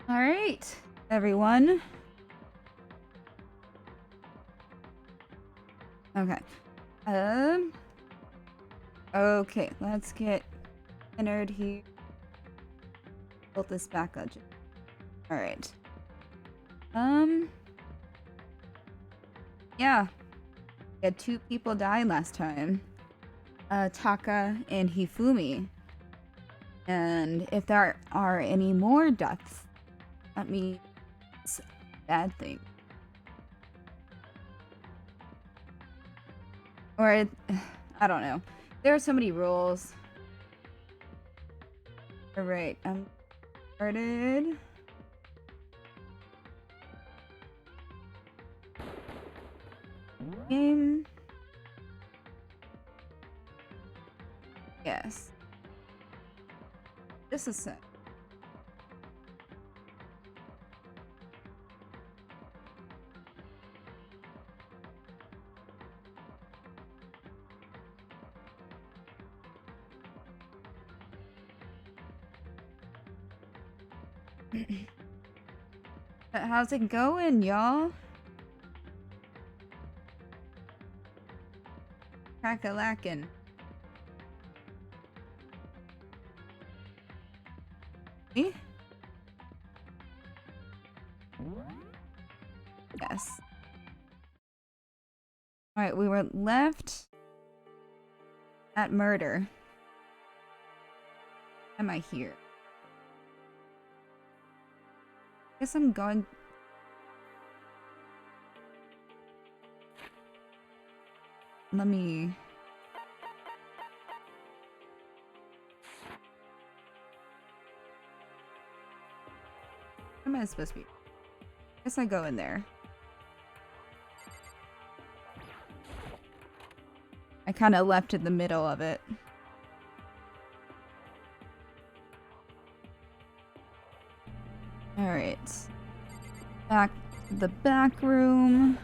All right, everyone. Okay. Okay, let's get centered here. Build this back up. All right. Yeah. We had 2 people die last time. Taka and Hifumi. And if there are any more deaths, that means a bad thing. Or, I don't know. There are so many rules. Alright, I'm started. Game. Yes. Just a sec. How's it going, y'all? Crack-a-lackin'. Me? Yes. Alright, we were left at murder. Am I here? Guess I'm going. Let me. Where am I supposed to be? Guess I go in there. I kind of left in the middle of it. Alright. Back to the back room,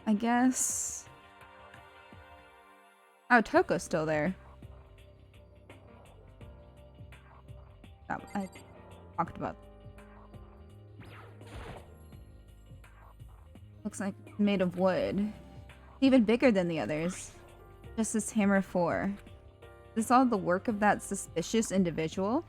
I guess. Oh, Toko's still there. Oh, I talked about. Looks like it's made of wood. Even bigger than the others. Just this hammer 4. Is this all the work of that suspicious individual?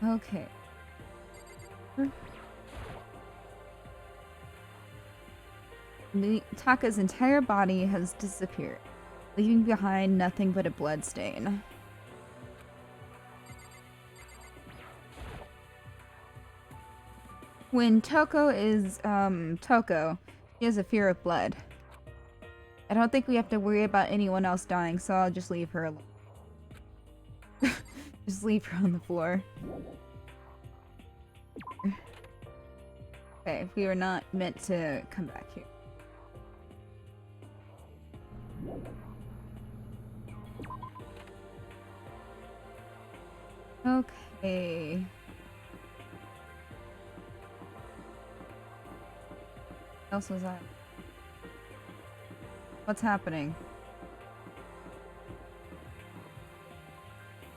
Okay. Taka's entire body has disappeared, leaving behind nothing but a bloodstain. When Toko is, Toko, she has a fear of blood. I don't think we have to worry about anyone else dying, so I'll just leave her alone. Just leave her on the floor. Okay, we were not meant to come back here. Okay. What else was that? What's happening?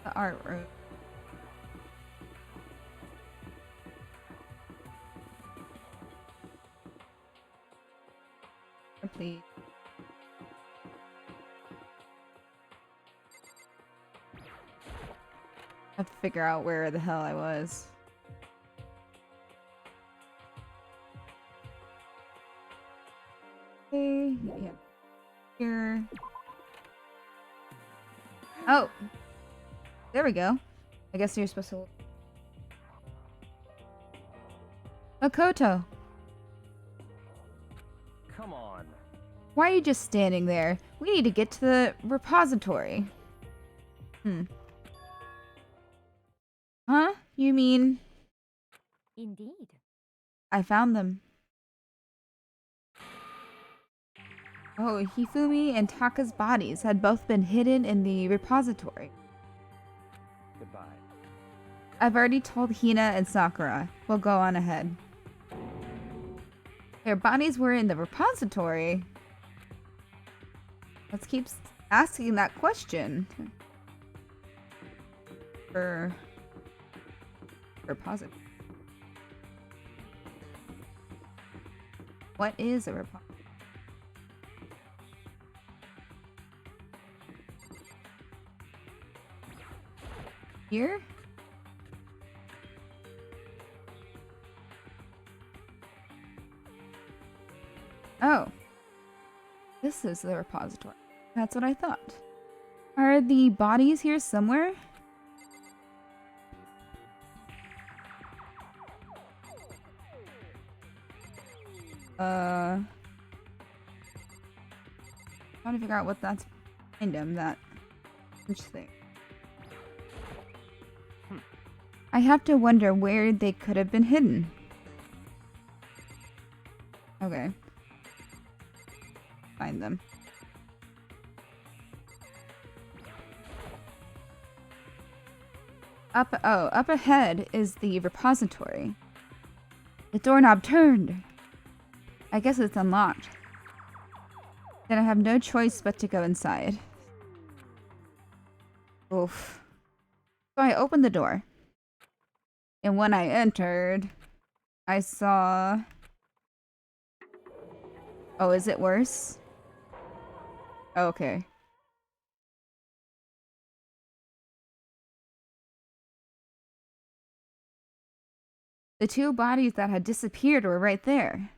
The art room. Please. I have to figure out where the hell I was. Okay, yeah. Here. Oh! There we go. I guess you're supposed to... Makoto! Come on. Why are you just standing there? We need to get to the repository. Huh? You mean... Indeed. I found them. Oh, Hifumi and Taka's bodies had both been hidden in the repository. Goodbye. I've already told Hina and Sakura. We'll go on ahead. Their bodies were in the repository. Let's keep asking that question. For repository. What is a repository? Here? Oh. This is the repository. That's what I thought. Are the bodies here somewhere? Trying to figure out what that's behind him, that thing. I have to wonder where they could have been hidden. Okay. Find them. Up ahead is the repository. The doorknob turned. I guess it's unlocked. Then I have no choice but to go inside. Oof. So I opened the door. And when I entered, I saw... Oh, is it worse? Okay. The two bodies that had disappeared were right there.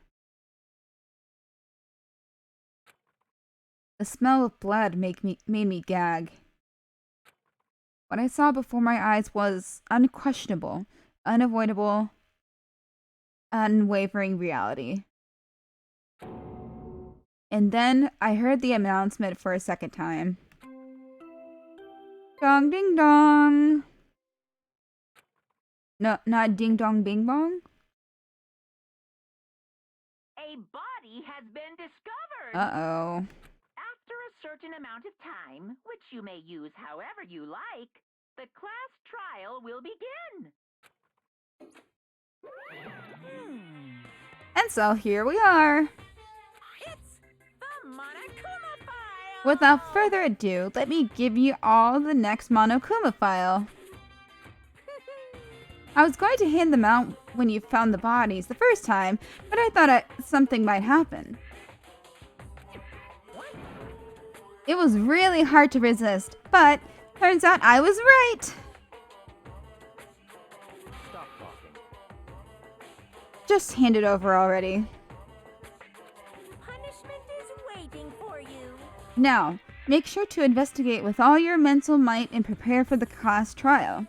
The smell of blood made me gag. What I saw before my eyes was unquestionable, unavoidable, unwavering reality. And then I heard the announcement for a second time. Dong ding dong! No, not ding dong bing bong? A body has been discovered! Uh-oh. After a certain amount of time, which you may use however you like, the class trial will begin. And so here we are. It's the Monokuma file! Without further ado, let me give you all the next Monokuma file. I was going to hand them out when you found the bodies the first time, but I thought something might happen. It was really hard to resist, but turns out I was right. Stop talking. Just hand it over already. Punishment is waiting for you. Now, make sure to investigate with all your mental might and prepare for the class trial.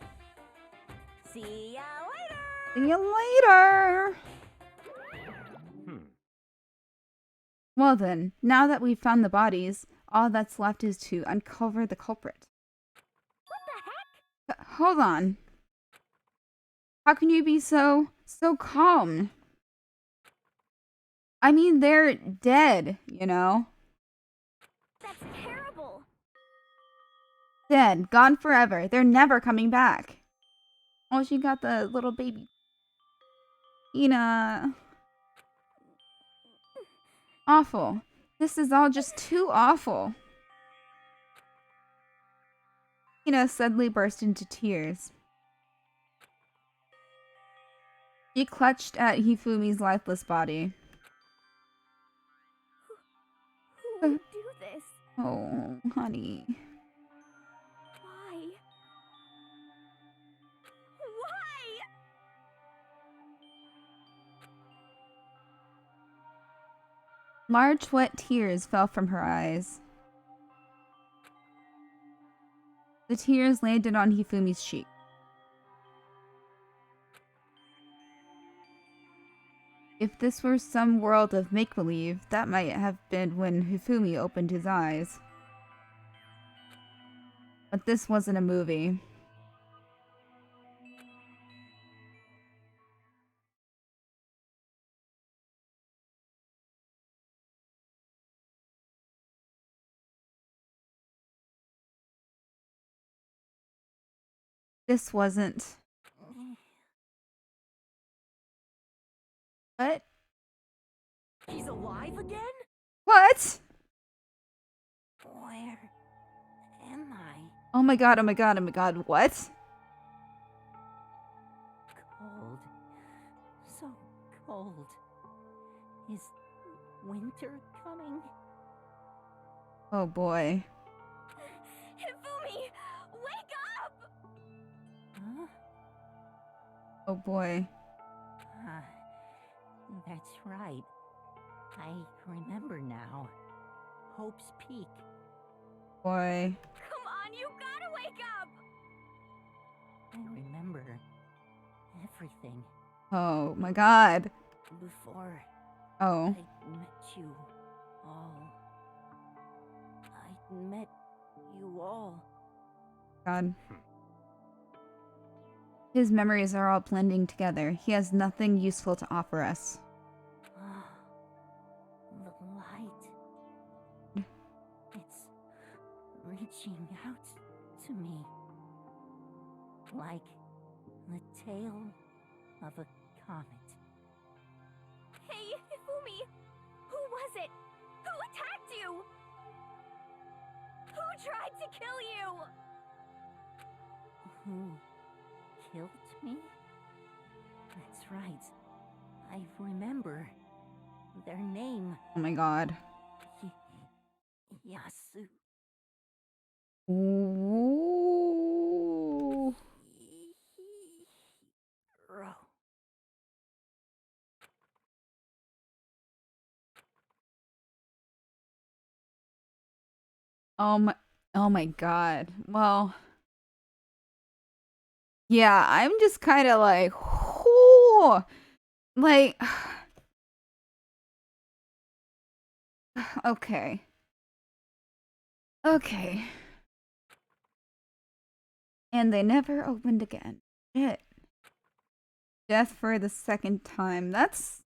See ya later. See you later! Well then, now that we've found the bodies, all that's left is to uncover the culprit. What the heck? Hold on. How can you be so calm? I mean, they're dead, you know? That's terrible. Dead, gone forever. They're never coming back. Oh, she got the little baby. Ina. Awful. This is all just too awful. Ina suddenly burst into tears. She clutched at Hifumi's lifeless body. Who would do this? Oh, honey. Why? Why? Large wet tears fell from her eyes. The tears landed on Hifumi's cheek. If this were some world of make-believe, that might have been when Hifumi opened his eyes. But this wasn't a movie. This wasn't. What? He's alive again? What? Where am I? Oh my god, oh my god, oh my god, what? Cold. So cold. Is winter coming? Oh boy. Hifumi, wake up! Huh? Oh boy. Ah, that's right. I remember now. Hope's Peak. Boy. Come on, you gotta wake up! I remember everything Oh my god. before Oh. I met you all. I met you all. God. His memories are all blending together. He has nothing useful to offer us. Ah, the light. It's reaching out to me. Like the tail of a comet. Hey, Hifumi! Who was it? Who attacked you? Who tried to kill you? Who killed me? That's right. I remember their name. Oh my god. Yasu. Ooh. Hiro. Oh my god. Well, yeah, I'm just kind of like, whoo, like, okay, okay, and they never opened again. Shit. Death for the second time. That's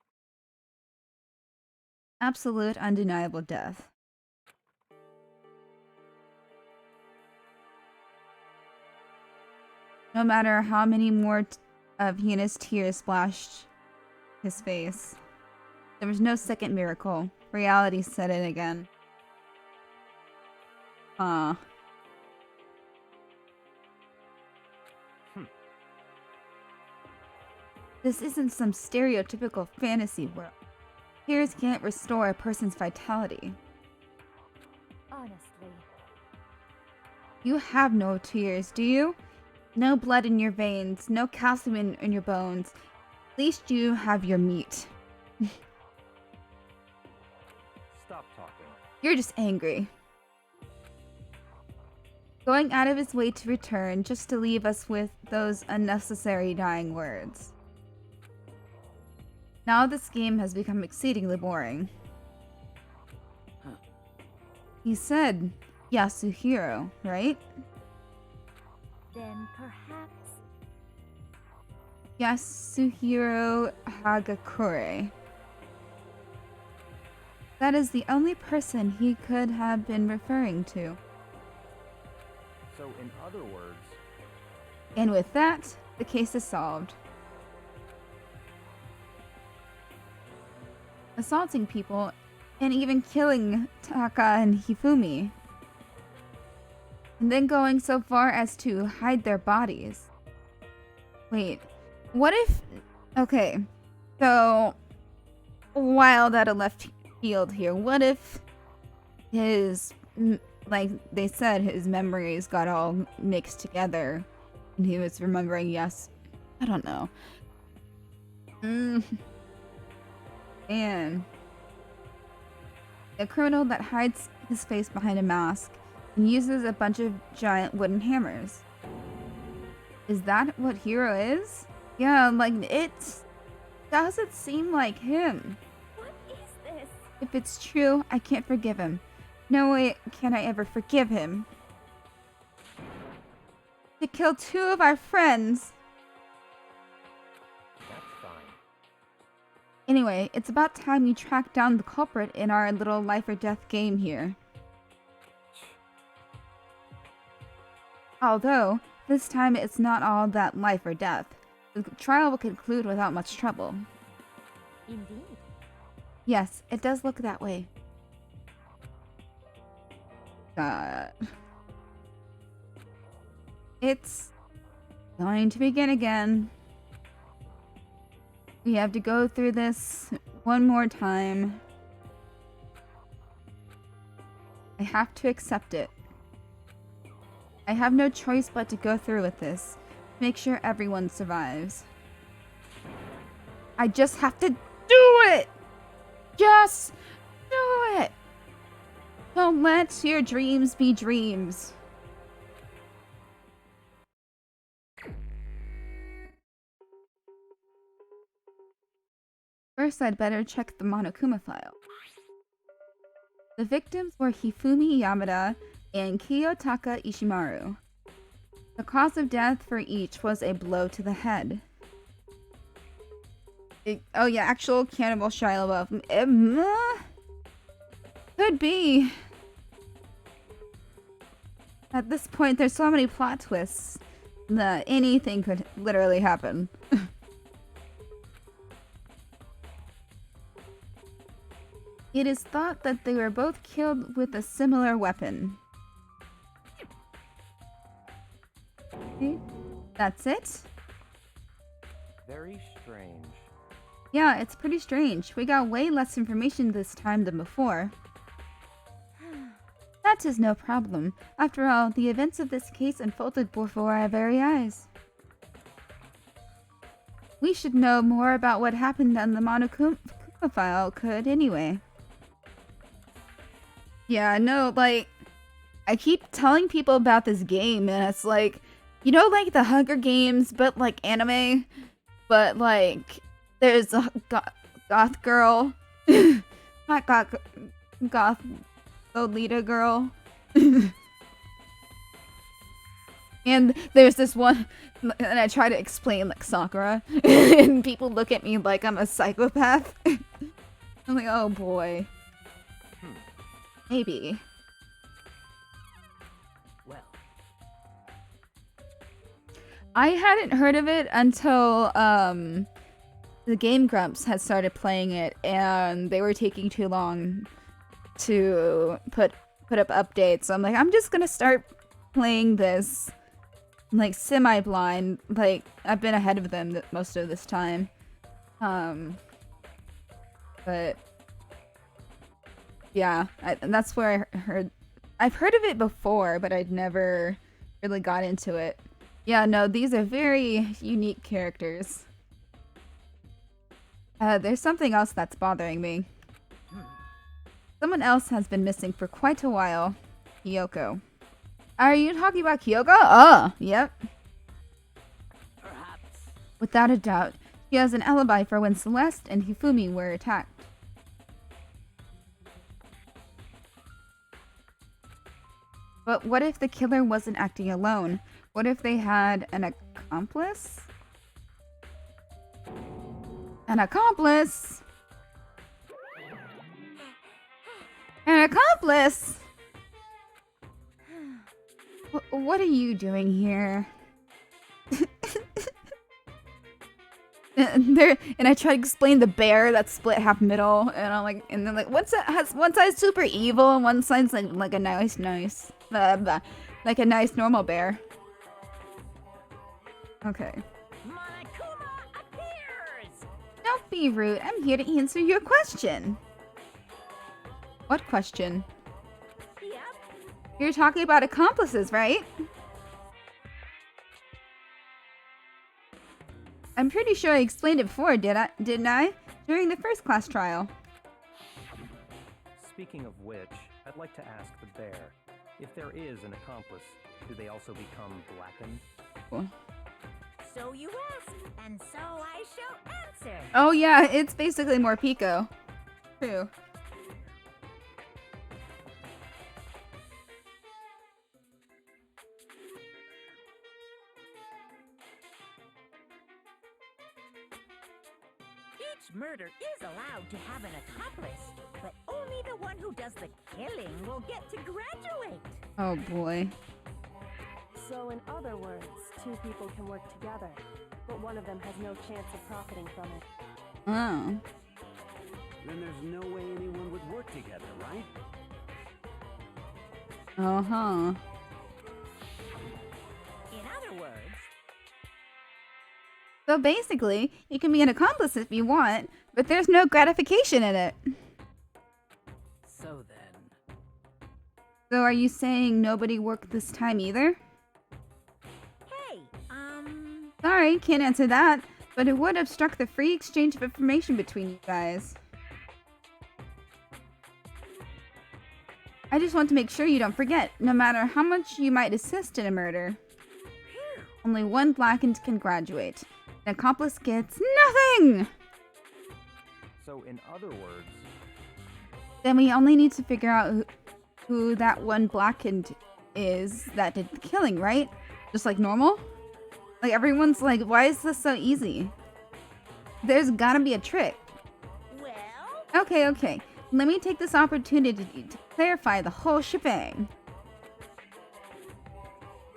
absolute, undeniable death. No matter how many more of Hina's tears splashed his face, there was no second miracle. Reality set in again. Huh. This isn't some stereotypical fantasy world. Tears can't restore a person's vitality. Honestly. You have no tears, do you? No blood in your veins, no calcium in your bones. At least you have your meat. Stop talking. You're just angry. Going out of his way to return just to leave us with those unnecessary dying words. Now this game has become exceedingly boring. He said Yasuhiro, right? Then perhaps... Yasuhiro Hagakure. That is the only person he could have been referring to. So, in other words, And with that, the case is solved. Assaulting people, and even killing Taka and Hifumi. And then going so far as to hide their bodies. Wait, what if... Okay, so... Wild out of left field here. What if his... Like they said, his memories got all mixed together. And he was remembering, yes... I don't know. Man. A criminal that hides his face behind a mask and uses a bunch of giant wooden hammers. Is that what Hiro is? Yeah, like, it doesn't seem like him. What is this? If it's true, I can't forgive him. No way can I ever forgive him. To kill two of our friends. that's fine. Anyway, it's about time you track down the culprit in our little life or death game here. Although, this time it's not all that life or death. The trial will conclude without much trouble. Indeed. Yes, it does look that way. God. It's going to begin again. We have to go through this one more time. I have to accept it. I have no choice but to go through with this. Make sure everyone survives. I just have to do it! Just do it! Don't let your dreams be dreams. First, I'd better check the Monokuma file. The victims were Hifumi Yamada and Kiyotaka Ishimaru. The cause of death for each was a blow to the head. Oh yeah, actual cannibal Shia LaBeouf. Could be. At this point, there's so many plot twists that anything could literally happen. It is thought that they were both killed with a similar weapon. Okay, that's it? Very strange. Yeah, it's pretty strange. We got way less information this time than before. That is no problem. After all, the events of this case unfolded before our very eyes. We should know more about what happened on the Monokuma file could anyway. Yeah, no, like, I keep telling people about this game, and it's like, you know, like the Hunger Games, but like anime, but like, there's a goth girl, not goth Lolita girl, and there's this one, and I try to explain like Sakura, and people look at me like I'm a psychopath. I'm like, oh boy. Maybe. Well, I hadn't heard of it until the Game Grumps had started playing it, and they were taking too long to put up updates. So I'm like, I'm just gonna start playing this like semi-blind. Like, I've been ahead of them most of this time. But yeah, and that's where I've heard of it before, but I'd never really got into it. Yeah, no, these are very unique characters. There's something else that's bothering me. Someone else has been missing for quite a while. Kyoko. Are you talking about Kyoko? Oh, yep. Perhaps. Without a doubt, she has an alibi for when Celeste and Hifumi were attacked. But what if the killer wasn't acting alone? What if they had an accomplice? An accomplice? An accomplice? What are you doing here? and I try to explain the bear that's split half middle, and I'm like, and then like, one side's super evil, and one side's like a nice, like a nice normal bear. Okay. Monokuma appears! Don't be rude. I'm here to answer your question. What question? Yep. You're talking about accomplices, right? I'm pretty sure I explained it before, didn't I? During the first class trial. speaking of which, I'd like to ask the bear, if there is an accomplice, do they also become blackened? Cool. So you ask, and so I shall answer. Oh yeah, it's basically more Pico. True. Each murder is allowed to have an accomplice, but only the one who does the killing will get to graduate. Oh boy. So in other words, two people can work together, but one of them has no chance of profiting from it. Oh. Then there's no way anyone would work together, right? Uh-huh. In So basically, you can be an accomplice if you want, but there's no gratification in it. So then... So are you saying nobody worked this time either? Hey, Sorry, can't answer that, but it would obstruct the free exchange of information between you guys. I just want to make sure you don't forget, no matter how much you might assist in a murder. Only one blackened can graduate. An accomplice gets nothing! So, in other words, Then we only need to figure out who that one blackened is that did the killing, right? Just like normal? Like everyone's like, why is this so easy? There's gotta be a trick. well, Okay. Let me take this opportunity to clarify the whole shebang.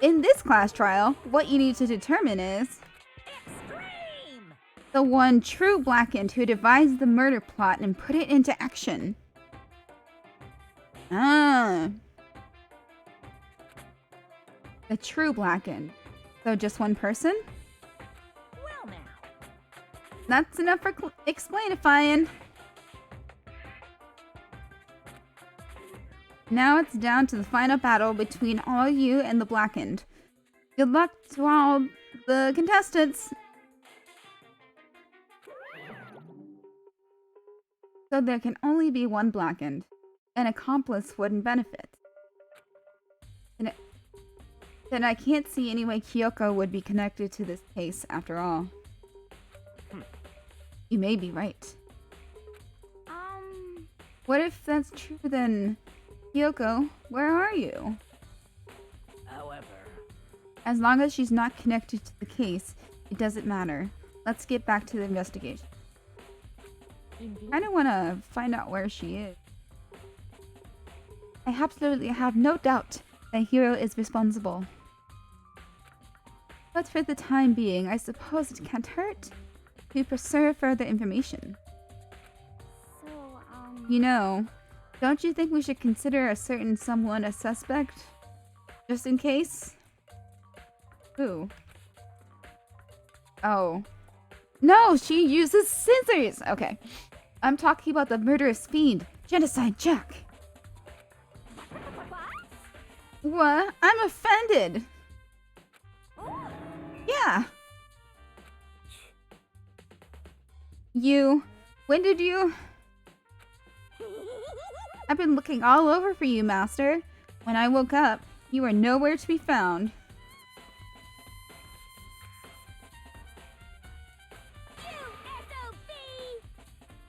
In this class trial, what you need to determine is extreme! the one true blackened who devised the murder plot and put it into action. Ah. The true blackened. So just one person? Well now, That's enough for explainifying. Now it's down to the final battle between all you and the blackened. Good luck to all the contestants. So there can only be one blackened. An accomplice wouldn't benefit. Then I can't see any way Kyoko would be connected to this case after all. You may be right. What if that's true then? Kyoko, where are you? However... As long as she's not connected to the case, it doesn't matter. Let's get back to the investigation. I don't want to find out where she is. I absolutely have no doubt that Hiro is responsible. But for the time being, I suppose it can't hurt to pursue further information. So, You know, don't you think we should consider a certain someone a suspect? Just in case? Who? Oh. No, she uses scissors! Okay. I'm talking about the murderous fiend, Genocide Jack. What? I'm offended! Yeah! When did you... I've been looking all over for you, Master. When I woke up, you were nowhere to be found.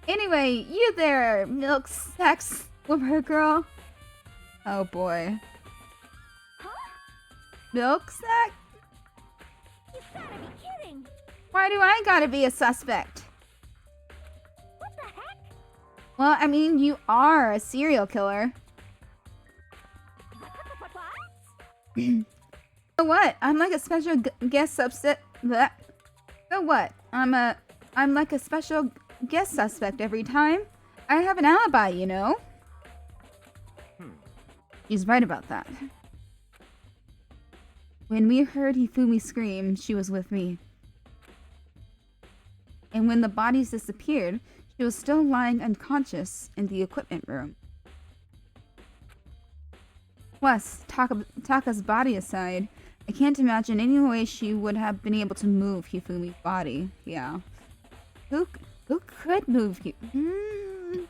Anyway, you there, milk sex woman girl. Oh boy. Milk sack? you gotta be kidding! Why do I gotta be a suspect? What the heck? Well, I mean, you are a serial killer. So what? I'm like a special guest subset. So what? I'm like a special guest suspect every time. I have an alibi, you know. She's right about that. When we heard Hifumi scream, she was with me. And when the bodies disappeared, she was still lying unconscious in the equipment room. Plus, Taka's body aside, I can't imagine any way she would have been able to move Hifumi's body. Yeah. Who could move you?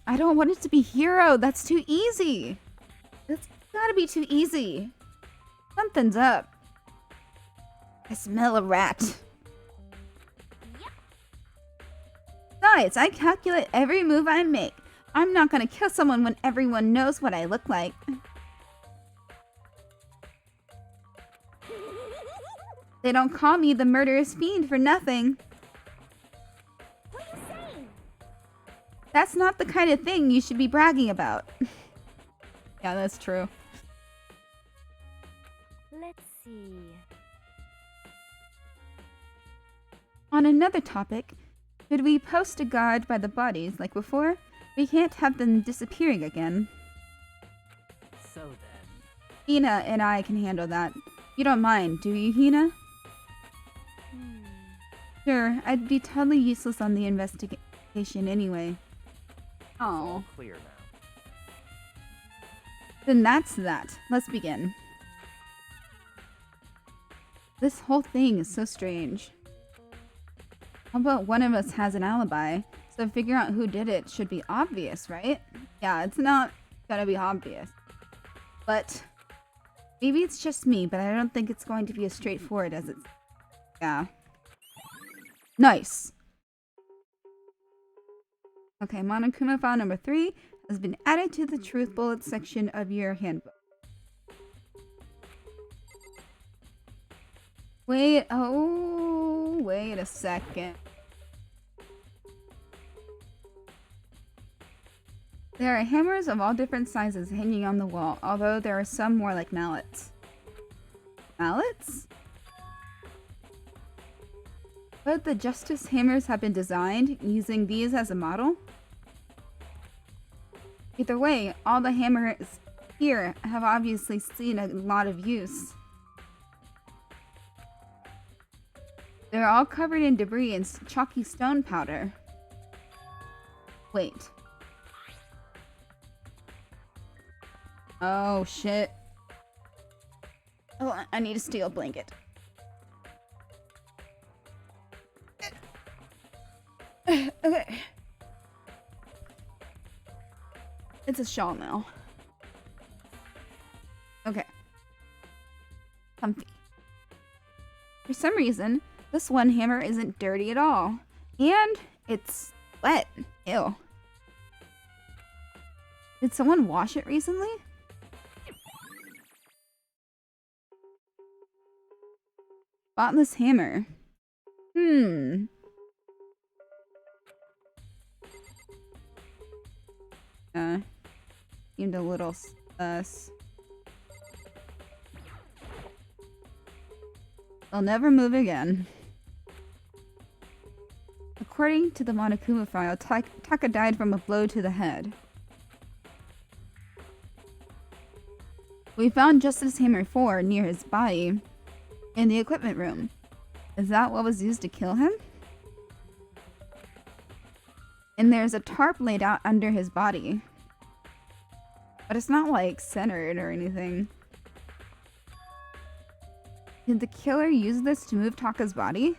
I don't want it to be Hiro. That's too easy. That's gotta be too easy. Something's up. I smell a rat. Besides, I calculate every move I make. I'm not gonna kill someone when everyone knows what I look like. They don't call me the murderous fiend for nothing. What are you saying? That's not the kind of thing you should be bragging about. Yeah, that's true. let's see. On another topic, should we post a guard by the bodies like before? We can't have them disappearing again. So then... Hina and I can handle that. You don't mind, do you, Hina? Sure, I'd be totally useless on the investigation anyway. Oh. All clear now. Then that's that. Let's begin. This whole thing is so strange. How about one of us has an alibi? So figuring out who did it should be obvious, right? Yeah, it's not gonna be obvious. But maybe it's just me, but I don't think it's going to be as straightforward as it's... Yeah. Nice! Okay, Monokuma file number 3 has been added to the truth bullet section of your handbook. Wait a second. There are hammers of all different sizes hanging on the wall, although there are some more like mallets. Mallets? But the Justice hammers have been designed using these as a model? Either way, all the hammers here have obviously seen a lot of use. They're all covered in debris and chalky stone powder. Wait. Oh, shit. Oh, I need a steel blanket. Okay. It's a shawl now. Okay. Comfy. For some reason, this one hammer isn't dirty at all. And it's wet. Ew. Did someone wash it recently? Spotless hammer. Seemed a little sus. I'll never move again. According to the Monokuma file, Taka died from a blow to the head. We found Justice Hammer 4 near his body in the equipment room. Is that what was used to kill him? And there's a tarp laid out under his body. But it's not like centered or anything. Did the killer use this to move Taka's body?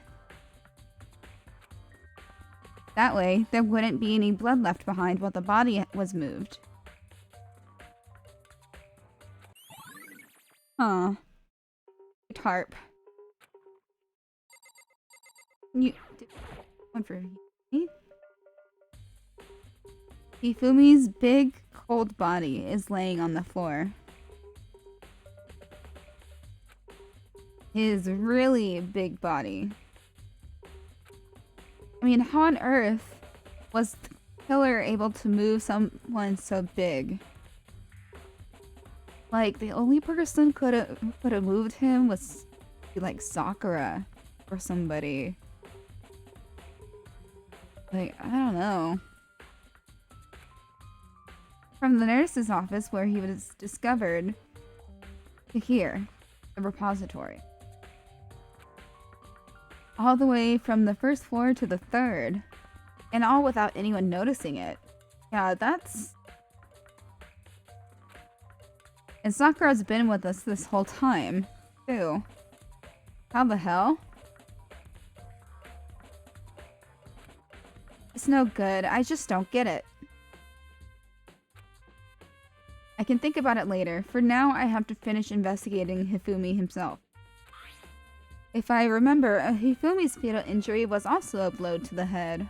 That way, there wouldn't be any blood left behind while the body was moved. Huh. Tarp. One for me? Hifumi's big, cold body is laying on the floor. His really big body. I mean, how on earth was the killer able to move someone so big? Like, the only person could have moved him was like Sakura or somebody. Like, I don't know. From the nurse's office where he was discovered to here, the repository. All the way from the first floor to the third. And all without anyone noticing it. Yeah, that's... And Sakura's been with us this whole time, too. How the hell? It's no good. I just don't get it. I can think about it later. For now, I have to finish investigating Hifumi himself. If I remember, Hifumi's fatal injury was also a blow to the head.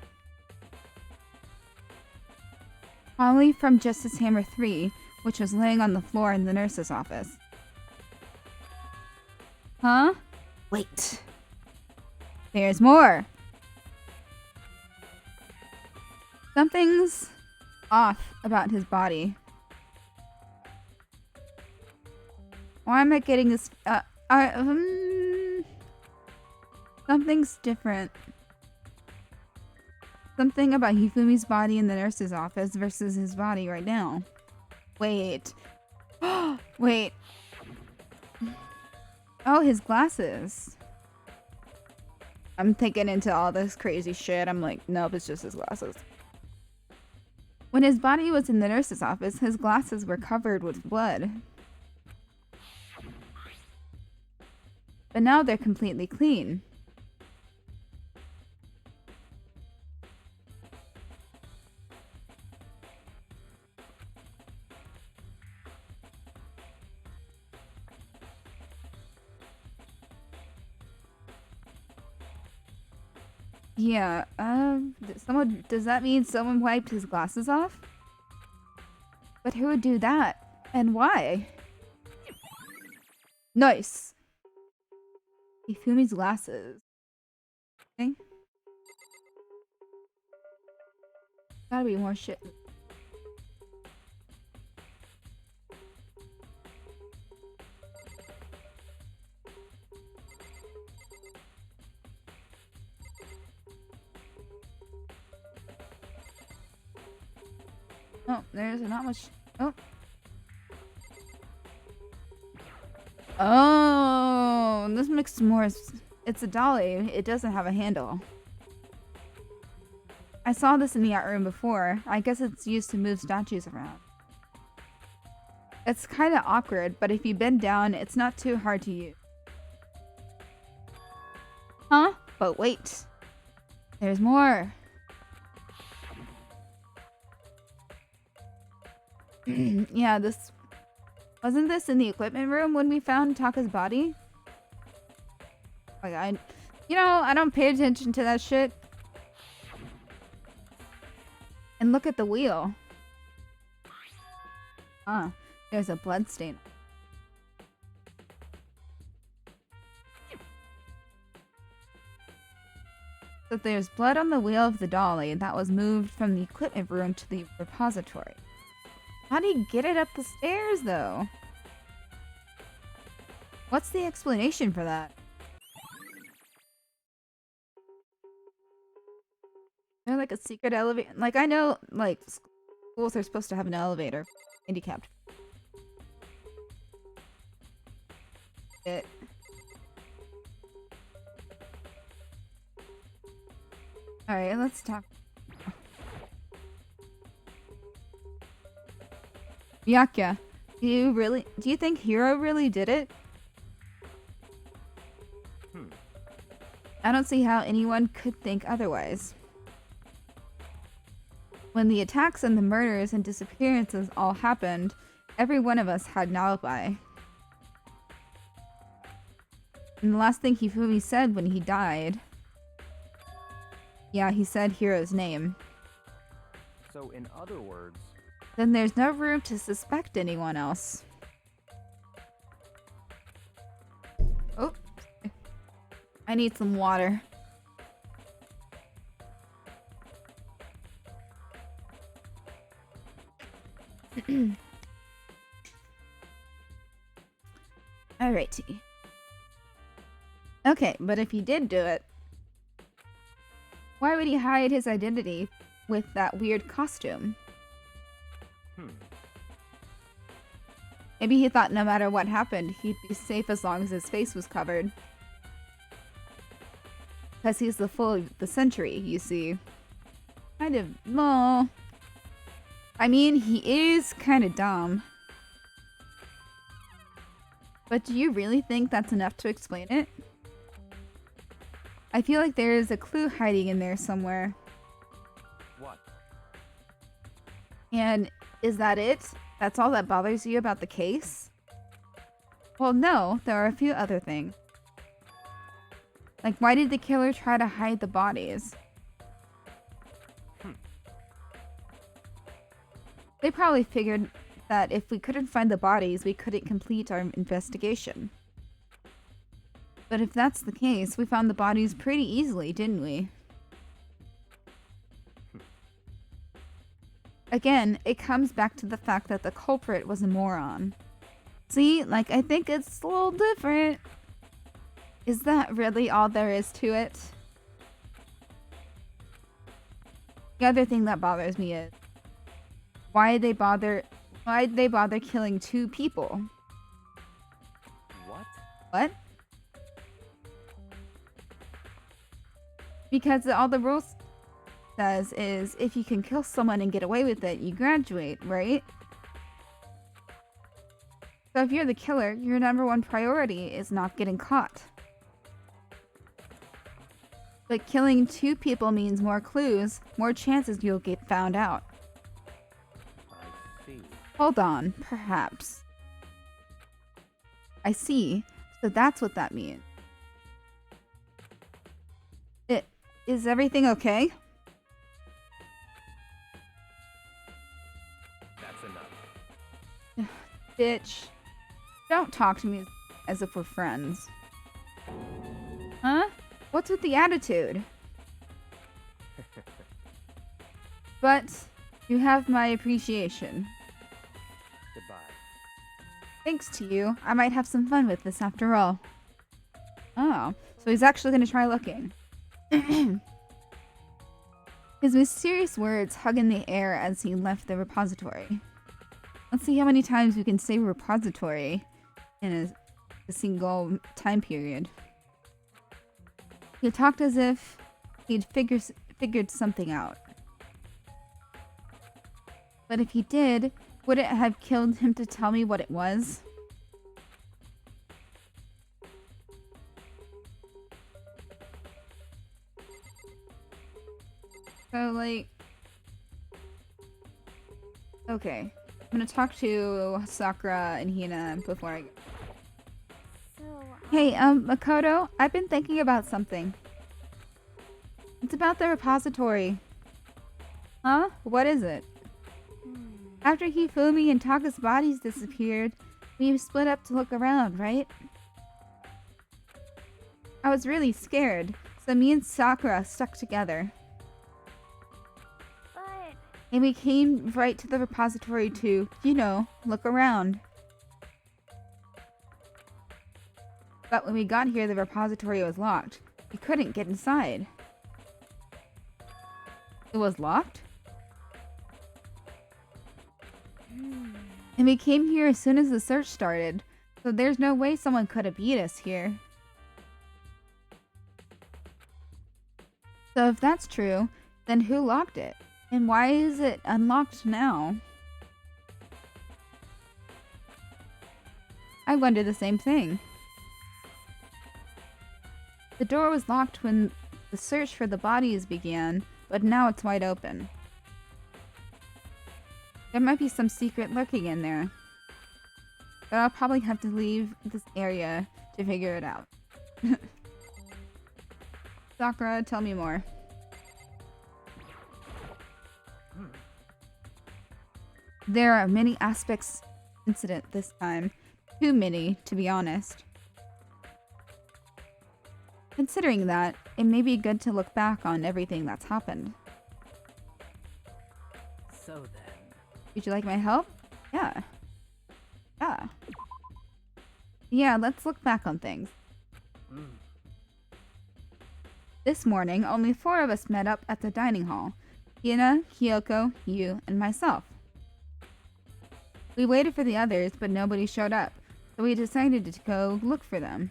Probably from Justice Hammer 3, which was laying on the floor in the nurse's office. Huh? Wait. There's more! Something's off about his body. Why am I getting this? Something's different. Something about Hifumi's body in the nurse's office versus his body right now. Wait. Wait. Oh, his glasses. I'm thinking into all this crazy shit. I'm like, nope, it's just his glasses. When his body was in the nurse's office, his glasses were covered with blood. But now they're completely clean. Yeah, does that mean someone wiped his glasses off? But who would do that? And why? Nice. Ifumi's glasses. Okay. Gotta be more shit. Oh, there's not much. Oh. Oh, this makes more. It's a dolly. It doesn't have a handle. I saw this in the art room before. I guess it's used to move statues around. It's kind of awkward, but if you bend down, it's not too hard to use. Huh? But wait. There's more. Yeah, this... Wasn't this in the equipment room when we found Taka's body? Like, I don't pay attention to that shit. And look at the wheel. Ah, there's a blood stain. So there's blood on the wheel of the dolly that was moved from the equipment room to the repository. How do you get it up the stairs, though? What's the explanation for that? They're like a secret elevator. Like, I know, like, schools are supposed to have an elevator. Handicapped. Alright, let's talk. Miyakya, do you think Hiro really did it? I don't see how anyone could think otherwise. When the attacks and the murders and disappearances all happened, every one of us had an alibi. And the last thing Hifumi said when he died... Yeah, he said Hiro's name. So, in other words... Then there's no room to suspect anyone else. Oh. I need some water. Alrighty. Okay, but if he did do it, why would he hide his identity with that weird costume? Maybe he thought no matter what happened, he'd be safe as long as his face was covered. Because he's the fool of the century, you see. Kind of, no. I mean, he is kind of dumb. But do you really think that's enough to explain it? I feel like there is a clue hiding in there somewhere. What? And is that it? That's all that bothers you about the case? Well, no, there are a few other things. Like, why did the killer try to hide the bodies? They probably figured that if we couldn't find the bodies, we couldn't complete our investigation. But if that's the case, we found the bodies pretty easily, didn't we? Again, it comes back to the fact that the culprit was a moron. See, like, I think it's a little different. Is that really all there is to it? The other thing that bothers me is why'd they bother killing two people? What? What? Because all the rules says is if you can kill someone and get away with it, you graduate, right? So if you're the killer, your #1 priority is not getting caught. But killing 2 people means more clues, more chances you'll get found out. I see. Hold on, perhaps. I see. So that's what that means. Is everything okay? That's enough. Bitch. Don't talk to me as if we're friends. Huh? What's with the attitude? But you have my appreciation. Goodbye. Thanks to you, I might have some fun with this after all. Oh, so he's actually going to try looking. His mysterious words hung in the air as he left the repository. Let's see how many times we can say repository in a single time period. He talked as if he'd figured something out. But if he did, would it have killed him to tell me what it was? So, like... Okay. I'm gonna talk to Sakura and Hina before I... Hey, Makoto, I've been thinking about something. It's about the repository. Huh? What is it? After Hifumi and Taka's bodies disappeared, we split up to look around, right? I was really scared, so me and Sakura stuck together. And we came right to the repository to, you know, look around. But when we got here, the repository was locked. We couldn't get inside. It was locked? And we came here as soon as the search started, so there's no way someone could have beat us here. So if that's true, then who locked it? And why is it unlocked now? I wonder the same thing. The door was locked when the search for the bodies began, but now it's wide open. There might be some secret lurking in there. But I'll probably have to leave this area to figure it out. Sakura, tell me more. There are many aspects to the incident this time. Too many, to be honest. Considering that, it may be good to look back on everything that's happened. So then... Would you like my help? Yeah. Yeah, let's look back on things. This morning, only 4 of us met up at the dining hall. Hina, Kyoko, you, and myself. We waited for the others, but nobody showed up, so we decided to go look for them.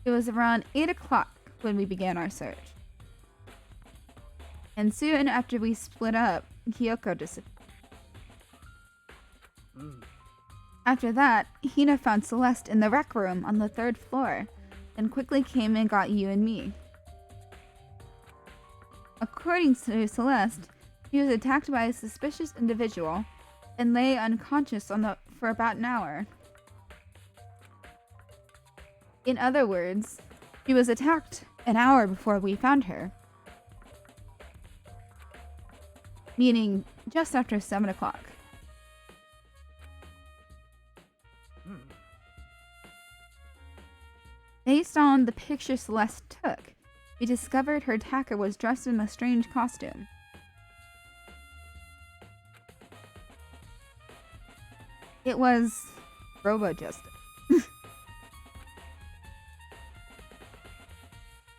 It was around 8 o'clock when we began our search. And soon after we split up, Kyoko disappeared. After that, Hina found Celeste in the rec room on the 3rd floor, and quickly came and got you and me. According to Celeste, he was attacked by a suspicious individual and lay unconscious for about an hour. In other words, she was attacked an hour before we found her. Meaning just after 7 o'clock. Based on the picture Celeste took, we discovered her attacker was dressed in a strange costume. It was Robo-Justice.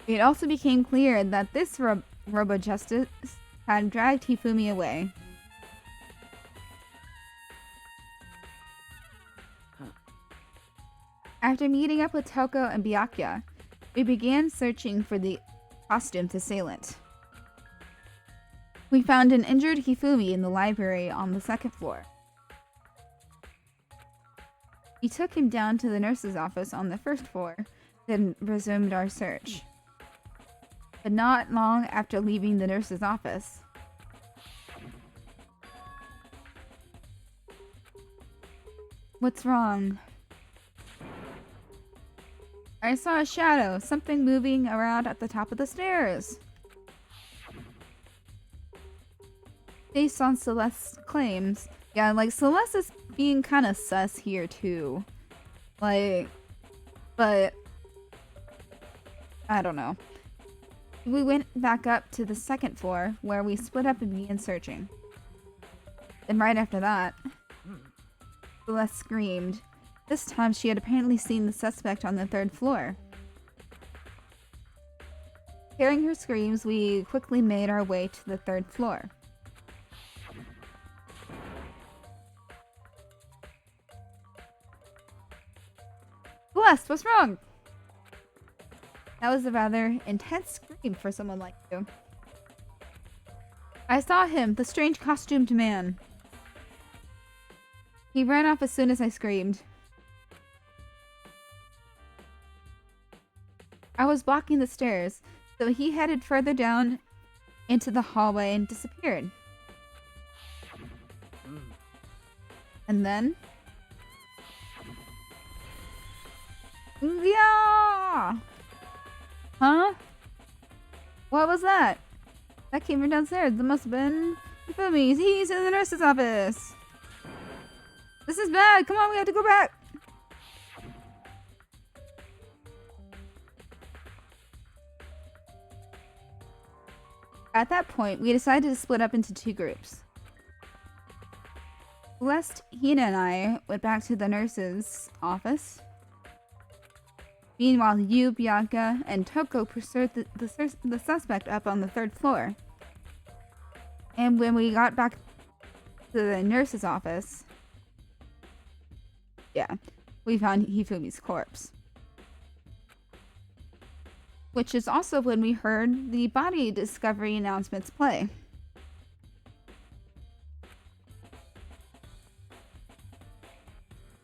It also became clear that this Robo-Justice had dragged Hifumi away. After meeting up with Toko and Byakuya, We began searching for the costumed assailant. We found an injured Hifumi in the library on the second floor. We took him down to the nurse's office on the first floor, then resumed our search. But not long after leaving the nurse's office, what's wrong? I saw a shadow, something moving around at the top of the stairs. Based on Celeste's claims, yeah, like Celeste is being kind of sus here too. Like, but I don't know. We went back up to the second floor where we split up and began searching. And right after that, Celeste screamed. This time she had apparently seen the suspect on the third floor. Hearing her screams, we quickly made our way to the third floor. Celeste, what's wrong? That was a rather intense scream for someone like you. I saw him, the strange costumed man. He ran off as soon as I screamed. I was blocking the stairs, so he headed further down into the hallway and disappeared. And then... yeah! Huh? What was that? That came from downstairs. That must have been Hifumi. He's in the nurse's office. This is bad. Come on, we have to go back. At that point, we decided to split up into two groups. Celeste, Hina, and I went back to the nurse's office. Meanwhile, you, Bianca, and Toko pursued the suspect up on the third floor. And when we got back to the nurse's office, yeah, we found Hifumi's corpse. Which is also when we heard the body discovery announcements play.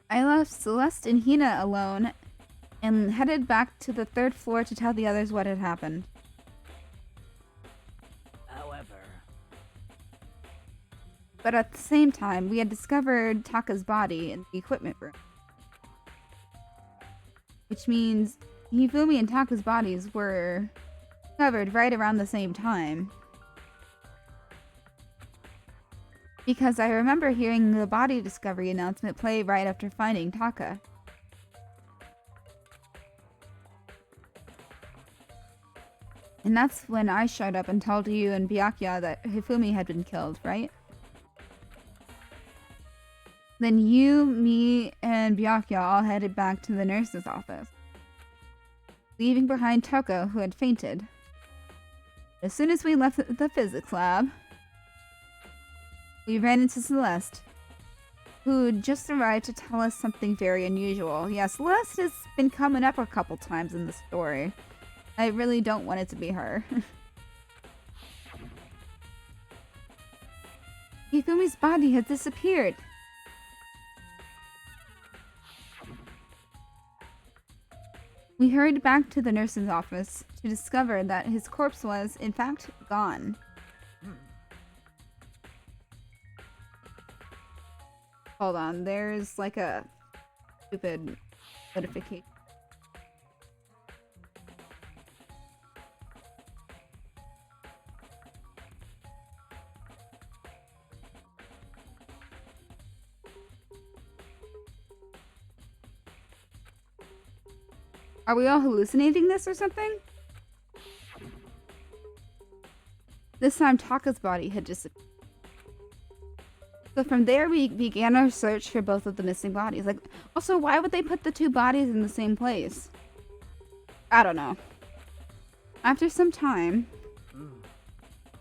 I left Celeste and Hina alone and headed back to the third floor to tell the others what had happened. However... But at the same time, we had discovered Taka's body in the equipment room. Which means Hifumi and Taka's bodies were discovered right around the same time. Because I remember hearing the body discovery announcement play right after finding Taka. And that's when I showed up and told you and Byakuya that Hifumi had been killed, right? Then you, me, and Byakuya all headed back to the nurse's office, leaving behind Toko, who had fainted. As soon as we left the physics lab, we ran into Celeste, who had just arrived to tell us something very unusual. Yeah, Celeste has been coming up a couple times in the story. I really don't want it to be her. Hifumi's body had disappeared. We hurried back to the nurse's office to discover that his corpse was, in fact, gone. Hold on, there's like a stupid notification. Are we all hallucinating this or something? This time Taka's body had disappeared. So from there we began our search for both of the missing bodies. Like, also, why would they put the two bodies in the same place? I don't know. After some time,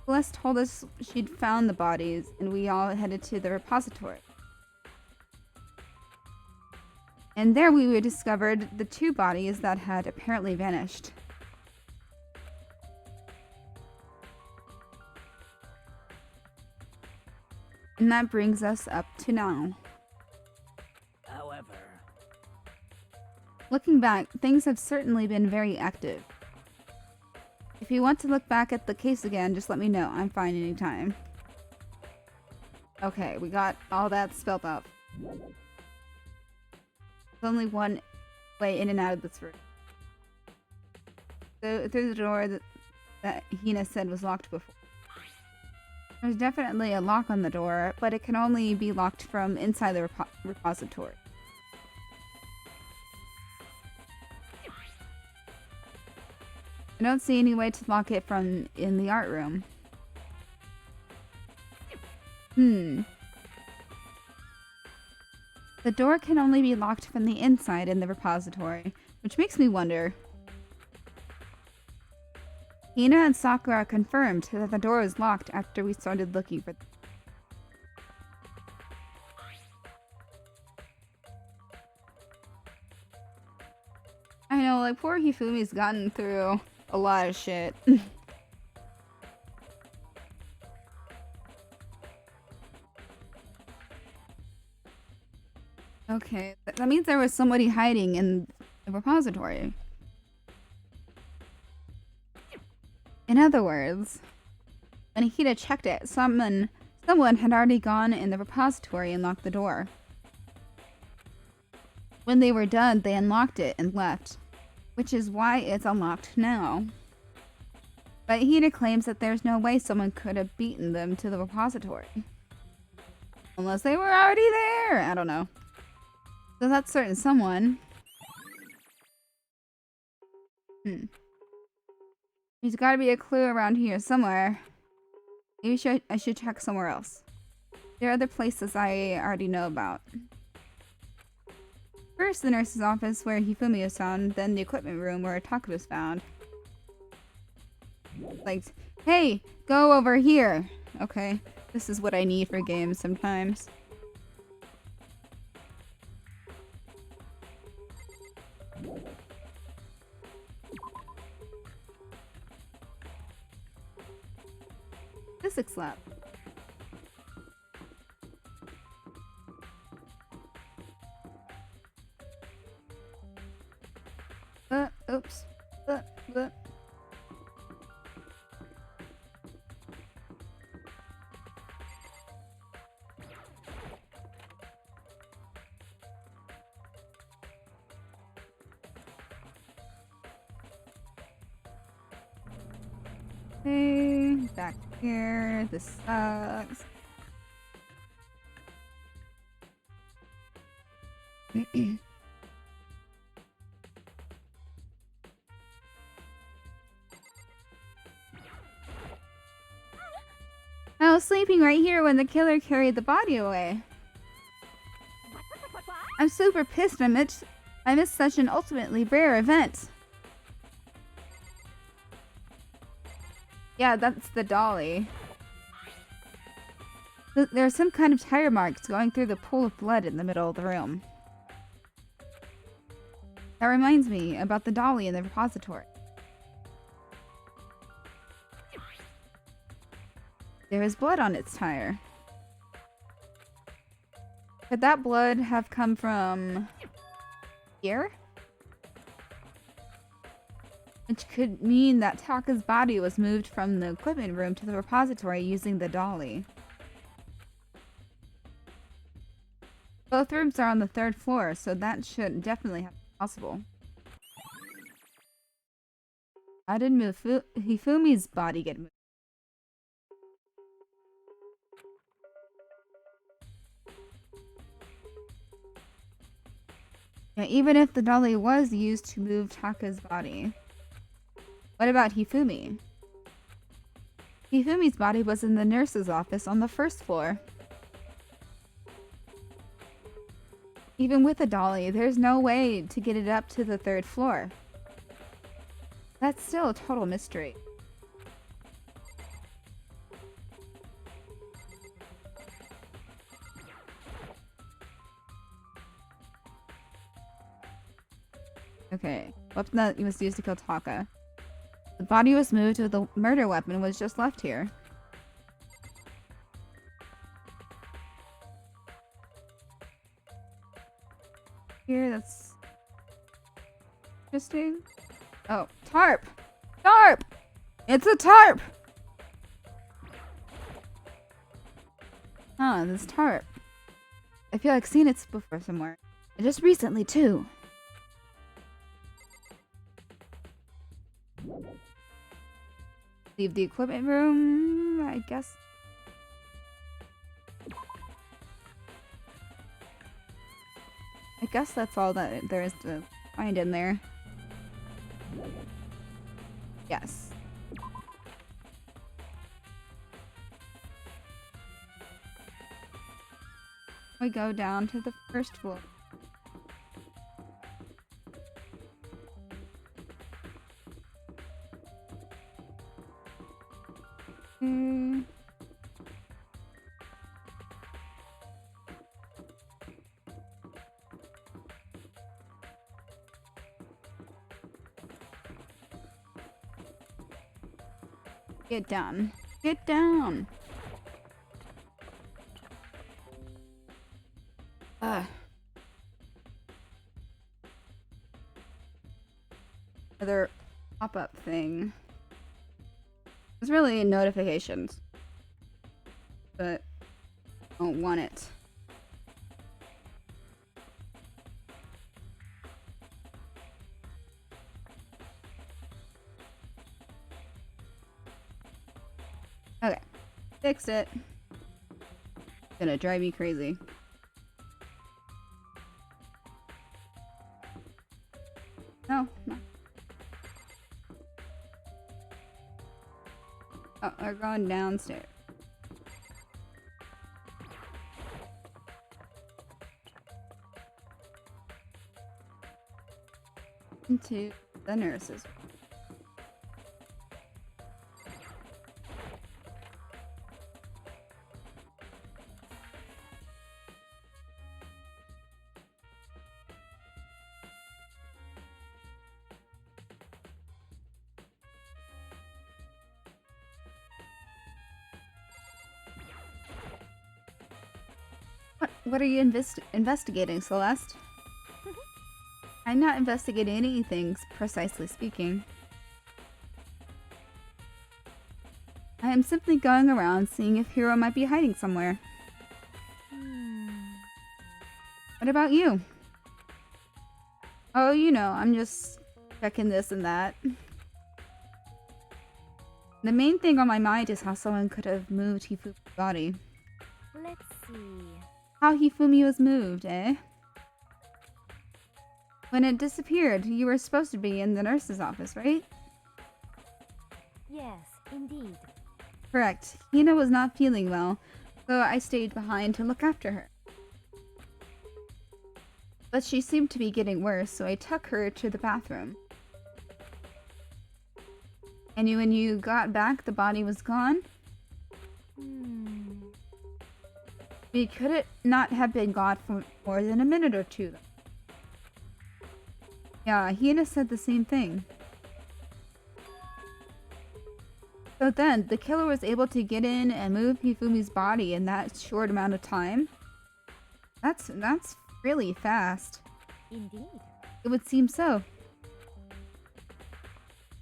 Celeste told us she'd found the bodies and we all headed to the repository. And there we discovered the two bodies that had apparently vanished. And that brings us up to now. However, Looking back, things have certainly been very active. If you want to look back at the case again, just let me know. I'm fine anytime. Okay, we got all that spelled out. There's only one way in and out of this room. So through the door that Hina said was locked before. There's definitely a lock on the door, but it can only be locked from inside the repository. I don't see any way to lock it from in the art room. The door can only be locked from the inside in the repository, which makes me wonder. Hina and Sakura confirmed that the door was locked after we started looking for them. I know, like, poor Hifumi's gotten through a lot of shit. Okay, that means there was somebody hiding in the repository. In other words, when Hina checked it, someone had already gone in the repository and locked the door. When they were done, they unlocked it and left, which is why it's unlocked now. But Hina claims that there's no way someone could have beaten them to the repository. Unless they were already there! I don't know. So that's certain someone. There's gotta be a clue around here somewhere. Maybe I should check somewhere else. There are other places I already know about. First, the nurse's office where Hifumi was found, then the equipment room where Taka was found. Like, hey, go over here! Okay, this is what I need for games sometimes. Physics lab. Oops. Okay, back here. This sucks. I was sleeping right here when the killer carried the body away. I'm super pissed I missed such an ultimately rare event. Yeah, that's the dolly. There are some kind of tire marks going through the pool of blood in the middle of the room. That reminds me about the dolly in the repository. There is blood on its tire. Could that blood have come from here? Which could mean that Taka's body was moved from the equipment room to the repository using the dolly. Both rooms are on the 3rd floor, so that should definitely have been possible. How did Hifumi's body get moved? Yeah, even if the dolly was used to move Taka's body. What about Hifumi? Hifumi's body was in the nurse's office on the 1st floor. Even with a dolly, there's no way to get it up to the 3rd floor. That's still a total mystery. Okay, weapon that was used to kill Taka. The body was moved with the murder weapon was just left here. here that's interesting? Oh, tarp! Tarp! It's a tarp! Huh, this tarp. I feel like I've seen it before somewhere. And just recently, too. Leave the equipment room, I guess. I guess that's all that there is to find in there. Yes. We go down to the first floor. Get down. Get down. Another pop-up thing. It's really notifications. But I don't want it. Okay. Fixed it. It's gonna drive me crazy. No, no. Oh, we're going downstairs. Into the nurses. What are you investigating, Celeste? I'm not investigating anything, precisely speaking. I am simply going around seeing if Hero might be hiding somewhere. What about you? Oh, you know, I'm just checking this and that. The main thing on my mind is how someone could have moved Hifumi's body. Let's see. How Hifumi was moved, eh? When it disappeared, you were supposed to be in the nurse's office, right? Yes, indeed. Correct. Hina was not feeling well, so I stayed behind to look after her. But she seemed to be getting worse, so I took her to the bathroom. And when you got back, the body was gone? Could it not have been gone for more than a minute or two? Yeah, Hina said the same thing. So then, the killer was able to get in and move Hifumi's body in that short amount of time? That's really fast. Indeed. It would seem so.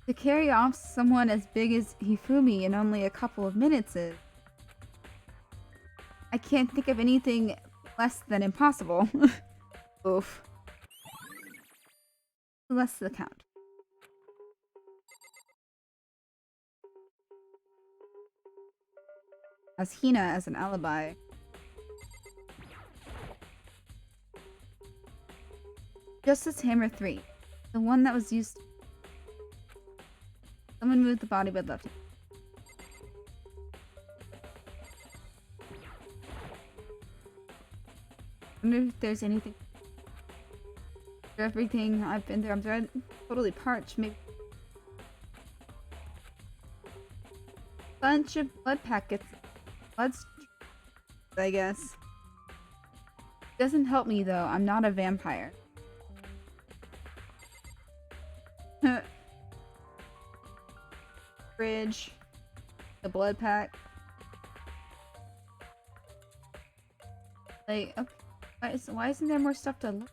To carry off someone as big as Hifumi in only a couple of minutes is... I can't think of anything less than impossible. Oof. Less the count. As Hina as an alibi. Justice Hammer 3. The one that was used... Someone moved the body but left it. I wonder if there's anything... After everything I've been through, I'm totally parched. Maybe... Bunch of blood packets. Blood's... I guess. Doesn't help me though, I'm not a vampire. Fridge. The blood pack. Like, okay. Why isn't there more stuff to look?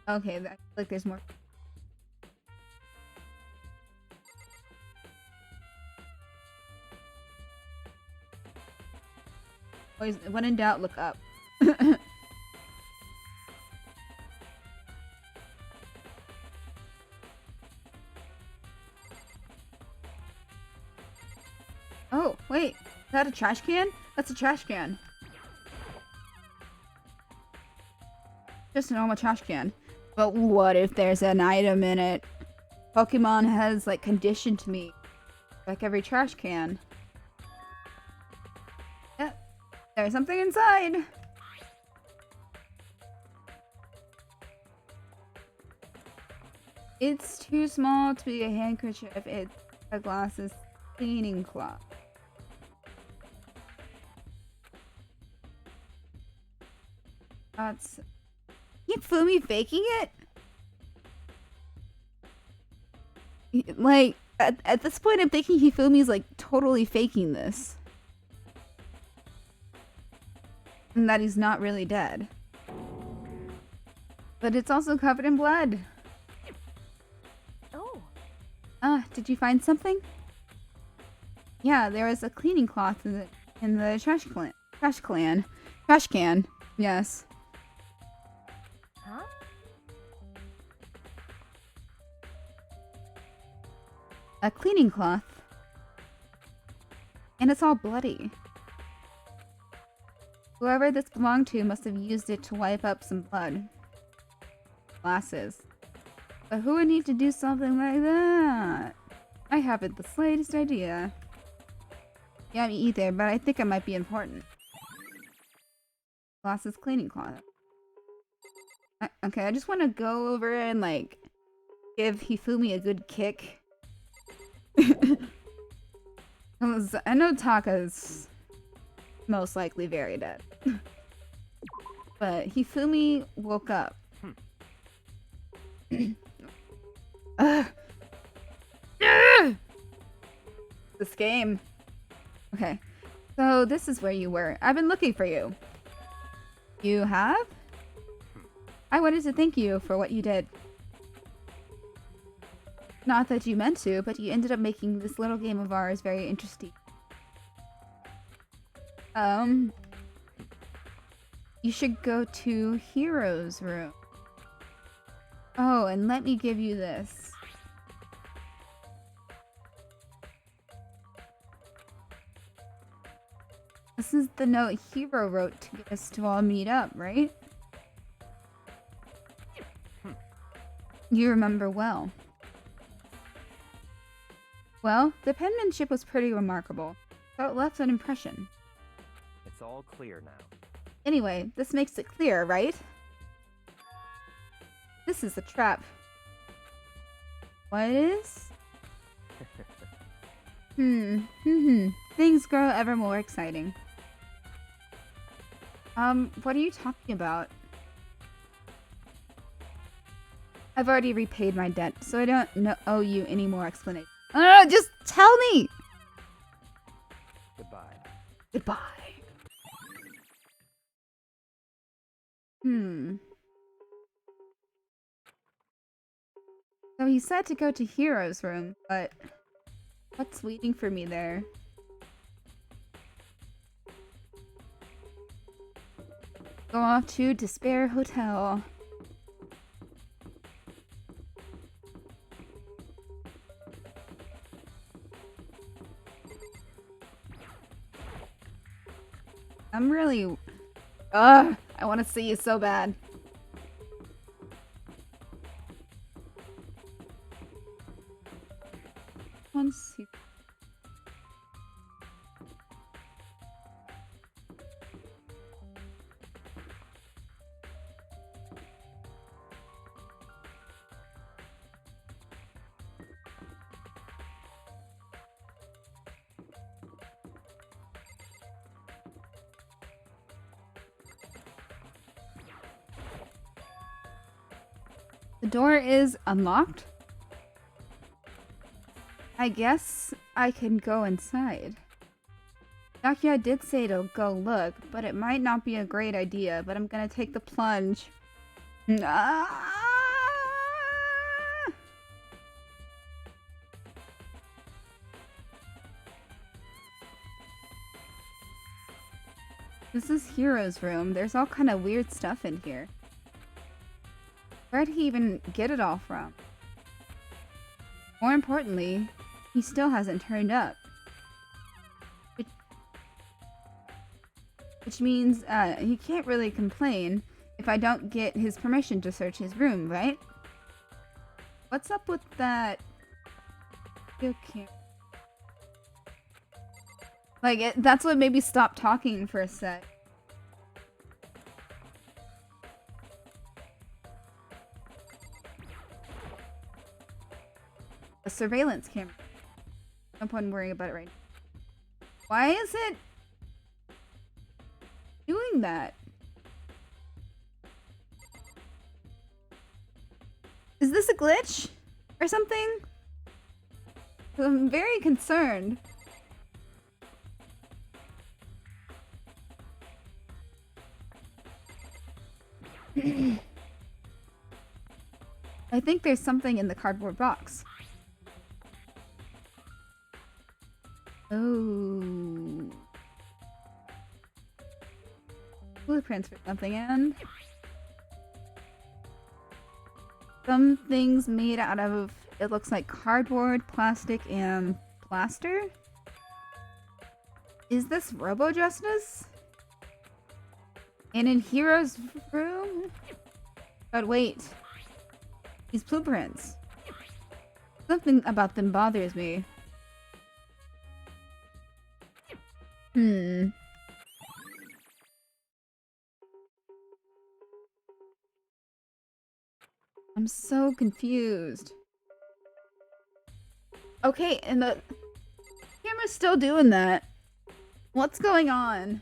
Okay, that, like there's more. Always, when in doubt, look up. Oh, wait. Is that a trash can? That's a trash can. Just a normal trash can. But what if there's an item in it? Pokemon has, like, conditioned me. Like every trash can. Yep. There's something inside. It's too small to be a handkerchief. It's a glass's cleaning cloth. That's... Fumi faking it? Like, at this point I'm thinking Hifumi's like totally faking this. And that he's not really dead. But it's also covered in blood. Oh. Did you find something? Yeah, there was a cleaning cloth in the trash can. Yes. Huh? A cleaning cloth. And it's all bloody. Whoever this belonged to must have used it to wipe up some blood. Glasses. But who would need to do something like that? I haven't the slightest idea. Yeah, me either, but I think it might be important. Glasses cleaning cloth. Okay, I just want to go over and, like, give Hifumi a good kick. 'Cause I know Taka's most likely very dead. But Hifumi woke up. This game. Okay. So this is where you were. I've been looking for you. You have? I wanted to thank you for what you did. Not that you meant to, but you ended up making this little game of ours very interesting. You should go to Hero's room. Oh, and let me give you this. This is the note Hero wrote to get us to all meet up, right? You remember well. Well, the penmanship was pretty remarkable, so it left an impression. It's all clear now. Anyway, this makes it clear, right? This is a trap. What is? Things grow ever more exciting. What are you talking about? I've already repaid my debt, so I don't owe you any more explanation. Just tell me! Goodbye. Goodbye. So he said to go to Hero's room, but what's waiting for me there? Go off to Despair Hotel. I'm really... I want to see you so bad. Once you... The door is unlocked. I guess I can go inside. Yakuya did say to go look, but it might not be a great idea, but I'm gonna take the plunge. Ah! This is Hiro's room. There's all kind of weird stuff in here. Where'd he even get it all from? More importantly, he still hasn't turned up. Which means he can't really complain if I don't get his permission to search his room, right? What's up with that? Okay. Like, that's what made me stop talking for a sec. A surveillance camera. No point in worrying about it right now. Why is it doing that? Is this a glitch or something? 'Cause I'm very concerned. I think there's something in the cardboard box. Oh. Blueprints for something, and some things made out of, it looks like cardboard, plastic, and plaster? Is this Robo Justice? And in Hiro's room? But wait. These blueprints. Something about them bothers me. I'm so confused. Okay, and the camera's still doing that. What's going on?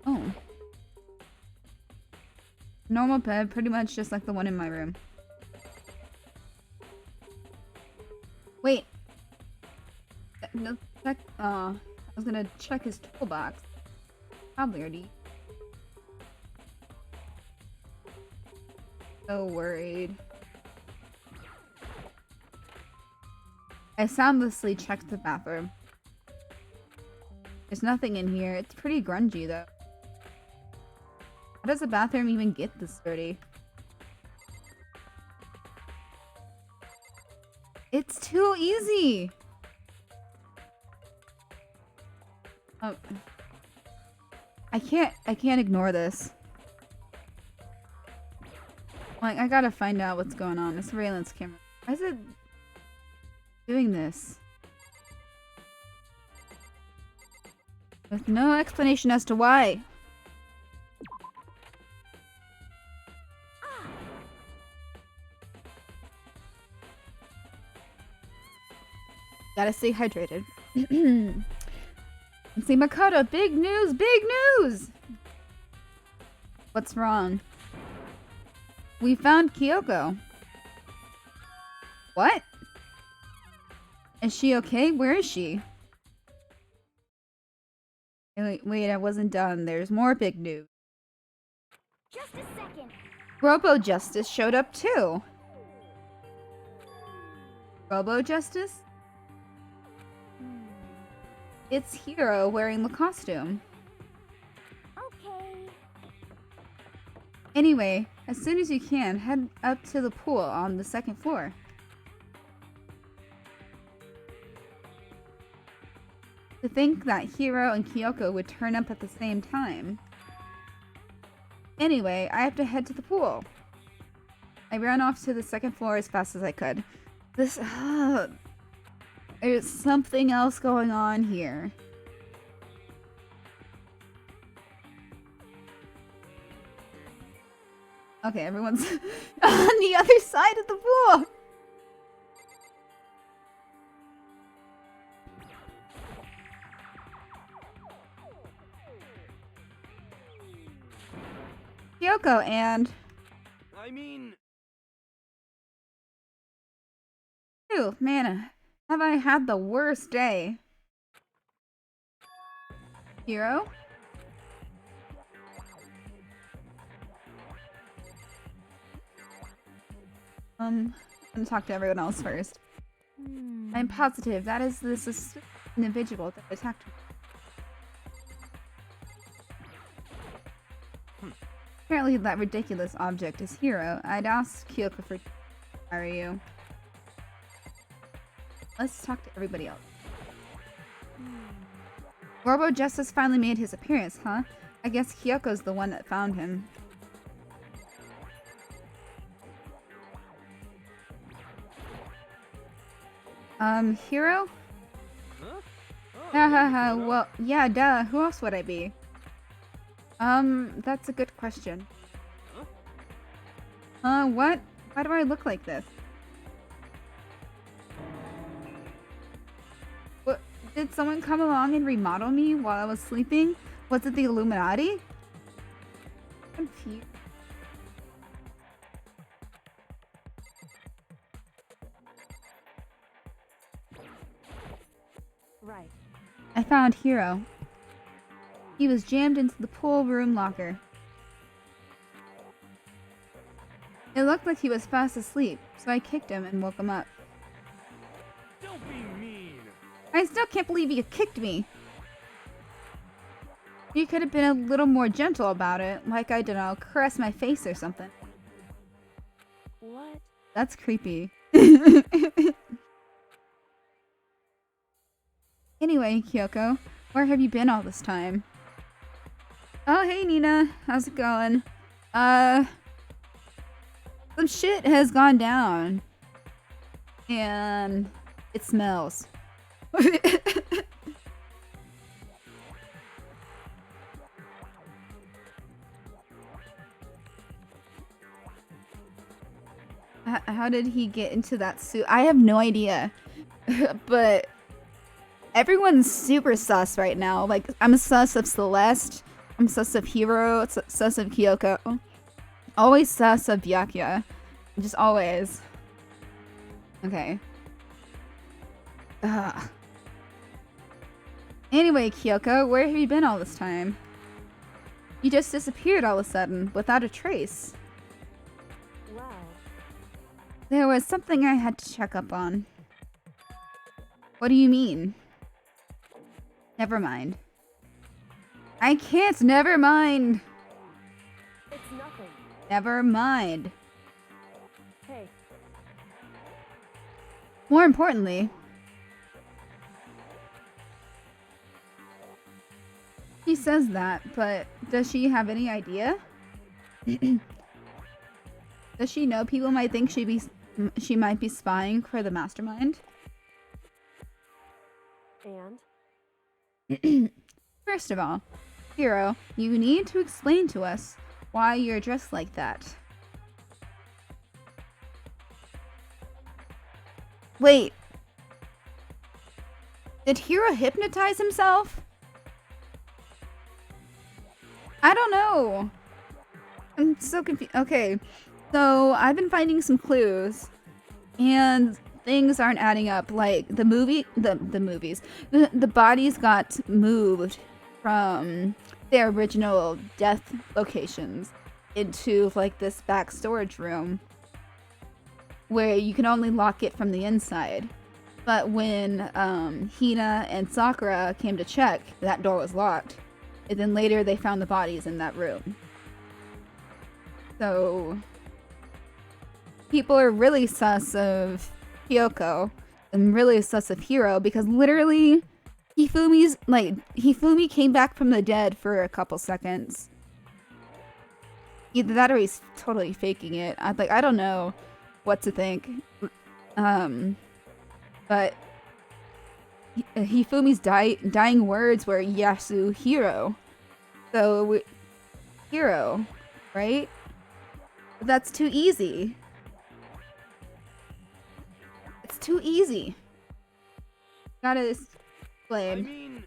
Oh. Normal bed, pretty much just like the one in my room. Wait. No, check. I was gonna check his toolbox. Probably already. So worried. I soundlessly checked the bathroom. There's nothing in here. It's pretty grungy though. How does a bathroom even get this dirty? It's too easy! Oh. I can't ignore this. Like, I gotta find out what's going on. The surveillance camera. Why is it doing this? With no explanation as to why. Gotta stay hydrated. And see Makoto, big news, big news! What's wrong? We found Kyoko. What? Is she okay? Where is she? Wait, I wasn't done. There's more big news. Just a second. Robo Justice showed up too. Robo Justice? It's Hiro wearing the costume. Okay. Anyway, as soon as you can, head up to the pool on the second floor. To think that Hiro and Kyoko would turn up at the same time. Anyway, I have to head to the pool. I ran off to the second floor as fast as I could. There's something else going on here. Okay, everyone's on the other side of the pool. Kyoko and... I mean... Phew, man, have I had the worst day. Hero? I'm gonna talk to everyone else first. I'm positive that is this individual that attacked me. Apparently that ridiculous object is Hero. I'd ask Kyoko for are you. Let's talk to everybody else. Robo Justice finally made his appearance, huh? I guess Kyoko's the one that found him. Hero? Hahaha, well, yeah, duh, who else would I be? That's a good question. What? Why do I look like this? What? Did someone come along and remodel me while I was sleeping? Was it the Illuminati? Confused. Right. I found Hero. He was jammed into the pool room locker. It looked like he was fast asleep, so I kicked him and woke him up. Don't be mean. I still can't believe you kicked me. You could have been a little more gentle about it, like I don't know, caress my face or something. What? That's creepy. Anyway, Kyoko, where have you been all this time? Oh, hey Nina, how's it going? Some shit has gone down. And it smells. How did he get into that suit? I have no idea. But everyone's super sus right now. Like, I'm sus of Celeste. I'm sus of Hero. Sus of Kyoko. Always sus of Byakuya. Just always. Okay. Ugh. Anyway, Kyoko, where have you been all this time? You just disappeared all of a sudden, without a trace. Wow. There was something I had to check up on. What do you mean? Never mind. I can't, never mind! It's nothing. Never mind. Hey, More importantly, she says that, but does she have any idea? Does she know people might think she might be spying for the mastermind? and? First of all, Hero, you need to explain to us why you're dressed like that. Wait. Did Hero hypnotize himself? I don't know. I'm so confused. Okay, so I've been finding some clues, and things aren't adding up. Like the movies, the bodies got moved from their original death locations into like this back storage room where you can only lock it from the inside. But when Hina and Sakura came to check, that door was locked. And then later they found the bodies in that room. So people are really sus of Kyoko and really sus of Hero because literally Hifumi came back from the dead for a couple seconds. Either that or he's totally faking it. I don't know what to think. But Hifumi's dying words were Yasu Hero. So Hero, right? That's too easy. It's too easy. Gotta explain.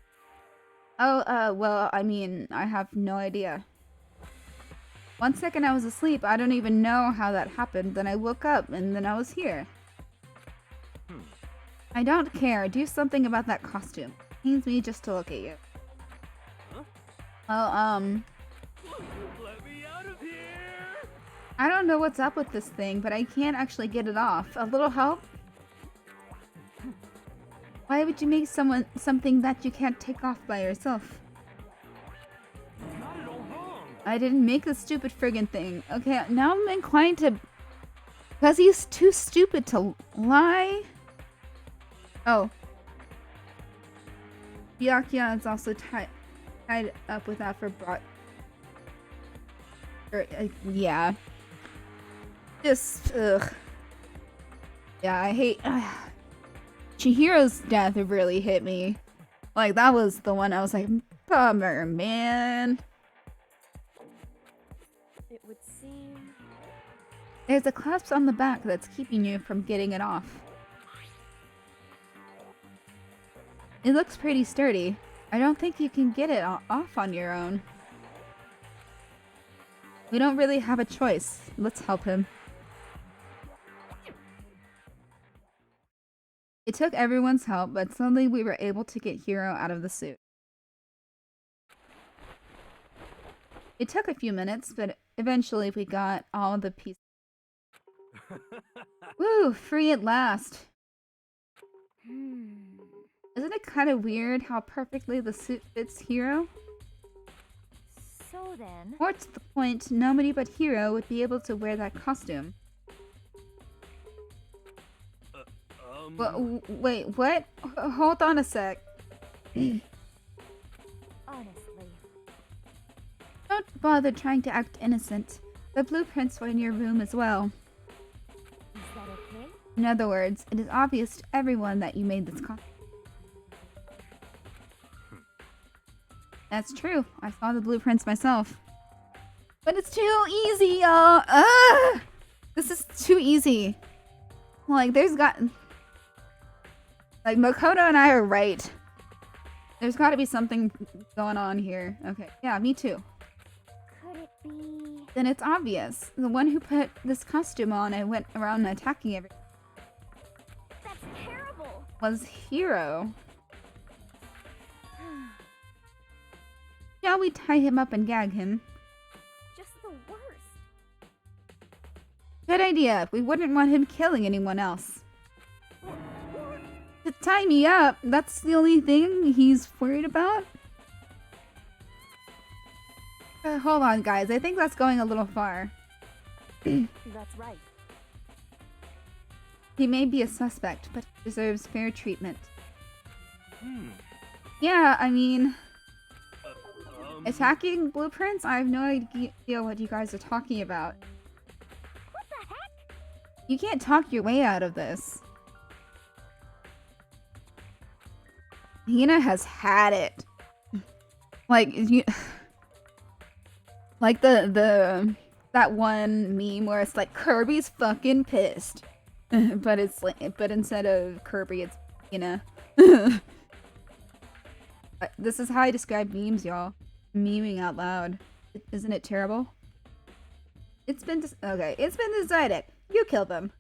Well, I have no idea. 1 second I was asleep. I don't even know how that happened. Then I woke up and then I was here. I don't care. Do something about that costume. It pains me just to look at you. Huh? Oh, Let me out of here! I don't know what's up with this thing, but I can't actually get it off. A little help? Why would you make something that you can't take off by yourself? You got it all wrong! I didn't make the stupid friggin' thing. Okay, now I'm inclined to... Because he's too stupid to lie? Oh. Byakuya is also tied up with that for yeah. Just, ugh. Yeah, I hate... Chihiro's death really hit me. Like, that was the one I was like, bummer, man. It would seem... There's a clasp on the back that's keeping you from getting it off. It looks pretty sturdy. I don't think you can get it off on your own. We don't really have a choice. Let's help him. It took everyone's help, but suddenly we were able to get Hiro out of the suit. It took a few minutes, but eventually we got all the pieces. Woo! Free at last! Isn't it kind of weird how perfectly the suit fits Hiro? So then... More to the point, nobody but Hiro would be able to wear that costume. Wait, what? Hold on a sec. Honestly. Don't bother trying to act innocent. The blueprints were in your room as well. Is that okay? In other words, it is obvious to everyone that you made this costume. That's true. I saw the blueprints myself. But it's too easy, y'all. This is too easy. Like, like, Makoto and I are right. There's gotta be something going on here. Okay, yeah, me too. Could it be... Then it's obvious. The one who put this costume on and went around attacking everyone That's terrible! was Hiro. Shall we tie him up and gag him? Just the worst. Good idea. We wouldn't want him killing anyone else. To tie me up, that's the only thing he's worried about? Hold on, guys. I think that's going a little far. That's right. He may be a suspect, but he deserves fair treatment. Yeah, I mean... Attacking blueprints? I have no idea what you guys are talking about. What the heck? You can't talk your way out of this. Hina has had it. Like, like that one meme where it's like Kirby's fucking pissed, but it's like, but instead of Kirby, it's Hina. This is how I describe memes, y'all. Memeing out loud. Isn't it terrible? It's been okay. It's been decided. You killed them.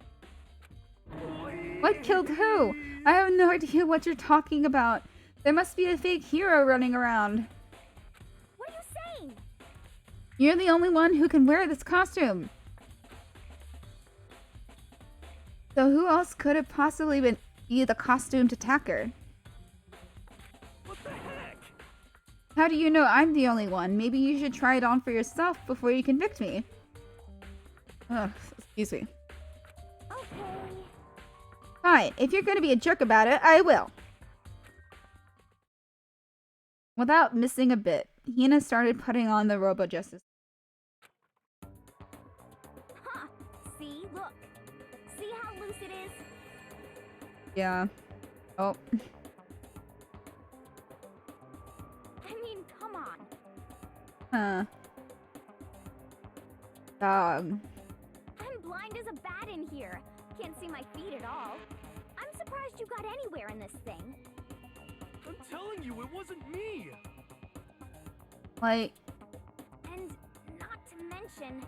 What killed who? I have no idea what you're talking about. There must be a fake hero running around. What are you saying? You're the only one who can wear this costume. So who else could have possibly be the costumed attacker? What the heck? How do you know I'm the only one? Maybe you should try it on for yourself before you convict me. Ugh, excuse me. Okay. Fine, if you're gonna be a jerk about it, I will. Without missing a bit, Hina started putting on the Robo-Justice. Huh. See? Look. See how loose it is? Yeah. Oh. I mean, come on. Huh. Dog. I'm blind as a bat in here. Can't see my feet at all. I'm surprised you got anywhere in this thing. I'm telling you, it wasn't me! Like, And not to mention,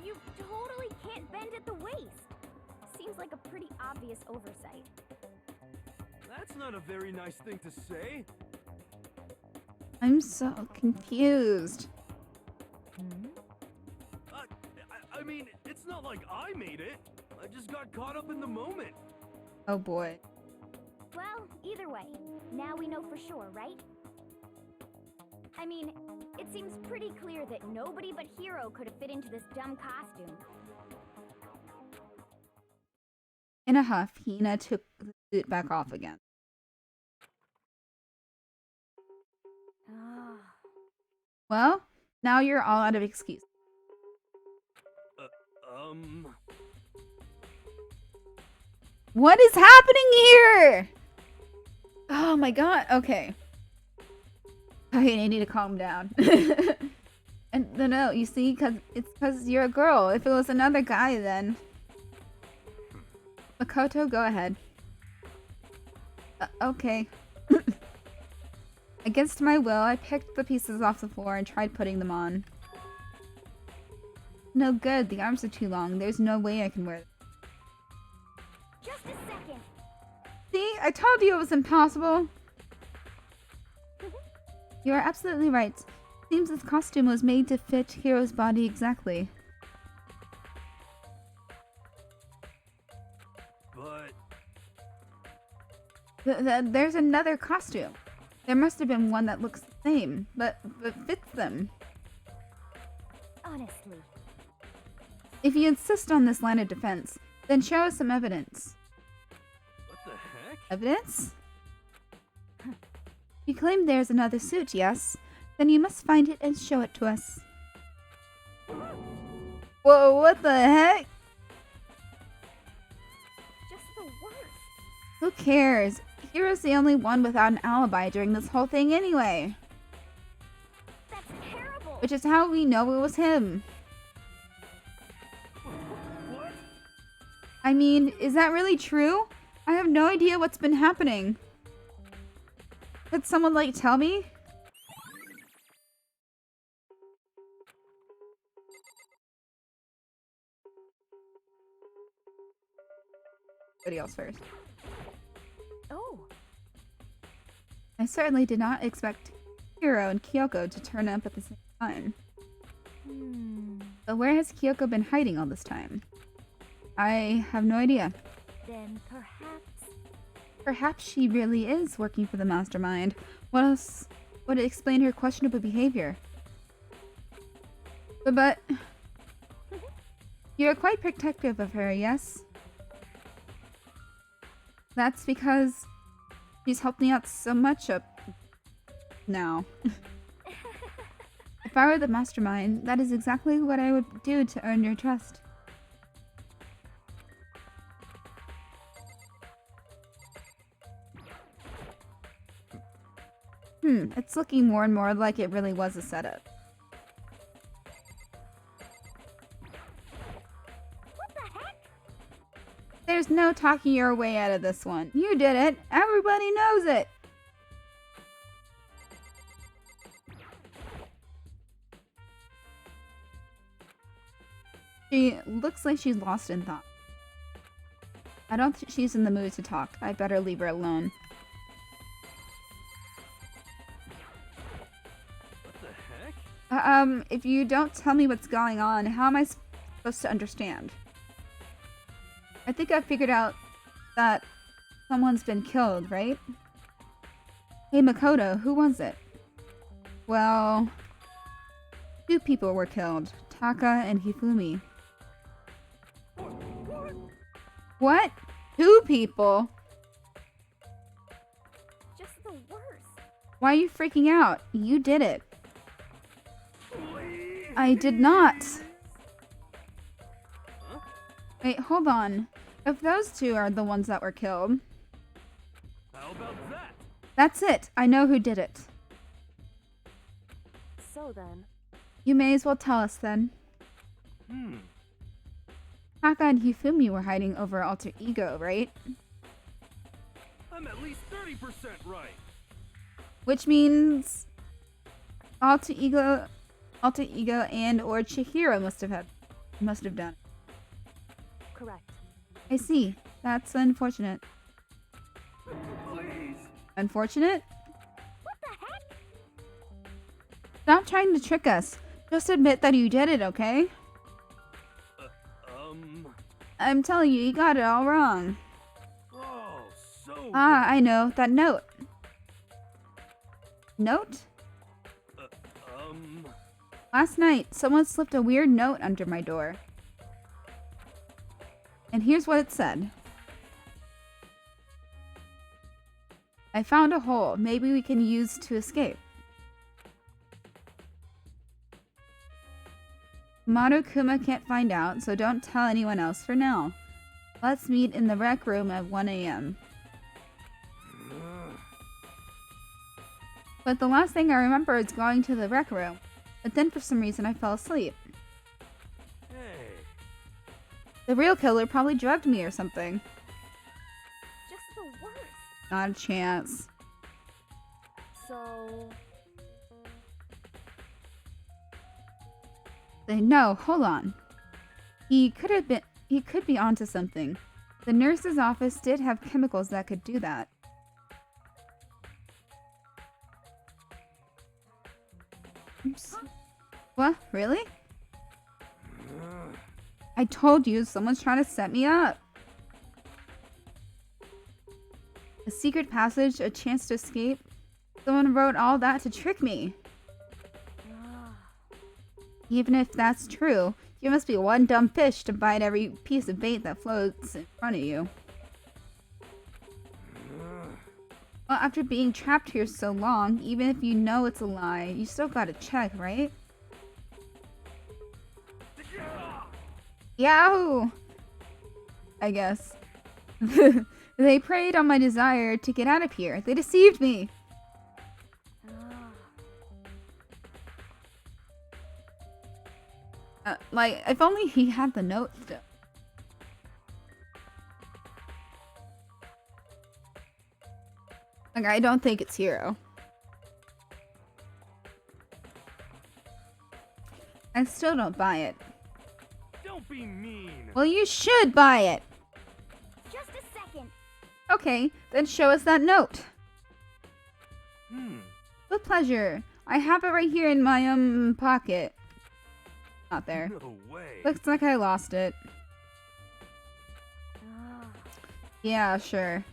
you totally can't bend at the waist. Seems like a pretty obvious oversight. That's not a very nice thing to say. I'm so confused. I mean, it's not like I made it. I just got caught up in the moment. Oh boy. Well, either way, now we know for sure, right? I mean, it seems pretty clear that nobody but Hero could have fit into this dumb costume. In a huff, Hina took the suit back off again. Well, now you're all out of excuse. What is happening here? Oh my god. Okay. Okay, I need to calm down. And no, you see, it's because you're a girl. If it was another guy, then Makoto, go ahead. Okay. Against my will, I picked the pieces off the floor and tried putting them on. No good. The arms are too long. There's no way I can wear them. Just a second. See? I told you it was impossible. You are absolutely right. Seems this costume was made to fit Hiro's body exactly. But... There's another costume. There must have been one that looks the same, but fits them. Honestly. If you insist on this line of defense, then show us some evidence. What the heck? Evidence? You claim there's another suit, yes? Then you must find it and show it to us. Whoa, what the heck? Just the worst. Who cares? Hiro's the only one without an alibi during this whole thing anyway. That's terrible. Which is how we know it was him. What? I mean, is that really true? I have no idea what's been happening. Could someone, like, tell me? Somebody else first. Oh. I certainly did not expect Hiro and Kyoko to turn up at the same time. But where has Kyoko been hiding all this time? I have no idea. Then perhaps... Perhaps she really is working for the mastermind. What else would explain her questionable behavior? But you're quite protective of her, yes? That's because she's helped me out so much up now. If I were the mastermind, that is exactly what I would do to earn your trust. It's looking more and more like it really was a setup. What the heck? There's no talking your way out of this one. You did it. Everybody knows it. She looks like she's lost in thought. I don't think she's in the mood to talk. I better leave her alone. If you don't tell me what's going on, how am I supposed to understand? I think I figured out that someone's been killed, right? Hey Makoto, who was it? Well, 2 people were killed. Taka and Hifumi. What? 2 people? Just the worst. Why are you freaking out? You did it. I did not. Huh? Wait, hold on. If those 2 are the ones that were killed... How about that? That's it. I know who did it. So then... You may as well tell us then. Taka and Hifumi were hiding over alter ego, right? I'm at least 30% right. Which means... Alter ego and or Chihiro must have done. Correct. I see. That's unfortunate. Please. Unfortunate? What the heck? Stop trying to trick us. Just admit that you did it, okay? I'm telling you, you got it all wrong. Oh, so. Ah, I know. That note. Note? Last night, someone slipped a weird note under my door. And here's what it said. I found a hole. Maybe we can use to escape. Monokuma can't find out, so don't tell anyone else for now. Let's meet in the rec room at 1 a.m. But the last thing I remember is going to the rec room. But then for some reason I fell asleep. Hey. The real killer probably drugged me or something. Just the worst. Not a chance. So, No, hold on. He could be onto something. The nurse's office did have chemicals that could do that. Oops. What? Really? I told you, someone's trying to set me up. A secret passage, a chance to escape. Someone wrote all that to trick me. Even if that's true, you must be one dumb fish to bite every piece of bait that floats in front of you. Well, after being trapped here so long, even if you know it's a lie, you still gotta check, right? Yahoo! I guess. They preyed on my desire to get out of here. They deceived me! Like, if only he had the note still. Like, I don't think it's Hero. I still don't buy it. Don't be mean. Well, you should buy it! Just a second. Okay, then show us that note. Hmm. With pleasure. I have it right here in my, pocket. Not there. No way. Looks like I lost it. Yeah, sure.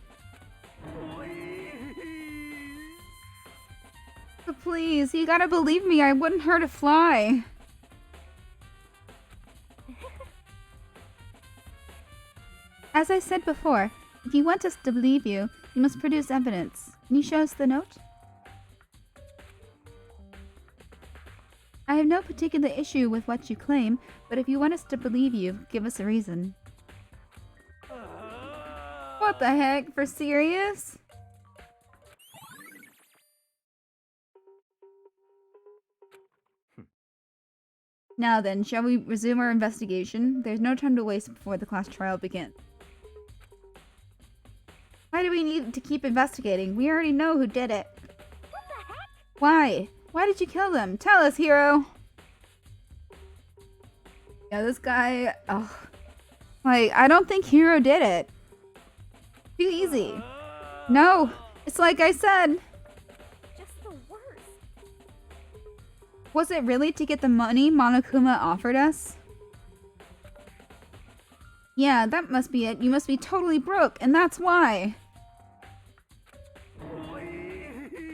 But please, you gotta believe me, I wouldn't hurt a fly. As I said before, if you want us to believe you, you must produce evidence. Can you show us the note? I have no particular issue with what you claim, but if you want us to believe you, give us a reason. What the heck? For serious? Now then, shall we resume our investigation? There's no time to waste before the class trial begins. Why do we need to keep investigating? We already know who did it. What the heck? Why? Why did you kill them? Tell us, Hero! Yeah, this guy... Oh. Like, I don't think Hero did it. Too easy. No! It's like I said! Just the worst. Was it really to get the money Monokuma offered us? Yeah, that must be it. You must be totally broke, and that's why.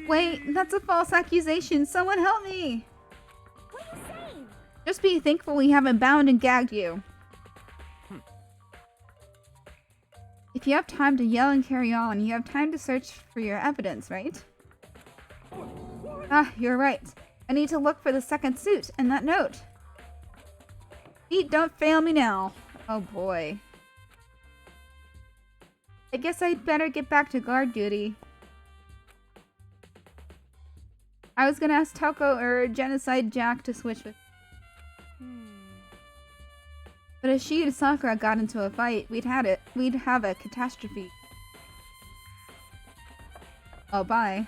Wait, that's a false accusation. Someone help me! What are you saying? Just be thankful we haven't bound and gagged you. If you have time to yell and carry on, you have time to search for your evidence, right? Ah, you're right. I need to look for the second suit and that note. Pete, don't fail me now. Oh boy. I guess I'd better get back to guard duty. I was gonna ask Toko or Genocide Jack to switch with. But if she and Sakura got into a fight, we'd have a catastrophe. Oh, bye.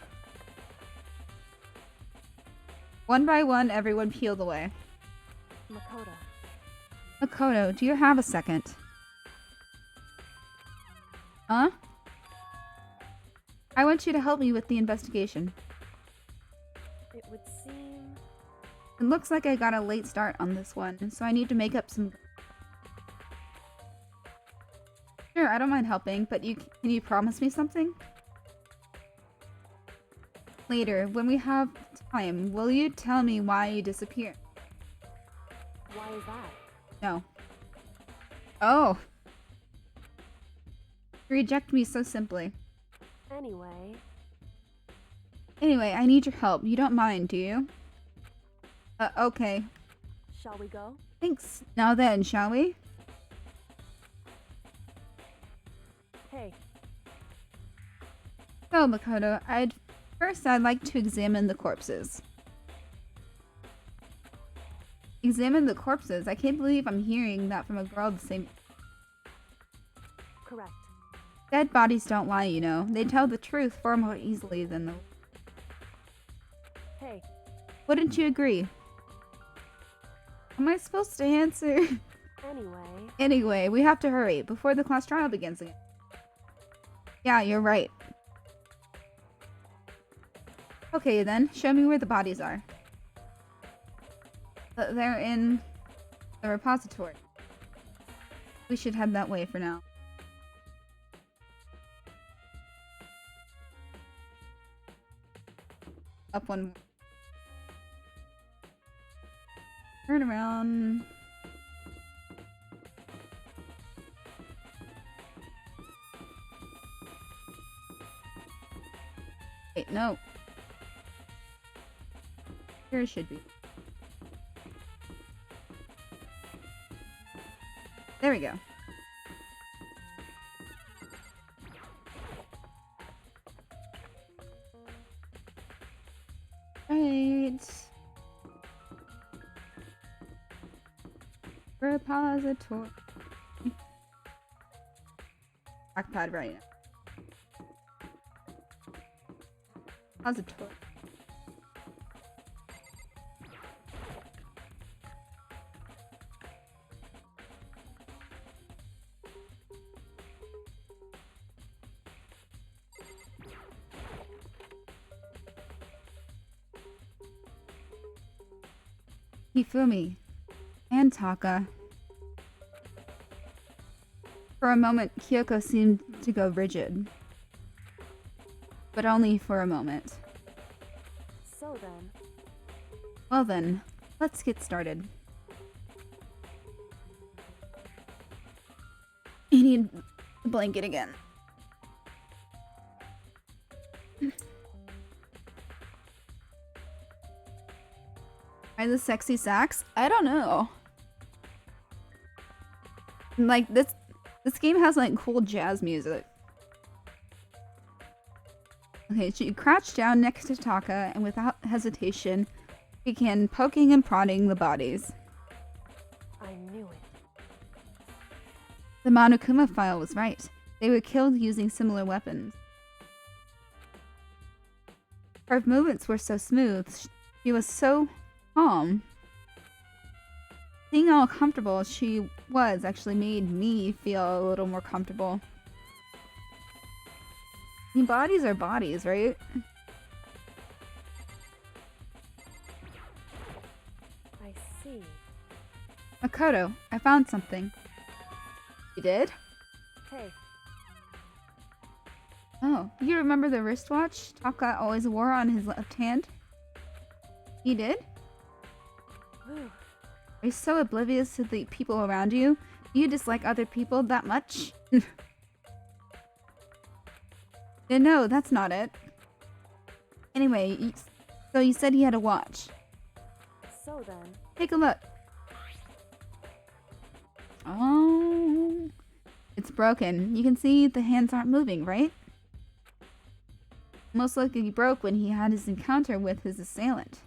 One by one, everyone peeled away. Makoto. Makoto, do you have a second? Huh? I want you to help me with the investigation. It would seem It looks like I got a late start on this one, so I need to make up some... Sure, I don't mind helping, but can you promise me something? Later, when we have time, will you tell me why you disappeared? Why is that? No. Oh! You reject me so simply. Anyway, I need your help. You don't mind, do you? Okay. Shall we go? Thanks. Now then, shall we? Hey. So, Makoto, I'd like to examine the corpses. Examine the corpses? I can't believe I'm hearing that from a girl the same... Correct. Dead bodies don't lie, you know. They tell the truth far more easily than the... Hey. Wouldn't you agree? Am I supposed to answer? Anyway, we have to hurry before the class trial begins again. Yeah, you're right. Okay then, show me where the bodies are. They're in the repository. We should head that way for now. Up one more. Turn around. Wait, no. Here it should be. There we go. Right. Repository. Backpad right now. Repository. Hifumi and Taka. For a moment, Kyoko seemed to go rigid. But only for a moment. So then... Well then, let's get started. I need the blanket again. Are the sexy sax? I don't know. Like this game has like cool jazz music. Okay, she crouched down next to Taka and without hesitation began poking and prodding the bodies. I knew it. The Monokuma file was right. They were killed using similar weapons. Her movements were so smooth. She was so calm. Seeing how comfortable she was actually made me feel a little more comfortable. I mean, bodies are bodies, right? I see. Makoto, I found something. You did? Hey. Oh, you remember the wristwatch Taka always wore on his left hand? He did? Whew. Are you so oblivious to the people around you? Do you dislike other people that much? No, that's not it. Anyway, so you said he had a watch. So then... Take a look. Oh, it's broken. You can see the hands aren't moving, right? Most likely he broke when he had his encounter with his assailant.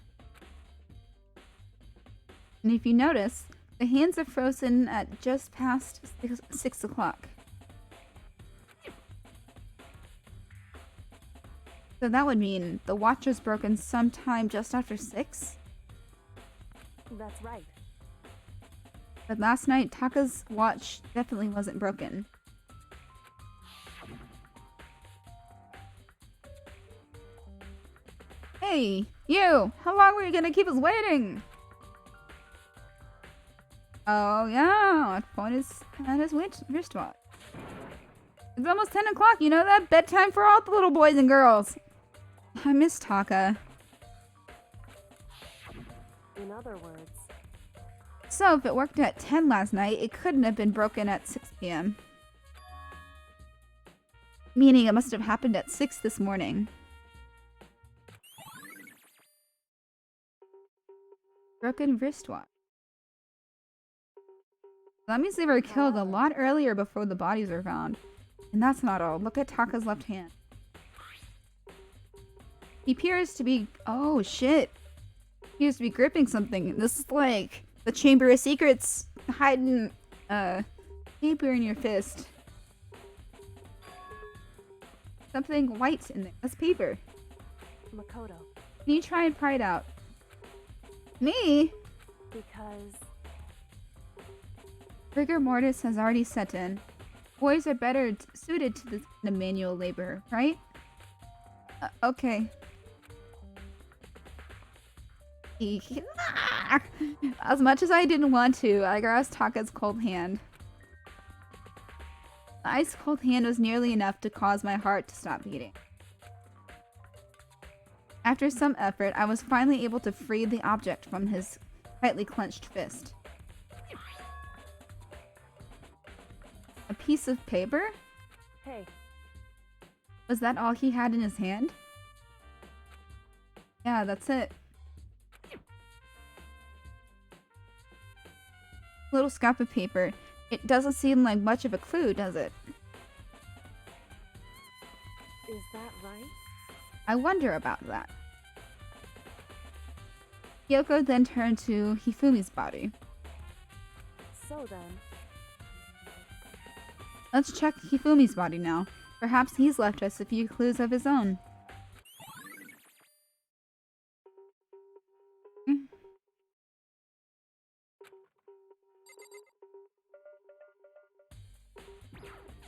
And if you notice, the hands are frozen at just past 6 o'clock. So that would mean the watch was broken sometime just after 6? That's right. But last night, Taka's watch definitely wasn't broken. Hey, you! How long were you gonna keep us waiting? Oh yeah, phone is at his wristwatch. It's almost 10 o'clock, you know that? Bedtime for all the little boys and girls. I miss Taka. In other words, So if it worked at 10 last night, it couldn't have been broken at 6 p.m. Meaning it must have happened at 6 this morning. Broken wristwatch. That means they were killed a lot earlier before the bodies were found. And that's not all. Look at Taka's left hand. He appears to be... Oh, shit. He appears to be gripping something. This is like the Chamber of Secrets hiding paper in your fist. Something white in there. That's paper. Makoto. Can you try and pry it out? Me? Because Rigor mortis has already set in. Boys are better suited to this kind of manual labor, right? Okay. As much as I didn't want to, I grasped Taka's cold hand. The ice cold hand was nearly enough to cause my heart to stop beating. After some effort, I was finally able to free the object from his tightly clenched fist. A piece of paper? hey, Was that all he had in his hand? Yeah, that's it. Little scrap of paper. It doesn't seem like much of a clue, does it? is that right? I wonder about that. Kyoko then turned to Hifumi's body. So then, Let's check Hifumi's body now. Perhaps he's left us a few clues of his own.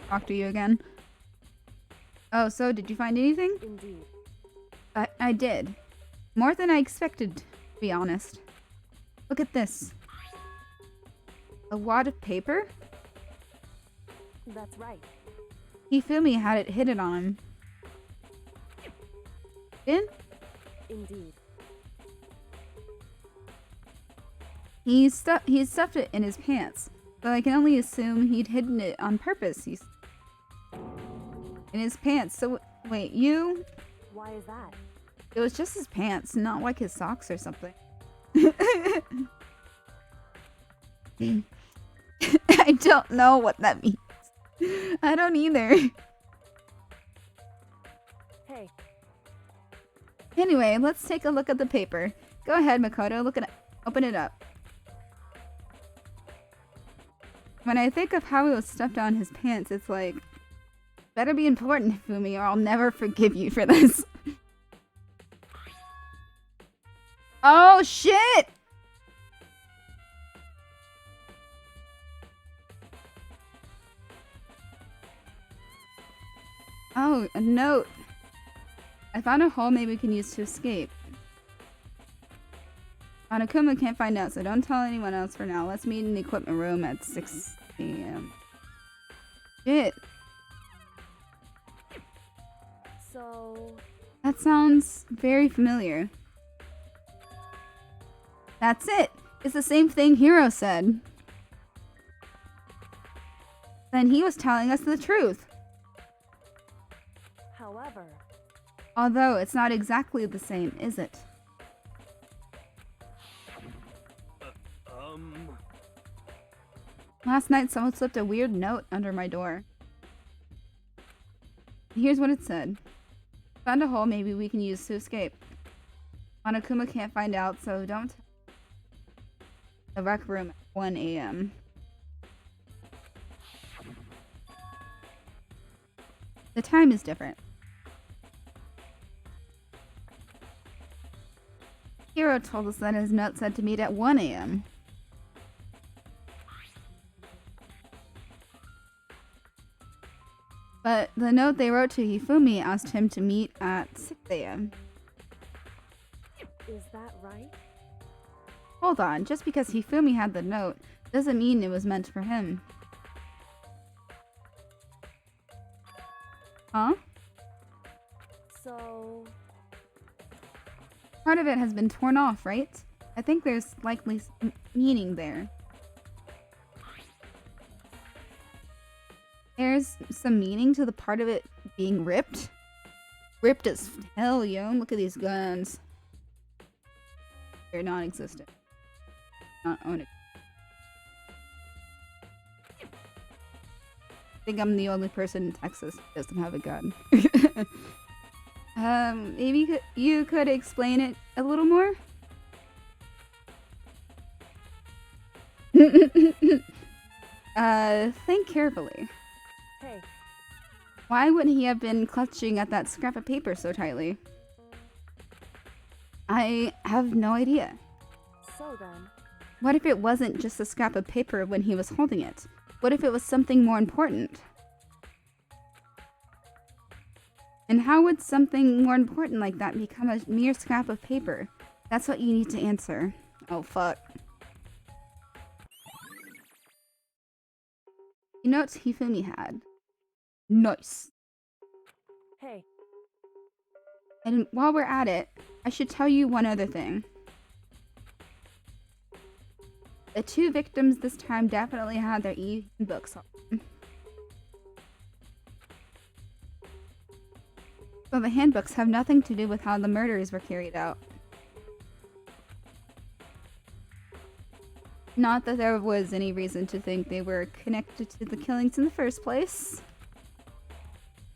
Talk to you again. Oh, so did you find anything? indeed. I did. More than I expected, to be honest. Look at this. A wad of paper? That's right. Hifumi had it hidden on him. In? Indeed. He stuffed it in his pants, but I can only assume he'd hidden it on purpose. In his pants. So wait, you? Why is that? It was just his pants, not like his socks or something. I don't know what that means. I don't either. Hey, Anyway, let's take a look at the paper. Go ahead, Makoto. Open it up. When I think of how it was stuffed on his pants, it's like, better be important, Hifumi, or I'll never forgive you for this. Oh, shit! Oh, a note. I found a hole maybe we can use to escape. Monokuma can't find out, so don't tell anyone else for now. Let's meet in the equipment room at 6 p.m. Shit. so That sounds very familiar. That's it! It's the same thing Hiro said. Then he was telling us the truth. however, Although it's not exactly the same, is it? Last night someone slipped a weird note under my door. Here's what it said. Found a hole maybe we can use to escape. Monokuma can't find out, so don't. The rec room at 1 a.m. The time is different. Hiro told us that his note said to meet at 1 a.m. But the note they wrote to Hifumi asked him to meet at 6 a.m. is that right? Hold on, just because Hifumi had the note doesn't mean it was meant for him. Huh? So... Part of it has been torn off, right? I think there's likely meaning there. There's some meaning to the part of it being ripped. Ripped as hell, yo. Look at these guns. They're non-existent. Not own it. I think I'm the only person in Texas who doesn't have a gun. Maybe you could explain it a little more? Think carefully. Hey, Why wouldn't he have been clutching at that scrap of paper so tightly? I have no idea. so then... What if it wasn't just a scrap of paper when he was holding it? What if it was something more important? And how would something more important like that become a mere scrap of paper? That's what you need to answer. Oh, fuck. You know what Hifumi had? Nice. Hey, And while we're at it, I should tell you one other thing. The two victims this time definitely had their e-books on. But the handbooks have nothing to do with how the murders were carried out. Not that there was any reason to think they were connected to the killings in the first place.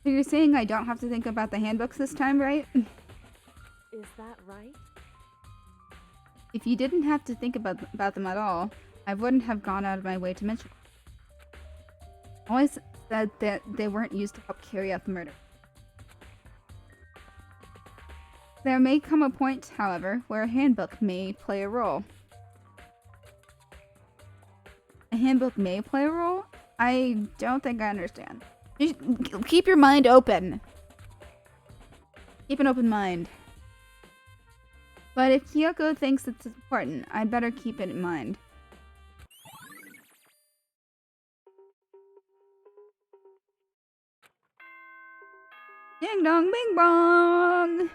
So you're saying I don't have to think about the handbooks this time, right? is that right? If you didn't have to think about them at all, I wouldn't have gone out of my way to mention them. I always said that they weren't used to help carry out the murder. There may come a point, however, where a handbook may play a role. A handbook may play a role? I don't think I understand. You keep your mind open. Keep an open mind. But if Kyoko thinks it's important, I'd better keep it in mind. Ding dong bing bong!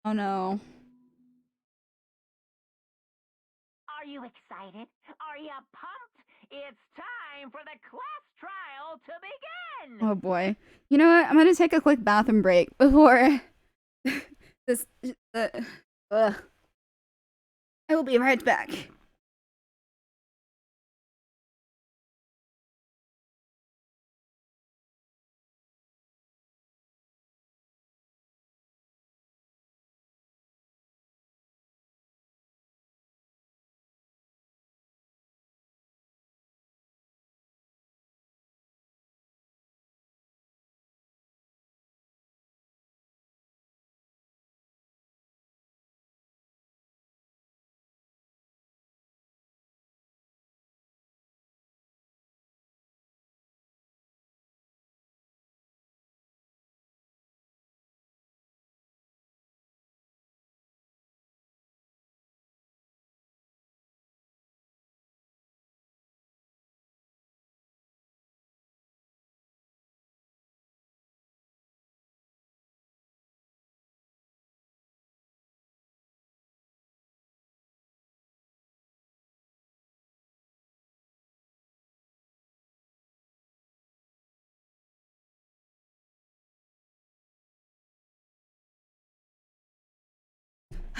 Oh no. Are you excited? Are you pumped? It's time for the class trial to begin! Oh boy. You know what? I'm gonna take a quick bathroom break before this. Ugh. I will be right back.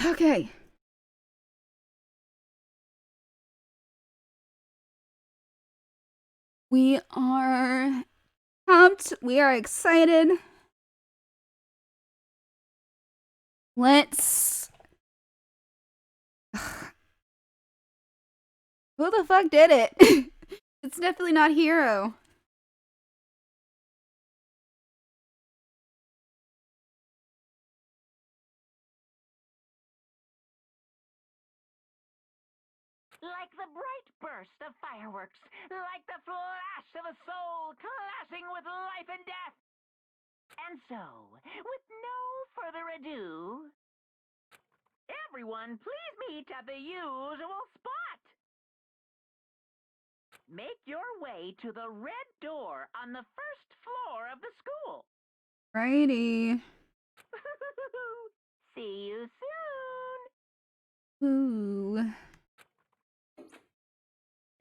Okay. We are pumped. We are excited. Let's. Who the fuck did it? It's definitely not Hero. Like the bright burst of fireworks, like the flash of a soul clashing with life and death. And so, with no further ado, everyone please meet at the usual spot. make your way to the red door on the first floor of the school. Righty. See you soon. Ooh.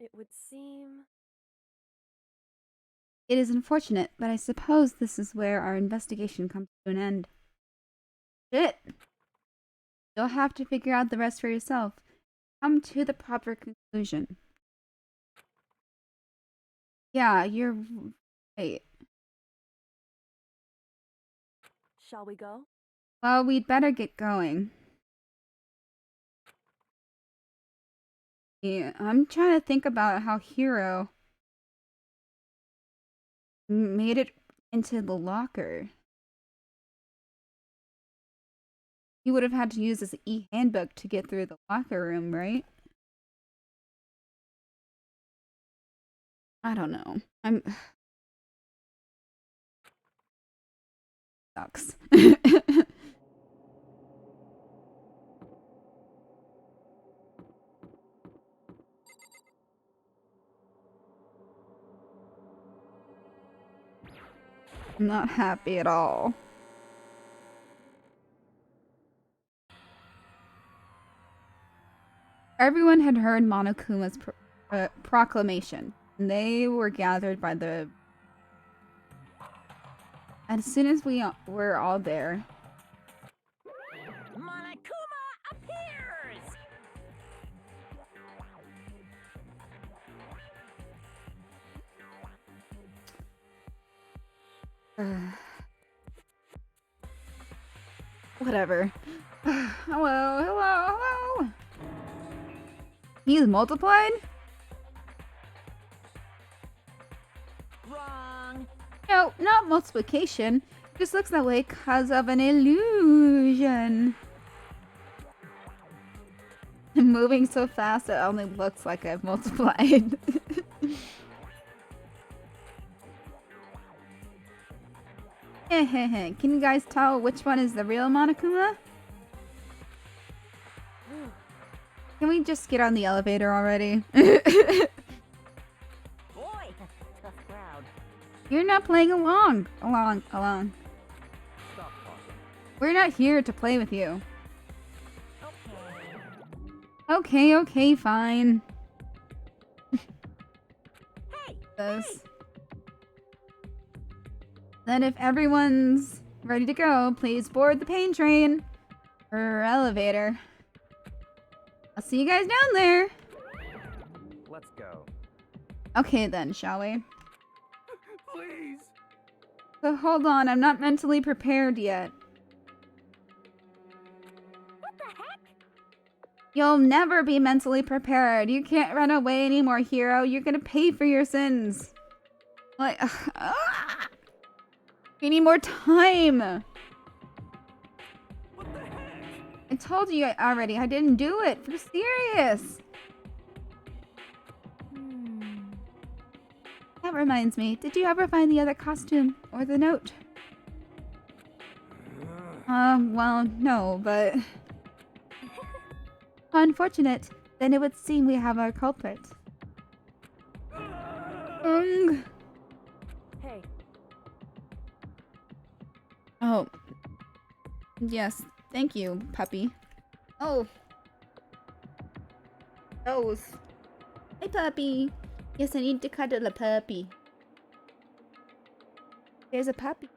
It would seem... It is unfortunate, but I suppose this is where our investigation comes to an end. Shit! You'll have to figure out the rest for yourself. Come to the proper conclusion. Yeah, you're right. Shall we go? Well, we'd better get going. Yeah, I'm trying to think about how Hero made it into the locker. He would have had to use his e-handbook to get through the locker room, right? I don't know. Sucks. I'm not happy at all. Everyone had heard Monokuma's proclamation, and they were gathered by the... As soon as we were all there... Monokuma appears! Whatever. Hello, hello, hello! He's multiplied? Wrong. No, not multiplication. It just looks that way because of an illusion. I'm moving so fast it only looks like I've multiplied. Can you guys tell which one is the real Monokuma? Can we just get on the elevator already? Boy, tough crowd. You're not playing along. Along. Stop talking. We're not here to play with you. Okay. Okay, fine. Hey, This. Then if everyone's ready to go, please board the pain train. Or elevator. I'll see you guys down there. Let's go. Okay then, shall we? Please. So hold on, I'm not mentally prepared yet. What the heck? You'll never be mentally prepared. You can't run away anymore, Hero. You're gonna pay for your sins. Like, we need more time. What the heck? I told you already, I didn't do it. For serious. That reminds me, did you ever find the other costume or the note? Well, no, but... Unfortunate. Then it would seem we have our culprit. Hey, Oh. Yes, thank you, puppy. Oh. Those. Hey, puppy. Yes, I need to cuddle a puppy. There's a puppy.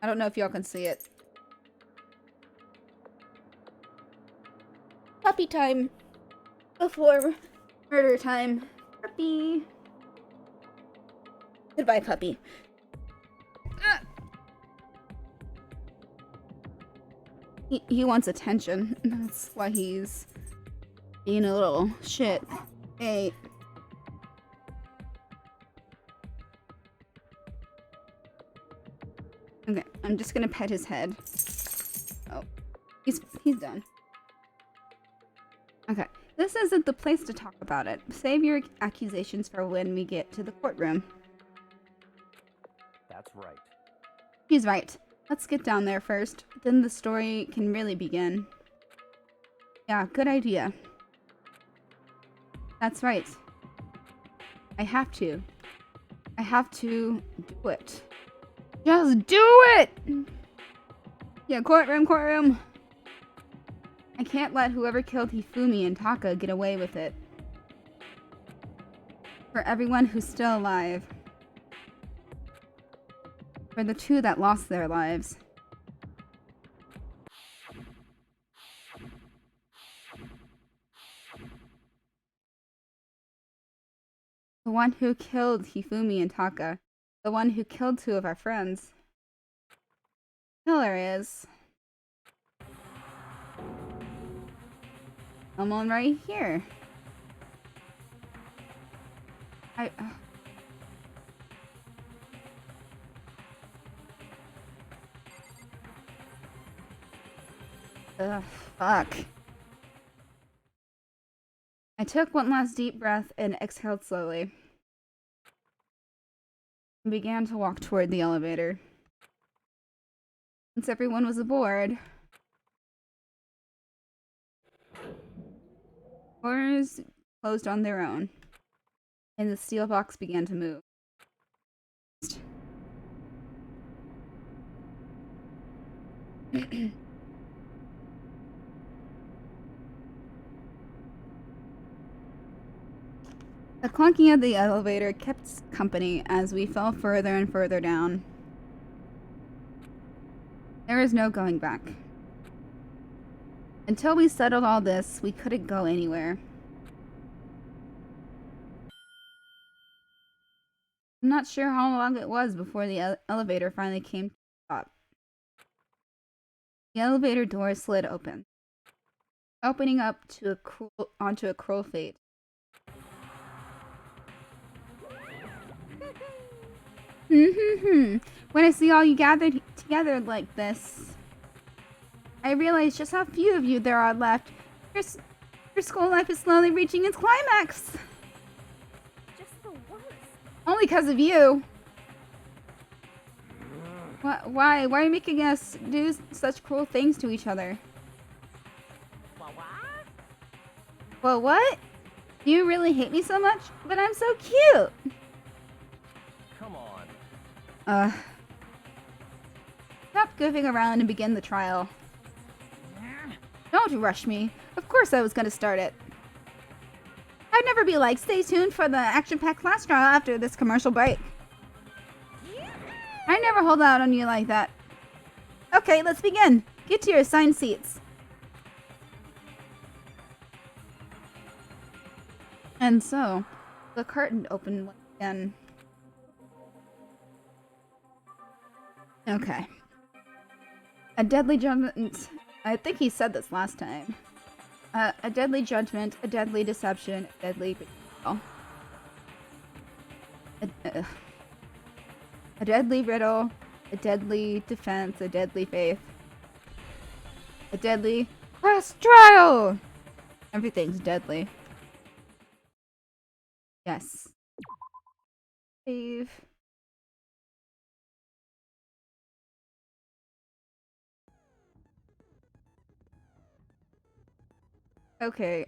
I don't know if y'all can see it. Puppy time. Before murder time. Puppy. Goodbye, puppy. Ah. He wants attention. That's why he's being a little shit. Hey. Okay, I'm just gonna pet his head. Oh, he's done. Okay, this isn't the place to talk about it. Save your accusations for when we get to the courtroom. That's right. He's right. Let's get down there first. Then the story can really begin. Yeah, good idea. That's right. I have to. I have to do it. Just do it! Yeah, courtroom. I can't let whoever killed Hifumi and Taka get away with it. For everyone who's still alive. For the two that lost their lives. The one who killed Hifumi and Taka. The one who killed two of our friends. Killer is... someone right here. Ugh, fuck. I took one last deep breath and exhaled slowly. And began to walk toward the elevator. Once everyone was aboard, doors closed on their own, and the steel box began to move. The clunking of the elevator kept company as we fell further and further down. There is no going back. Until we settled all this, we couldn't go anywhere. I'm not sure how long it was before the elevator finally came to a stop. The elevator door slid open, opening up to onto a cruel fate. When I see all you gathered together like this, I realize just how few of you there are left. Your school life is slowly reaching its climax. Just the worst. Only because of you. Why are you making us do such cruel things to each other? Well, what? You really hate me so much? But I'm so cute. Come on. Stop goofing around and begin the trial. Don't rush me. Of course I was gonna start it. I'd never be like, stay tuned for the action-packed class trial after this commercial break. I never hold out on you like that. Okay, let's begin. Get to your assigned seats. And so, the curtain opened once again. Okay. A deadly judgment. I think he said this last time. A deadly judgment, a deadly deception, a deadly betrayal. A deadly riddle, a deadly defense, a deadly faith. A deadly class trial! Everything's deadly. Yes. Save. Okay,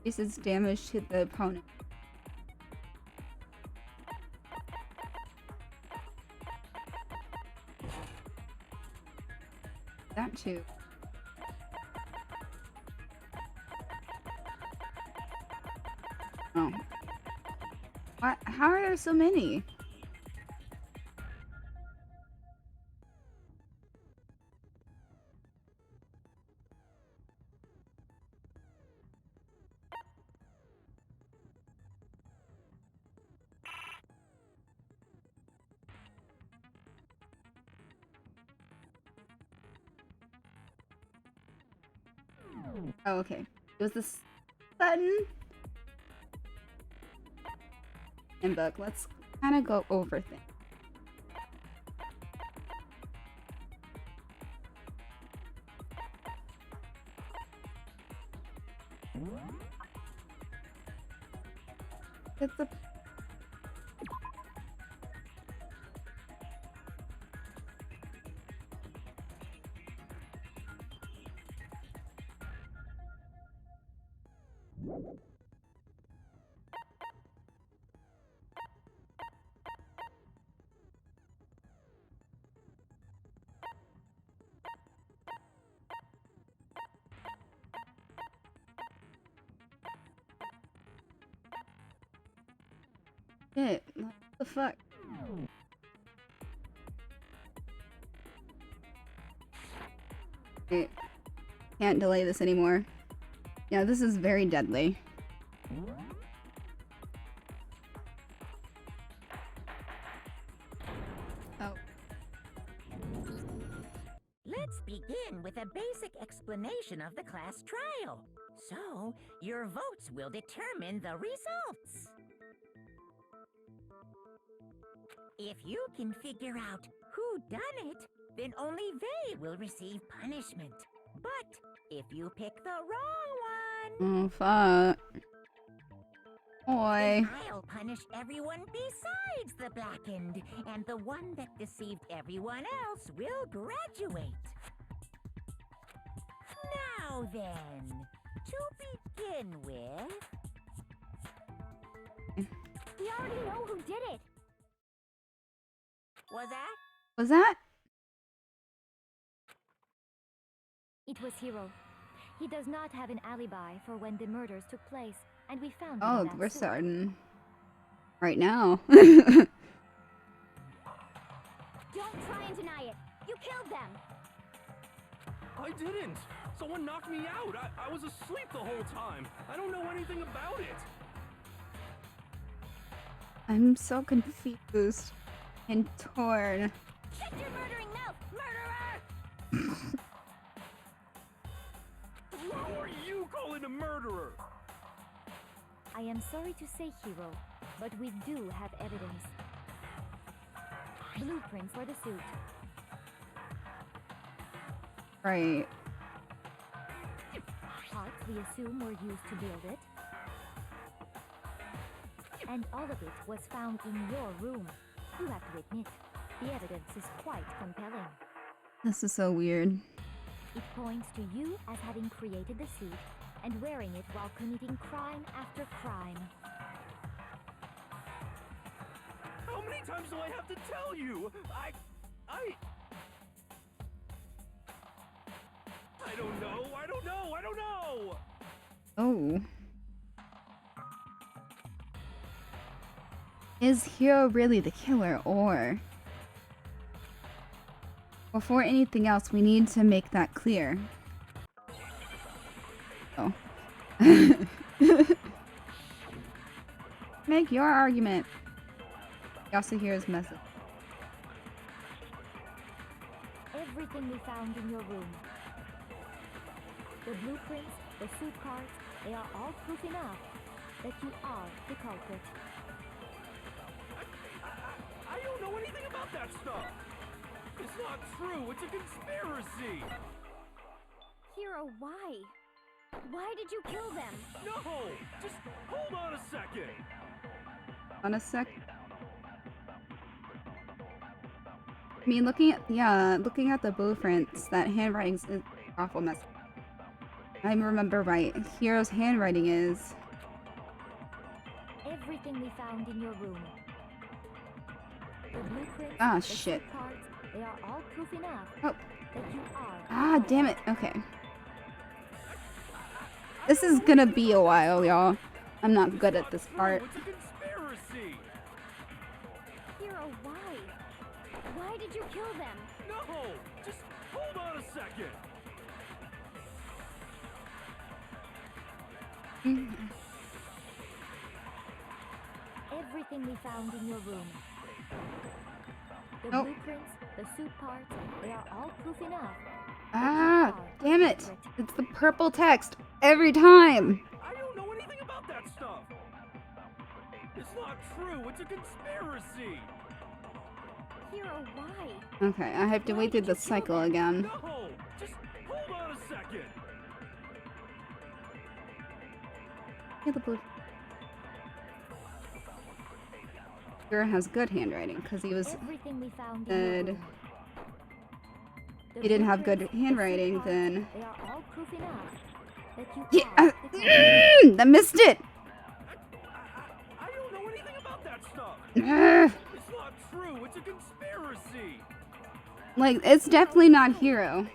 this is damage to the opponent. That too. Oh. What? How are there so many? Oh, okay. It was this button. And book. Let's kind of go over things. It's a... Shit, what the fuck? Wait, can't delay this anymore. Yeah, this is very deadly. Oh. Let's begin with a basic explanation of the class trial. So, your votes will determine the results. If you can figure out who done it, then only they will receive punishment. But if you pick the wrong one, Oh, fuck. Boy. then I'll punish everyone besides the blackened, and the one that deceived everyone else will graduate. Now then, to begin with... We already know who did it. Was that? Was that? It was Hero. He does not have an alibi for when the murders took place, and we found him Oh, in that we're suit. starting. Right now. Don't try and deny it. You killed them. I didn't! Someone knocked me out! I was asleep the whole time! I don't know anything about it! I'm so confused and torn. Shut your murdering mouth, murderer! Who are you calling a murderer? I am sorry to say, Hero, but we do have evidence. Blueprints for the suit. Right. Parts we assume were used to build it. And all of it was found in your room. You have to admit, the evidence is quite compelling. This is so weird. It points to you as having created the suit and wearing it while committing crime after crime. How many times do I have to tell you? I don't know! I don't know! I don't know! Oh. Is Hero really the killer, or... Before anything else, we need to make that clear. Oh. Make your argument. You also hear his message. Everything we found in your room. The blueprints, the suit cards, they are all proof enough that you are the culprit. I don't know anything about that stuff! It's not true! It's a conspiracy! Hero, why? Why did you kill them? No! Just hold on a second! On a sec. I mean, looking at the blueprints, that handwriting's an awful mess. I remember right. Hero's handwriting is. Everything we found in your room. The blueprints, Ah, the shit. suit cards, they are all proof enough Oh. that you are. Ah, damn it. Okay. This is gonna be a while, y'all. I'm not good at this part. It's a conspiracy! Hero, why? Why did you kill them? No! Just hold on a second! Everything we found in your room. The Nope. blueprints, the suit parts, they are all proof enough. Ah, damn it. It's the purple text every time. I don't know anything about that stuff! It's not true! It's a conspiracy! Hero, why? Okay, I have to wait through the cycle again. No! Just hold on a second! Yeah, the blue. Hero has good handwriting because he was Everything we found in your said room. if he didn't have good blueprints, the handwriting, suit then parts, they are all proof enough that you yeah, are the culprit. I missed it. I don't know anything about that stuff. Ugh. It's not true. It's a conspiracy. Like, it's definitely not Hero.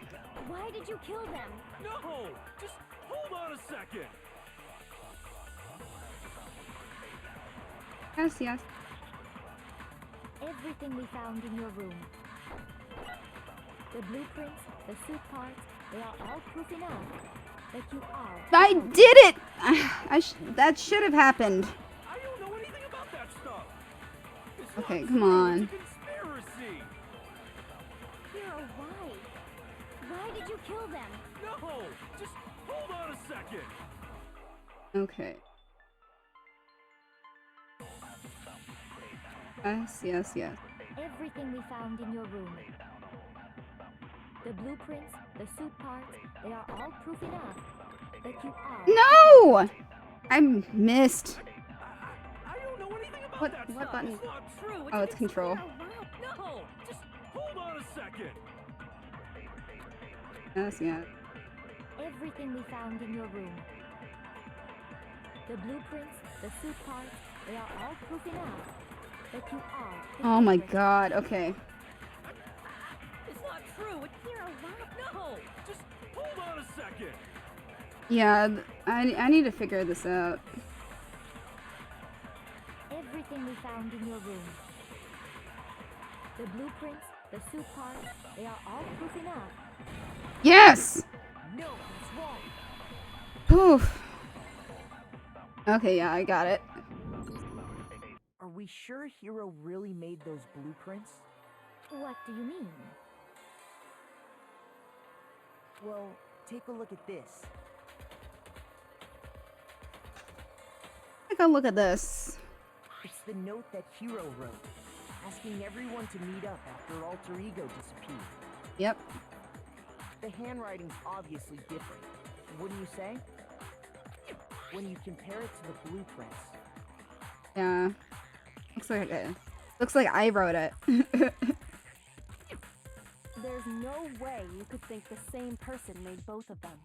Why did you kill them? No, just hold on a second. Yes, yes. Everything we found in your room. The blueprints, the suit parts, they are all proof enough that you are. I did it. That should have happened. I don't know anything about that stuff. It's Okay, not come true. on. It's a conspiracy. Hero, why? Why did you kill them? No, just hold on a second. Okay. Yes, yes, yes. Everything we found in your room. The blueprints, the suit parts, they are all proof enough that you are. No! I missed. I don't know anything about What- that what stuff. button? It's not true. Oh, it's control. No, just hold on a second. Yes, yes. Everything we found in your room. The blueprints, the suit parts, they are all proof enough that you are. the Oh my culprit. god, okay. It's not true. Hero, why? No, just hold on a second. Yeah, I need to figure this out. Everything we found in your room. The blueprints, the suit parts, they are all proof enough. Yes! No, it's wrong. Poof. Okay, yeah, I got it. Are we sure Hero really made those blueprints? What do you mean? Well, take a look at this. Take a look at this. It's the note that Hero wrote, asking everyone to meet up after Alter Ego disappeared. Yep. The handwriting's obviously different, wouldn't you say? When you compare it to the blueprints. Yeah. Looks like I wrote it. There's no way you could think the same person made both of them.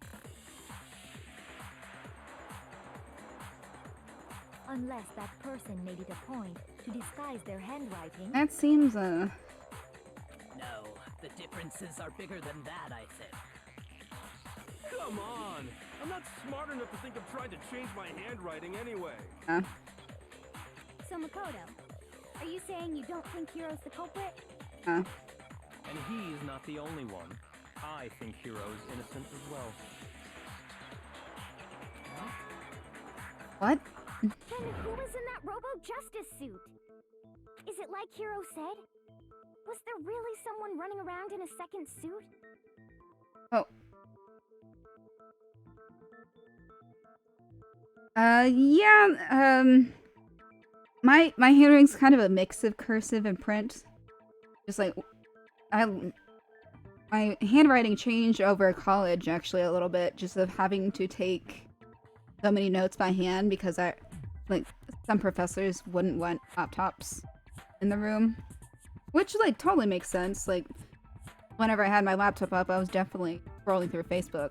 Unless that person made it a point to disguise their handwriting. That seems No, the differences are bigger than that, I think. Come on. I'm not smart enough to think of trying to change my handwriting anyway. So Makoto, are you saying you don't think Hero's the culprit? And he's not the only one. I think Hero's innocent as well. what? Then who was in that Robo-Justice suit? Is it like Hero said? Was there really someone running around in a second suit? Oh. Yeah, my handwriting's kind of a mix of cursive and print. Just like, my handwriting changed over college actually a little bit, just of having to take so many notes by hand because some professors wouldn't want laptops in the room. Which, like, totally makes sense. Like, whenever I had my laptop up, I was definitely scrolling through Facebook.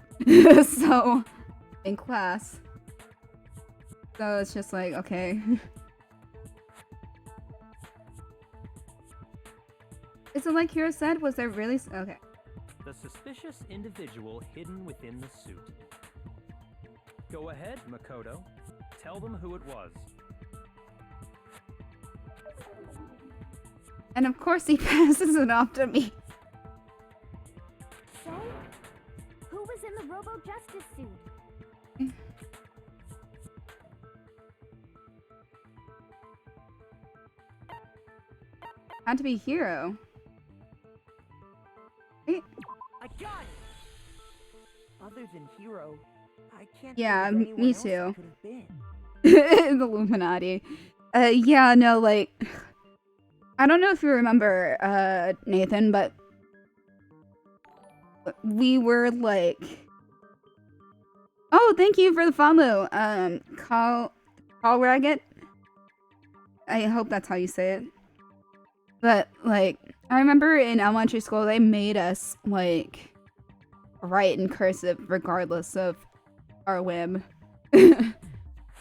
So, in class. So it's just like, okay. Is it like Hiro said? Was there really... Okay. The suspicious individual hidden within the suit. Go ahead, Makoto. Tell them who it was. And of course he passes it off to me. So, who was in the Robo-Justice suit? Had to be Hiro. Right? I got it! Other than Hero, I can't Yeah, think of anyone me else it too. could have been. The Illuminati. Yeah, no, like... I don't know if you remember, Nathan, but... we were like... Oh, thank you for the follow. Call Raggett. I hope that's how you say it. But like, I remember in elementary school they made us like write in cursive regardless of our whim.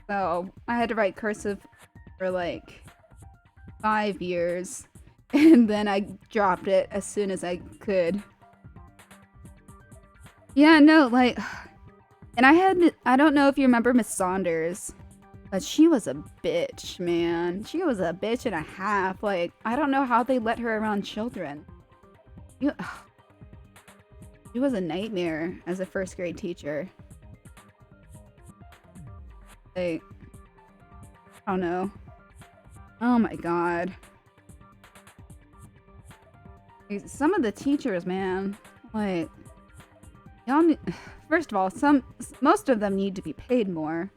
So I had to write cursive for like 5 years, and then I dropped it as soon as I could. Yeah, no, like, and I don't know if you remember Miss Saunders, but she was a bitch, man. She was a bitch and a half. Like, I don't know how they let her around children. She was a nightmare as a first grade teacher. Like, I don't know. Oh my god. Some of the teachers, man, like, y'all need, first of all, most of them need to be paid more,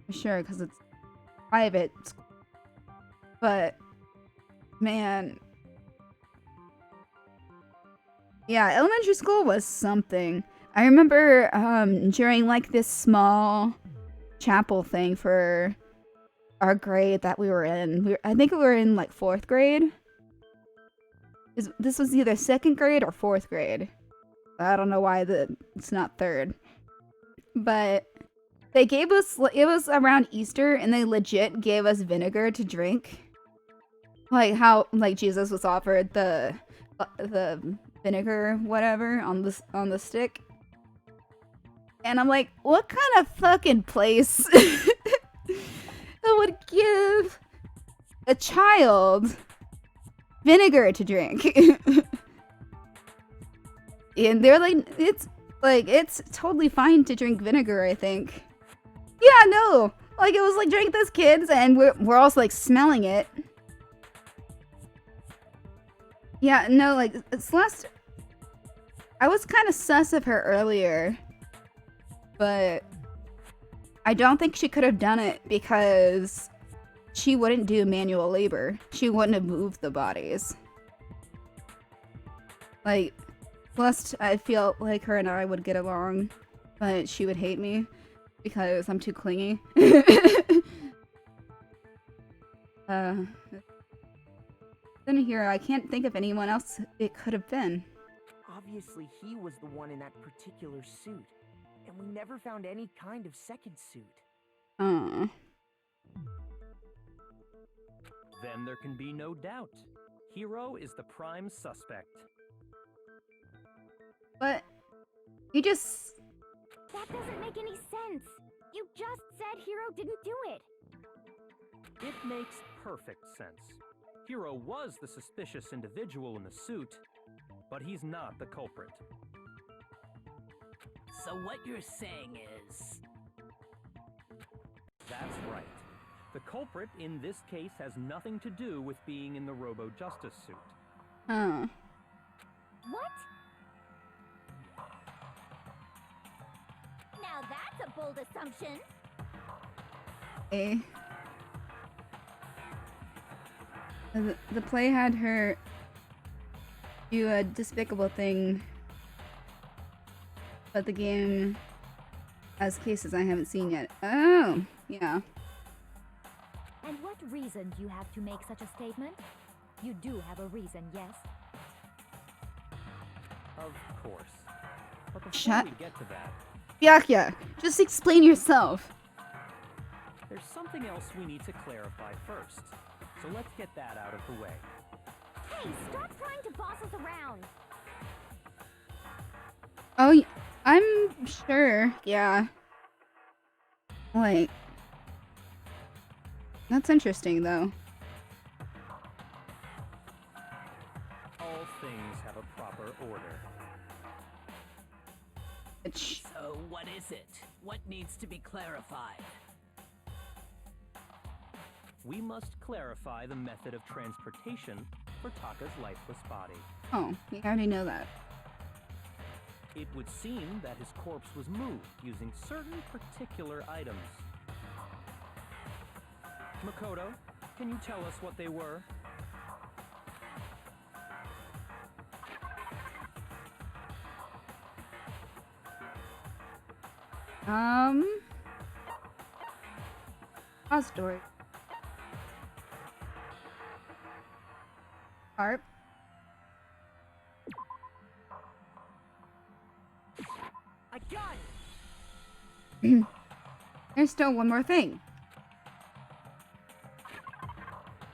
for sure, because it's private. But, man, yeah, elementary school was something. I remember during like this small chapel thing for our grade that we were in. I think we were in like 4th grade. This was either 2nd grade or 4th grade. I don't know why it's not 3rd. But they gave us, it was around Easter, and they legit gave us vinegar to drink. Like how like Jesus was offered the vinegar whatever on the stick. And I'm like, what kind of fucking place would give a child vinegar to drink? And they're like, it's totally fine to drink vinegar, I think. Yeah, no, like it was like drink this, kids, and we're also like smelling it. Yeah, no, like Celeste, I was kind of sus of her earlier, but I don't think she could have done it because she wouldn't do manual labor. She wouldn't have moved the bodies. Like, Celeste, I feel like her and I would get along, but she would hate me because I'm too clingy. Then here, I can't think of anyone else it could have been. Obviously, he was the one in that particular suit, and we never found any kind of second suit. Then there can be no doubt. Hero is the prime suspect. But you just... That doesn't make any sense. You just said Hero didn't do it. It makes perfect sense. Hero was the suspicious individual in the suit, but he's not the culprit. So what you're saying is... That's right. The culprit in this case has nothing to do with being in the Robo-Justice suit. Huh. What? Now that's a bold assumption. Eh. The play had her do a despicable thing, but the game has cases I haven't seen yet. Oh, yeah. And what reason do you have to make such a statement? You do have a reason, yes? Of course. But before Shut- we get to that, Byakuya, just explain yourself. there's something else we need to clarify first. So let's get that out of the way. Hey, stop trying to boss us around. Oh, I'm sure, yeah. Like, that's interesting, though. All things have a proper order. So what is it? What needs to be clarified? We must clarify the method of transportation for Taka's lifeless body. Oh, we already know that. It would seem that his corpse was moved using certain particular items. Makoto, can you tell us what they were? Pause story. Harp. I got it! There's still one more thing.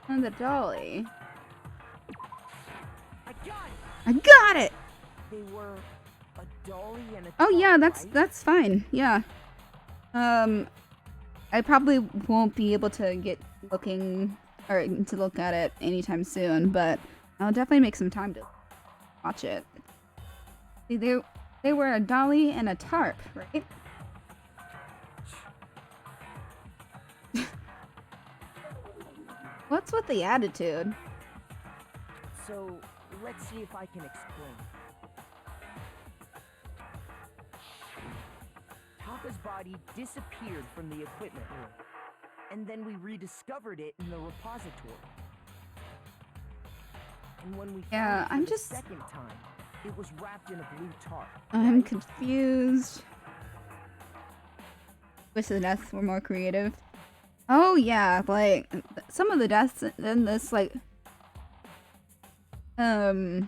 And the dolly. I got it! I got it! They were a dolly and a Oh top, yeah, right? that's fine. Yeah. I probably won't be able to get looking or to look at it anytime soon, but I'll definitely make some time to watch it. See, they were a dolly and a tarp, right? What's with the attitude? So, let's see if I can explain. Taka's body disappeared from the equipment room, and then we rediscovered it in the repository. And when we Yeah, found it I'm for just- the second time, it was wrapped in a blue tarp. I'm right? confused. Wish the deaths were more creative. Oh yeah, like some of the deaths in this, like the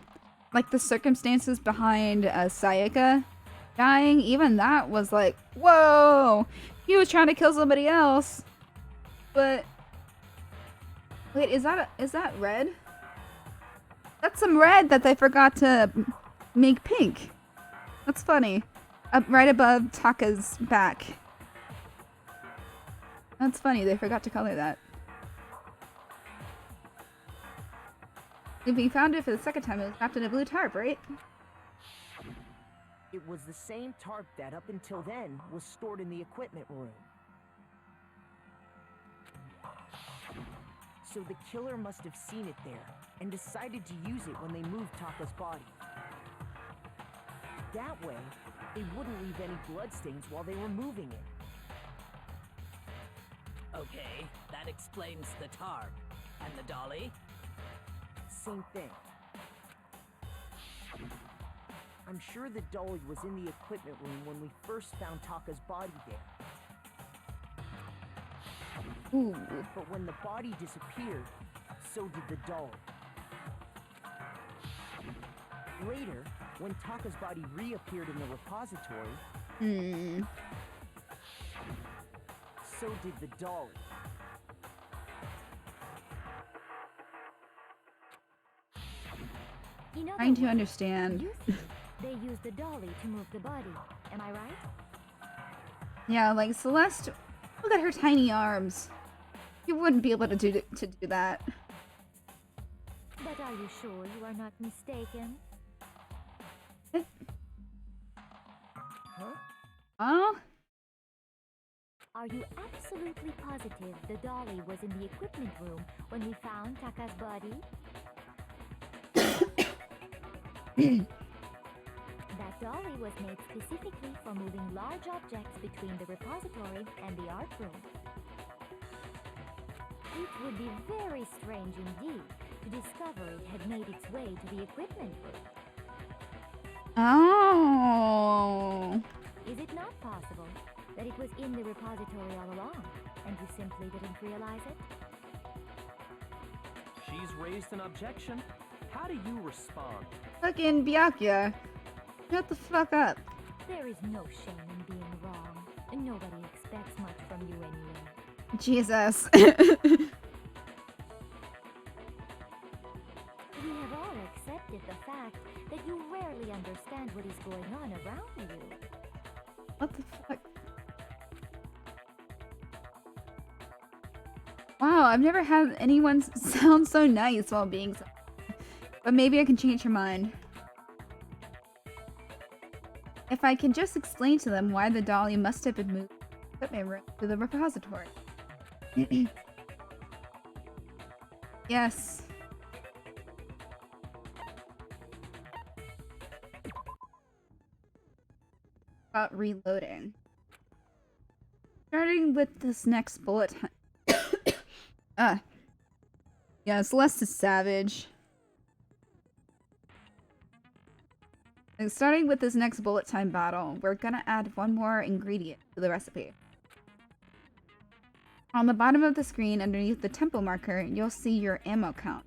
circumstances behind Sayaka dying, even that was like, whoa, he was trying to kill somebody else. But wait, is that red? That's some red that they forgot to make pink. That's funny. Up right above Taka's back. That's funny, they forgot to color that. If we found it for the second time, it was wrapped in a blue tarp, right? It was the same tarp that, up until then, was stored in the equipment room. So the killer must have seen it there, and decided to use it when they moved Taka's body. That way, they wouldn't leave any bloodstains while they were moving it. Okay, that explains the tarp. And the dolly? Same thing. I'm sure the dolly was in the equipment room when we first found Taka's body there. Ooh. But when the body disappeared, so did the dolly. Later, when Taka's body reappeared in the repository, so did the dolly. In other Trying to words, understand. you think they used the dolly to move the body. Am I right? Yeah, like Celeste, look at her tiny arms. You wouldn't be able to do that. But are you sure you are not mistaken? Huh? Oh? Are you absolutely positive the dolly was in the equipment room when we found Taka's body? That dolly was made specifically for moving large objects between the repository and the art room. It would be very strange indeed to discover it had made its way to the equipment room. Oh. Is it not possible that it was in the repository all along, and you simply didn't realize it? She's raised an objection. How do you respond? Fucking Byakuya. Shut the fuck up. There is no shame in being wrong, and nobody expects much from you anyway. Jesus. We have all accepted the fact that you rarely understand what is going on around you. What the fuck? Wow, I've never had anyone sound so nice while being so... But maybe I can change her mind. If I can just explain to them why the dolly must have been moved from the equipment room to the repository. Yes. About reloading. Starting with this next bullet. Yeah, Celeste is savage. And starting with this next bullet time battle, we're gonna add one more ingredient to the recipe. On the bottom of the screen underneath the tempo marker, you'll see your ammo count.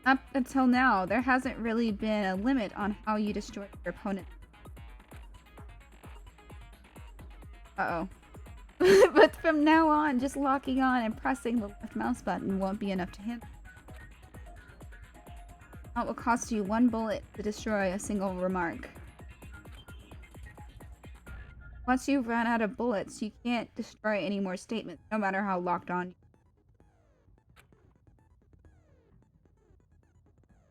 Up until now, there hasn't really been a limit on how you destroy your opponent. Uh-oh. But from now on, just locking on and pressing the left mouse button won't be enough to hit. It will cost you 1 bullet to destroy a single remark. Once you've run out of bullets, you can't destroy any more statements, no matter how locked on you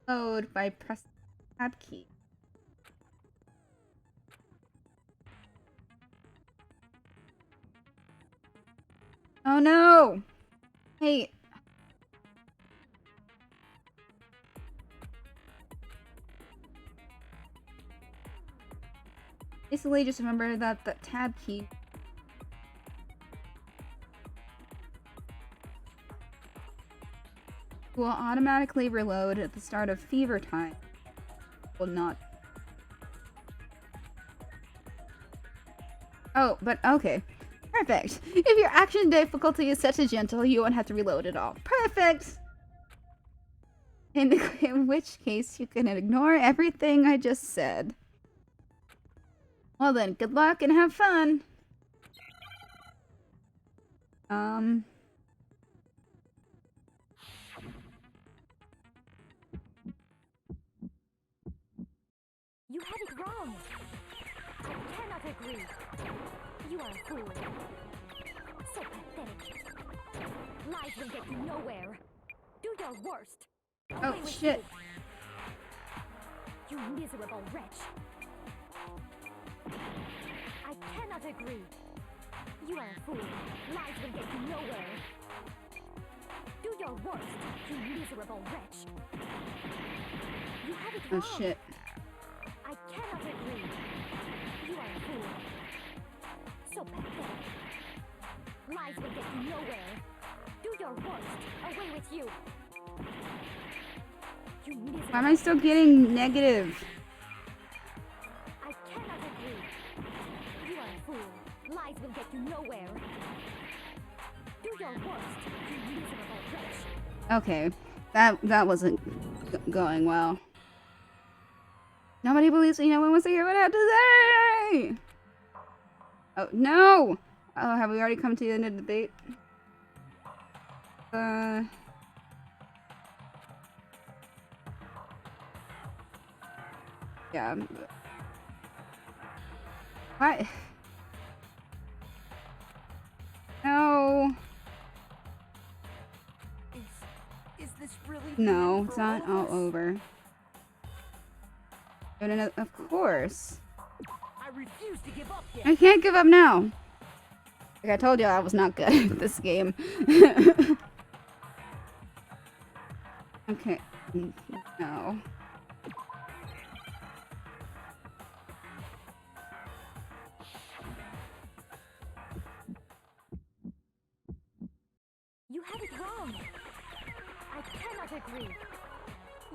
load by pressing the tab key. Oh no! Hey. Basically, just remember that the tab key will automatically reload at the start of fever time. Will not. Oh, but okay. Perfect. If your action difficulty is set to gentle, you won't have to reload at all. Perfect! In which case, you can ignore everything I just said. Well then, good luck and have fun! You had it wrong. I cannot agree. You are a fool. So pathetic. Lies will get you nowhere. Do your worst. Oh, Away with shit. You miserable wretch. I cannot agree. You are a fool. Lies will get you nowhere. Do your worst, you miserable wretch. You have it Oh wrong. shit. I cannot agree. You are a fool. So pathetic. Lies will get you nowhere. Do your worst. Away with you. You miserable. Why am I still getting negative? I cannot agree. You are a fool. Lies will get you nowhere. Do your worst, you miserable wretch. Okay, that wasn't going well. Nobody believes me. No one wants to hear what I have to say. Oh no! Oh, have we already come to the end of the debate? Yeah. What? No. Is this really No, for it's not all all of us? over. Of course. I refuse to give up yet. I can't give up now. Like I told you, I was not good at this game. Okay. No. You have it wrong. I cannot agree.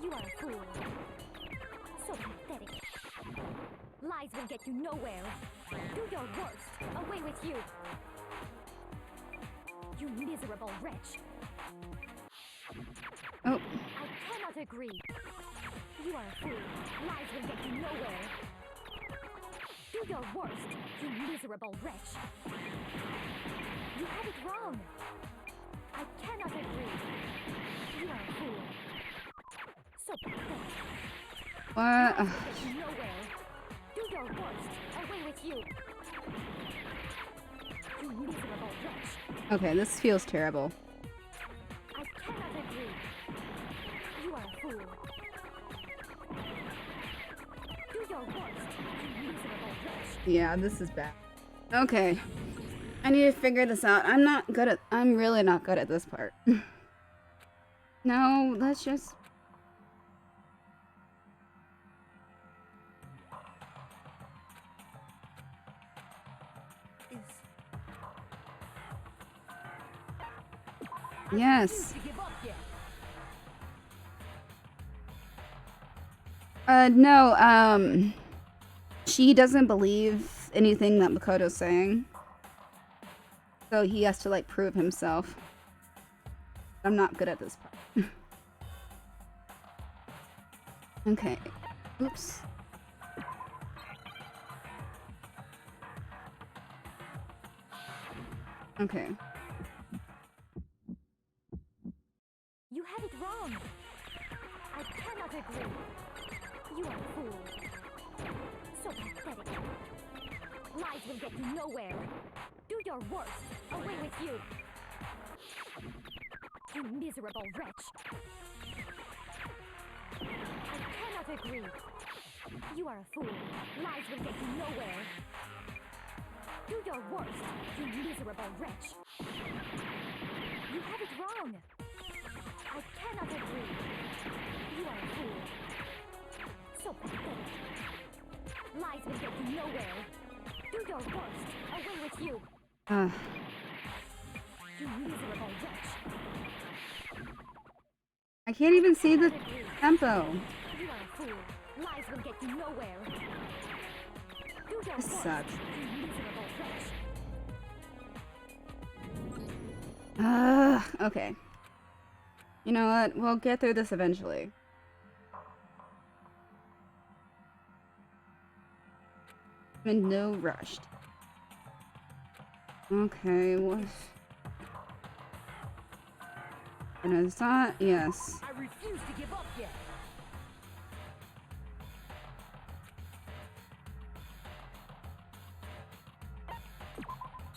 You are a fool. So pathetic. Lies will get you nowhere. Do your worst. Away with you. You miserable wretch. Oh. I cannot agree. You are a fool. Lies will get you nowhere. Do your worst, you miserable wretch. You have it wrong. I cannot agree. You are a fool. So pathetic. What? Lies will get you nowhere. Do your worst. Away with you. You miserable wretch. Okay, this feels terrible. I cannot agree. You are a fool. Do your worst, you miserable wretch. Yeah, this is bad. Okay. I need to figure this out. I'm really not good at this part. No, let's just... Yes. To give up yet. No, she doesn't believe anything that Makoto's saying. So he has to, like, prove himself. I'm not good at this part. Okay. Oops. Okay. You have it wrong. I cannot agree. You are a fool. So pathetic. Lies will get you nowhere. Do your worst. Away with you. You miserable wretch. I cannot agree. You are a fool. Lies will get you nowhere. Do your worst, you miserable wretch. You have it wrong. I cannot agree. You are a fool. So pathetic. Lies will get you nowhere. Do your worst. Away with you. You miserable wretch. I can't even see the tempo. You are a fool. Lies will get you nowhere. Do your This worst, sucks. you miserable wretch. Okay. You know what? We'll get through this eventually. I'm in no rush. Okay, what? And is that? Yes. I refuse to give up yet.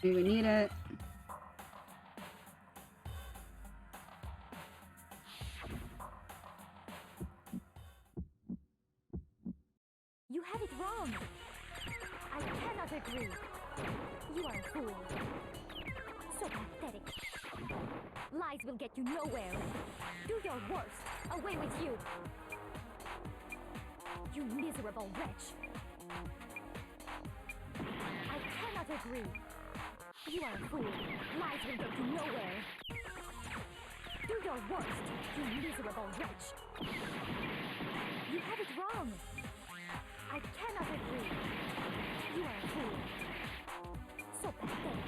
Do we need it? You have it wrong. I cannot agree. You are a fool. So pathetic. Lies will get you nowhere. Do your worst. Away with you. You miserable wretch. I cannot agree. You are a fool. Lies will get you nowhere. Do your worst, you miserable wretch. You have it wrong. I cannot agree. You are a fool. So pathetic.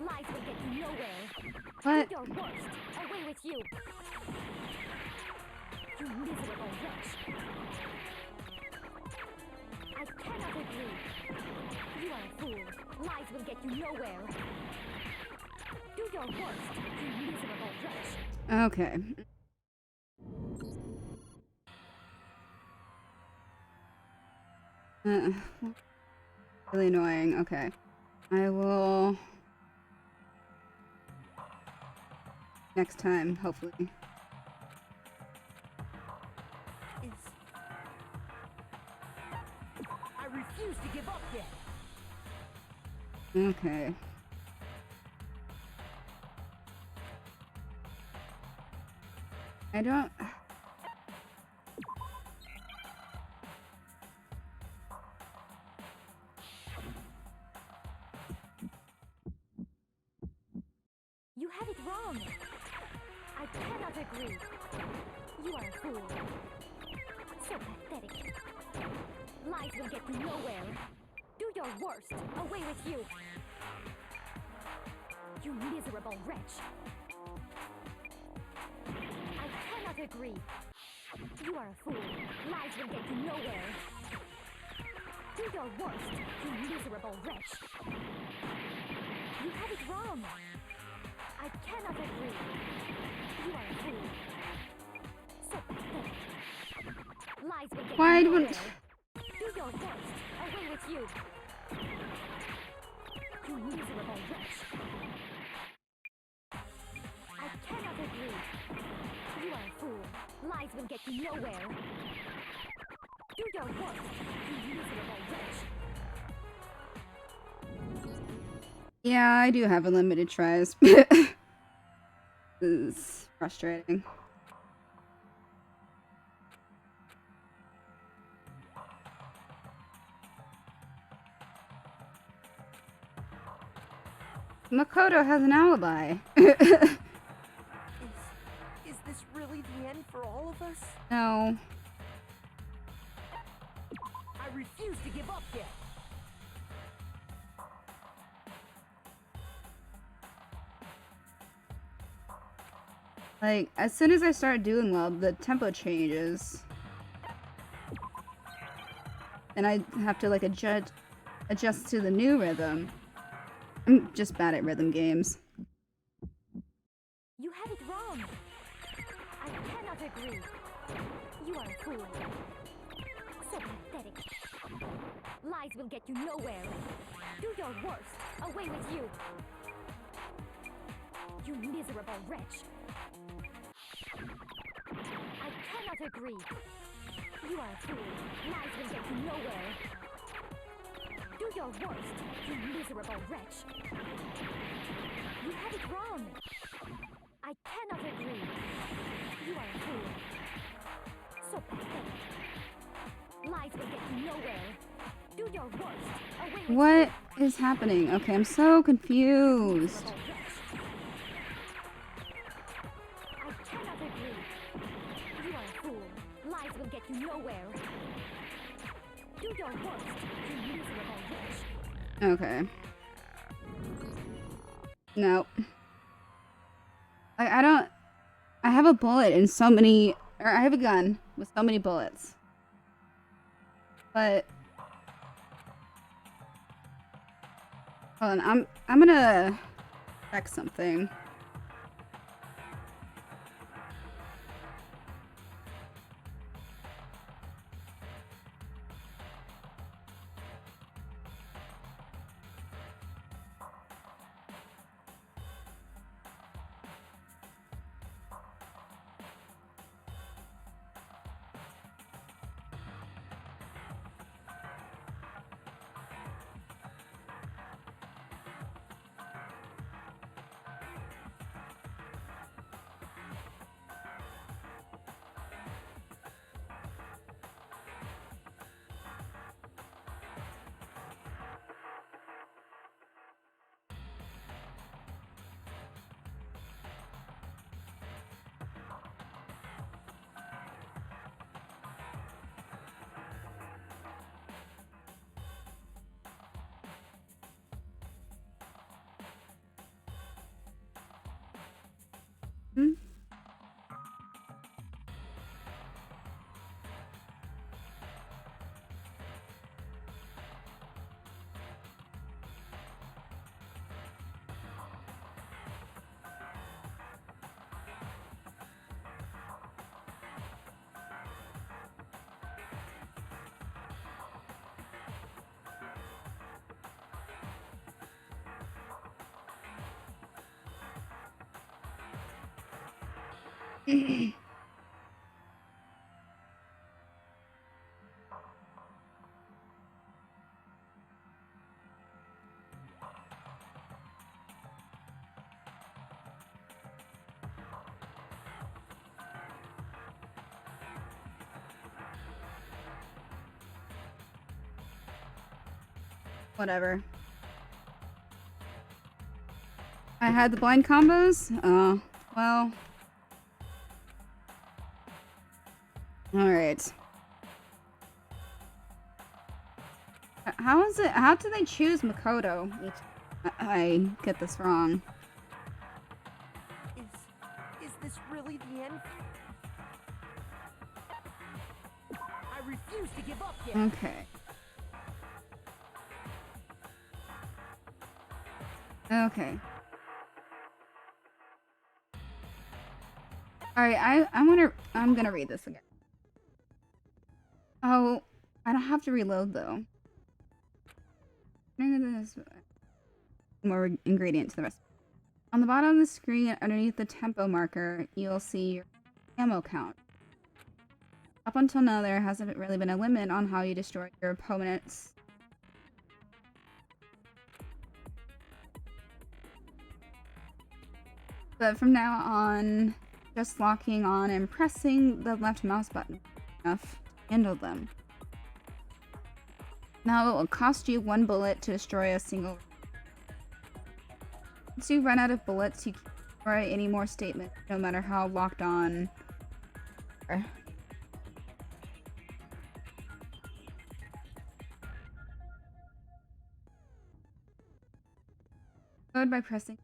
Lies will get you nowhere. What? Do your worst. Away with you. You miserable wretch. I cannot agree. You are a fool. Lies will get you nowhere. Do your worst, you miserable wretch. Okay. Really annoying. Okay. I will... Next time, hopefully. I refuse to give up yet. Okay. I don't... You have it wrong. I cannot agree. You are a fool. So pathetic. Lies will get you nowhere. Do your worst. Away with you. You miserable wretch. I cannot agree. You are a fool. Lies will get you nowhere. Do your worst, you miserable wretch. You have it wrong. I cannot agree. You are a fool. So pathetic. Lies will get Why you do nowhere. we... Do your worst. Away with you. You miserable wretch. I cannot agree. You are a fool. Lies will get you nowhere. Do your worst, you miserable wretch. Yeah, I do have unlimited tries. This is frustrating. Makoto has an alibi. Is this really the end for all of us? No. I refuse to give up yet. Like, as soon as I start doing well, the tempo changes. And I have to, like, adjust to the new rhythm. I'm just bad at rhythm games. You have it wrong. I cannot agree. You are a fool. So pathetic. Lies will get you nowhere. Do your worst. Away with you. You miserable wretch. I cannot agree. You are a fool. Lies will get you nowhere. Do your worst, you miserable wretch. You have it wrong. I cannot agree. You are a fool. So pathetic. Lies will get you nowhere. Do your worst. Away with What is happening? Okay, I'm so confused. miserable wretch. I cannot agree. You are a fool. Lies will get you nowhere. Do your worst, you miserable wretch. Okay. Nope. I don't... I have a bullet and so many... Or I have a gun with so many bullets. But... Hold on, I'm gonna... check something. Hmm? Whatever. I had the blind combos? Oh, well. Alright. How is it? How do they choose Makoto? I get this wrong. Is this really the end? I refuse to give up yet. Okay. Okay. Alright, I'm gonna read this again. Oh, I don't have to reload though. More ingredient to the rest. On the bottom of the screen, underneath the tempo marker, you'll see your ammo count. Up until now, there hasn't really been a limit on how you destroy your opponents. But from now on, just locking on and pressing the left mouse button enough to handle them. Now it will cost you 1 bullet to destroy a single. Once you run out of bullets, you can't destroy any more statements, no matter how locked on. Code by pressing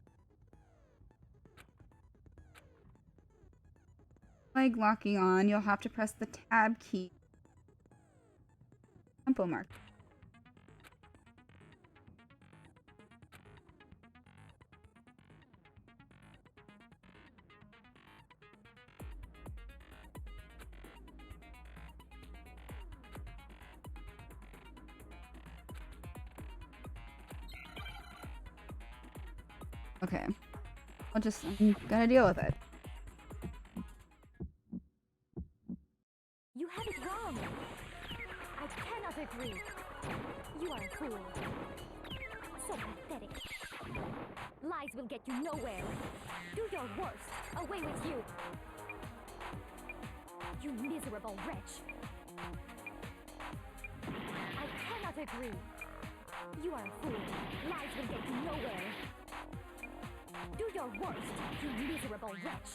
like locking on, you'll have to press the tab key. Tempo mark. Okay. I'm gonna deal with it. You have it wrong. I cannot agree. You are a fool. So pathetic. Lies will get you nowhere. Do your worst. Away with you. You miserable wretch. I cannot agree. You are a fool. Lies will get you nowhere. Do your worst, you miserable wretch.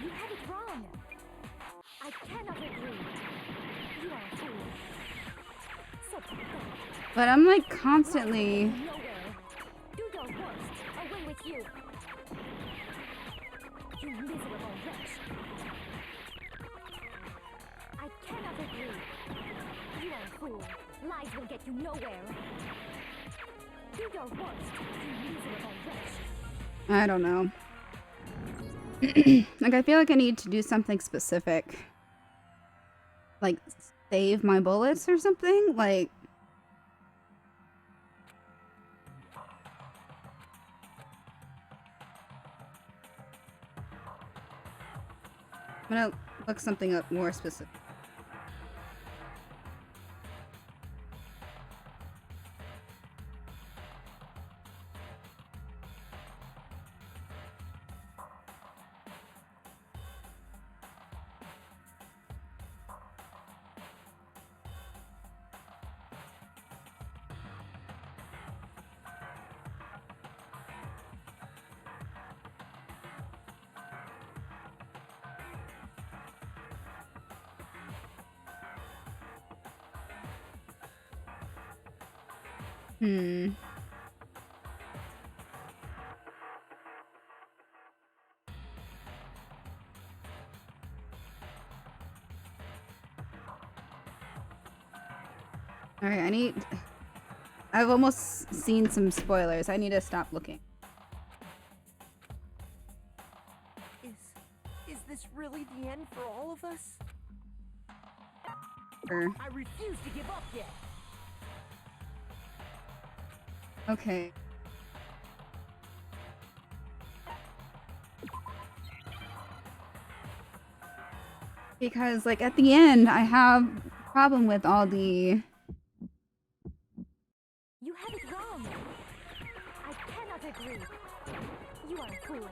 You have it wrong. I cannot agree. You are a fool. So pathetic. But I'm like constantly. Nowhere. Do your worst. Away with you. You miserable wretch. I cannot agree. You are a fool. Lies will get you nowhere. Do your worst, you miserable wretch. I don't know. Like, I feel like I need to do something specific. Like, save my bullets or something? Like... I'm gonna look something up more specific. Alright, I've almost seen some spoilers. I need to stop looking. Is this really the end for all of us? I refuse to give up yet. Okay. Because, like, at the end, I have a problem with all the... You have it wrong. I cannot agree. You are a fool.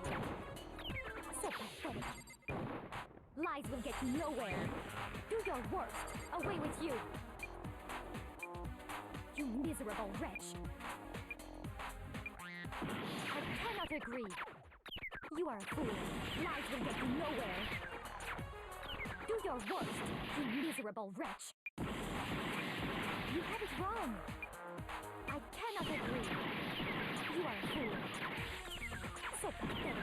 So pathetic. Lies will get you nowhere. Do your worst. Away with you. You miserable wretch. I cannot agree. You are a fool. Lies will get you nowhere. Do your worst, you miserable wretch. You have it wrong. I cannot agree. You are a fool. So pathetic.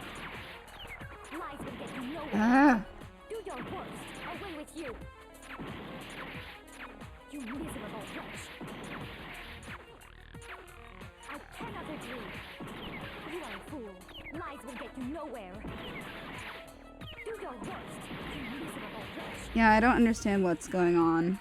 Lies will get you nowhere. Do your worst. Away with you. You miserable wretch. I cannot agree. You are a fool. Lies will get you nowhere. Do your worst, you miserable wretch. Yeah, I don't understand what's going on.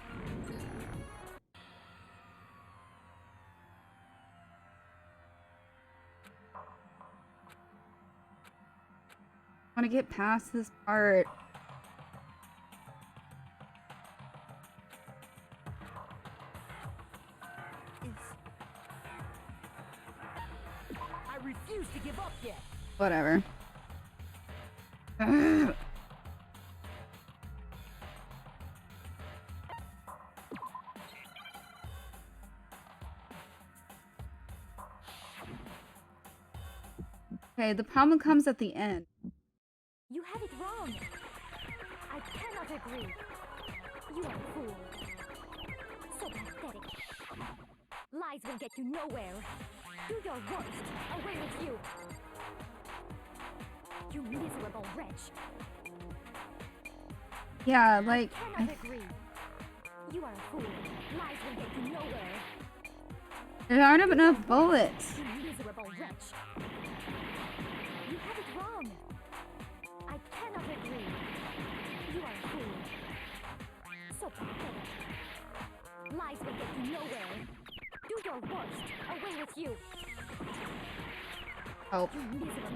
I want to get past this part. I refuse to give up yet. Whatever. Okay, the problem comes at the end. You have it wrong. I cannot agree. You are a fool. So pathetic. Lies will get you nowhere. Do your worst. Away with you. You miserable wretch. Yeah, like, I cannot agree. You are a fool. Lies will get you nowhere. there aren't enough bullets. You miserable wretch. You have it wrong. I cannot agree. You are a fool. So pathetic. Lies will get you nowhere. Do your worst. Away with you. Help. You miserable.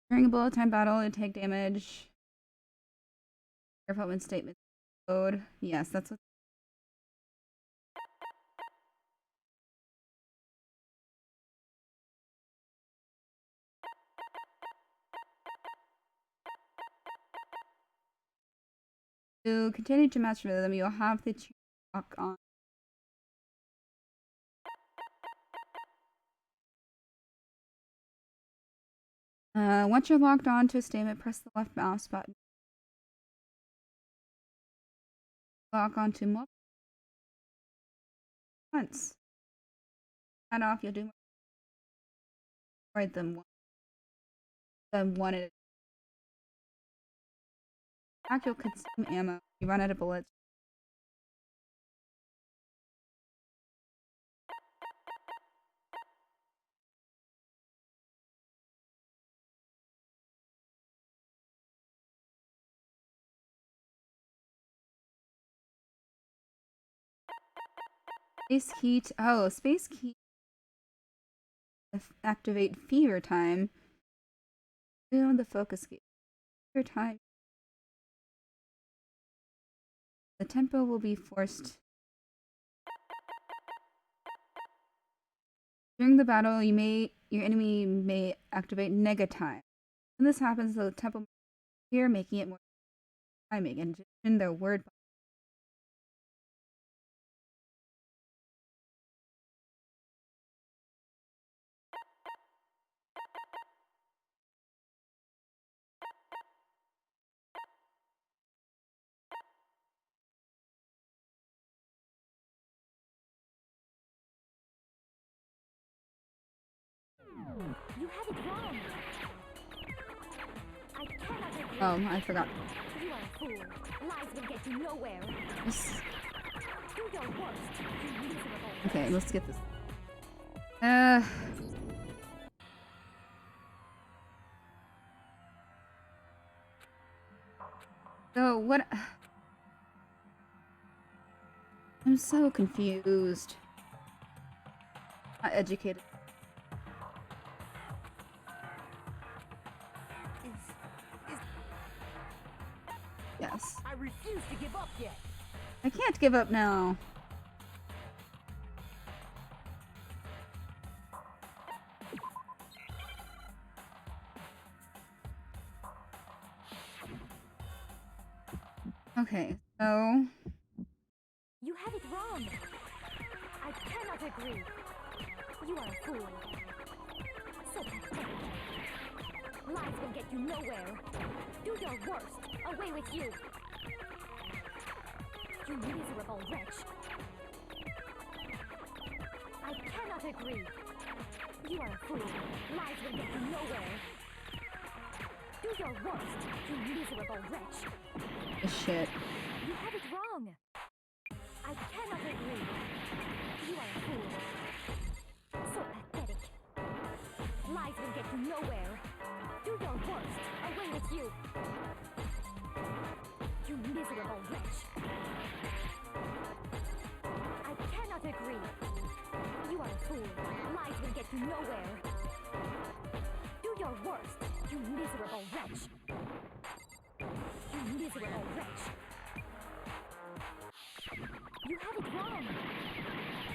During a bullet time battle, you take damage. Your opponent's statement code. Yes, that's what. To continue to match with them, you'll have to lock on. Once you're locked on to a statement, press the left mouse button. Lock onto multiple once. Add off, you'll do more. Write them one at a time. You'll consume ammo. You run out of bullets. Space key. Space key. Activate fever time. On the focus key. Fever time. The tempo will be forced. During the battle, your enemy may activate nega time. When this happens, the tempo will appear, making it more timing and in their word. You have it wrong. I cannot agree. Oh, I forgot. You are a fool. Lies will get you nowhere. Do your worst, you miserable. Okay, let's get this. So what? I'm so confused. Not educated. Yes. I refuse to give up yet. I can't give up now. Okay, so You have it wrong. I cannot agree. You are a fool. So pathetic. Lies will get you nowhere. Do your worst. Away with you. You miserable wretch. I cannot agree. You are a fool. Lies will get you nowhere. Do your worst, you miserable wretch. shit. You have it wrong. I cannot agree. You are a fool. So pathetic. Lies will get you nowhere. Do your worst. Away with you. You miserable wretch. I cannot agree. You are a fool. Lies will get you nowhere. Do your worst, you miserable wretch. You miserable wretch. You have it wrong.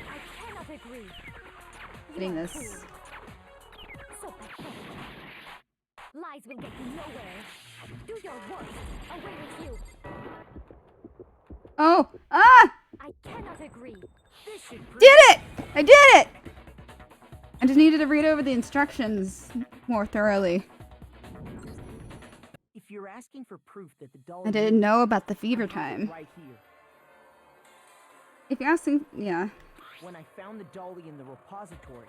I cannot agree. You Getting are a this. fool. So pathetic. Lies will get you nowhere. Do your worst. Away with you. Oh! Ah! I cannot agree. This should prove Did it! I did it! I just needed to read over the instructions more thoroughly. If you're asking for proof that the doll I didn't know about the fever time. right here. If you're asking, yeah. When I found the dolly in the repository,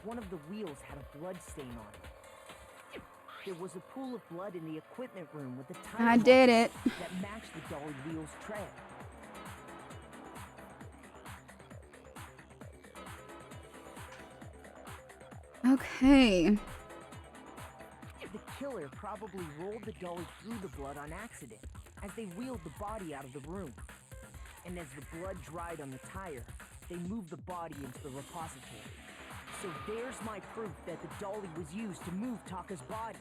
one of the wheels had a blood stain on it. There was a pool of blood in the equipment room with the tire I did marks it. that matched the dolly wheel's tread. Okay. The killer probably rolled the dolly through the blood on accident as they wheeled the body out of the room. And as the blood dried on the tire, they moved the body into the repository. So there's my proof that the dolly was used to move Taka's body.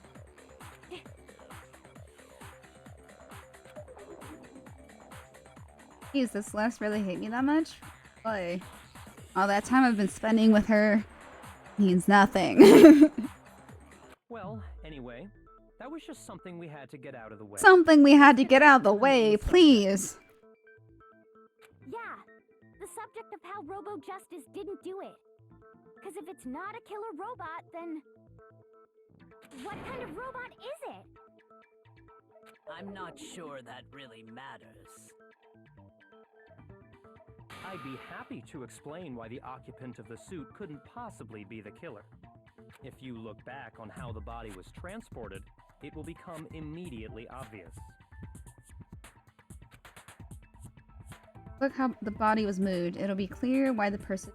Geez, does Celeste really hate me that much? Boy, all that time I've been spending with her means nothing. Well, anyway, that was just something we had to get out of the way. Something we had to get out of the way, please. Yeah, the subject of how Robo Justice didn't do it. Because if it's not a killer robot, then what kind of robot is it? I'm not sure that really matters. I'd be happy to explain why the occupant of the suit couldn't possibly be the killer. If you look back on how the body was transported, it will become immediately obvious. Look how the body was moved. It'll be clear why the person...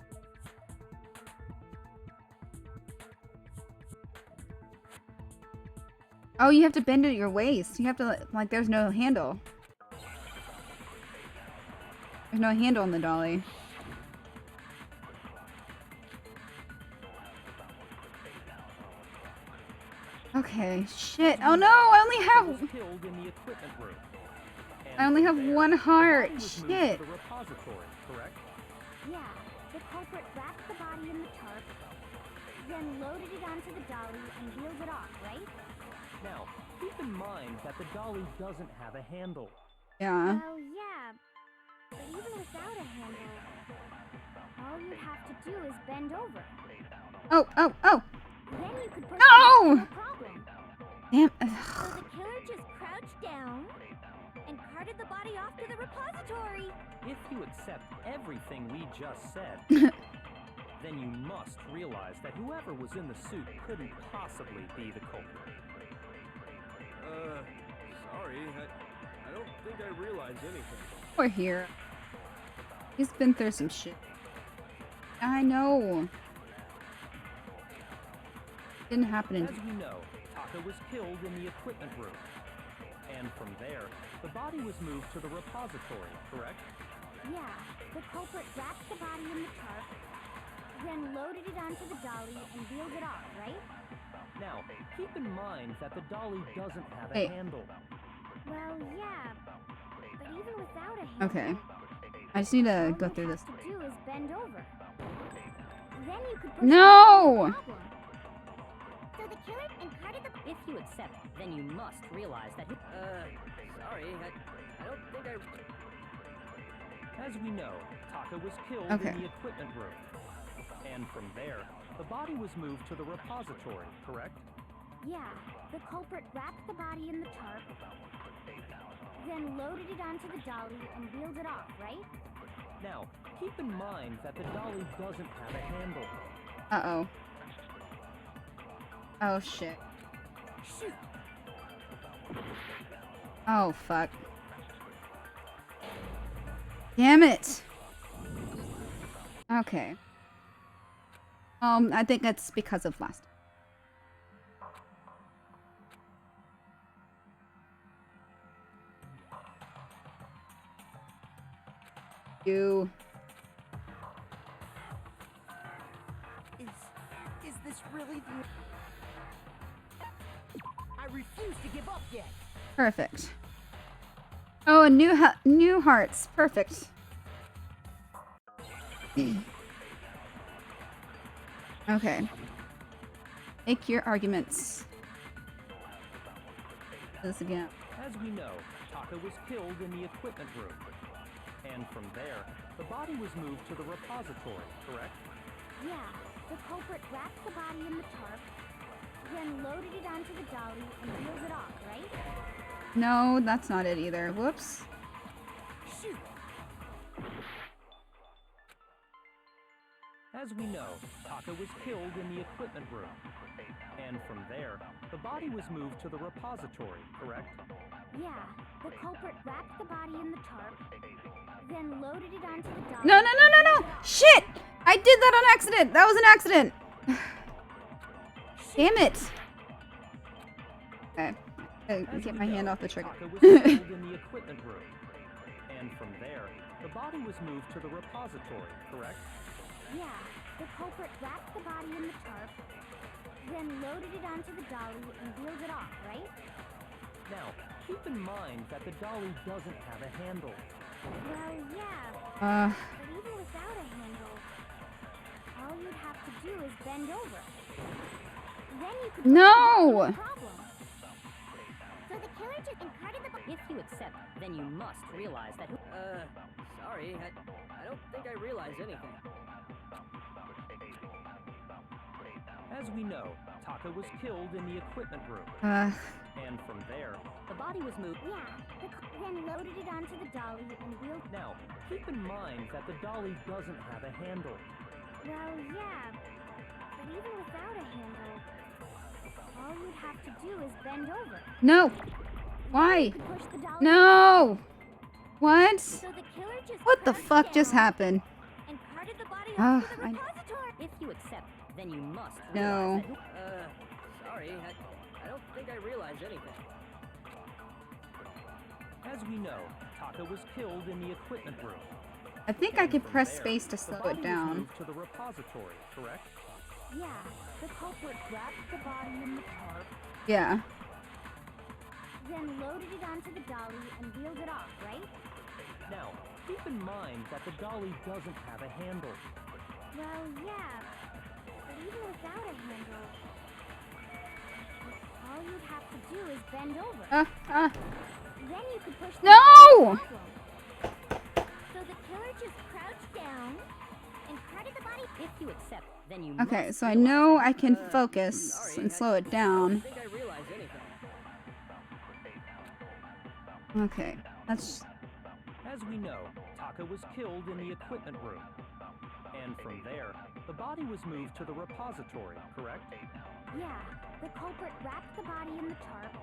Oh, you have to bend it at your waist. You have to, like, there's no handle. There's no handle on the dolly. Okay, shit. Oh no, I only have... Killed in the equipment room. I only have one heart. Was moved Shit. to the repository, correct? Yeah, the culprit wrapped the body in the tarp, then loaded it onto the dolly and wheeled it off, right? Now, keep in mind that the dolly doesn't have a handle. Yeah. Well, yeah, but even without a handle, all you'd have to do is bend over. Oh, oh, oh! Then you could push No! it, no problem. Damn. So the killer just crouched down and carted the body off to the repository. If you accept everything we just said, then you must realize that whoever was in the suit couldn't possibly be the culprit. Sorry, I don't think I realized anything. Poor hero. He's been through some shit. I know. Didn't happen in... As we know, Taka was killed in the equipment room. And from there, the body was moved to the repository, correct? Yeah, the culprit wrapped the body in the tarp, then loaded it onto the dolly and wheeled it off, right? Now, keep in mind that the dolly doesn't have a Hey. handle. Well, yeah, but even without a handle... Okay. I just need to all go you'd through have this. to do is bend over. Then you could push No! it, no problem. So the killer carted the... If you accept, then you must realize that. Sorry, I don't think I. As we know, Taka was killed Okay. in the equipment room. And from there, the body was moved to the repository, correct? Yeah, the culprit wrapped the body in the tarp, then loaded it onto the dolly and wheeled it off, right? Now, keep in mind that the dolly doesn't have a handle. Uh-oh. Oh, shit. Shoot! Oh, fuck. Damn it! Okay. I think that's because of last. You. Is this really the... I refuse to give up yet. Perfect. Oh, and new hearts. Perfect. Okay. Make your arguments. This again. As we know, Taka was killed in the equipment room. And from there, the body was moved to the repository, correct? Yeah, the culprit wrapped the body in the tarp, then loaded it onto the dolly and wheeled it off, right? No, that's not it either. Whoops. Shoot! As we know, Taka was killed in the equipment room. And from there, the body was moved to the repository, correct? Yeah, the culprit wrapped the body in the tarp, then loaded it onto the dolly. No, no, no, no, no! Shit! I did that on accident! That was an accident! Damn it! Okay. Get my hand off the trigger. Taka was killed in the equipment room. And from there, the body was moved to the repository, correct? Yeah, the culprit wrapped the body in the tarp, then loaded it onto the dolly and wheeled it off, right? Now, keep in mind that the dolly doesn't have a handle. Well, yeah. But even without a handle, all you'd have to do is bend over. Then you could No! problem. So the killer just carted the If you accept, then you must realize that. Sorry, I don't think I realize anything. As we know, Taka was killed in the equipment room. And from there, The body was moved. Yeah, then loaded it onto the dolly and wheeled. now, keep in mind that the dolly doesn't have a handle. Well, yeah, but even without a handle, all you'd have to do is bend over. No! Why? You could push the dolly. No! What? So the killer just What the crouched fuck just down happened? and carted the body Ugh, off to the I- repository. If you accept, then you must No. realize that. Sorry, I don't think I realize anything. As we know, Taka was killed in the equipment room. I think I could From press there, space to the slow body it was down. moved to the repository, correct? Yeah, the culprit wrapped the body in the tarp, Yeah. then loaded it onto the dolly and wheeled it off, right? Now, keep in mind that the dolly doesn't have a handle. Well, yeah, but even without a handle, all you'd have to do is bend over. Then you could push the No! problem. So the killer just crouched down and carted the body. If you accept, then you Okay, must so I realize know that. I can focus Sorry, and slow it down. I don't think I realize anything. Okay, that's... As we know, Taka was killed in the equipment room. And from there, the body was moved to the repository, correct? Yeah, the culprit wrapped the body in the tarp,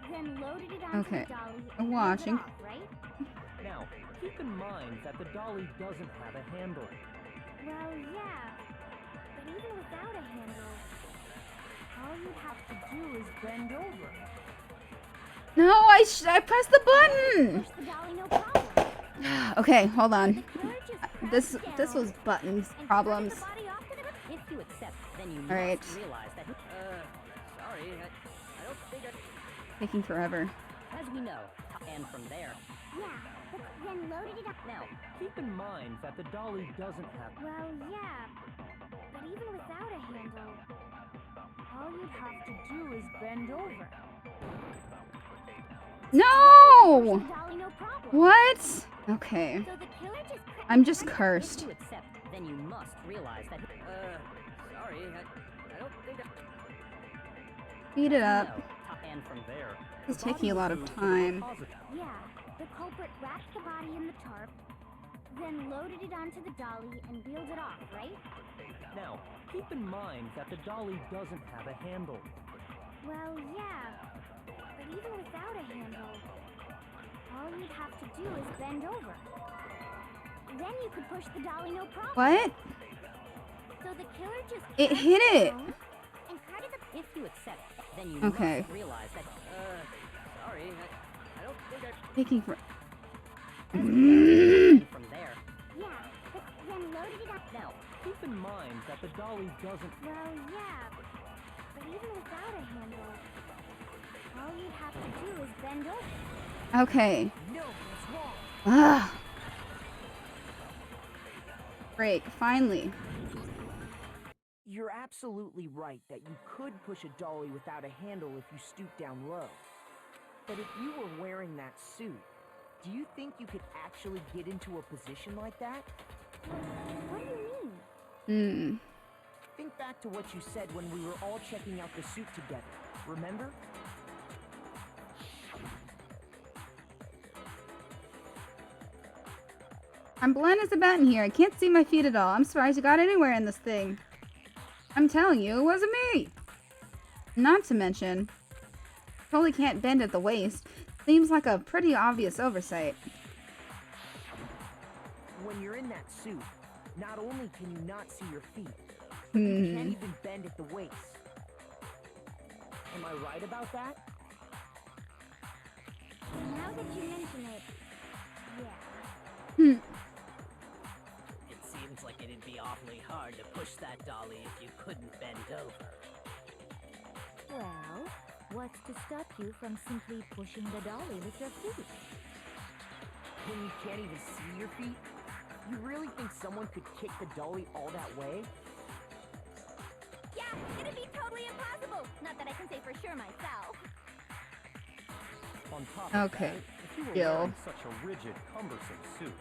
then loaded it onto Okay, the dolly I'm and wheeled watching. it off, right? Now, keep in mind that the dolly doesn't have a handle. Well, yeah, but even without a handle, all you'd have to do is bend over. No, I pressed the button! Push the dolly, no problem. Okay, hold on. The killer just This crouched was down buttons and problems. carted the body off to the If you accept, then you Alright. must realize that. Sorry, I don't think I. Taking forever. As we know, and from there. Yeah, then loaded it up. Now, Keep in mind that the dolly doesn't have... Well, yeah, but even without a handle, all you'd have to do is bend over. No! Push the dolly, no problem. What? Okay. So the killer just I'm just if cursed. you accept, then you must realize that. Sorry, I don't think I. Speed it up. No, and from There, It's the taking a body lot was of moved to the time. repository. Yeah, the culprit wrapped the body in the tarp, then loaded it onto the dolly and wheeled it off, right? Now, keep in mind that the dolly doesn't have a handle. Well, yeah, but even without a handle, all you'd have to do is bend over. Then you could push the dolly, no problem. What? So the killer just It crouched hit it. down and carted the If you accept, then you Okay. must realize that. Sorry, I don't think I. Taking for... And from there. yeah, then loaded it up. Now, Keep in mind that the dolly doesn't... Well, yeah, but even without a handle, all you'd have to do is bend over. Okay. No, that's wrong. Ah. Break, finally. You're absolutely right that you could push a dolly without a handle if you stoop down low. But if you were wearing that suit, do you think you could actually get into a position like that? What do you mean? Think back to what you said when we were all checking out the suit together. Remember? I'm blind as a bat in here. I can't see my feet at all. I'm surprised you got anywhere in this thing. I'm telling you, it wasn't me. Not to mention, totally can't bend at the waist. Seems like a pretty obvious oversight. When you're in that suit, not only can you not see your feet, but you can't even bend at the waist. Am I right about that? Now that you mention it, yeah. It seems like it'd be awfully hard to push that dolly if you couldn't bend over. Well, what's to stop you from simply pushing the dolly with your feet? When you can't even see your feet? You really think someone could kick the dolly all that way? Yeah, it'd be totally impossible. Not that I can say for sure myself. On top of Okay, that, if you were Gil. wearing such a rigid, cumbersome suit,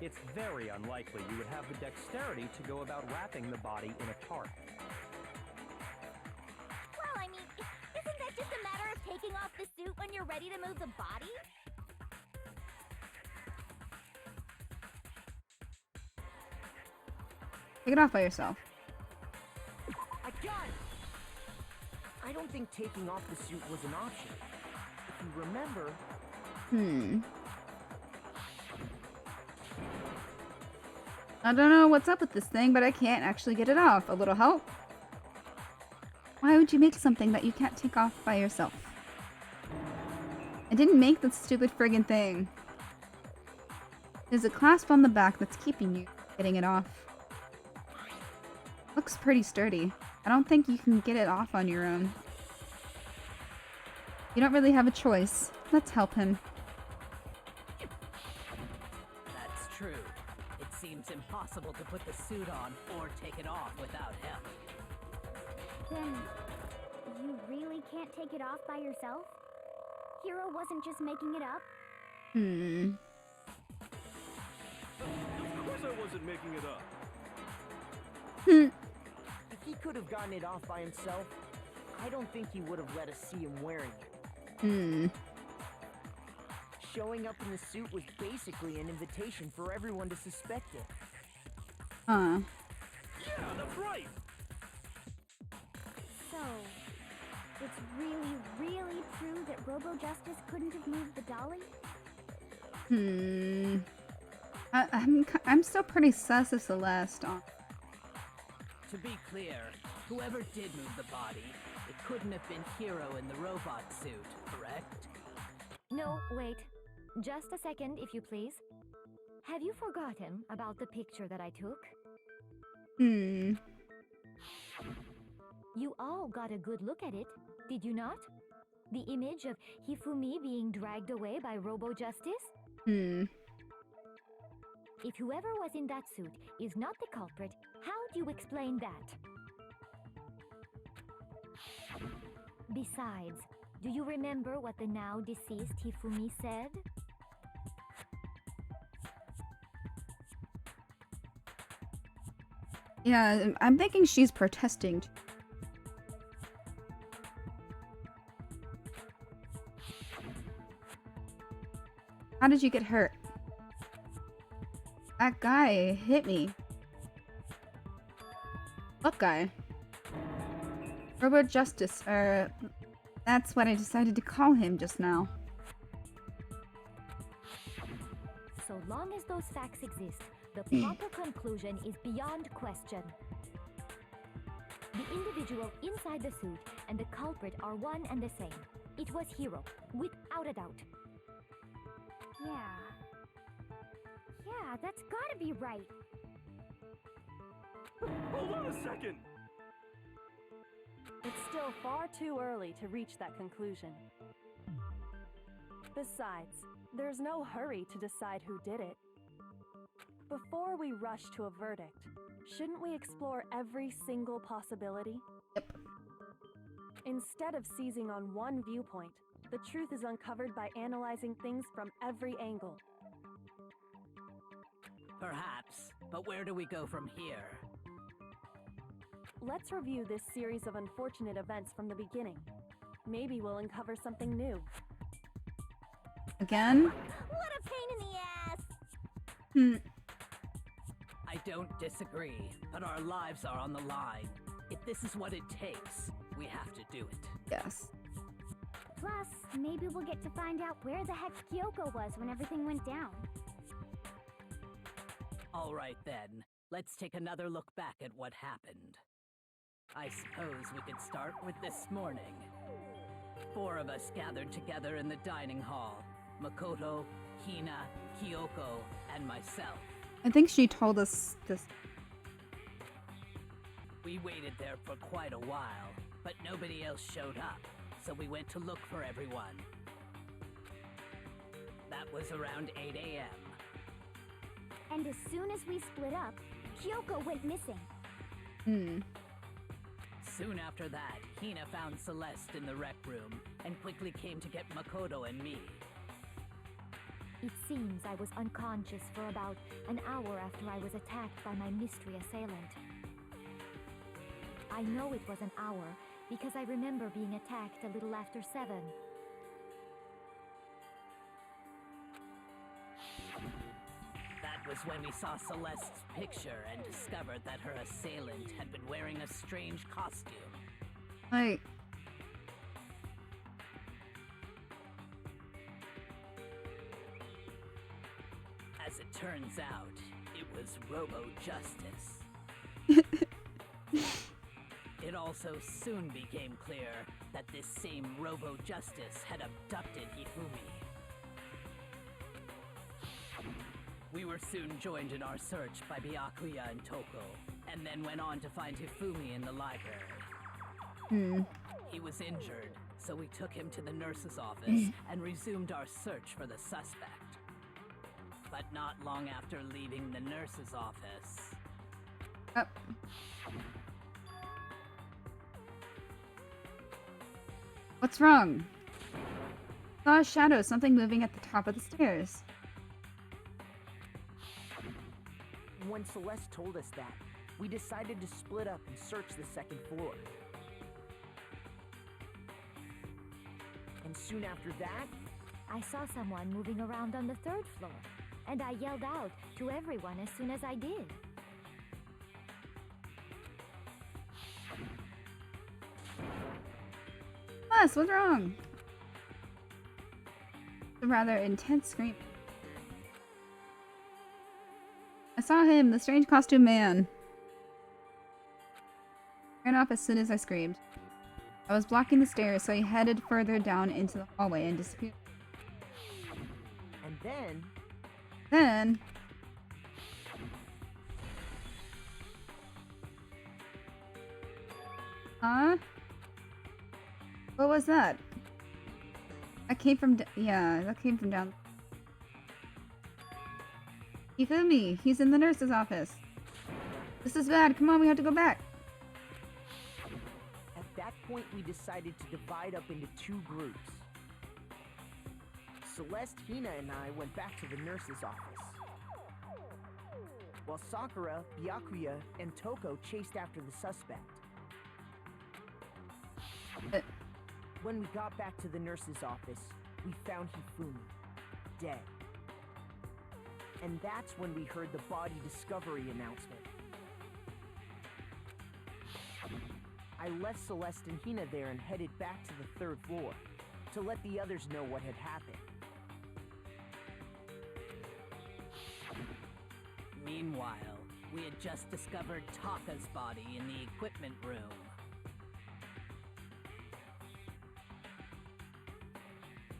it's very unlikely you would have the dexterity to go about wrapping the body in a tarp. Well, I mean, isn't that just a matter of taking off the suit when you're ready to move the body? Take it off by yourself. I got it! I don't think taking off the suit was an option. If you remember, I don't know what's up with this thing, but I can't actually get it off. A little help? Why would you make something that you can't take off by yourself? I didn't make this stupid friggin' thing. There's a clasp on the back that's keeping you getting it off. Looks pretty sturdy. I don't think you can get it off on your own. You don't really have a choice. Let's help him. That's true. It seems impossible to put the suit on or take it off without help. Then, you really can't take it off by yourself? Hero wasn't just making it up? Of course I wasn't making it up. if he could have gotten it off by himself, I don't think he would have let us see him wearing it. Showing up in the suit was basically an invitation for everyone to suspect it. Yeah, that's right. So, it's really, really true that Robo Justice couldn't have moved the dolly? I'm still pretty sus of Celeste. To be clear, whoever did move the body, it couldn't have been Hero in the robot suit, correct? No, wait. Just a second, if you please. Have you forgotten about the picture that I took? You all got a good look at it, did you not? The image of Hifumi being dragged away by Robo Justice? If whoever was in that suit is not the culprit, how do you explain that? Besides, do you remember what the now deceased Hifumi said? Yeah, I'm thinking she's protesting. How did you get hurt? That guy hit me. What guy? Robo Justice, that's what I decided to call him just now. So long as those facts exist, the proper conclusion is beyond question. The individual inside the suit and the culprit are one and the same. It was Hero, without a doubt. Yeah, that's gotta be right. Hold on a second. It's still far too early to reach that conclusion. Besides, there's no hurry to decide who did it. Before we rush to a verdict, shouldn't we explore every single possibility? Yep. Instead of seizing on one viewpoint, the truth is uncovered by analyzing things from every angle. Perhaps, but where do we go from here? Let's review this series of unfortunate events from the beginning. Maybe we'll uncover something new. Again? What a pain in the ass! Hmm. I don't disagree, but our lives are on the line. If this is what it takes, we have to do it. Yes. Plus, maybe we'll get to find out where the heck Kyoko was when everything went down. All right then, let's take another look back at what happened. I suppose we could start with this morning. 4 of us gathered together in the dining hall. Makoto, Hina, Kyoko, and myself. I think she told us this. We waited there for quite a while, but nobody else showed up, so we went to look for everyone. That was around 8 a.m. And as soon as we split up, Kyoko went missing. Hmm. Soon after that, Hina found Celeste in the rec room and quickly came to get Makoto and me. It seems I was unconscious for about an hour after I was attacked by my mystery assailant. I know it was an hour because I remember being attacked a little after 7. That was when we saw Celeste's picture and discovered that her assailant had been wearing a strange costume. Like, As it turns out, it was Robo-Justice. It also soon became clear that this same Robo-Justice had abducted Hifumi. We were soon joined in our search by Byakuya and Toko, and then went on to find Hifumi in the library. He was injured, so we took him to the nurse's office and resumed our search for the suspect. But not long after leaving the nurse's office... What's wrong? Saw a shadow, something moving at the top of the stairs. When Celeste told us that, we decided to split up and search the second floor. And soon after that, I saw someone moving around on the 3rd floor, and I yelled out to everyone as soon as I did. Plus, what's wrong? A rather intense scream. I saw him, the strange costume man. Ran off as soon as I screamed. I was blocking the stairs, so he headed further down into the hallway and disappeared. and then Then... Huh? What was that? That came from... yeah, that came from down... Hifumi, he's in the nurse's office. This is bad. Come on, we have to go back. at that point we decided to divide up into 2 groups. Celeste, Hina, and I went back to the nurse's office, while Sakura, Byakuya, and Toko chased after the suspect. When we got back to the nurse's office, we found Hifumi, dead. And that's when we heard the body discovery announcement. I left Celeste and Hina there and headed back to the 3rd floor to let the others know what had happened. Meanwhile, we had just discovered Taka's body in the equipment room.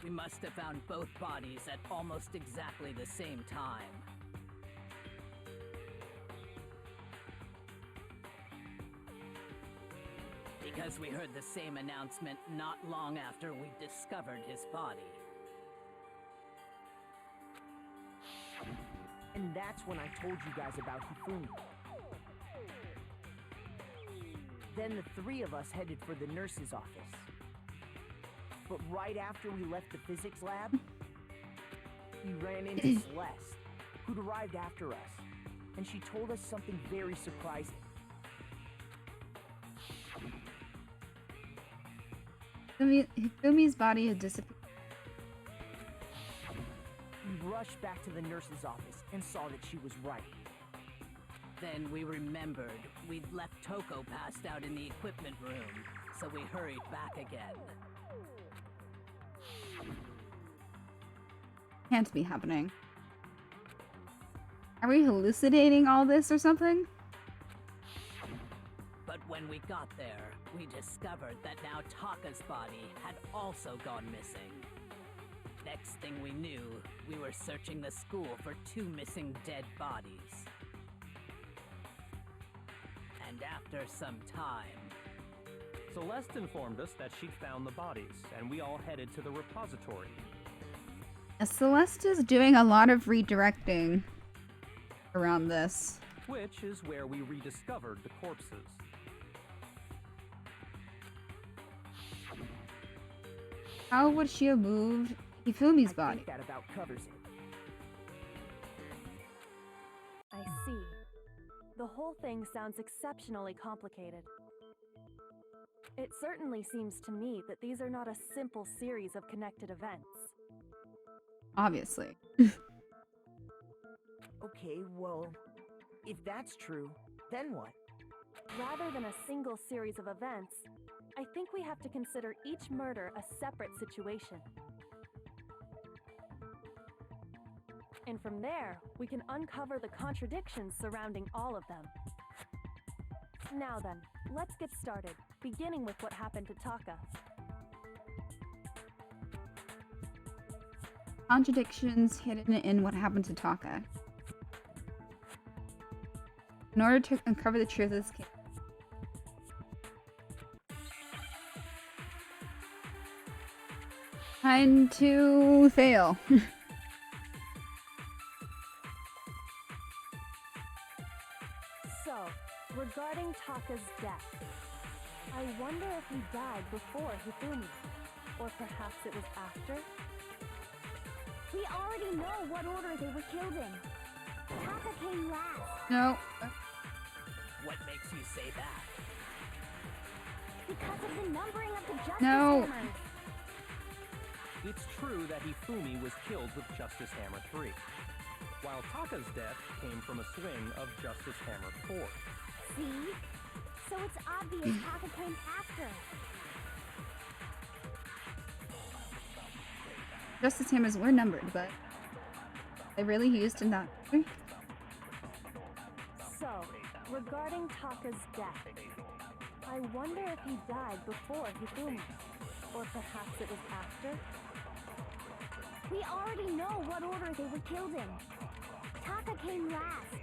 We must have found both bodies at almost exactly the same time. Because we heard the same announcement not long after we discovered his body. And that's when I told you guys about Hifumi. Then the 3 of us headed for the nurse's office. But right after we left the physics lab, we ran into Celeste, who'd arrived after us, and she told us something very surprising. Hifumi's body had disappeared. We rushed back to the nurse's office and saw that she was right. Then we remembered we'd left Toko passed out in the equipment room, so we hurried back again. Can't be happening. Are we hallucinating all this or something? But when we got there, we discovered that now Taka's body had also gone missing. Next thing we knew, we were searching the school for 2 missing dead bodies. And after some time... Celeste informed us that she'd found the bodies, and we all headed to the repository. Celeste is doing a lot of redirecting around this. Which is where we rediscovered the corpses. How would she have moved Hifumi's I body? think that about covers it. I see. The whole thing sounds exceptionally complicated. It certainly seems to me that these are not a simple series of connected events. Obviously. Okay, well, if that's true, then what? Rather than a single series of events, I think we have to consider each murder a separate situation. And from there, we can uncover the contradictions surrounding all of them. Now then, let's get started, beginning with what happened to Taka. Contradictions hidden in what happened to Taka. In order to uncover the truth of this case, time to fail. So, regarding Taka's death, I wonder if he died before Hifumi, or perhaps it was after? We already know what order they were killed in. Taka came last. No. What makes you say that? Because of the numbering of the Justice No. Hammers. It's true that Hifumi was killed with Justice Hammer 3, while Taka's death came from a swing of Justice Hammer 4. See? So it's obvious Taka came after. Justice Hammers were numbered, but they really used in that. So, regarding Taka's death, I wonder if he died before Hifumi, or perhaps it was after? We already know what order they were killed in. Taka came last.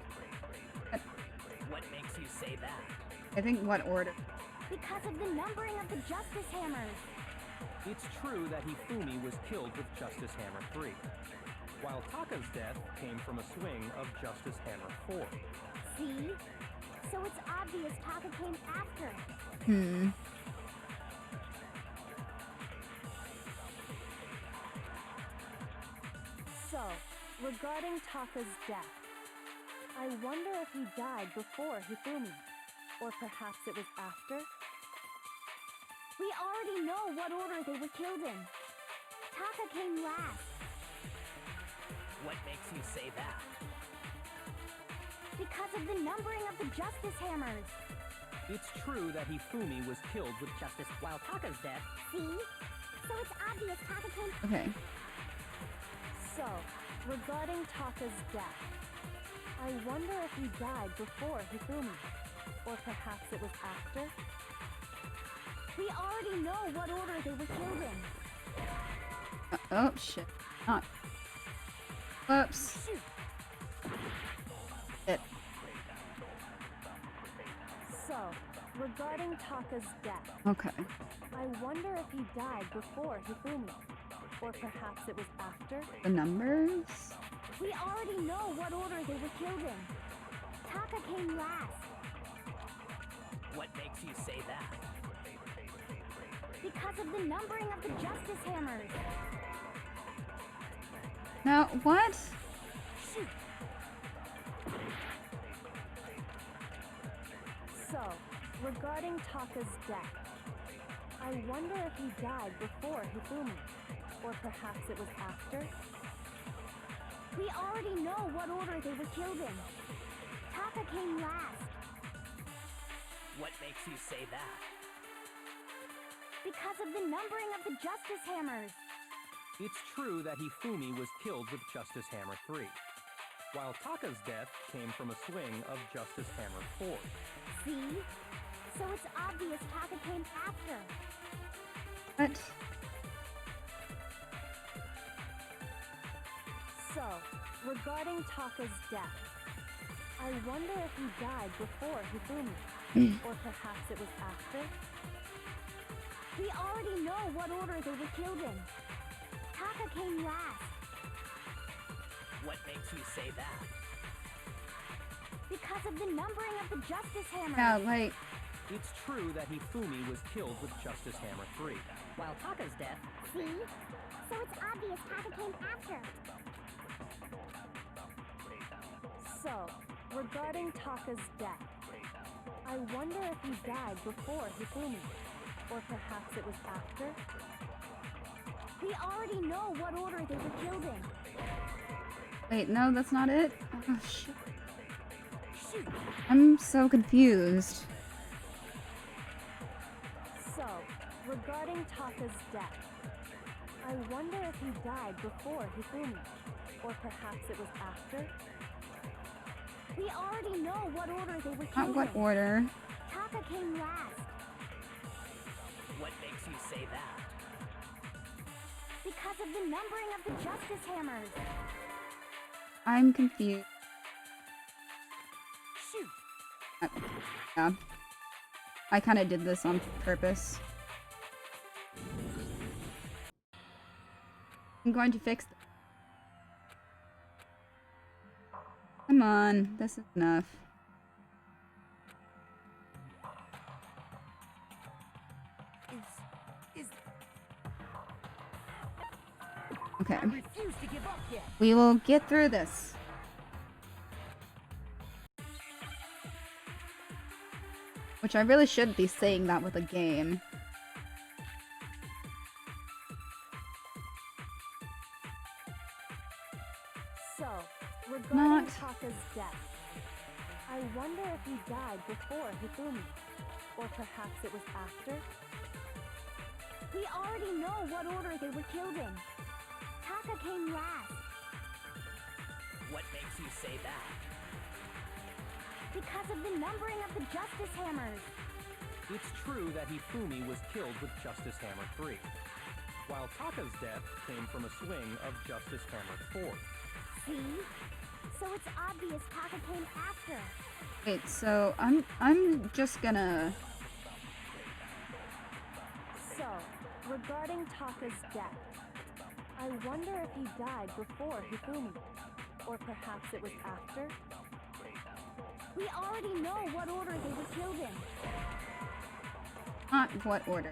What makes you say that? I think what order? Because of the numbering of the Justice Hammers. It's true that Hifumi was killed with Justice Hammer 3, while Taka's death came from a swing of Justice Hammer 4. See? So it's obvious Taka came after. So, regarding Taka's death, I wonder if he died before Hifumi, or perhaps it was after? We already know what order they were killed in. Taka came last. What makes you say that? Because of the numbering of the Justice Hammers. It's true that Hifumi was killed with Justice while Taka's death. See? So it's obvious Taka came... Okay. So, regarding Taka's death, I wonder if he died before Hifumi, or perhaps it was after? We already know what order they were killed in. Oh, shit. Not. Whoops. It. So, regarding Taka's death, Okay. I wonder if he died before Hifumi, or perhaps it was after? The numbers? We already know what order they were killed in. Taka came last. What makes you say that? Because of the numbering of the Justice Hammers. Now, what? So, regarding Taka's death, I wonder if he died before Hifumi, or perhaps it was after? We already know what order they were killed in. Taka came last. What makes you say that? Because of the numbering of the Justice Hammers. It's true that Hifumi was killed with Justice Hammer 3, while Taka's death came from a swing of Justice Hammer 4. See? So it's obvious Taka came after. What? So, regarding Taka's death, I wonder if he died before Hifumi, or perhaps it was after? We already know what order they were killed in. Taka came last. What makes you say that? Because of the numbering of the Justice Hammers. Yeah, like, It's true that Hifumi was killed with Justice Hammer 3, While Taka's death, See? So it's obvious Taka came after. So, regarding Taka's death, I wonder if he died before Hifumi, or perhaps it was after? We already know what order they were killed in. wait, no, that's not it? Oh, shit. I'm so confused. So, regarding Taka's death, I wonder if he died before Hifumi, or perhaps it was after? We already know what order they were Not killed what in. order. Taka came last. What makes you say that? Because of the numbering of the Justice Hammers. I'm confused. Yeah. I kind of did this on purpose. I'm going to fix it. Come on, this is enough. Okay. I refuse to give up yet. We will get through this. Which I really should be saying that with a game. So, regarding Not- Taka's death, I wonder if he died before Hifumi, or perhaps it was after? We already know what order they were killed in. Taka came last. What makes you say that? Because of the numbering of the Justice Hammers. It's true that Hifumi was killed with Justice Hammer 3, while Taka's death came from a swing of Justice Hammer 4. See? So it's obvious Taka came after. Wait, so I'm just gonna... So, regarding Taka's death, I wonder if he died before Hifumi, or perhaps it was after? We already know what order they were killed in. Not what order.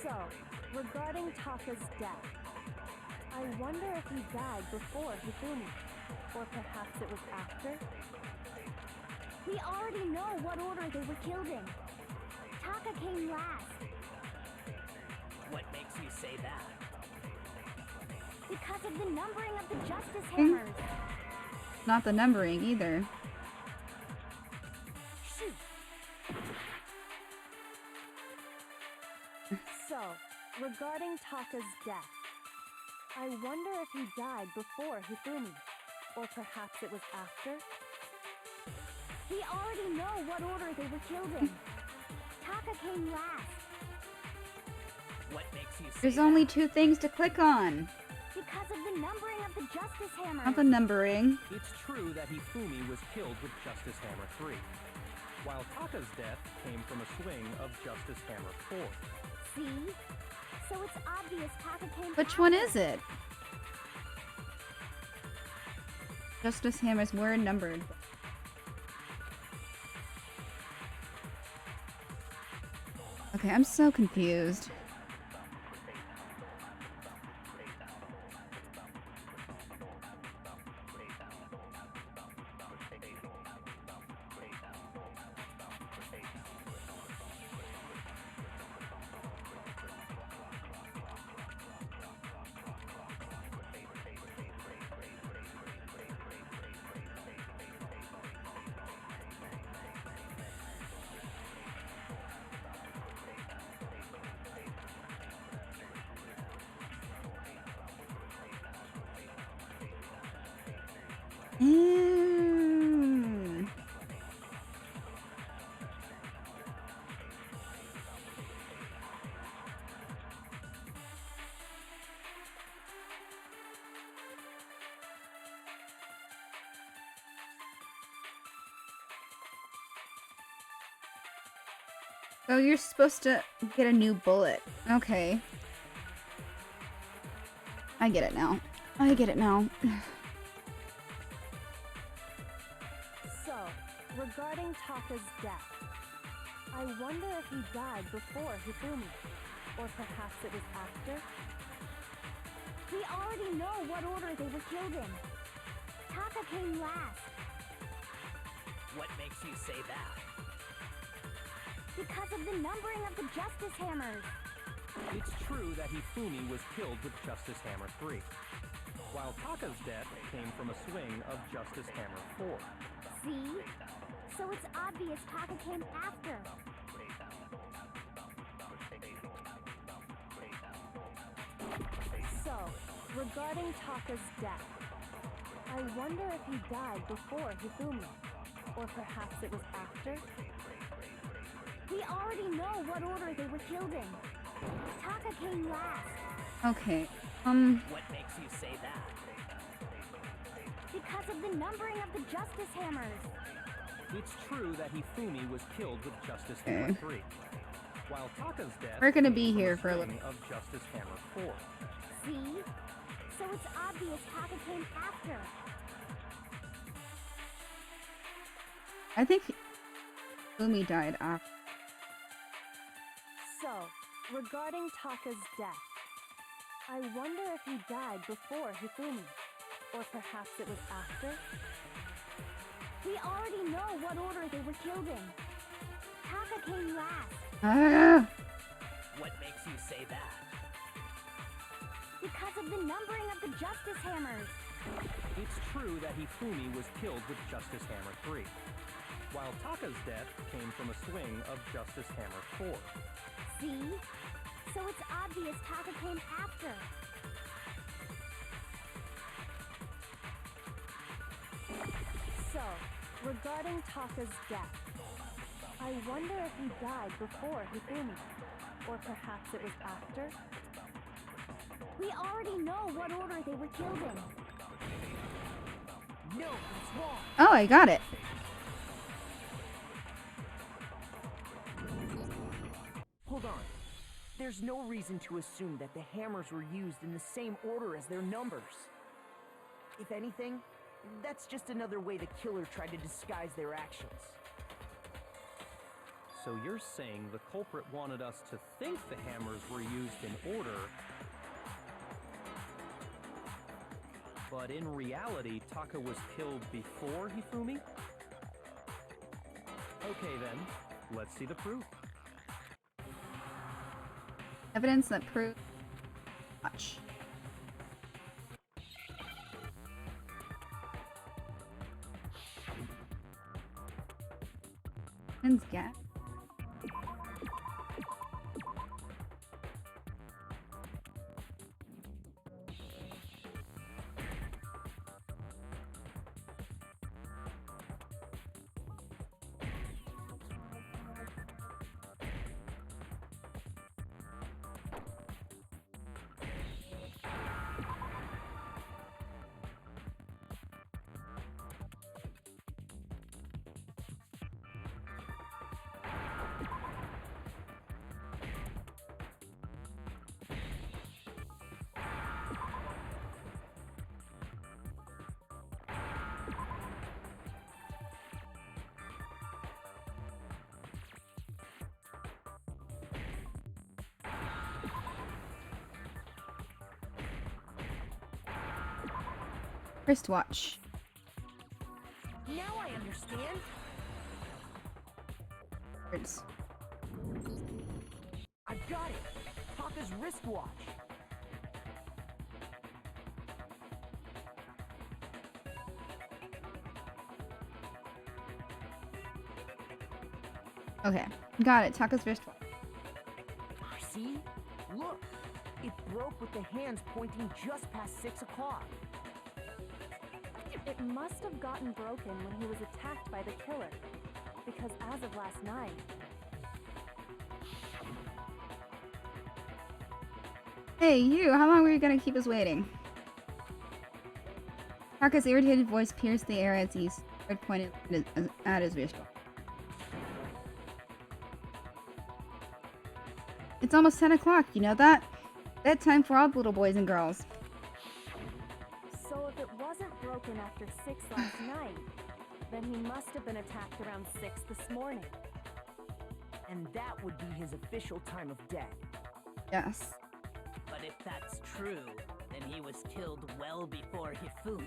So, regarding Taka's death, I wonder if he died before Hifumi, or perhaps it was after? We already know what order they were killed in. Taka came last. What makes you say that? Because of the numbering of the Justice Hammers. Not the numbering either. So, regarding Taka's death, I wonder if he died before Hifumi, or perhaps it was after? We already know what order they were killed in. Taka came last. What makes you say There's that? only 2 things to click on. Because of the numbering of the Justice Hammers. Not the numbering. It's true that Hifumi was killed with Justice Hammer 3, while Taka's death came from a swing of Justice Hammer 4. See? So it's obvious Taka came Which one after. is it? Justice Hammers were numbered. Okay, I'm so confused. Mm. So you're supposed to get a new bullet. Okay. I get it now. I get it now. So, regarding Taka's death, I wonder if he died before Hifumi, or perhaps it was after? We already know what order they were killed in. Taka came last. What makes you say that? Because of the numbering of the Justice Hammers. It's true that Hifumi was killed with Justice Hammer 3, while Taka's death came from a swing of Justice Hammer 4. See? So it's obvious Taka came after. So, regarding Taka's death, I wonder if he died before Hifumi, or perhaps it was after? We already know what order they were killed in. Taka came last. Okay. What makes you say that? Because of the numbering of the Justice Hammers. It's true that Hifumi was killed with Justice Hammer 3, while Taka's death We're gonna came be from here a for a swing little. of Justice Hammer 4. See? So it's obvious Taka came after. I think Fumi died after. So, regarding Taka's death, I wonder if he died before Hifumi, or perhaps it was after? We already know what order they were killed in. Taka came last. What makes you say that? Because of the numbering of the Justice Hammers. It's true that Hifumi was killed with Justice Hammer 3, while Taka's death came from a swing of Justice Hammer 4. See? So it's obvious Taka came after. So, regarding Taka's death, I wonder if he died before Hifumi, or perhaps it was after? We already know what order they were killed in. No, that's wrong. Oh, I got it. Hold on. There's no reason to assume that the hammers were used in the same order as their numbers. If anything, that's just another way the killer tried to disguise their actions. So you're saying the culprit wanted us to think the hammers were used in order, but in reality, Taka was killed before Hifumi? Okay then, let's see the proof. Evidence that proves much. Men's gas. Wristwatch. Now I understand. Words. I've got it. Taka's wristwatch. Okay, got it. Taka's wristwatch. See? Look. It broke with the hands pointing just past 6 o'clock. It must have gotten broken when he was attacked by the killer. Because as of last night, Hey, you! How long were you gonna keep us waiting? Taka's irritated voice pierced the air as he pointed at his visual. It's almost 10 o'clock, you know that? Bedtime for all little boys and girls. so if it wasn't broken after 6 last night, then he must have been attacked around 6 this morning. And that would be his official time of death. Yes. But if that's true, then he was killed well before Hifumi.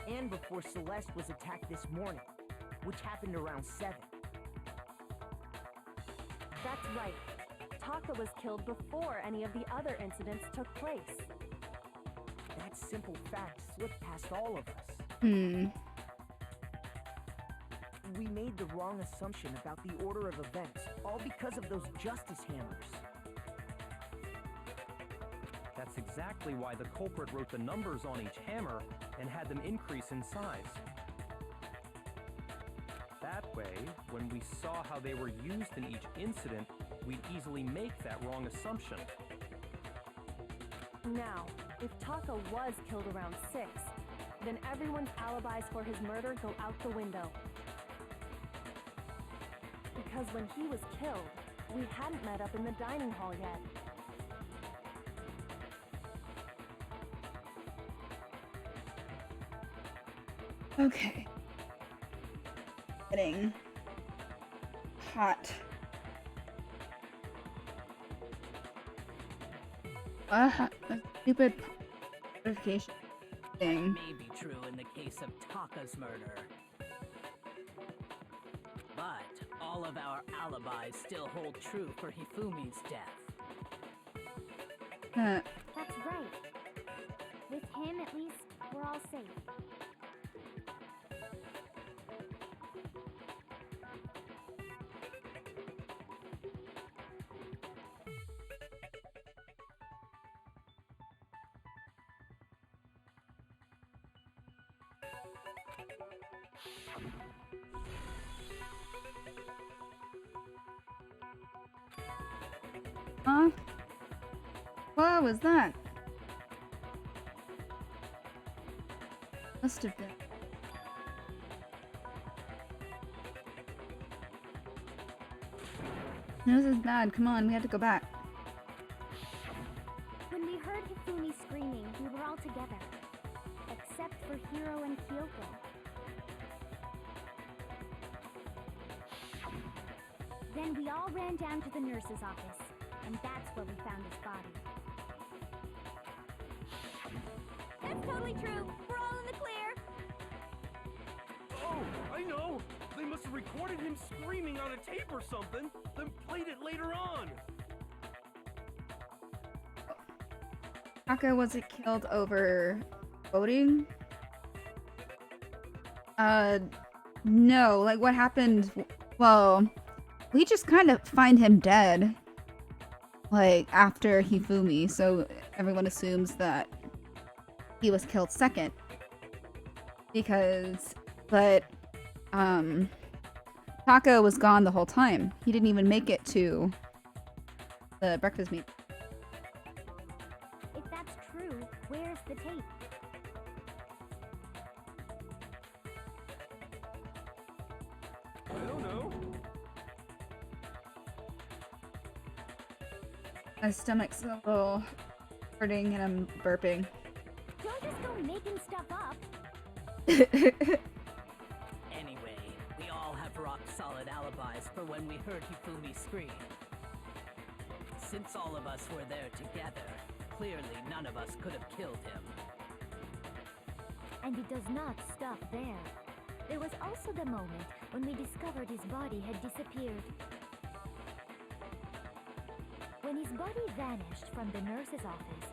And before Celeste was attacked this morning, which happened around 7. That's right. Taka was killed before any of the other incidents took place. That simple fact slipped past all of us. We made the wrong assumption about the order of events, all because of those justice hammers. That's exactly why the culprit wrote the numbers on each hammer and had them increase in size. That way, when we saw how they were used in each incident, we'd easily make that wrong assumption. Now, if Taka was killed around 6, then everyone's alibis for his murder go out the window. Because when he was killed, we hadn't met up in the dining hall yet. Okay. Getting hot. A stupid notification thing. May be true in the case of Taka's murder. But all of our alibis still hold true for Hifumi's death. That's right. With him, at least, we're all safe. Huh? What was that? Must have been. This is bad. Come on, we have to go back. When we heard Hifumi screaming, we were all together. Except for Hiro and Kyoko. Then we all ran down to the nurse's office, and that's where we found his body. That's totally true. We're all in the clear. Oh, I know! They must have recorded him screaming on a tape or something, then played it later on! Taka wasn't killed over voting? No. Like, what happened? Well, we just kind of find him dead. Like, after Hifumi, so everyone assumes that he was killed second. But, Taka was gone the whole time. He didn't even make it to the breakfast meeting. If that's true, where's the tape? I don't know. My stomach's a little hurting and I'm burping. Don't just go making stuff up. Anyway, we all have rock-solid alibis for when we heard Hifumi scream. Since all of us were there together, clearly none of us could have killed him. And it does not stop there. There was also the moment when we discovered his body had disappeared. When his body vanished from the nurse's office,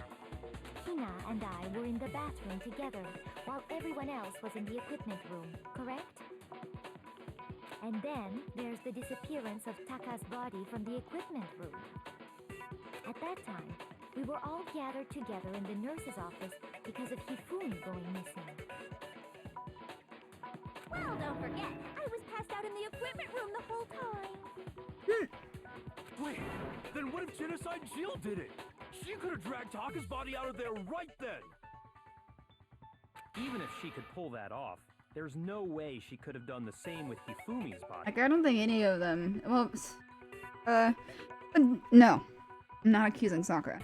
Hina and I were in the bathroom together while everyone else was in the equipment room, correct? And then there's the disappearance of Taka's body from the equipment room. At that time, We were all gathered together in the nurse's office because of Hifumi going missing. Well, don't forget, I was passed out in the equipment room the whole time. Wait, then what if Genocide Jill did it? She could have dragged Taka's body out of there right then. Even if she could pull that off, there's no way she could have done the same with Hifumi's body. Like, I don't think any of them. Well, no. I'm not accusing Sakura.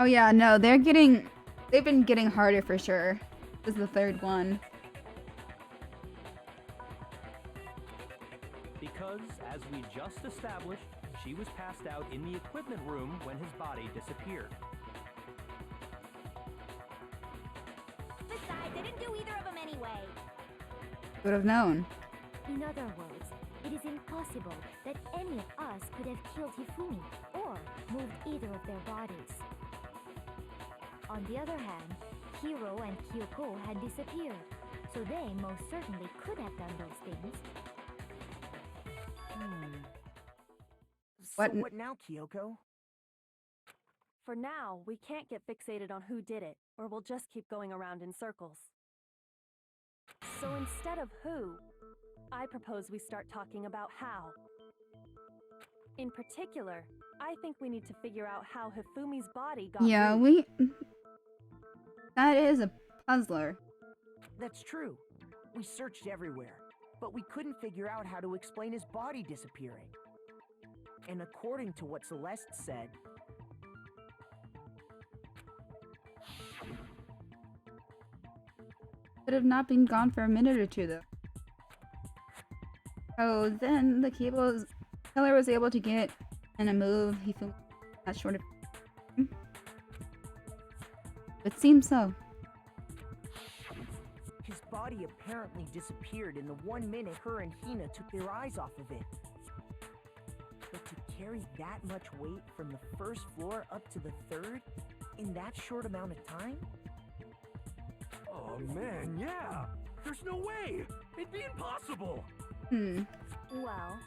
Oh yeah, no, they've been getting harder for sure. This is the third one. Because, as we just established, she was passed out in the equipment room when his body disappeared. Besides, I didn't do either of them anyway. Would have known. In other words, it is impossible that any of us could have killed Hifumi or moved either of their bodies. On the other hand, Hiro and Kyoko had disappeared, so they most certainly could have done those things. What? So what now, Kyoko? For now, we can't get fixated on who did it, or we'll just keep going around in circles. So instead of who, I propose we start talking about how. In particular, I think we need to figure out how Hifumi's body got Yeah, moved. That is a puzzler. That's true. We searched everywhere, but we couldn't figure out how to explain his body disappearing. And according to what Celeste said, Could have not been gone for a minute or two though. So then the killer was able to get in a move Hifumi that short of. It seems so. his body apparently disappeared in the 1 minute her and Hina took their eyes off of it. But to carry that much weight from the first floor up to the third in that short amount of time? Oh man, yeah! There's no way! It'd be impossible! Well,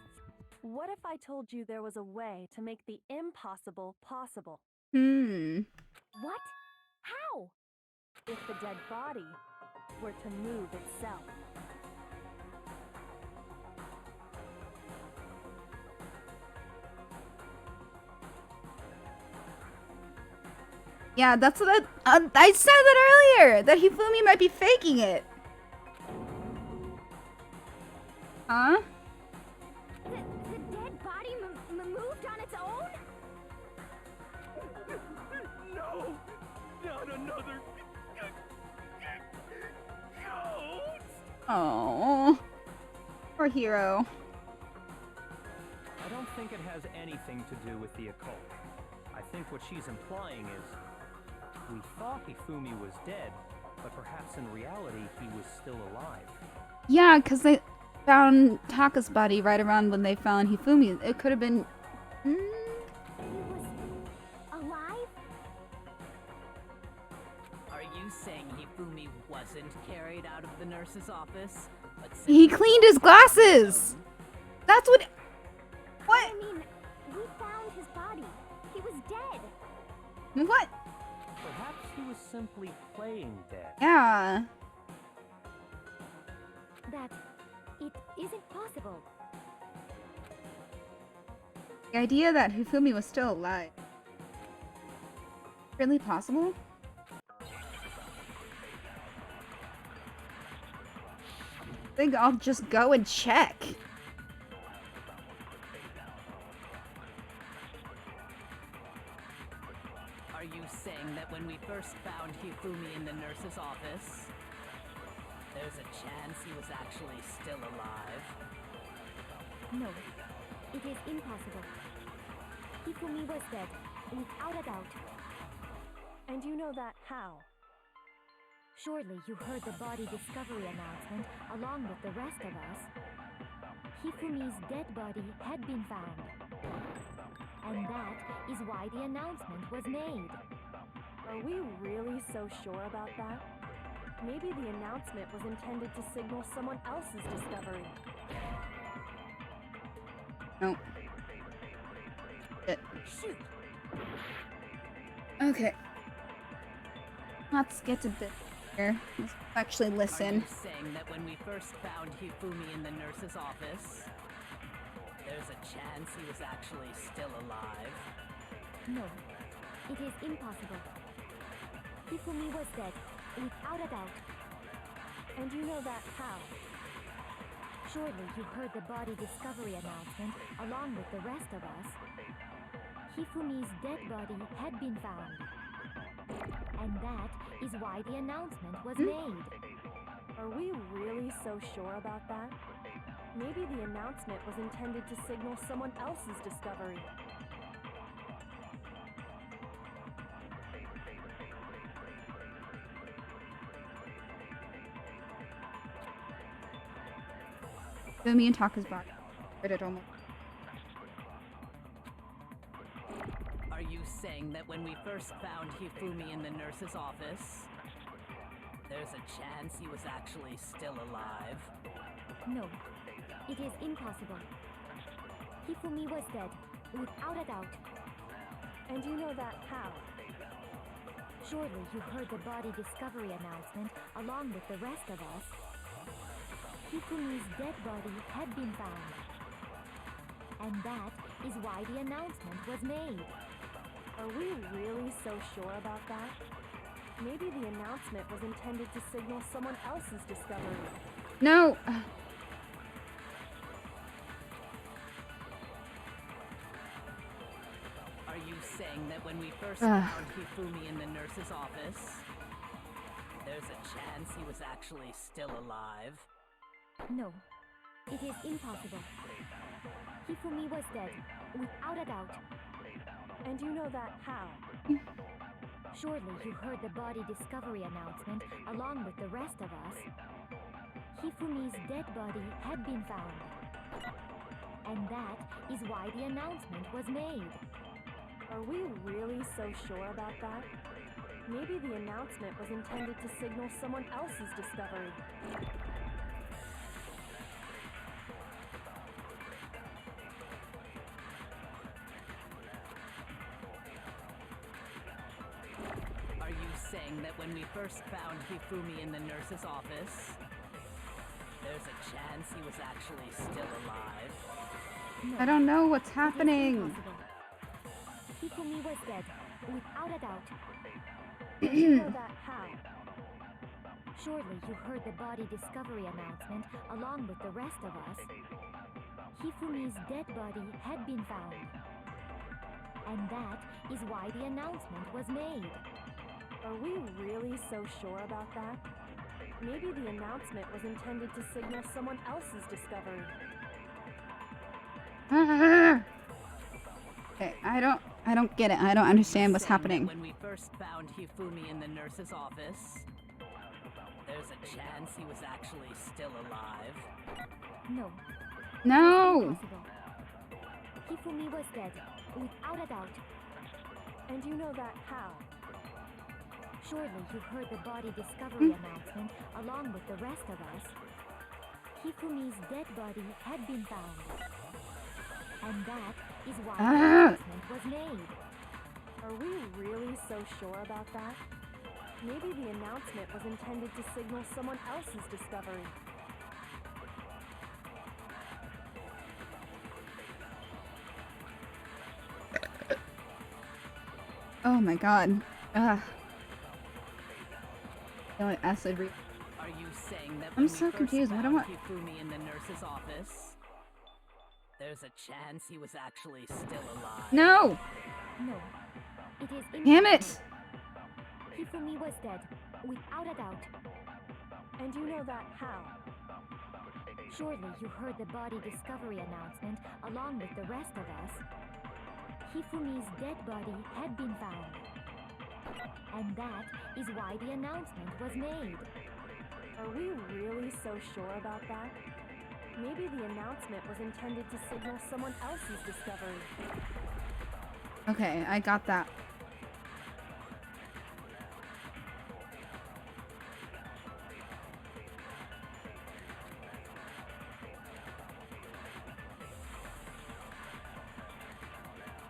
what if I told you there was a way to make the impossible possible? What? How? If the dead body were to move itself. Yeah, that's what I said that earlier! That Hifumi might be faking it! Huh? The dead body moved on its own? No! Not another ghost! Oh, poor hero. I don't think it has anything to do with the occult. I think what she's implying is, we thought Hifumi was dead, but perhaps in reality he was still alive. Yeah, because they found Taka's body right around when they found Hifumi. It could have been. He was alive? Are you saying Hifumi wasn't carried out of the nurse's office? But He cleaned his glasses! That's what. What? I mean, we found his body. He was dead. What? Perhaps he was simply playing dead. Yeah. That it isn't possible. The idea that Hifumi was still alive. Really possible? I think I'll just go and check. are you saying that when we first found Hifumi in the nurse's office, there's a chance he was actually still alive? No, it is impossible. Hifumi was dead, without a doubt. And you know that how? Surely you heard the body discovery announcement along with the rest of us. Hifumi's dead body had been found. And that is why the announcement was made. Are we really so sure about that? Maybe the announcement was intended to signal someone else's discovery. Nope. Shit. Shoot! Okay. Let's get to this here. Let's actually Are listen. you saying that when we first found Hifumi in the nurse's office, there's a chance he was actually still alive? No, it is impossible. Hifumi was dead, without a doubt. And you know that how? Surely you heard the body discovery announcement along with the rest of us. Hifumi's dead body had been found. And that is why the announcement was made. Are we really so sure about that? Maybe the announcement was intended to signal someone else's discovery. Fumi and Taka's body. Are you saying that when we first found Hifumi in the nurse's office, there's a chance he was actually still alive? No, it is impossible. Hifumi was dead, without a doubt. And you know that how? Surely you heard the body discovery announcement along with the rest of us. Hifumi's dead body had been found. And that is why the announcement was made. Are we really so sure about that? Maybe the announcement was intended to signal someone else's discovery. No! Are you saying that when we first found Hifumi in the nurse's office, there's a chance he was actually still alive? No, it is impossible. Hifumi was dead, without a doubt. And you know that how? Surely you heard the body discovery announcement along with the rest of us. Hifumi's dead body had been found. And that is why the announcement was made. Are we really so sure about that? Maybe the announcement was intended to signal someone else's discovery. Are you saying that when we first found Hifumi in the nurse's office, there's a chance he was actually still alive? No, I don't know what's it is happening. impossible. Hifumi was dead, without a doubt. And you know that how? Surely you heard the body discovery announcement along with the rest of us. Hifumi's dead body had been found. And that is why the announcement was made. Are we really so sure about that? Maybe the announcement was intended to signal someone else's discovery. Okay, I don't get it. I don't understand what's Saying that happening. when we first found Hifumi in the nurse's office, there's a chance he was actually still alive? No, No! impossible. Hifumi was dead, without a doubt. And you know that how? Surely you heard the body discovery announcement along with the rest of us. Hifumi's dead body had been found. And that is why the announcement was made. Are we really so sure about that? Maybe the announcement was intended to signal someone else's discovery. Oh my god. Ugh. Acid Are you saying that I'm when so we first confused. What found am I- Hifumi in the nurse's office, there's a chance he was actually still alive? No! No, it is impossible. Damn it! Hifumi was dead, without a doubt. And you know that how? Surely you heard the body discovery announcement along with the rest of us. Hifumi's dead body had been found. And that is why the announcement was made. Are we really so sure about that? Maybe the announcement was intended to signal someone else's discovery. Okay, I got that.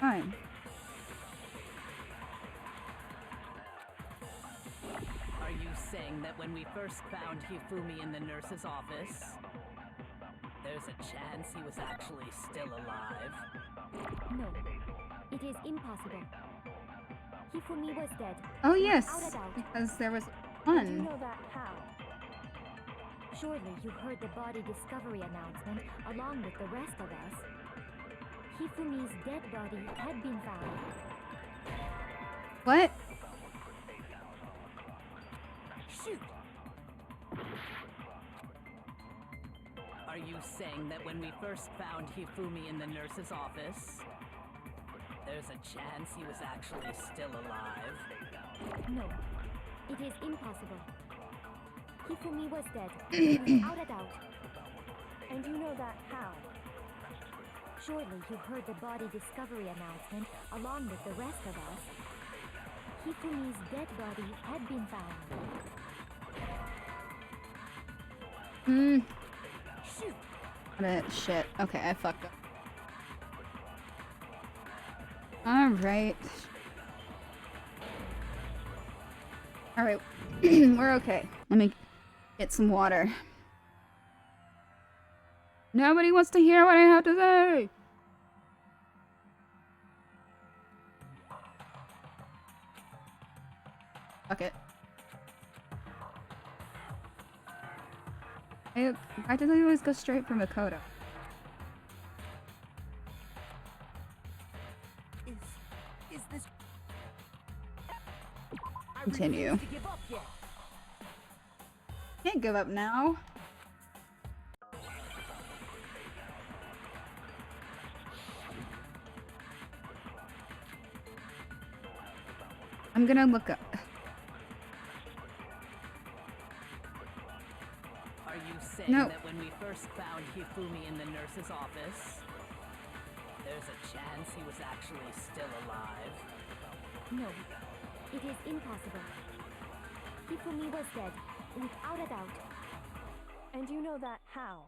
Fine. saying that when we first found Hifumi in the nurse's office, there's a chance he was actually still alive? No, it is impossible. Hifumi was dead. Oh yes, without a doubt. because there was And one. you know that how? Surely you heard the body discovery announcement along with the rest of us. Hifumi's dead body had been found. What? Shoot! Are you saying that when we first found Hifumi in the nurse's office, there's a chance he was actually still alive? No, it is impossible. Hifumi was dead, without a doubt. And you know that how? Surely you heard the body discovery announcement along with the rest of us. Hifumi's dead body had been found. Hmm. Shoot! Shit. Okay, I fucked up. Alright. Alright. We're okay. Let me get some water. Nobody wants to hear what I have to say! Fuck it. Why does it always go straight for Makoto? Is this... I Continue. refuse to give up yet. Can't give up now. I'm gonna look up. Are you saying No. that when we first found Hifumi in the nurse's office, there's a chance he was actually still alive? No, it is impossible. Hifumi was dead, without a doubt. And you know that how?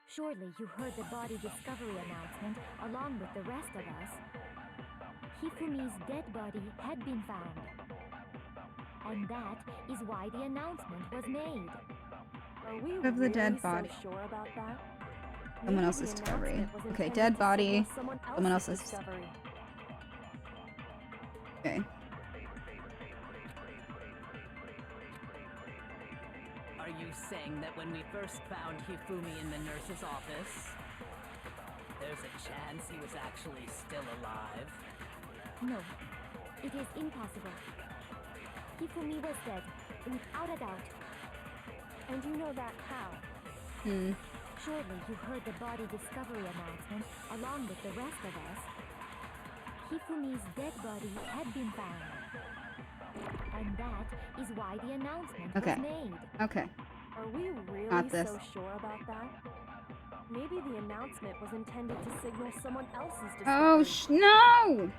Surely you heard the body discovery announcement along with the rest of us. Hifumi's dead body had been found. And that is why the announcement was made. Are we Of the really dead body. so sure about that? Someone Maybe else's the discovery. announcement was Okay, intended dead to body, signal someone else's- discovery. Okay. Are you saying that when we first found Hifumi in the nurse's office, there's a chance he was actually still alive? No, it is impossible. Hifumi was dead, without a doubt. And you know that how? Hmm. Surely you heard the body discovery announcement along with the rest of us. Hifumi's dead body had been found. And that is why the announcement Okay. was made. Okay. Are we really Got this. so sure about that? Maybe the announcement was intended to signal someone else's discovery. Oh, no!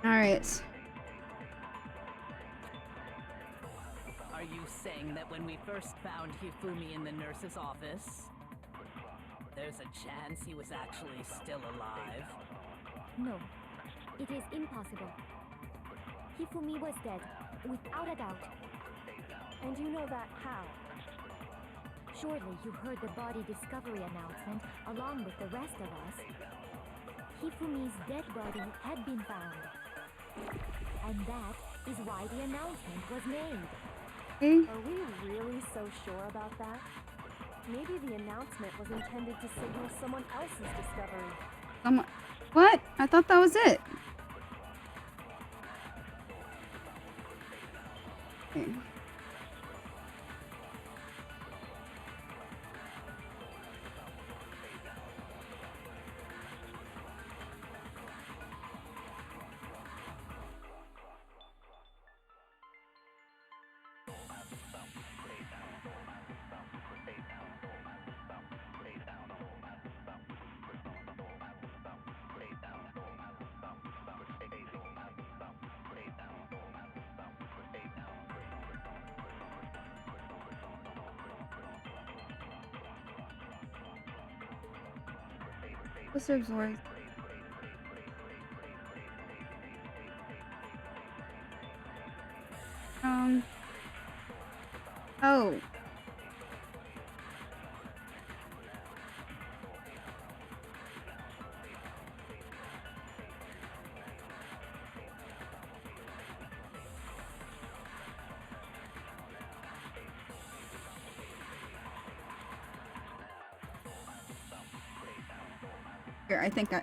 Alright. Are you saying that when we first found Hifumi in the nurse's office, there's a chance he was actually still alive? No, it is impossible. Hifumi was dead, without a doubt. And you know that how? Surely you heard the body discovery announcement along with the rest of us. Hifumi's dead body had been found. And that is why the announcement was made. Okay. Are we really so sure about that? Maybe the announcement was intended to signal someone else's discovery. Someone. What? I thought that was it. Okay. What serves wars? Oh. Here, I think I...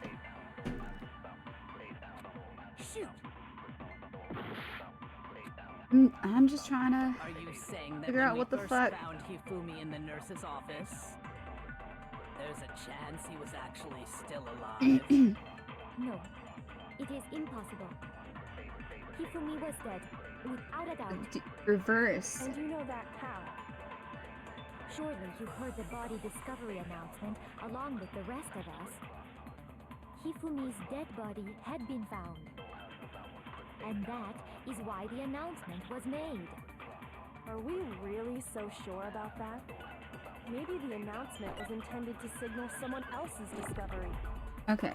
Shoot! I'm just trying to Are you saying that figure when out we what the first fuck. found Hifumi in the nurse's office, there's a chance he was actually still alive? No, it is impossible. Hifumi was dead, without a doubt. Reverse. And you know that how? Surely you heard the body discovery announcement along with the rest of us. Hifumi's dead body had been found. And that is why the announcement was made. Are we really so sure about that? Maybe the announcement was intended to signal someone else's discovery. Okay.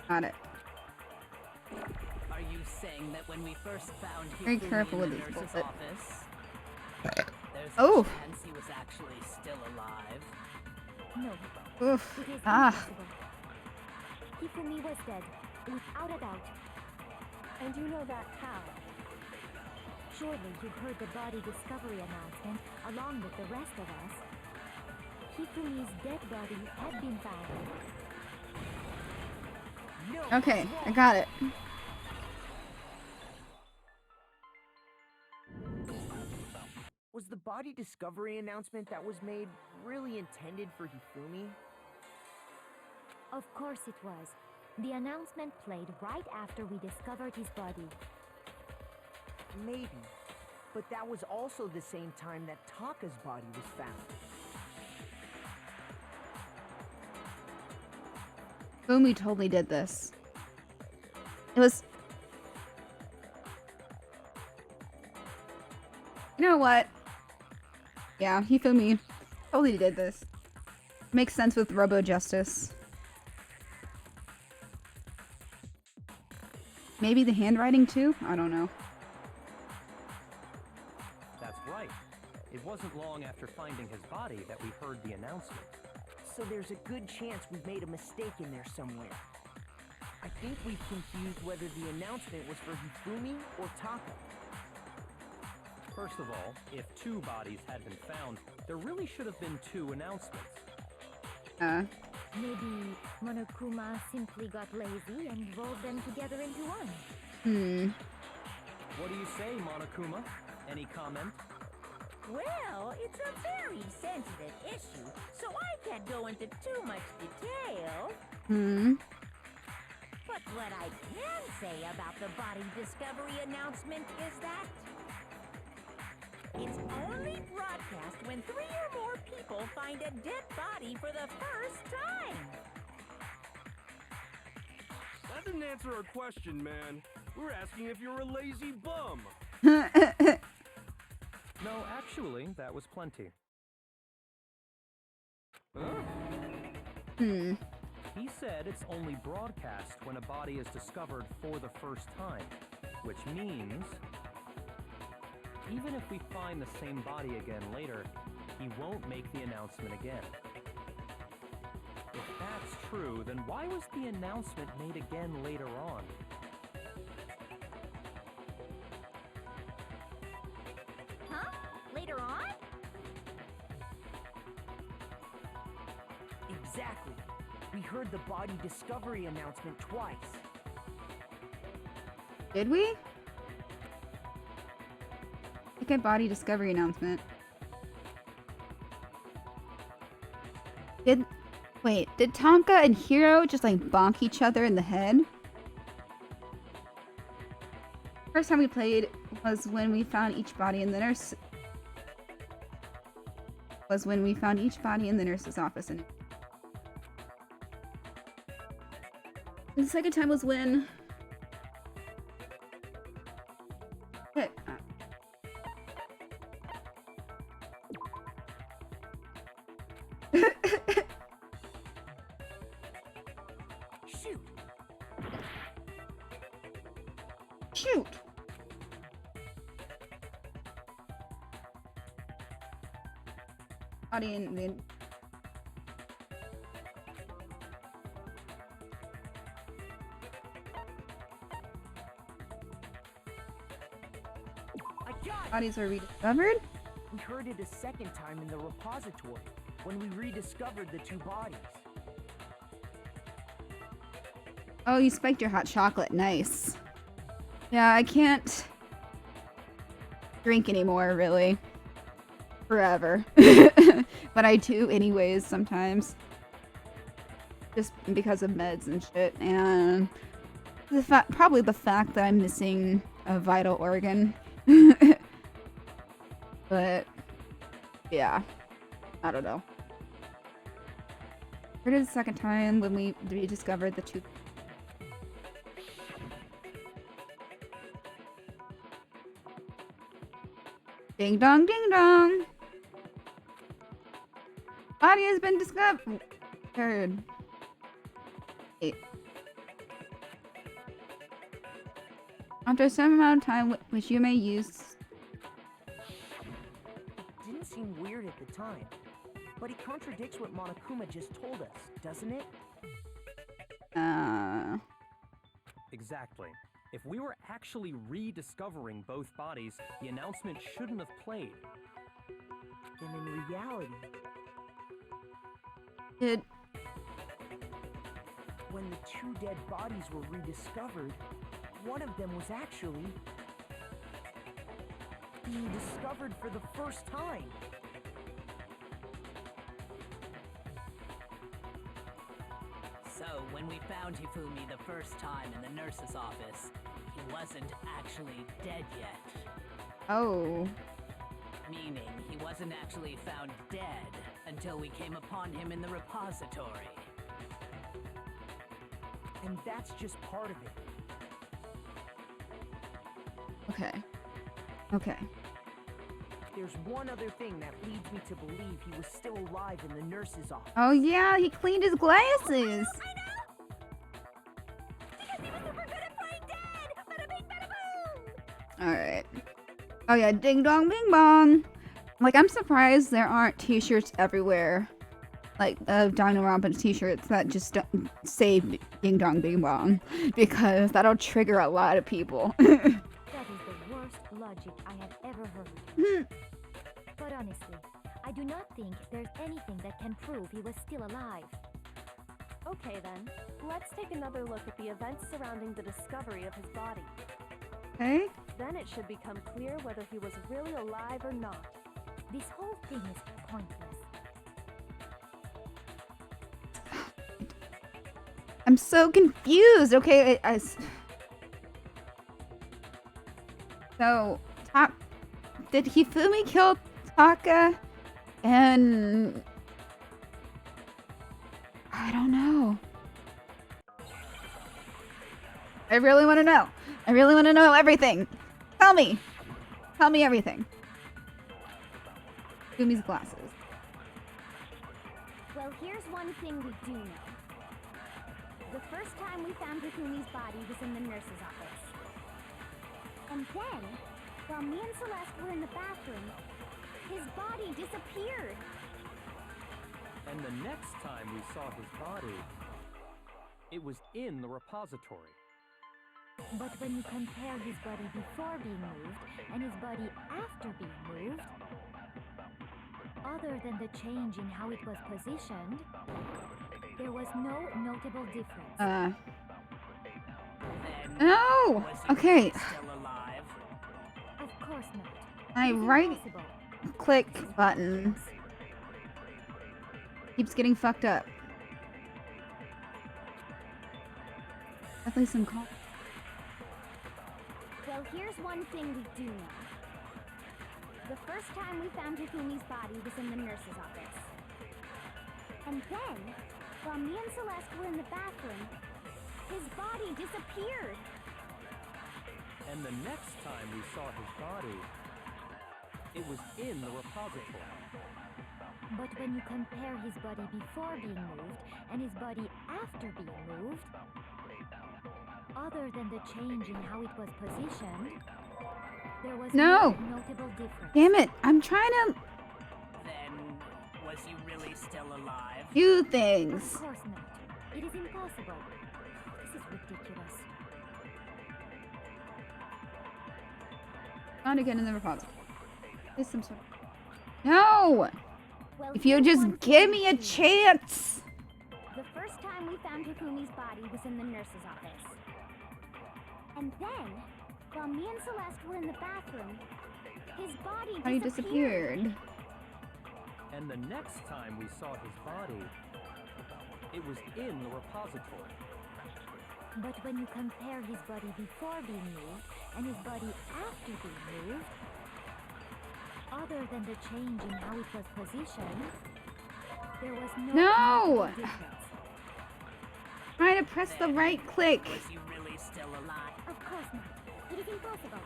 Got it. Are you saying that when we first found Very Hifumi careful in with the this nurse's bullshit. office, there's Oh. a chance he was actually still alive? No, Oof. it is Ah. impossible. Hifumi was dead, without a doubt. And you know that how? Surely you heard the body discovery announcement along with the rest of us. Hifumi's dead body had been found. No! Okay, I got it. Was the body discovery announcement that was made really intended for Hifumi? Of course it was. The announcement played right after we discovered his body. Maybe. But that was also the same time that Taka's body was found. Fumi totally did this. It was... You know what? Yeah, Hifumi totally did this. Makes sense with Robo Justice. Maybe the handwriting too? I don't know. That's right. It wasn't long after finding his body that we heard the announcement. So there's a good chance we've made a mistake in there somewhere. I think we've confused whether the announcement was for Hifumi or Taka. First of all, if two bodies had been found, there really should have been two announcements. Maybe Monokuma simply got lazy and rolled them together into one. What do you say, Monokuma? Any comment? Well, it's a very sensitive issue, so I can't go into too much detail. But what I can say about the body discovery announcement is that it's only broadcast when 3 or more people find a dead body for the first time. That didn't answer our question, man. We're asking if you're a lazy bum. No, actually, that was plenty. He said it's only broadcast when a body is discovered for the first time, which means even if we find the same body again later, he won't make the announcement again. If that's true, then why was the announcement made again later on? Huh? Later on? Exactly. We heard the body discovery announcement twice. Did we? Second body discovery announcement. Wait, did Tonka and Hiro just like bonk each other in the head? First time we played was when we found each body in the nurse. Was when we found each body in the nurse's office, and the second time was when. Shoot! Shoot! Audience. I got it! Bodies were rediscovered? We heard it a second time in the repository when we rediscovered the two bodies. Oh, you spiked your hot chocolate. Nice. Yeah, I can't drink anymore, really. Forever. But I do anyways sometimes. Just because of meds and shit. And probably the fact that I'm missing a vital organ. But, yeah. I don't know. Heard it the second time when we rediscovered the two. Ding dong, ding dong. Body has been discovered. Wait. After some amount of time, which you may use. It didn't seem weird at the time, but it contradicts what Monokuma just told us, doesn't it? Exactly. If we were actually rediscovering both bodies, the announcement shouldn't have played. Then in reality, when the two dead bodies were rediscovered, one of them was actually being discovered for the first time. So, when we found Hifumi the first time in the nurse's office, he wasn't actually dead yet. Oh. Meaning, he wasn't actually found dead until we came upon him in the repository. And that's just part of it. Okay. Okay. There's one other thing that leads me to believe he was still alive in the nurse's office. Oh yeah, he cleaned his glasses. Alright. Oh yeah, ding dong bing bong. Like, I'm surprised there aren't t-shirts everywhere. Like, Danganronpa t-shirts that just don't say ding dong bing bong. Because that'll trigger a lot of people. That is the worst logic I have ever heard. But honestly, I do not think there's anything that can prove he was still alive. Okay then, let's take another look at the events surrounding the discovery of his body. Okay. Then it should become clear whether he was really alive or not. This whole thing is pointless. I'm so confused. Okay, so, did Hifumi kill Taka? And I don't know. I really want to know. I really want to know everything. Tell me. Tell me everything. Fumi's glasses. Well, here's one thing we do know. The first time we found Hifumi's body was in the nurse's office. And then, while me and Celeste were in the bathroom, his body disappeared. And the next time we saw his body, it was in the repository. But when you compare his body before being moved and his body after being moved, other than the change in how it was positioned, there was no notable difference. No! Okay. Still alive? Of course not. My It's right impossible. click button keeps getting fucked up. At least I'm called. Well, here's one thing we do know. The first time we found Hifumi's body was in the nurse's office. And then, while me and Celeste were in the bathroom, his body disappeared. And the next time we saw his body, it was in the repository. But when you compare his body before being moved and his body after being moved, other than the change in how it was positioned, there was no notable difference. Damn it, I'm trying to Then, was he really still alive? do Of things. course not. It is impossible. This is ridiculous. Found again in the repository. There's some sort of... No! Well, If you here's just one give thing me a to do. chance! The first time we found Hifumi's body was in the nurse's office. And then, while me and Celeste were in the bathroom, his body How he disappeared. disappeared. And the next time we saw his body, it was in the repository. But when you compare his body before being moved and his body after being moved, other than the change in how it was positioned, there was no No! difference. Trying to press the right click. Was he really still alive? Of course not. It is impossible.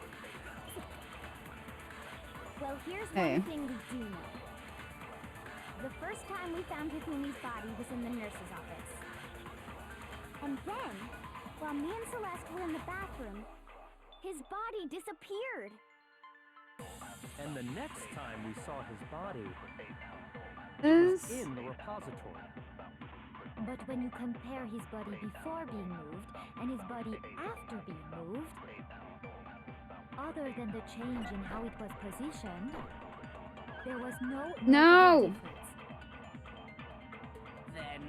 Well, here's Hey. one thing we do know. The first time we found Hifumi's body was in the nurse's office. And then, while me and Celeste were in the bathroom, his body disappeared. And the next time we saw his body, This... in the repository. But when you compare his body before being moved and his body after being moved, other than the change in how it was positioned, there was no notable difference. Then,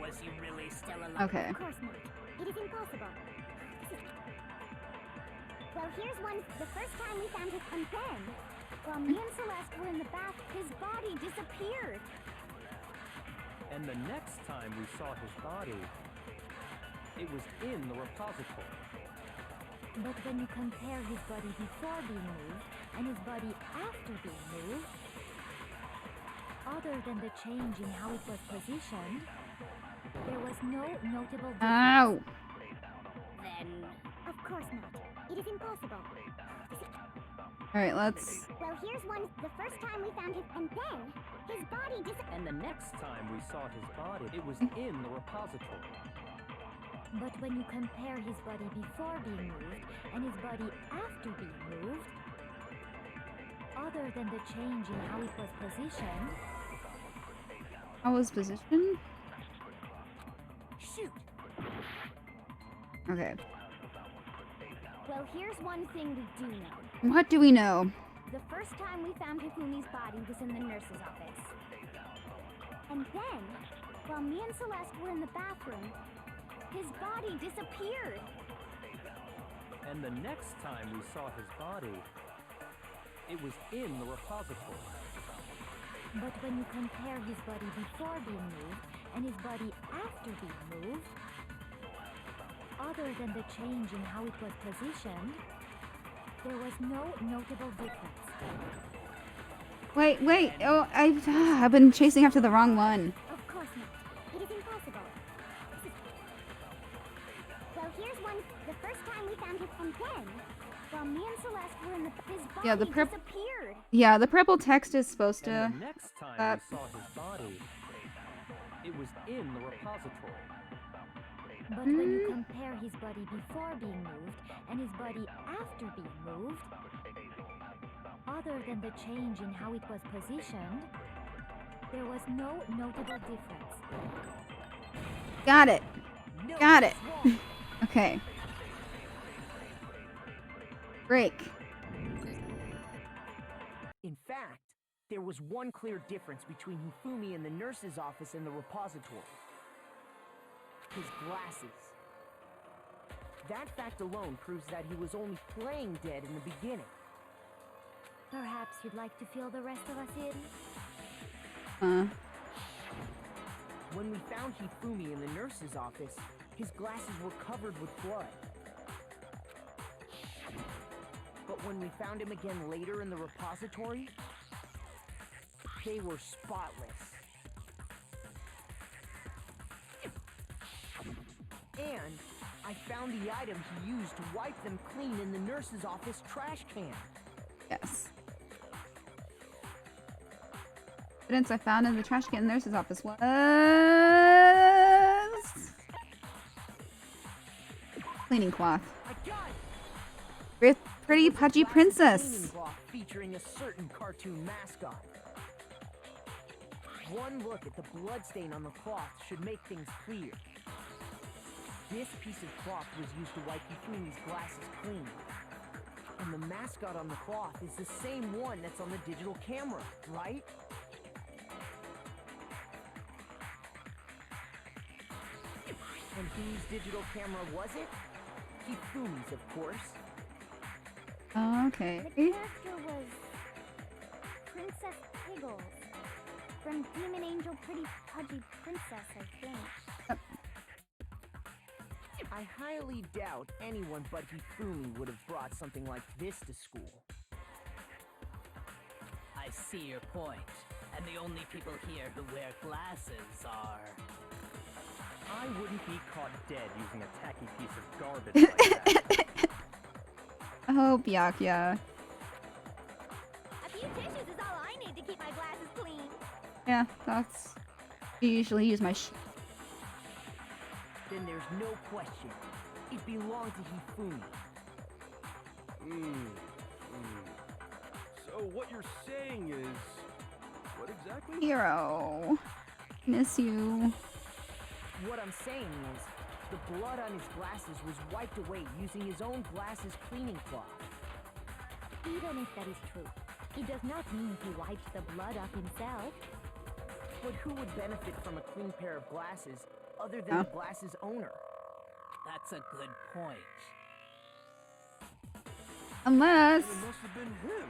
was he really still alive? Okay. Of course not. It is impossible. Well, here's one. The first time we found his... And then, while me and Celeste were in the bath, his body disappeared. And the next time we saw his body, it was in the repository. But when you compare his body before being moved and his body after being moved, other than the change in how it was positioned, there was no notable difference. Ow! Then, Of course not. It is impossible. Alright, let's... Well, here's one. The first time we found his... And then, his body disappeared. And the next time we saw his body, it was in the repository. But when you compare his body before being moved and his body after being moved, other than the change in how it was positioned, How was positioned? shoot! Okay. Well, here's one thing we do know. What do we know? The first time we found Hifumi's body was in the nurse's office. And then, while me and Celeste were in the bathroom, his body disappeared. And the next time we saw his body, it was in the repository. But when you compare his body before being moved and his body after being moved, other than the change in how it was positioned, there was no notable difference. Wait. Oh, I've been chasing after the wrong one. Of course not. It is impossible. Well, here's one. The first time we found his... And then, while me and Celeste were in the... His body Yeah, the disappeared. Yeah, the purple text is supposed to... And the next time we saw his body, it was in the repository. But when you compare his body before being moved and his body after being moved, other than the change in how it was positioned, there was no notable difference. Got it. No, Got it. it's wrong. Okay. Break. In fact, there was one clear difference between Hifumi in the nurse's office and the repository. His glasses. That fact alone proves that he was only playing dead in the beginning. Perhaps you'd like to fill the rest of us in? When we found Hifumi in the nurse's office, his glasses were covered with blood. But when we found him again later in the repository, they were spotless. And I found the item he used to wipe them clean in the nurse's office trash can. Yes. Evidence I found in the trash can in the nurse's office was cleaning cloth. With pretty pudgy princess. Featuring a certain cartoon mascot. One look at the bloodstain on the cloth should make things clear. This piece of cloth was used to wipe Hifumi's glasses clean. And the mascot on the cloth is the same one that's on the digital camera, right? And whose digital camera was it? Hifumi's, of course. Okay. The character was Princess Piggles from Demon Angel Pretty Pudgy Princess, I think. I highly doubt anyone but Hifumi would have brought something like this to school. I see your point. And the only people here who wear glasses are... I wouldn't be caught dead using a tacky piece of garbage like that. Oh, Byakuya. A few tissues is all I need to keep my glasses clean. Yeah, that's... You usually use my Then there's no question. It belonged to Hifumi. So what you're saying is... What exactly? Hero. Miss you. What I'm saying is, the blood on his glasses was wiped away using his own glasses cleaning cloth. Even if that is true, it does not mean he wiped the blood off himself. But who would benefit from a clean pair of glasses other than the glasses owner? That's a good point. Unless... It must have been him,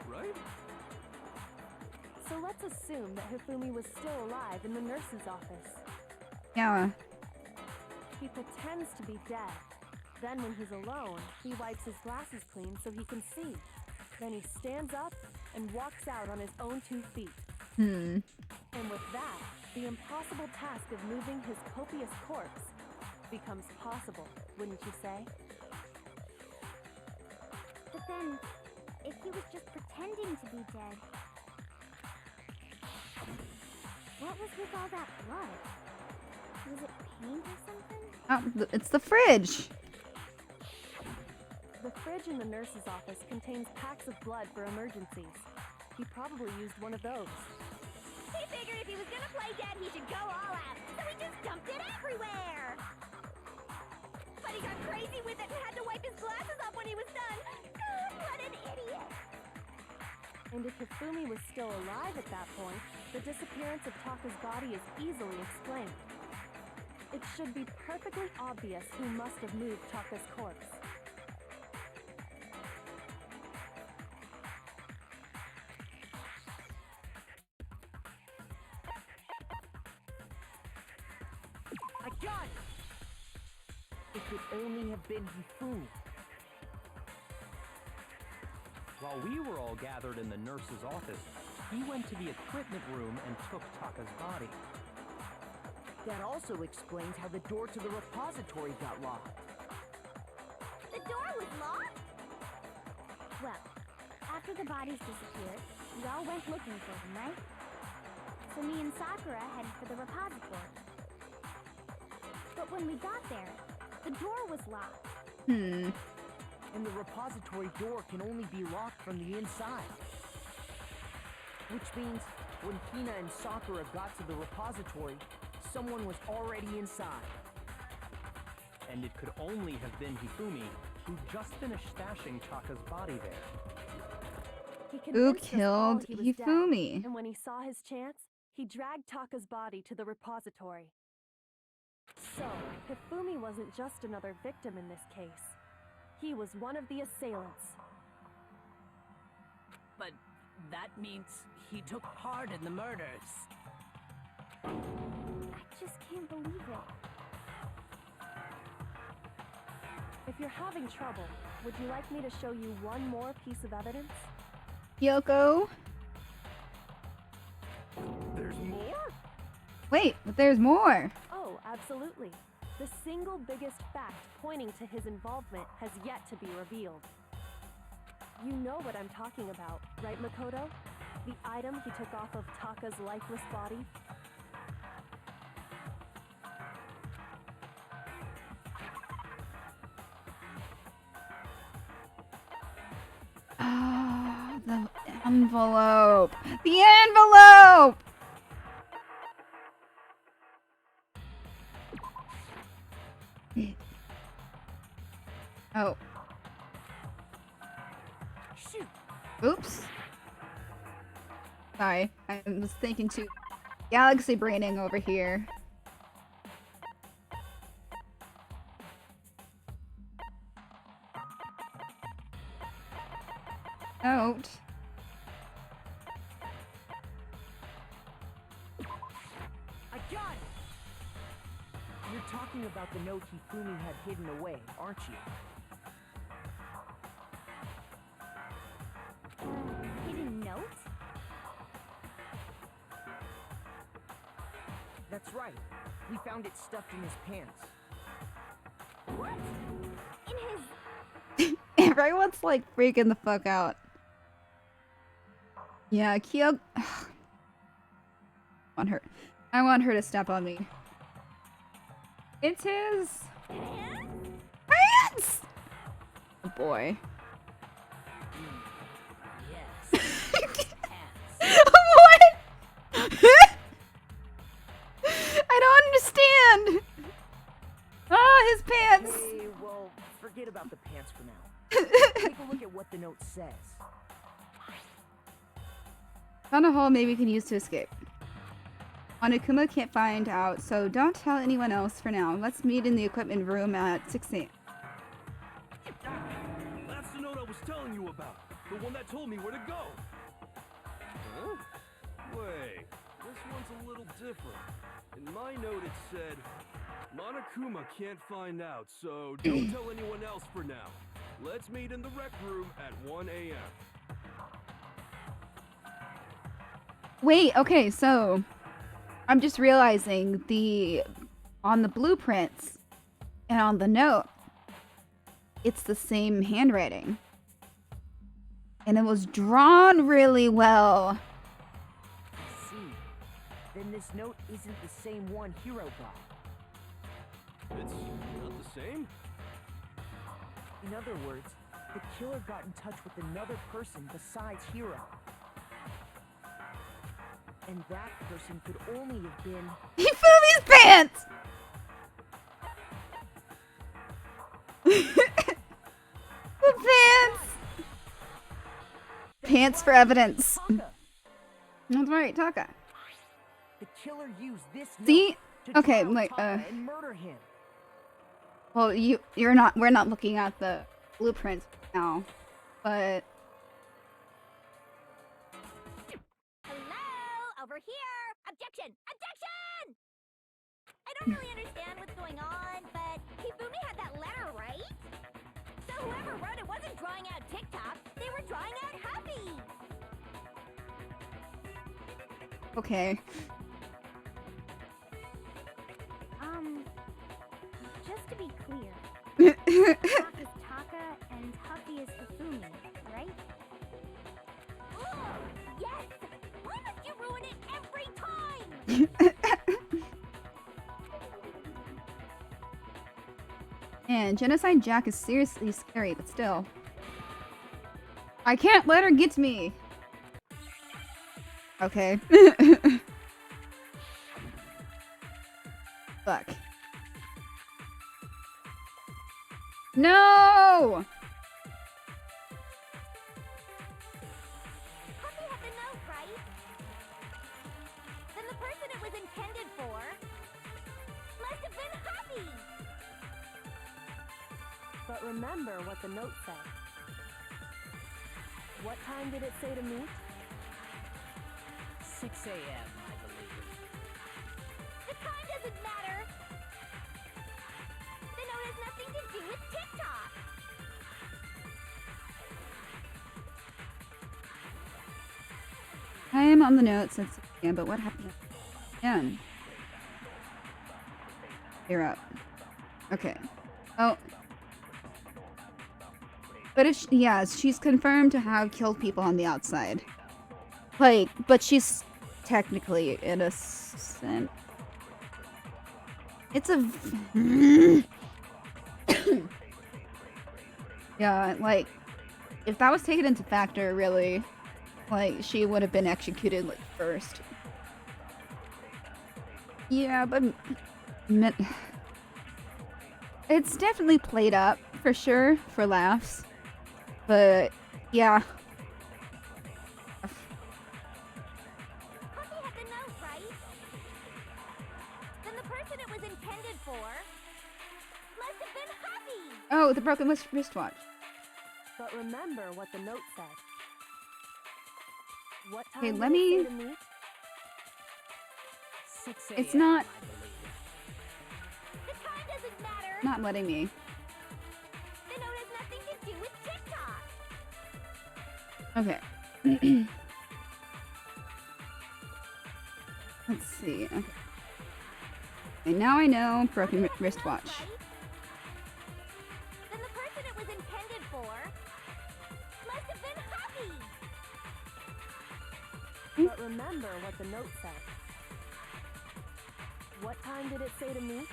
right? So let's assume that Hifumi was still alive in the nurse's office. Yeah. He pretends to be dead. Then when he's alone, he wipes his glasses clean so he can see. Then he stands up and walks out on his own 2 feet. And with that, the impossible task of moving his copious corpse becomes possible, wouldn't you say? But then, if he was just pretending to be dead, what was with all that blood? Was it paint or something? It's the fridge. The fridge in the nurse's office contains packs of blood for emergencies. He probably used one of those. He figured if he was gonna play dead, he should go all out, so he just dumped it everywhere! But he got crazy with it and had to wipe his glasses off when he was done! God, what an idiot! And if Hifumi was still alive at that point, the disappearance of Taka's body is easily explained. It should be perfectly obvious who must have moved Taka's corpse. I got it! It could only have been Hifumi. While we were all gathered in the nurse's office, he went to the equipment room and took Taka's body. That also explains how the door to the repository got locked. The door was locked? Well, after the bodies disappeared, we all went looking for them, right? So me and Sakura headed for the repository. But when we got there, the door was locked. And the repository door can only be locked from the inside. Which means, when Hina and Sakura got to the repository, someone was already inside. And it could only have been Hifumi, who just finished stashing Taka's body there. He Who convinced us all killed he was dead, Hifumi? and when he saw his chance, he dragged Taka's body to the repository. So, Hifumi wasn't just another victim in this case. He was one of the assailants. But that means he took part in the murders. I just can't believe it. If you're having trouble, would you like me to show you one more piece of evidence? Yoko? There's more? Wait, but there's more. Oh, absolutely. The single biggest fact pointing to his involvement has yet to be revealed. You know what I'm talking about, right, Makoto? The item he took off of Taka's lifeless body? Oh, the envelope! The envelope! Oh. Shoot! Oops. Sorry, I was thinking too. Galaxy braining over here. Note. I got it! You're talking about the note Hifumi had hidden away, aren't you? Hidden note? That's right. We found it stuffed in his pants. What? In his... Everyone's like freaking the fuck out. Yeah, Kyo. I want her to step on me. It's his pants. Oh boy. Yes. What? I don't understand. Ah, his pants. Hey, well, forget about the pants for now. Take a look at what the note says. Found a hole maybe we can use to escape. Onokuma can't find out, so don't tell anyone else for now. Let's meet in the equipment room at 6 a.m. That's the note I was telling you about. The one that told me where to go. Huh? Wait, this one's a little different. In my note it said, Monokuma can't find out, so don't tell anyone else for now. Let's meet in the rec room at 1 a.m. Wait, okay, so I'm just realizing on the blueprints and on the note, it's the same handwriting. And it was drawn really well. I see. Then this note isn't the same one Hiro got. It's not the same? In other words, the killer got in touch with another person besides Hiro. And that person could only have been... Hifumi's pants! The pants! Pants for evidence. Taka. That's right, Taka. The killer used this note See? to Okay, drown like, Taka and murder him. Well, we're not looking at the blueprints now, but... Hello? Over here! Objection! Objection! I don't really understand what's going on, but Hifumi had that letter, right? So whoever wrote it wasn't drawing out TikTok, they were drawing out Happy! Okay. Just to be clear, Talk is Taka and Huffy is Hifumi, right? Oh, yes! Why must you ruin it every time? Man, Genocide Jack is seriously scary, but still. I can't let her get to me! Okay. Fuck. No! Huffy had the note, right? Then the person it was intended for must have been Huffy! But remember what the note said. What time did it say to meet? 6 a.m., I believe. The time doesn't matter! The note has nothing to do with TikTok! I am on the note since 6 p.m., but what happened again? You're up. Okay. Oh. But if yeah, she's confirmed to have killed people on the outside. Like, but she's technically innocent. It's a... Yeah, like, if that was taken into factor, really, like, she would have been executed, like, first. Yeah, but... It's definitely played up, for sure, for laughs. But, yeah. Puppy had the note, right? Then the person it was intended for must have been Huppy! Oh, the broken wristwatch. But remember what the note said. What time Okay, did let it me... say to meet? 6 It's a.m., not... I believe. The time doesn't matter! Not letting me. The note has nothing to do with TikTok! Okay. Let's see. Okay. Okay, now I know broken wristwatch. Then the person it was intended for must have been Huppy! But remember what the note said. What time did it say to meet?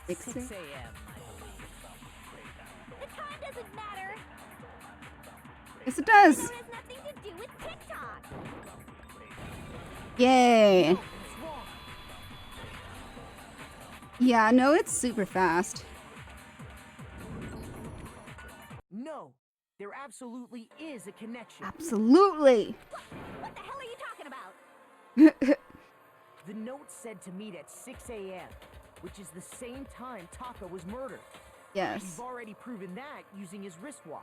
6 6 a.m., I believe. The time doesn't matter! Yes, it The does. note has nothing to do with TikTok! Yay. Yeah, no, it's super fast. No, there absolutely is a connection. Absolutely. What the hell are you talking about? The note said to meet at 6 a.m., which is the same time Taka was murdered. Yes. We've already proven that using his wristwatch.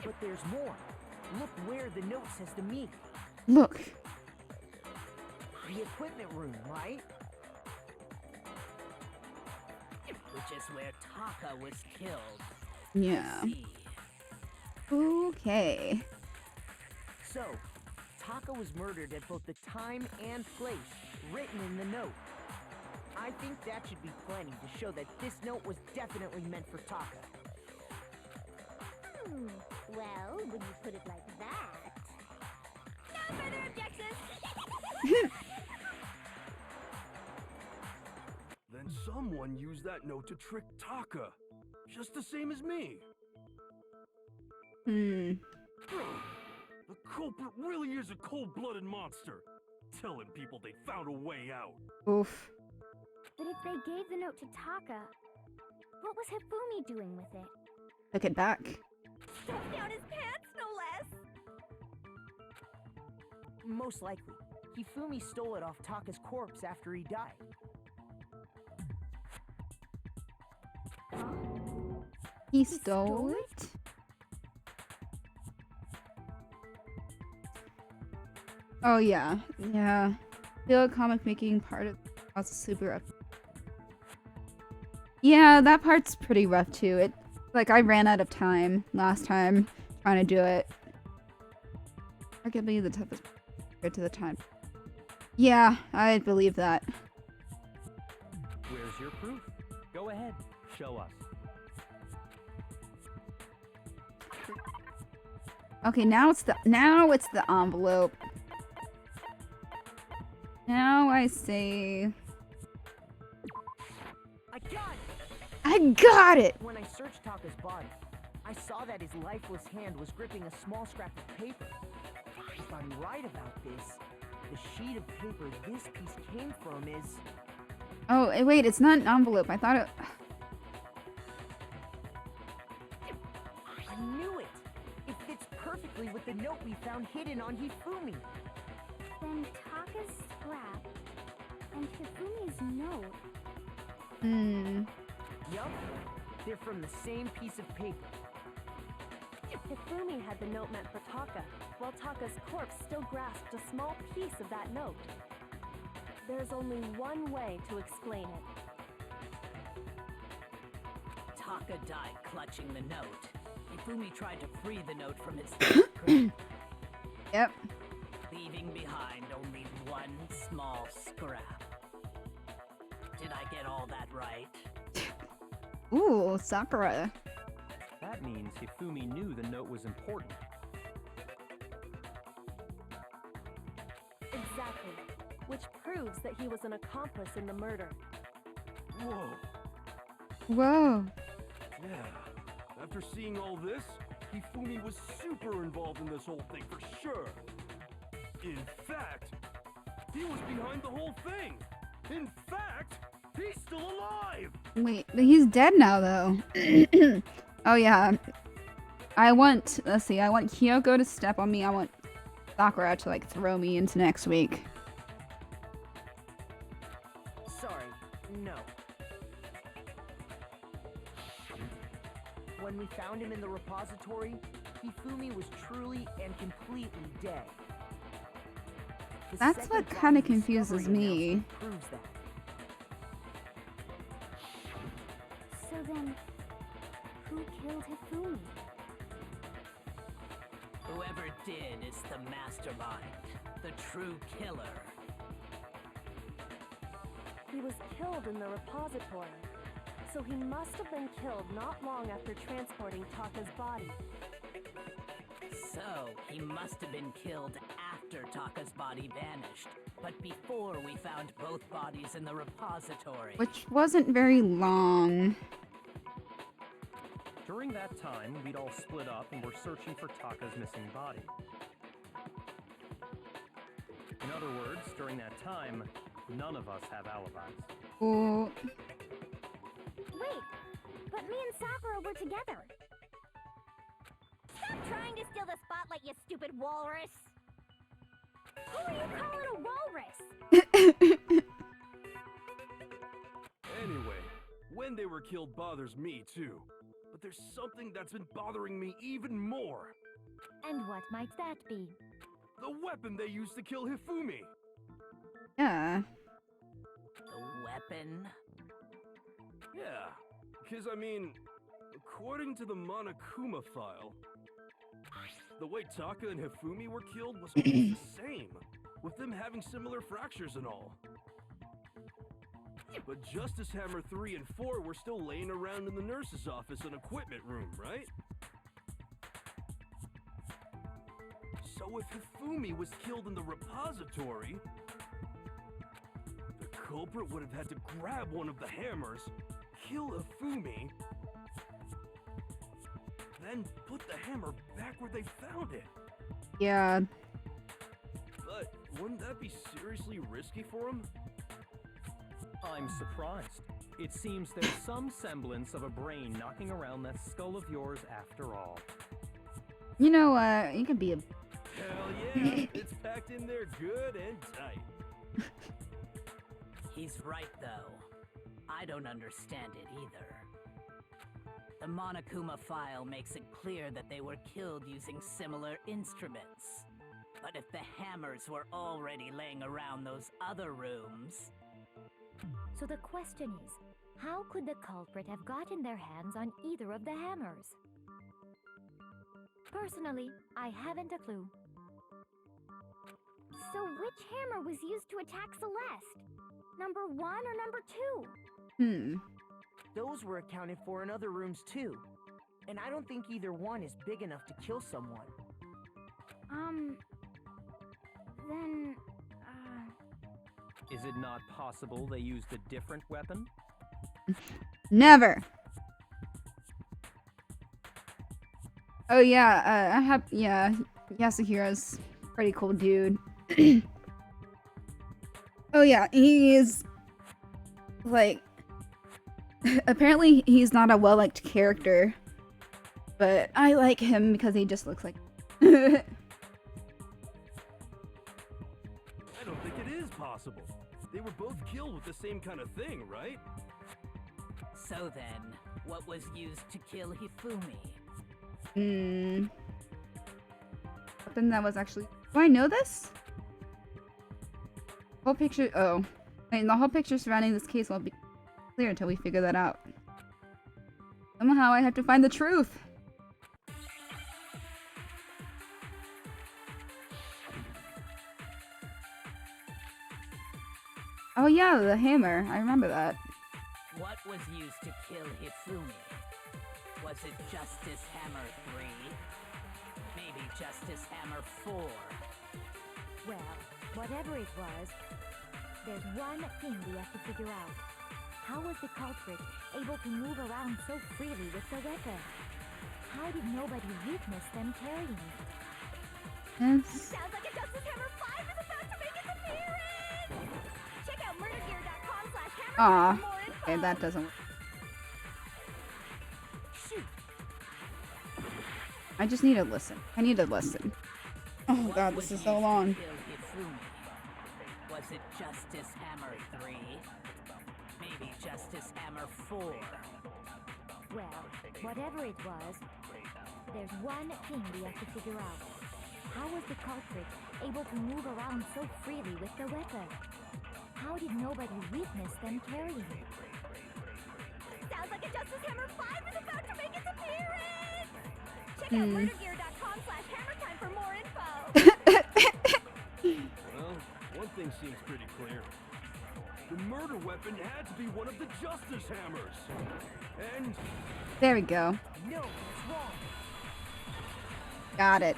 But there's more. Look where the note says to meet. Look. The equipment room, right? Which is where Taka was killed. Yeah. See. Okay. So, Taka was murdered at both the time and place written in the note. I think that should be plenty to show that this note was definitely meant for Taka. Well, when you put it like that... No further objections! Then someone used that note to trick Taka. Just the same as me. Hmm. The culprit really is a cold-blooded monster. Telling people they found a way out. Oof. But if they gave the note to Taka, what was Hifumi doing with it? Took it back. Stuffed down his pants, no less! Most likely, Hifumi stole it off Taka's corpse after he died. He stole it? Oh yeah. Yeah. Feel comic making part of was super rough. Yeah, that part's pretty rough too. It like I ran out of time last time trying to do it. Arguably the toughest compared to the time. Yeah, I believe that. Where's your proof? Go ahead, show us. Okay, now it's the envelope. Now I say I got it! I got it! When I searched Taka's body, I saw that his lifeless hand was gripping a small scrap of paper. If I'm right about this, the sheet of paper this piece came from is... Oh, wait, it's not an envelope. I thought it... I knew it! It fits perfectly with the note we found hidden on Hifumi. Then Taka's scrap and Hifumi's note. Hmm. Yup, they're from the same piece of paper. Hifumi had the note meant for Taka, while Taka's corpse still grasped a small piece of that note. There's only one way to explain it. Taka died clutching the note. Hifumi tried to free the note from his grip, Yep. leaving behind only one small scrap. Did I get all that right? Ooh, Sakura. That means Hifumi knew the note was important. proves that he was an accomplice in the murder. Whoa. Whoa. Yeah. After seeing all this, Hifumi was super involved in this whole thing for sure. In fact, he was behind the whole thing. In fact, he's still alive. Wait, but he's dead now, though. Oh, yeah. Let's see, I want Kyoko to step on me. I want Sakura to, like, throw me into next week. Sorry, no. When we found him in the repository, Hifumi was truly and completely dead. The That's second what kind of body confuses discovery me. announcement proves that. So then, who killed Hifumi? Whoever did is the mastermind, the true killer. He was killed in the repository, so he must have been killed not long after transporting Taka's body. So, he must have been killed after Taka's body vanished, but before we found both bodies in the repository. Which wasn't very long. During that time, we'd all split up and were searching for Taka's missing body. In other words, during that time, none of us have alibis. Oh, Wait, but me and Sakura were together. Stop trying to steal the spotlight, you stupid walrus! Who are you calling a walrus? Anyway, when they were killed bothers me too. But there's something that's been bothering me even more. And what might that be? The weapon they used to kill Hifumi. yeah. The weapon? Yeah, because I mean, according to the Monokuma file, the way Taka and Hifumi were killed was almost the same, with them having similar fractures and all. But Justice Hammer 3 and 4 were still laying around in the nurse's office and equipment room, right? So if Hifumi was killed in the repository, the culprit would have had to grab one of the hammers, kill Hifumi, then put the hammer back where they found it. Yeah. But wouldn't that be seriously risky for him? I'm surprised. It seems there's some semblance of a brain knocking around that skull of yours after all. You know, you could be a... Hell yeah, it's packed in there good and tight. He's right, though. I don't understand it either. The Monokuma file makes it clear that they were killed using similar instruments. But if the hammers were already laying around those other rooms... So the question is, how could the culprit have gotten their hands on either of the hammers? Personally, I haven't a clue. So which hammer was used to attack Celeste? Number 1 or number 2? Those were accounted for in other rooms too. And I don't think either one is big enough to kill someone. Then, Is it not possible they used a different weapon? Never. Oh yeah, I have, yeah, Yasuhira's pretty cool dude. Oh yeah, he is, like, apparently he's not a well-liked character, but I like him because he just looks like... I don't think it is possible. They were both killed with the same kind of thing, right? So then, what was used to kill Hifumi? Something that was actually... Do I know this? Whole picture... Oh. I mean, the whole picture surrounding this case won't be clear until we figure that out. Somehow I have to find the truth. Oh yeah, the hammer. I remember that. What was used to kill Hifumi? Was it Justice Hammer 3? Maybe Justice Hammer 4? well, whatever it was, There's one thing we have to figure out. How was the culprit able to move around so freely with the weapon? How did nobody witness them carrying it? Yes. Sounds like a Justice Hammer 5 is about to make its appearance! Check out murdergear.com/hammer Aw. for more info. Okay, that doesn't work. Shoot! I just need to listen. I need to listen. Oh god, this is so long. Was it Justice Hammer 3? Maybe Justice Hammer 4? Well, whatever it was, there's one thing we have to figure out. How was the culprit able to move around so freely with the weapon? How did nobody witness them carrying it? Sounds like a Justice Hammer 5 is about to make its appearance! Check out murdergear.com/hammertime for more info! Well, one thing seems pretty clear. The murder weapon had to be one of the Justice Hammers. And There we go. No, it's wrong. Got it.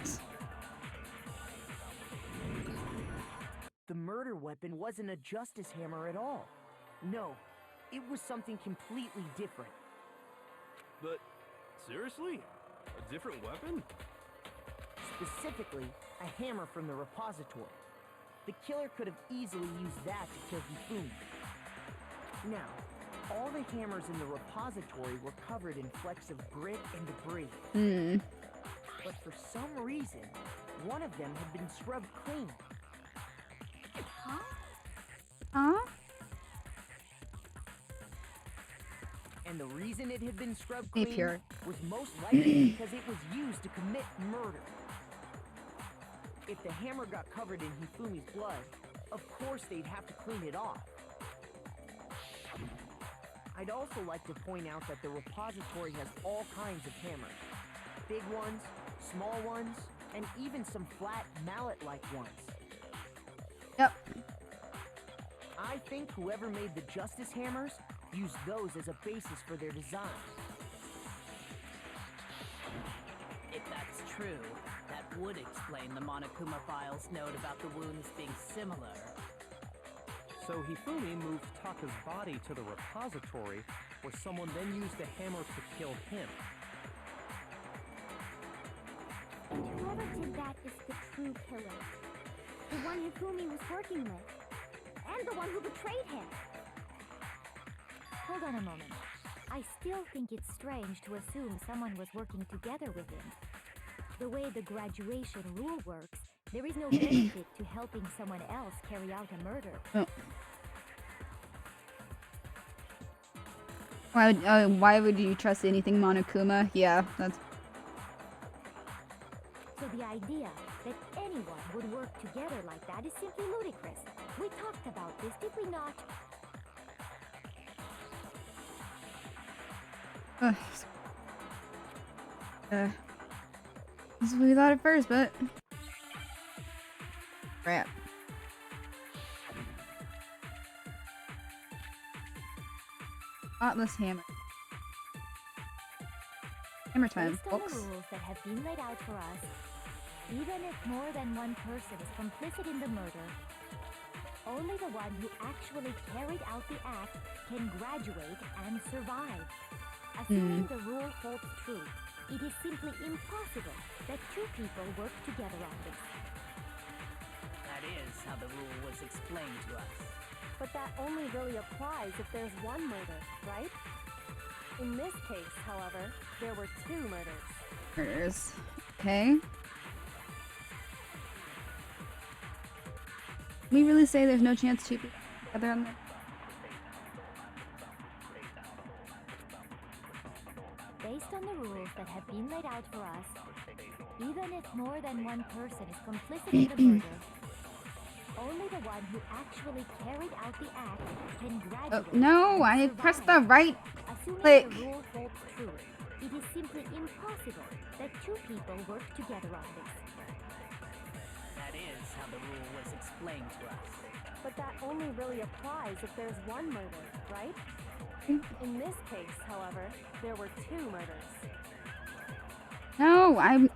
The murder weapon wasn't a Justice Hammer at all. No, it was something completely different. but seriously? A different weapon? Specifically, a hammer from the repository. The killer could have easily used that to kill Hifumi. Now, all the hammers in the repository were covered in flecks of grit and debris. Hmm. But for some reason, one of them had been scrubbed clean. Huh? And the reason it had been scrubbed Be clean pure. was most likely because it was used to commit murder. If the hammer got covered in Hifumi's blood, of course they'd have to clean it off. I'd also like to point out that the repository has all kinds of hammers. Big ones, small ones, and even some flat mallet-like ones. Yep. I think whoever made the Justice Hammers used those as a basis for their design. If that's true, that would explain the Monokuma file's note about the wounds being similar. So Hifumi moved Taka's body to the repository, where someone then used a hammer to kill him. And whoever did that is the true killer. The one Hifumi was working with. And the one who betrayed him. Hold on a moment. I still think it's strange to assume someone was working together with him. The way the graduation rule works, there is no benefit to helping someone else carry out a murder. Oh. Why would you trust anything Monokuma? Yeah, that's... So the idea that anyone would work together like that is simply ludicrous. We talked about this, did we not? This is what we thought at first, but... Crap. Spotless hammer. Hammer time, Based on folks. the rules that have been laid out for us, even if more than one person is complicit in the murder, only the one who actually carried out the act can graduate and survive. Assuming the rule holds true, it is simply impossible that two people work together on this. That is how the rule was explained to us. But that only really applies if there's one murder, right? In this case, however, there were two murders. Murders. Okay. Can we really say there's no chance two people together on that? Based on the rules that have been laid out for us, even if more than one person is complicit in the murder, only the one who actually carried out the act can graduate. No, I and pressed survive. the right Assuming click. the rule holds true, it is simply impossible that two people work together on this. That is how the rule was explained to us. But that only really applies if there's one murder, right? In this case, however, there were two murders. No, I'm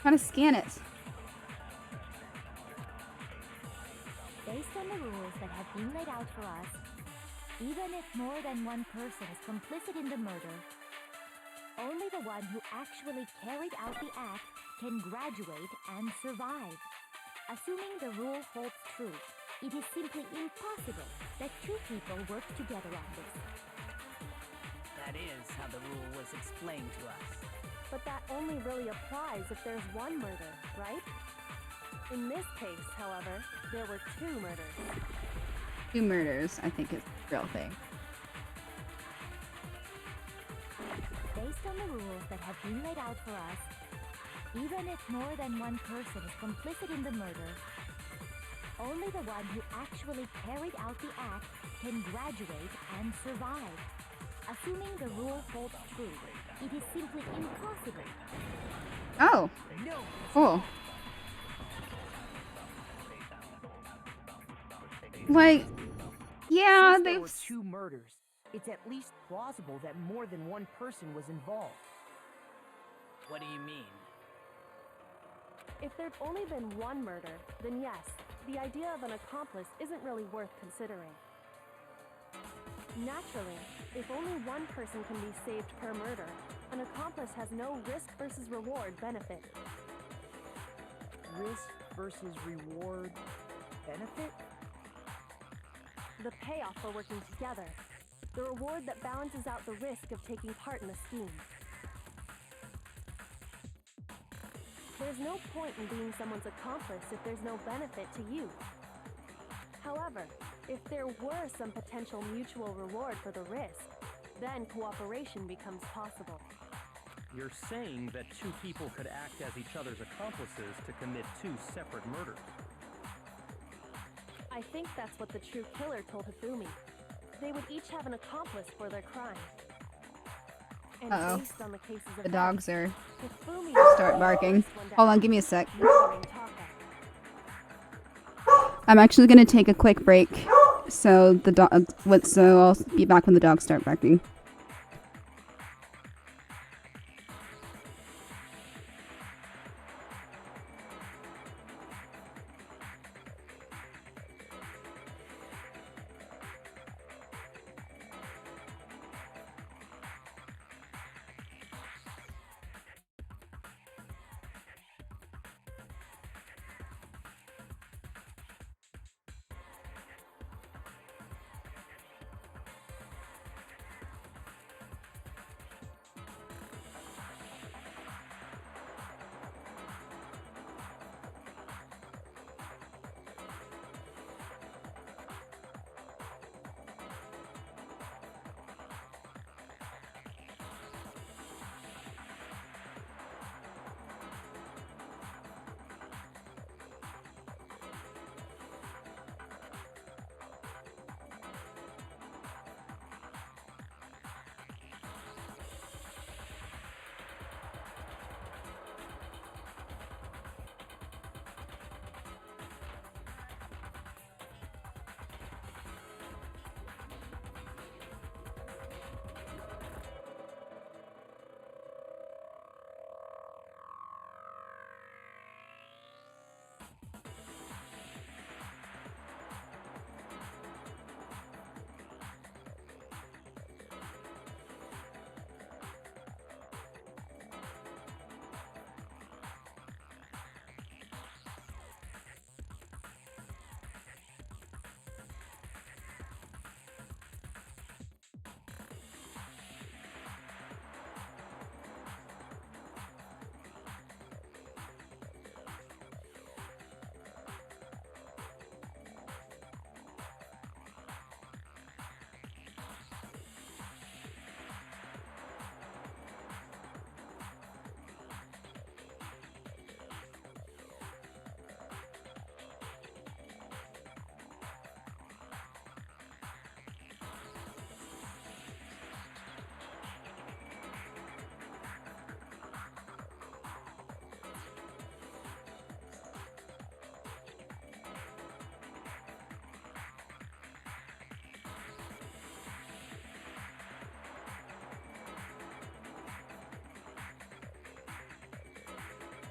trying to scan it. Based on on the rules that have been laid out for us, even if more than one person is complicit in the murder, only the one who actually carried out the act can graduate and survive. Assuming the rule holds true, it is simply impossible that two people work together on this. That is how the rule was explained to us. But that only really applies if there's one murder, right? In this case, however, there were two murders. 2 murders, I think, is the real thing. Based on the rules that have been laid out for us, even if more than one person is complicit in the murder, only the one who actually carried out the act can graduate and survive. Assuming the rule holds true, it is simply impossible. Oh, cool. Like, yeah, Since there they've... were 2 murders, it's at least plausible that more than one person was involved. What do you mean? If there'd only been one murder, then yes, the idea of an accomplice isn't really worth considering. Naturally, if only one person can be saved per murder, an accomplice has no risk versus reward benefit. Risk versus reward benefit? The payoff for working together. The reward that balances out the risk of taking part in the scheme. There's no point in being someone's accomplice if there's no benefit to you. However, if there were some potential mutual reward for the risk, then cooperation becomes possible. You're saying that 2 people could act as each other's accomplices to commit 2 separate murders. I think that's what the true killer told Hifumi. They would each have an accomplice for their crime. And Uh-oh. based on the cases of The dogs are... Hifumi start barking. one Hold on, down, give me a sec. murdering Taka. I'm actually gonna take a quick break, so the dog... so I'll be back when the dogs start barking.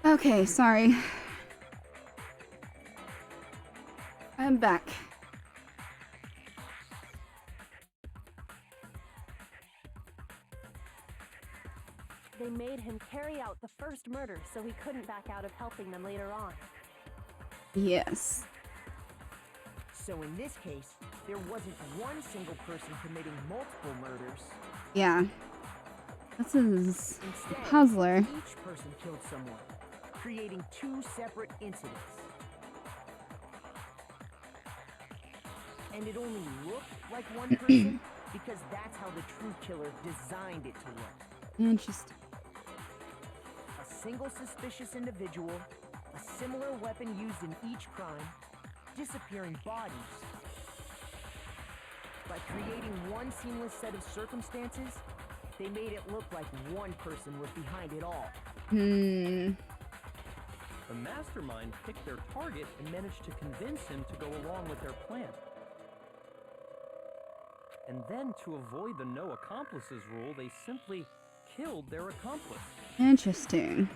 Okay, sorry. I'm back. They made him carry out the first murder so he couldn't back out of helping them later on. Yes. So in this case, there wasn't one single person committing multiple murders. Yeah. This is a Instead, puzzler. each person killed someone, creating two separate incidents. And it only looked like one person because that's how the true killer designed it to look. Interesting. A single suspicious individual, a similar weapon used in each crime, disappearing bodies. By creating one seamless set of circumstances, they made it look like one person was behind it all. The mastermind picked their target and managed to convince him to go along with their plan. And then, to avoid the no accomplices rule, they simply killed their accomplice. Interesting.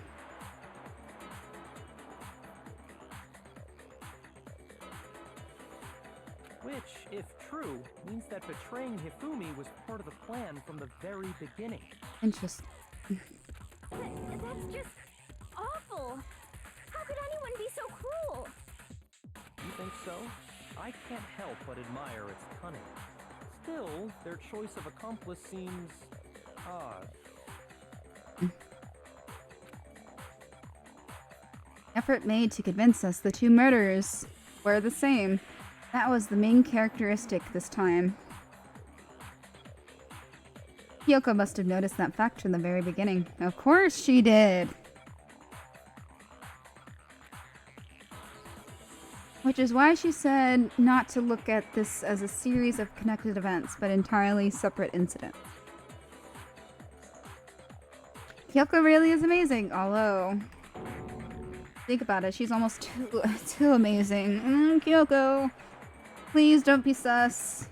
Which, if true, means that betraying Hifumi was part of the plan from the very beginning. Interesting. That's just awful. How could anyone be so cruel? You think so? I can't help but admire its cunning. Still, their choice of accomplice seems odd. Effort made to convince us the two murderers were the same. That was the main characteristic this time. Kyoko must have noticed that fact from the very beginning. Of course she did. Which is why she said not to look at this as a series of connected events, but entirely separate incidents. Kyoko really is amazing, although... think about it, she's almost too amazing. Kyoko, please don't be sus.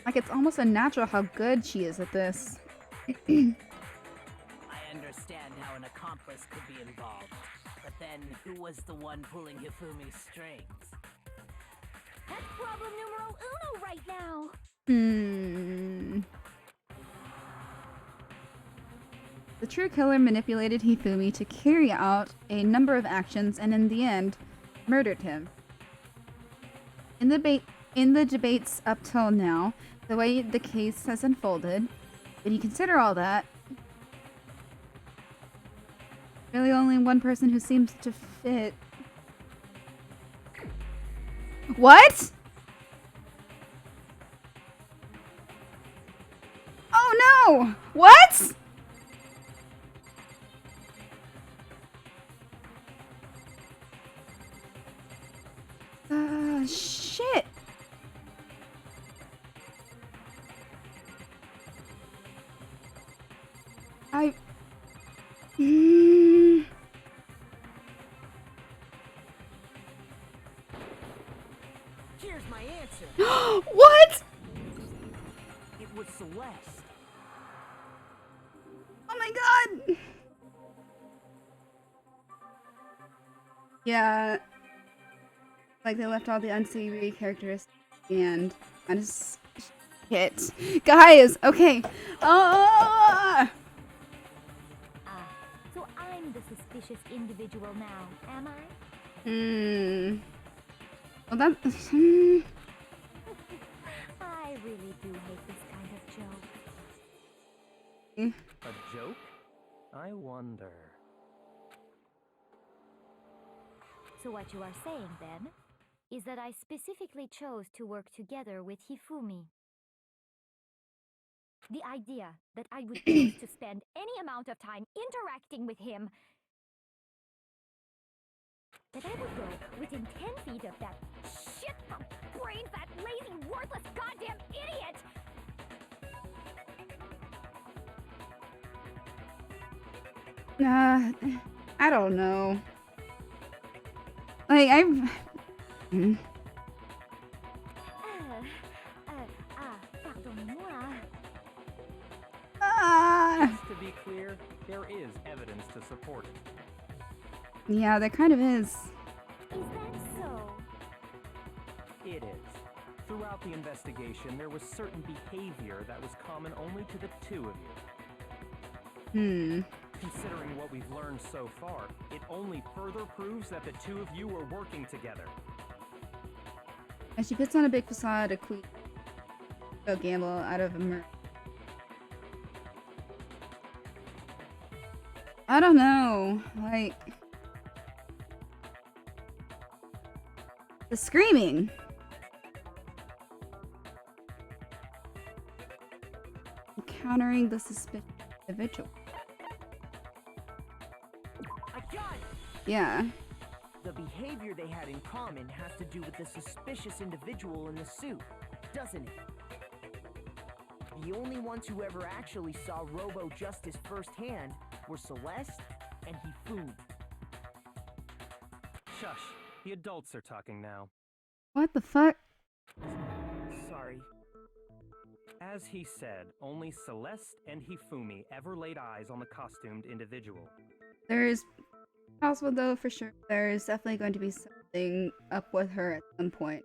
Like, it's almost unnatural how good she is at this. I understand how an accomplice could be involved. But then, who was the one pulling Hifumi's strings? That's problem numero uno right now. The true killer manipulated Hifumi to carry out a number of actions and in the end, murdered him. In the debates up till now, the way the case has unfolded, when you consider all that, really only one person who seems to fit. What? Oh no! What? Shit. Here's my answer. What? It was Celeste. Oh my god. Yeah. Like they left all the unsavory characteristics and kind of shit. Guys, okay. So I'm the suspicious individual now, am I? Well, that. I really do hate this kind of joke. A joke? I wonder. So what you are saying, then, is that I specifically chose to work together with Hifumi. The idea that I would choose to spend any amount of time interacting with him, that I would go within 10 feet of that shit brains, that lazy, worthless goddamn idiot! I don't know. Like, Pardonnez-moi. Just to be clear, there is evidence to support it. Yeah, there kind of is. Is that so? It is. Throughout the investigation, there was certain behavior that was common only to the two of you. Considering what we've learned so far, it only further proves that the two of you were working together. And she puts on a big facade to go gamble out of a I don't know, like the screaming. Encountering the suspicious individual. I got it! Yeah. The behavior they had in common has to do with the suspicious individual in the suit, doesn't it? The only ones who ever actually saw Robo Justice firsthand were Celeste and Hifumi. Shush. The adults are talking now. What the fuck? Sorry. As he said, only Celeste and Hifumi ever laid eyes on the costumed individual. There's possible though for sure. There's definitely going to be something up with her at some point.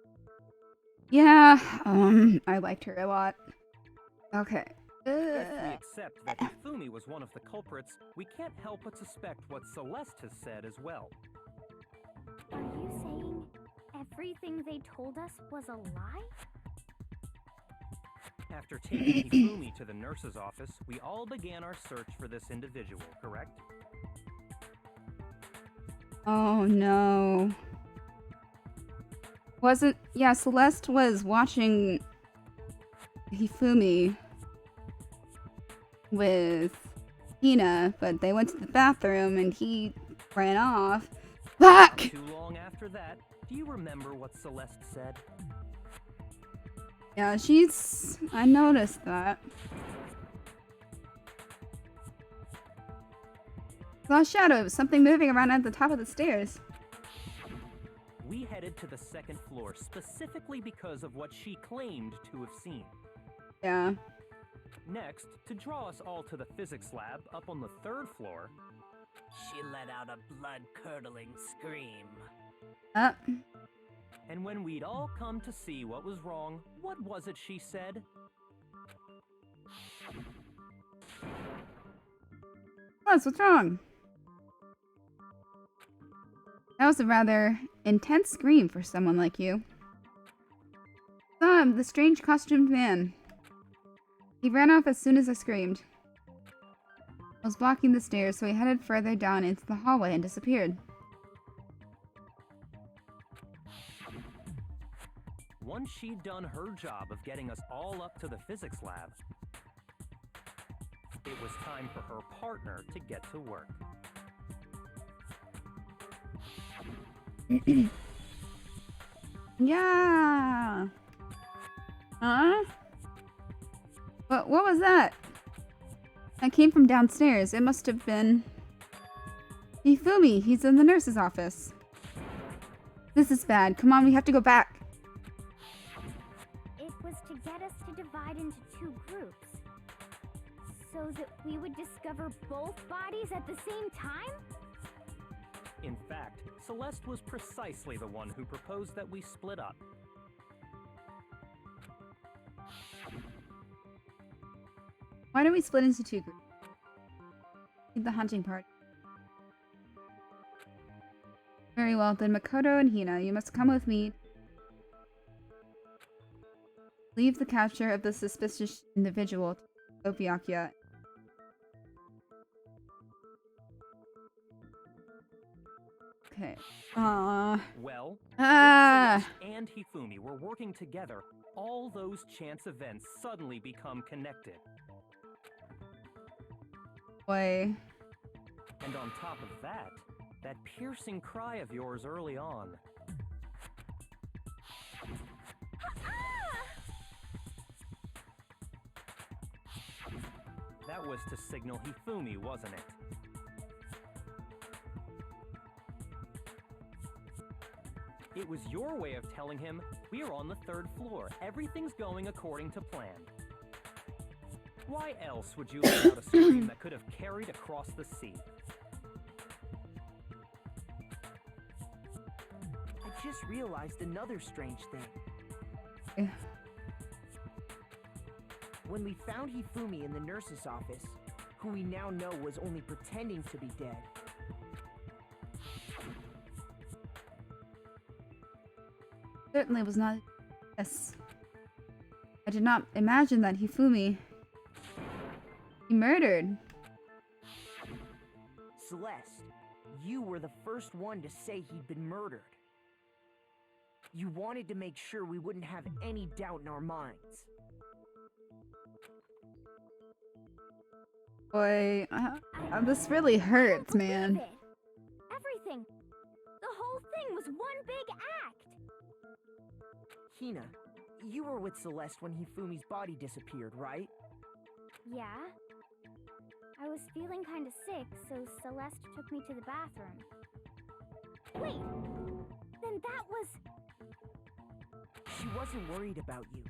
Yeah, I liked her a lot. Okay. If we accept that Hifumi was one of the culprits, we can't help but suspect what Celeste has said as well. Are you saying everything they told us was a lie? After taking Hifumi to the nurse's office, we all began our search for this individual, correct? Oh no. Yeah, Celeste was watching Hifumi with Hina, but they went to the bathroom and he ran off. Fuck! Not too long after that, do you remember what Celeste said? Yeah, I noticed that. Saw a shadow, something moving around at the top of the stairs. We headed to the second floor specifically because of what she claimed to have seen. Yeah. Next, to draw us all to the physics lab up on the third floor, She let out a blood-curdling scream. and when we'd all come to see what was wrong, what was it she said? What's wrong? That was a rather intense scream for someone like you. Saw him, the strange costumed man. He ran off as soon as I screamed. I was blocking the stairs, so he headed further down into the hallway and disappeared. Once she'd done her job of getting us all up to the physics lab, it was time for her partner to get to work. Yeah. Huh? What was that? I came from downstairs. It must have been Hifumi. He's in the nurse's office. This is bad. Come on, we have to go back. It was to get us to divide into two groups, so that we would discover both bodies at the same time? In fact, Celeste was precisely the one who proposed that we split up. Why don't we split into two groups? Lead the hunting party. Very well, then Makoto and Hina, you must come with me. Leave the capture of the suspicious individual to Opiakia. Okay. Well, if Celeste and Hifumi were working together, all those chance events suddenly become connected. Boy. And on top of that, that piercing cry of yours early on. That was to signal Hifumi, wasn't it? It was your way of telling him, we're on the third floor. Everything's going according to plan. Why else would you let out a scream that could have carried across the sea? I just realized another strange thing. When we found Hifumi in the nurse's office, who we now know was only pretending to be dead. Certainly was not. Yes. I did not imagine that Hifumi. He murdered. Celeste, you were the first one to say he'd been murdered. You wanted to make sure we wouldn't have any doubt in our minds. Boy, this really hurts, man. Believe it. Everything. The whole thing was one big act. Hina, you were with Celeste when Hifumi's body disappeared, right? Yeah. I was feeling kinda sick, so Celeste took me to the bathroom. Wait! Then that was... She wasn't worried about you.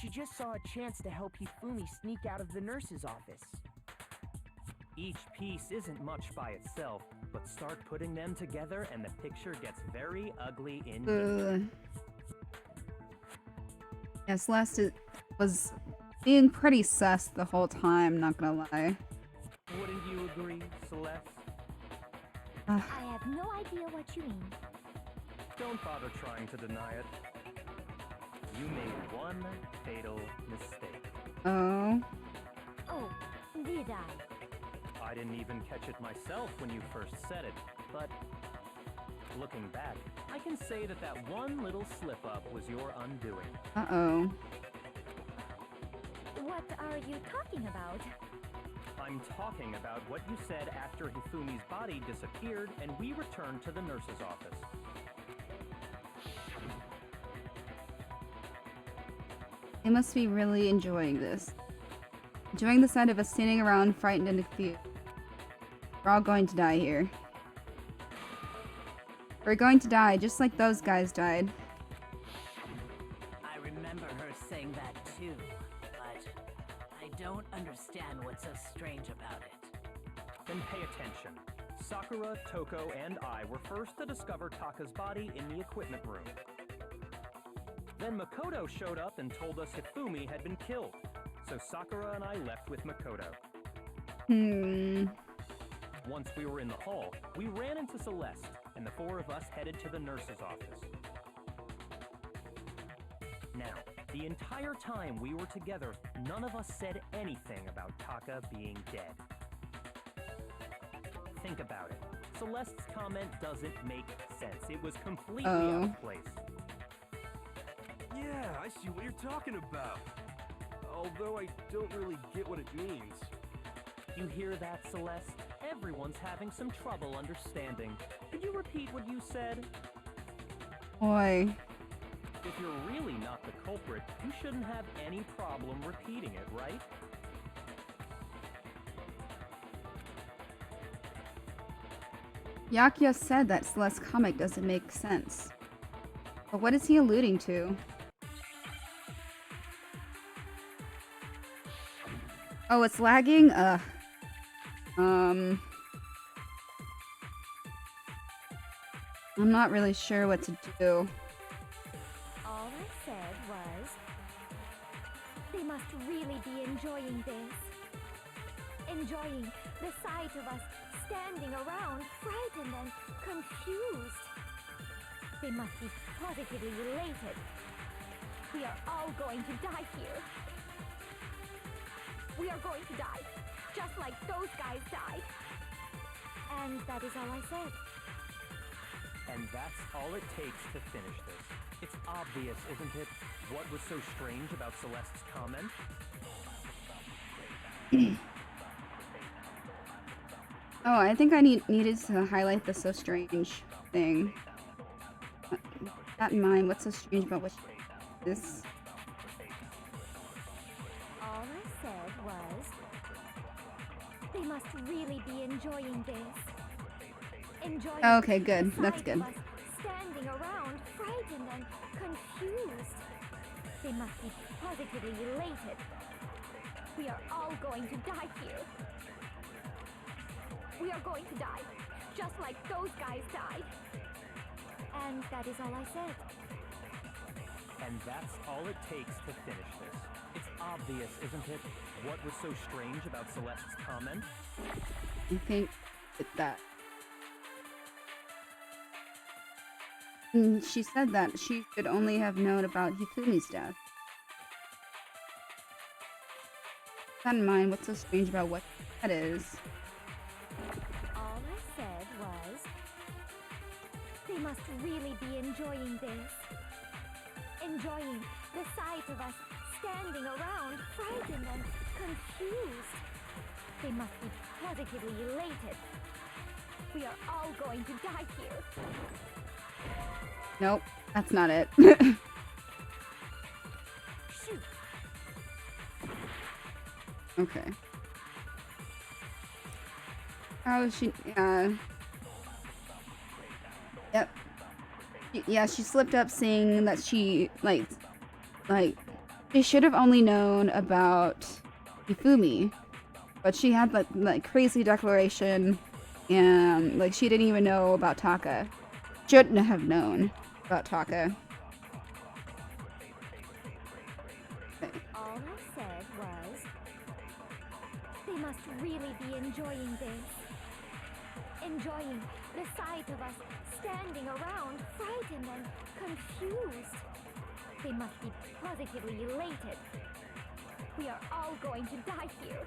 She just saw a chance to help Hifumi sneak out of the nurse's office. Each piece isn't much by itself, but start putting them together and the picture gets very ugly indeed. Yeah, Celeste was being pretty sus the whole time, not gonna lie. Wouldn't you agree, Celeste? I have no idea what you mean. Don't bother trying to deny it. You made one fatal mistake. Oh. Oh, did I? I didn't even catch it myself when you first said it, but looking back, I can say that that one little slip-up was your undoing. Uh-oh. What are you talking about? I'm talking about what you said after Hifumi's body disappeared and we returned to the nurse's office. They must be really enjoying this. Enjoying the sight of us standing around frightened and confused. We're all going to die here. We're going to die just like those guys died. I remember her saying that too, but I don't understand what's so strange about it. Then pay attention. Sakura, Toko, and I were first to discover Taka's body in the equipment room. Then Makoto showed up and told us Hifumi had been killed. So Sakura and I left with Makoto. Once we were in the hall, we ran into Celeste, and the four of us headed to the nurse's office. Now, the entire time we were together, none of us said anything about Taka being dead. Think about it. Celeste's comment doesn't make sense. It was completely out of place. Yeah, I see what you're talking about. Although I don't really get what it means. You hear that, Celeste? Everyone's having some trouble understanding. Could you repeat what you said? Boy. If you're really not the culprit, you shouldn't have any problem repeating it, right? Yakuya said that Celeste's comic doesn't make sense. But what is he alluding to? Oh, it's lagging? I'm not really sure what to do. All I said was, they must really be enjoying this. Enjoying the sight of us standing around, frightened and confused. They must be positively elated. We are all going to die here. We are going to die, just like those guys died. And that is all I said. And that's all it takes to finish this. It's obvious, isn't it? What was so strange about Celeste's comment? Oh, I think I needed to highlight the so strange thing. That in mind, what's so strange about what this? All I said was, they must really be enjoying this. Enjoying Okay, good. the That's sight good. of us standing around, frightened and confused. They must be positively elated. We are all going to die here. We are going to die, just like those guys died. And that is all I said. And that's all it takes to finish this. It's obvious. obvious, isn't it? What was so strange about Celeste's comment? I think it's that. She said that she should only have known about Hifumi's death. Keep that in mind, what's so strange about what that is? All I said was, they must really be enjoying this. Enjoying the sight of us standing around, frightened and confused. They must be positively elated. We are all going to die here. Nope, that's not it. Shoot. Okay. How is she? Yep. Yeah, she slipped up saying that she like she should have only known about Hifumi, but she had like crazy declaration, and like she didn't even know about Taka. Shouldn't have known about Taka. Okay. All I said was, they must really be enjoying this. Enjoying the sight of us standing around, frightened and confused. They must be positively elated. We are all going to die here.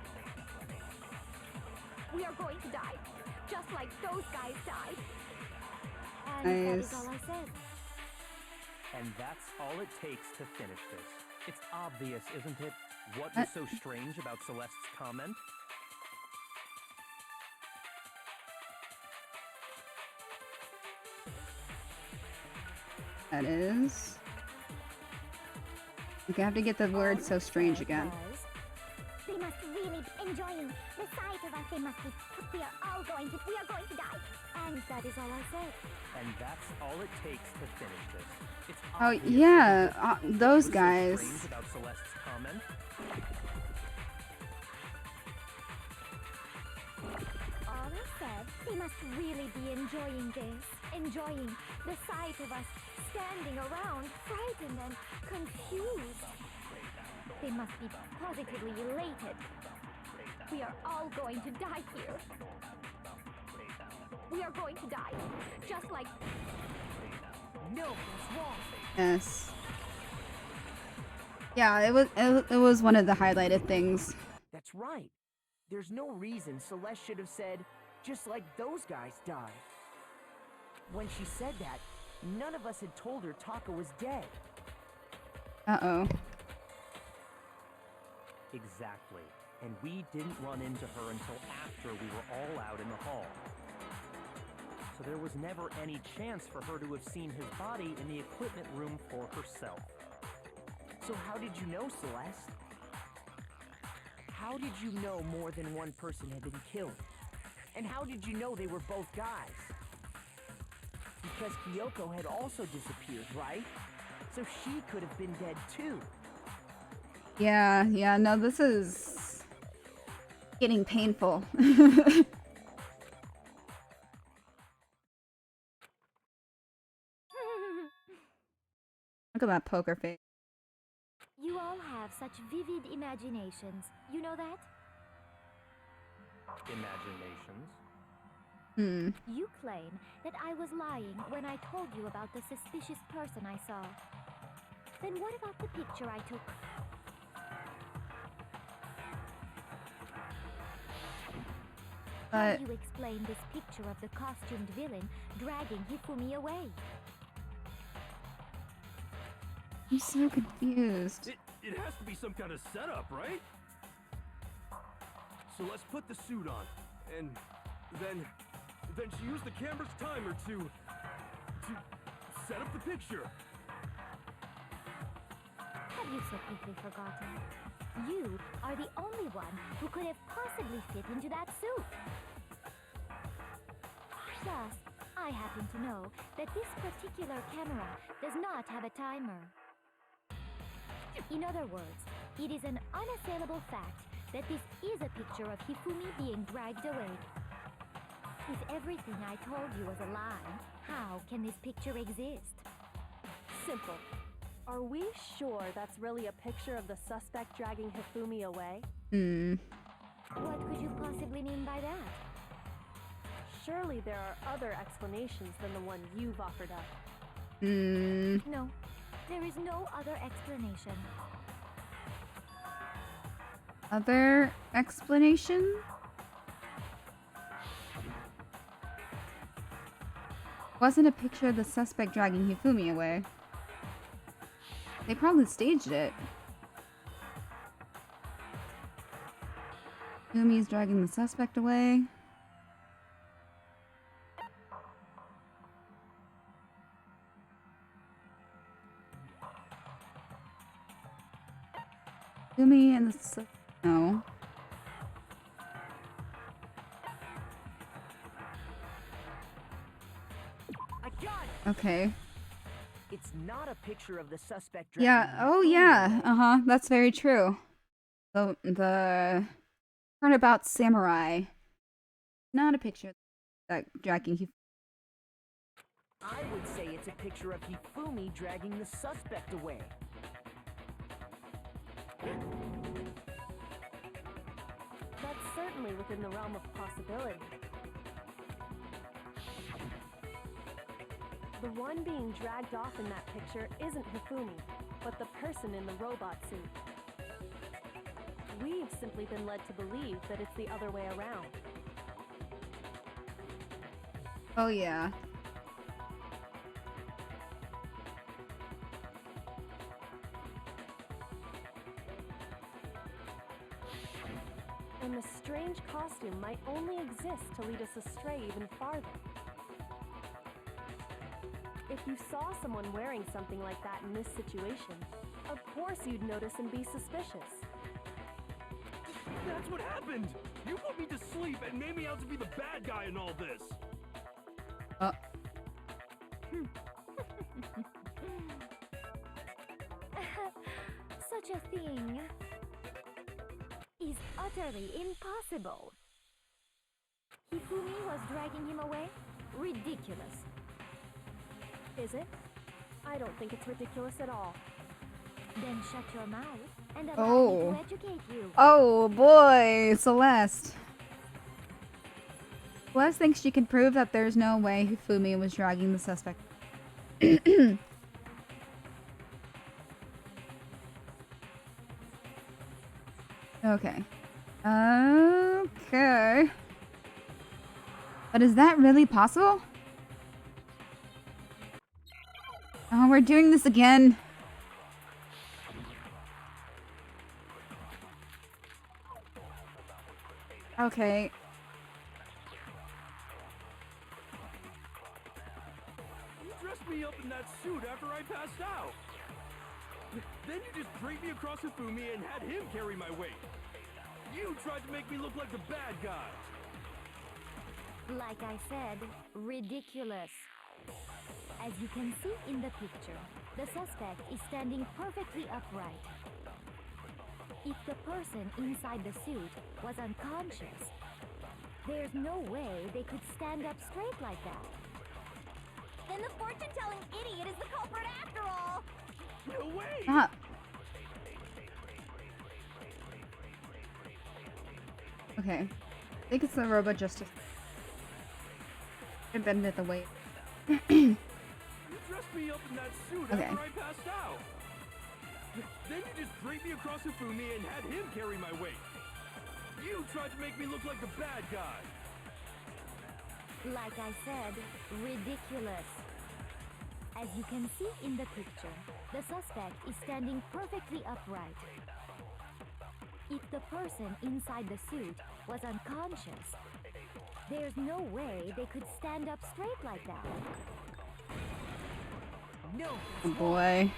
We are going to die, just like those guys died. And that is all I said. And that's all it takes to finish this. It's obvious, isn't it? What was so strange about Celeste's comment? That is. Okay, I have to get the word so strange again. They must really be enjoying the sight of us. They must be. We are going to die. And that is all I said. And that's all it takes to finish this. It's Oh obvious, yeah, those What was so guys. strange about Celeste's comment? All I said, they must really be enjoying this. Enjoying the sight of us standing around, frightened and confused. They must be positively elated. We are all going to die here. We are going to die, just like... No, it's wrong. Yes. Yeah, it was one of the highlighted things. That's right. There's no reason Celeste should have said, just like those guys died. When she said that, none of us had told her Taka was dead. Uh-oh. Exactly. And we didn't run into her until after we were all out in the hall. So there was never any chance for her to have seen his body in the equipment room for herself. So how did you know, Celeste? How did you know more than one person had been killed? And how did you know they were both guys? Because Kyoko had also disappeared, right? So she could have been dead too. Yeah, no, this is getting painful. Look at that poker face. You all have such vivid imaginations. You know that? Imaginations? You claim that I was lying when I told you about the suspicious person I saw. Then what about the picture I took? How do you explain this picture of the costumed villain dragging Hifumi away? I'm so confused. It has to be some kind of setup, right? So let's put the suit on, and then she used the camera's timer to set up the picture. Have you so quickly forgotten? You are the only one who could have possibly fit into that suit. Plus, I happen to know that this particular camera does not have a timer. In other words, it is an unassailable fact that this is a picture of Hifumi being dragged away. If everything I told you was a lie, how can this picture exist? Simple. Are we sure that's really a picture of the suspect dragging Hifumi away? What could you possibly mean by that? Surely there are other explanations than the one you've offered up. No, there is no other explanation. Other explanation? Wasn't a picture of the suspect dragging Hifumi away. They probably staged it. Hifumi's dragging the suspect away. Hifumi and the no. I got it. Okay. It's not a picture of the suspect dragging Yeah. Oh, Hifumi yeah. away. That's very true. The turnabout samurai. Not a picture that dragging Hifumi. I would say it's a picture of Hifumi dragging the suspect away. That's certainly within the realm of possibility. The one being dragged off in that picture isn't Hifumi, but the person in the robot suit. We've simply been led to believe that it's the other way around. Oh, yeah. And the strange costume might only exist to lead us astray even farther. If you saw someone wearing something like that in this situation, of course you'd notice and be suspicious. That's what happened! You put me to sleep and made me out to be the bad guy in all this! Such a thing is utterly impossible. Hifumi was dragging him away? Ridiculous. Is it? I don't think it's ridiculous at all. Then shut your mouth and allow Oh. me to educate you. Oh boy, Celeste. Celeste thinks she can prove that there's no way Hifumi was dragging the suspect. Okay. Okay. But is that really possible? Oh, we're doing this again. Okay. You dressed me up in that suit after I passed out! Then you just draped me across Hifumi and had him carry my weight! You tried to make me look like the bad guy! Like I said, ridiculous. As you can see in the picture, the suspect is standing perfectly upright. If the person inside the suit was unconscious, there's no way they could stand up straight like that. Then the fortune-telling idiot is the culprit after all! No way! Stop. Okay. I think it's the robot justice. I bended the weight. You dressed me up in that suit Okay. after I passed out! Then you just draped me across Hifumi and had him carry my weight! You tried to make me look like the bad guy! Like I said, ridiculous. As you can see in the picture, the suspect is standing perfectly upright. If the person inside the suit was unconscious, there's no way they could stand up straight like that. No. Oh boy.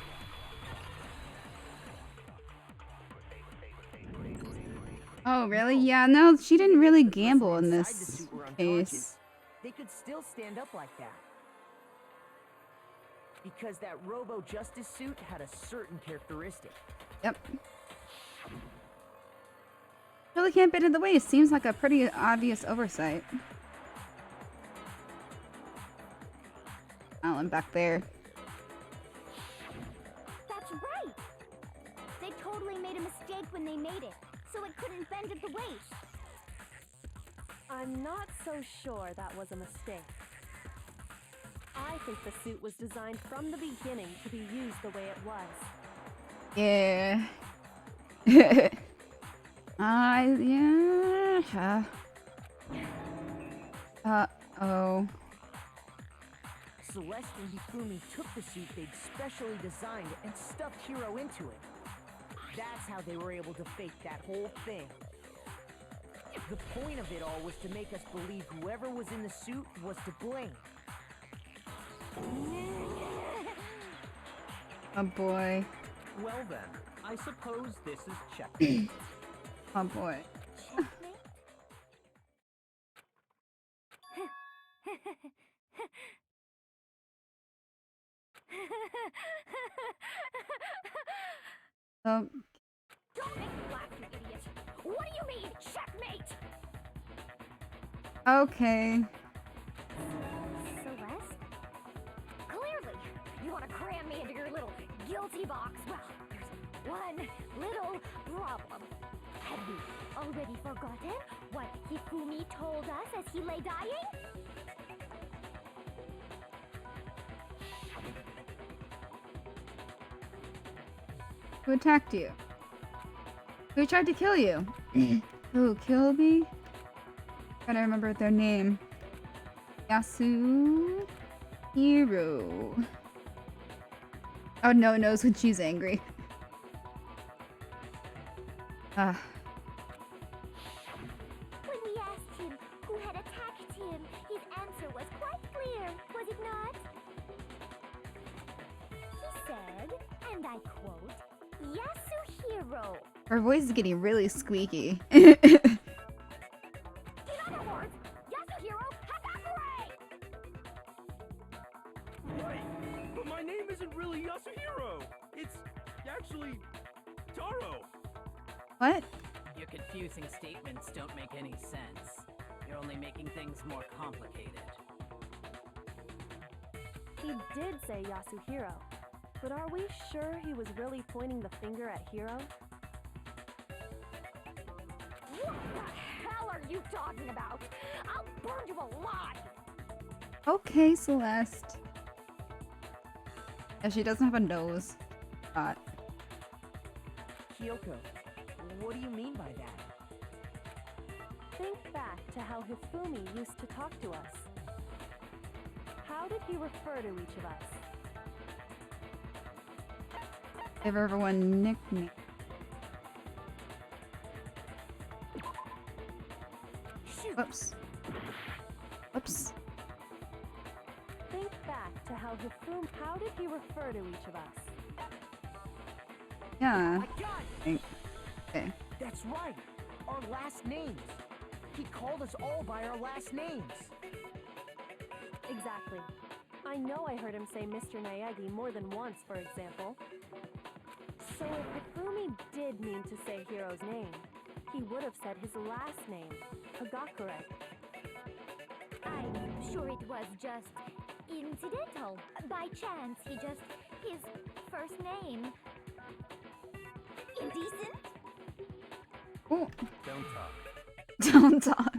Oh really? Yeah, no, she didn't really gamble in Inside the this suit were case. unconscious. They could still stand up like that. Because that Robo-Justice suit had a certain characteristic. Yep. Really can't bend in the way. It seems like a pretty obvious oversight. Alan back there. That made it, so it couldn't bend at the waist. I'm not so sure that was a mistake. I think the suit was designed from the beginning to be used the way it was. Yeah. Yeah. Uh-oh. Celeste and Hifumi took the suit they'd specially designed and stuffed Hiro into it. That's how they were able to fake that whole thing. The point of it all was to make us believe whoever was in the suit was to blame. Oh boy. Well then, I suppose this is checkmate. Oh boy. Don't make me laugh, you idiot! What do you mean, checkmate? Okay. Celeste? Clearly, you want to cram me into your little guilty box. Well, there's one little problem. Have you already forgotten what Hifumi told us as he lay dying? Who attacked you? Who tried to kill you? Who killed me? Gotta remember their name. Yasuhiro. Oh, no, knows when she's angry. Ah. When we asked him who had attacked him, his answer was quite clear, was it not? He said, and I quote, Yasuhiro. Her voice is getting really squeaky. In other words, Yasuhiro Hagakure! Wait, but my name isn't really Yasuhiro. It's actually Taro. What? Your confusing statements don't make any sense. You're only making things more complicated. He did say Yasuhiro, but are we sure he was really pointing the finger at Hiro? What the hell are you talking about? I'll burn you alive! Okay, Celeste. Yeah, she doesn't have a nose. Kyoko, what do you mean by that? Think back to how Hifumi used to talk to us. How did he refer to each of us? Give everyone nickname. Whoops. Whoops. Think back to how how did he refer to each of us? Yeah. I got it! Okay. That's right! Our last names! He called us all by our last names! Exactly. I know I heard him say Mr. Naegi more than once, for example. So if Hifumi did mean to say Hiro's name, he would have said his last name, Hagakure. I'm sure it was just incidental. By chance, his first name. Indecent? Oh. Don't talk. Don't talk.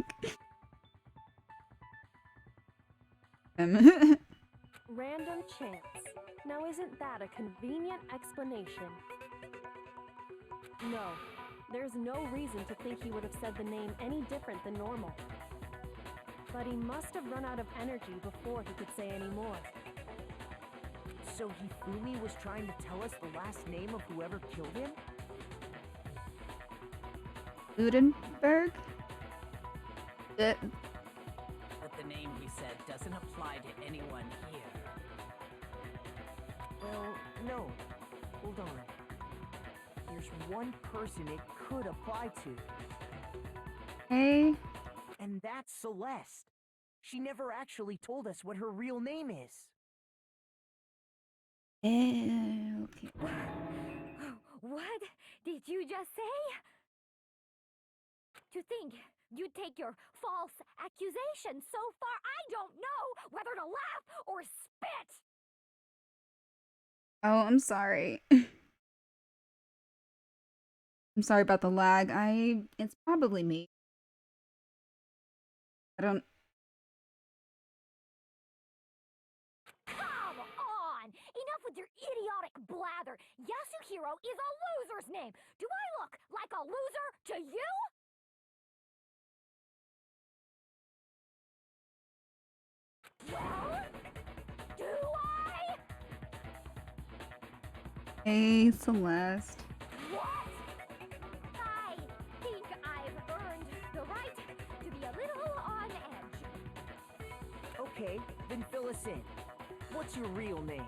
Random chance. Now isn't that a convenient explanation? No, there's no reason to think he would have said the name any different than normal. But he must have run out of energy before he could say any more. So Hifumi was trying to tell us the last name of whoever killed him? Ludenberg? But the name he said doesn't apply to anyone here. Well, no. Hold on. There's one person it could apply to. Hey. And that's Celeste. She never actually told us what her real name is. Okay. What did you just say? To think you'd take your false accusation so far, I don't know whether to laugh or spit! Oh, I'm sorry. I'm sorry about the lag. It's probably me. I don't. Come on! Enough with your idiotic blather! Yasuhiro is a loser's name! Do I look like a loser to you? Well, do I? Hey, Celeste. What? I think I've earned the right to be a little on edge. Okay, then fill us in. What's your real name?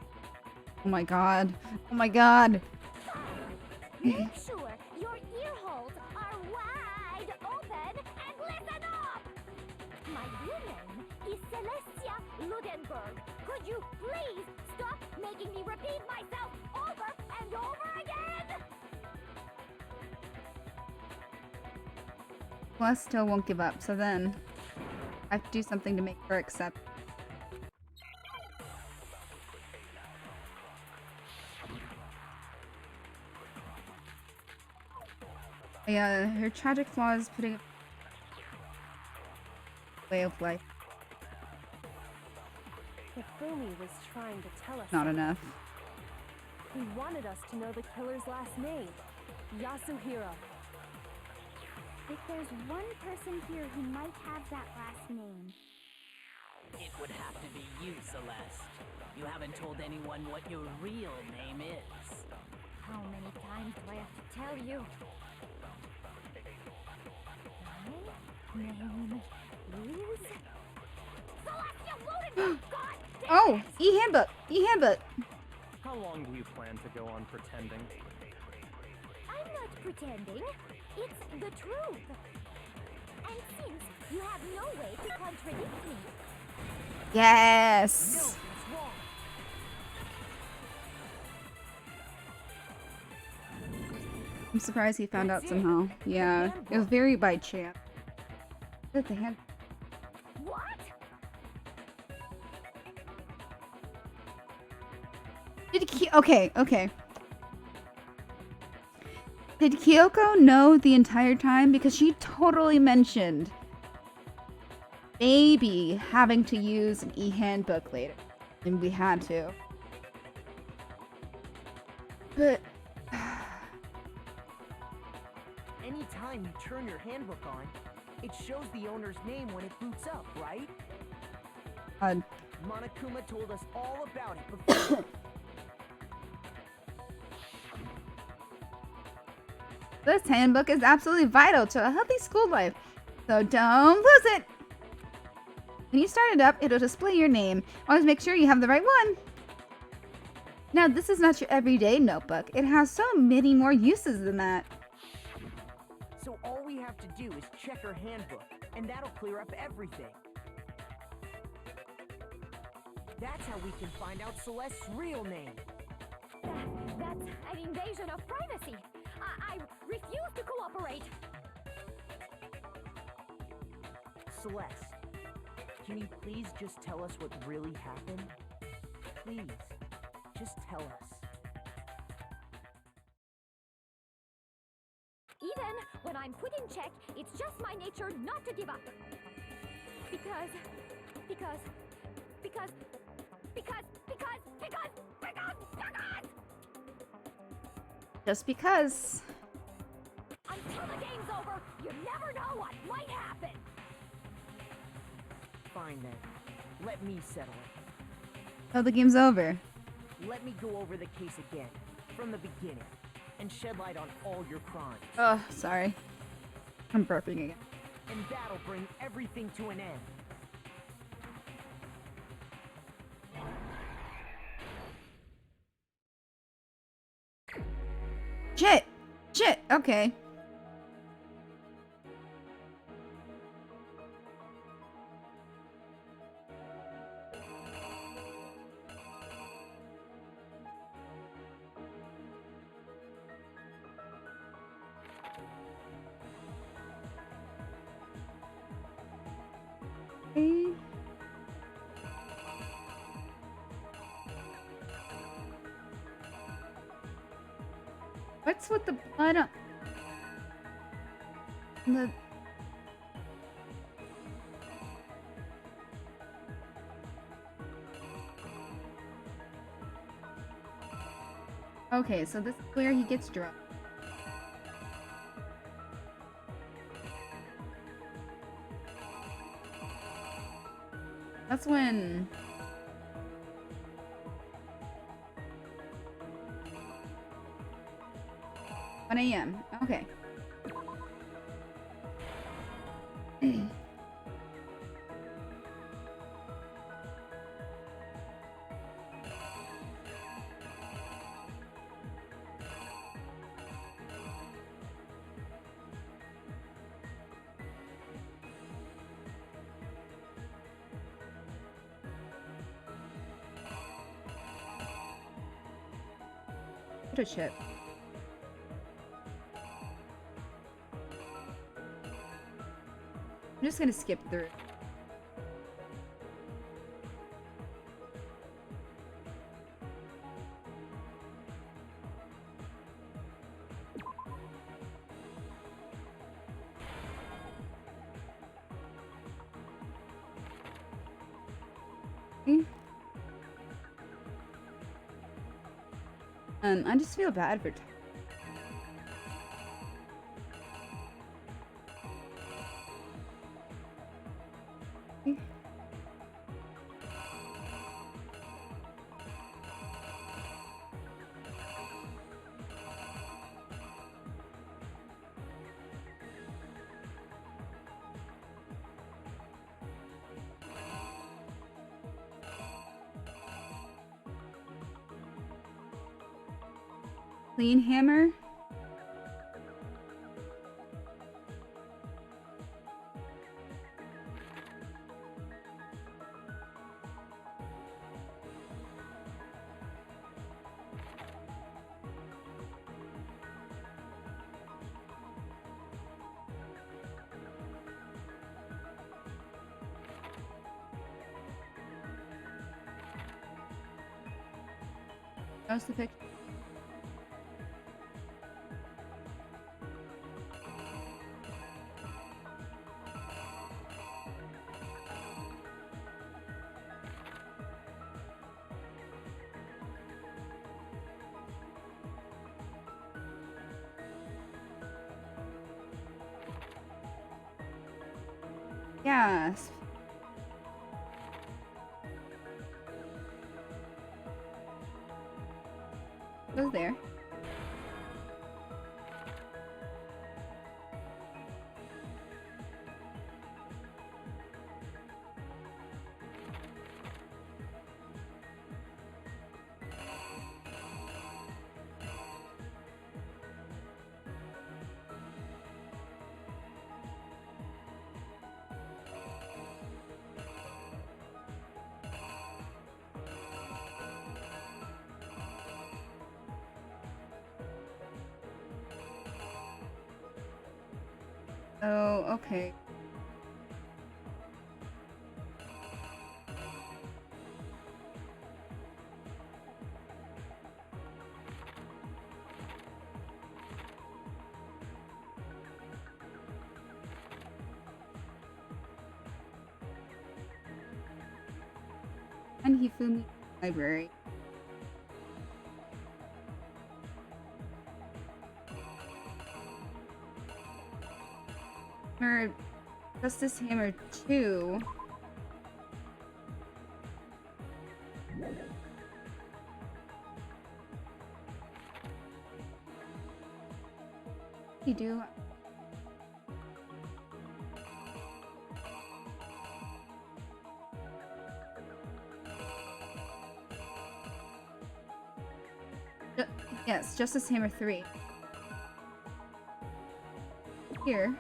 Oh my god. Oh my god. Make sure your ear holes are wide open and listen up! My real name is Celestia Ludenberg. Could you please stop making me repeat myself over and over again? Celeste still won't give up, so then I have to do something to make her accept. Yeah, her tragic flaw is putting a way of life. Hifumi was trying to tell us Not something. enough. He wanted us to know the killer's last name, Yasuhiro. If there's one person here who might have that last name. It would have to be you, Celeste. You haven't told anyone what your real name is. How many times do I have to tell you? My name is Celestia Ludenberg! God damn Oh! it! E-handbook! E-handbook! How long do you plan to go on pretending? I'm not pretending. It's the truth. And since you have no way to contradict me, Yes! I'm surprised he found out somehow. Yeah, it was very by chance. That they had. what? Okay. Did Kyoko know the entire time? Because she totally mentioned maybe having to use an e-handbook later. And we had to. But Anytime you turn your handbook on, it shows the owner's name when it boots up, right? Monokuma told us all about it before. this handbook is absolutely vital to a healthy school life. So don't lose it! When you start it up, it'll display your name. Always make sure you have the right one. Now, this is not your everyday notebook. It has so many more uses than that. So all we have to do is check her handbook, and that'll clear up everything. That's how we can find out Celeste's real name. That's an invasion of privacy. I refuse to cooperate. Celeste, can you please just tell us what really happened? Please, just tell us. Even when I'm put in check, it's just my nature not to give up. Because... Just because. Until the game's over, you never know what might happen. Fine then. Let me settle it. Oh, the game's over. Let me go over the case again, from the beginning, and shed light on all your crimes. Oh, sorry. I'm burping again. And that'll bring everything to an end. Shit, okay. Okay. What's with the blood on? The Okay, so this is where he gets drunk. That's when 1 a.m. Okay. What a chip. I'm just gonna skip through. I just feel bad for Clean hammer. How's the picture? Yes. Goes there. Oh, okay. And Hifumi Library. Or Justice Hammer 2. You do. Yes, Justice Hammer 3. Here.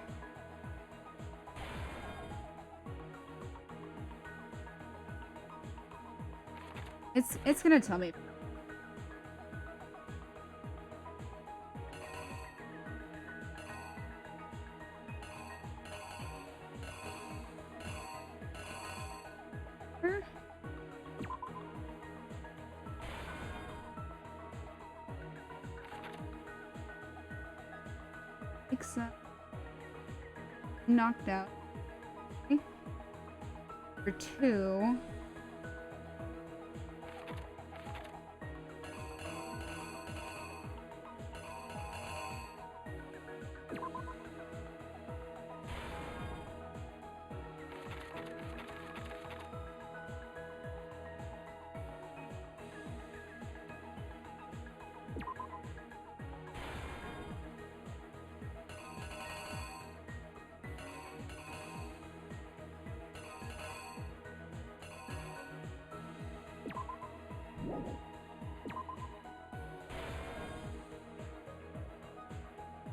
It's gonna tell me. knocked out. Okay. For 2.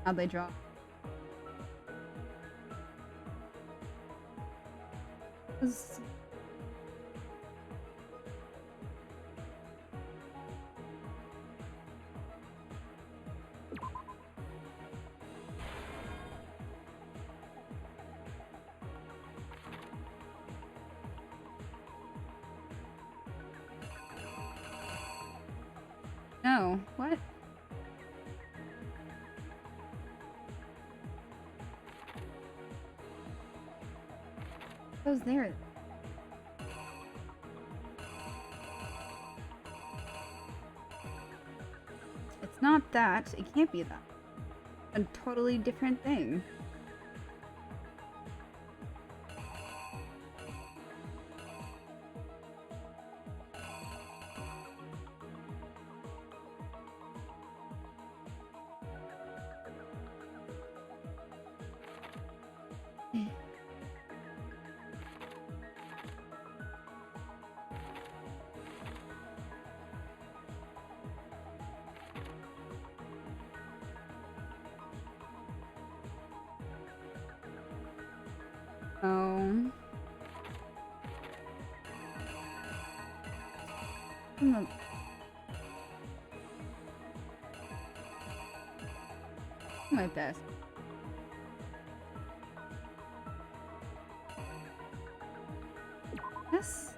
How'd they draw? No, what? Goes there. It's not that. It can't be that. A totally different thing. Oh. My best. Yes.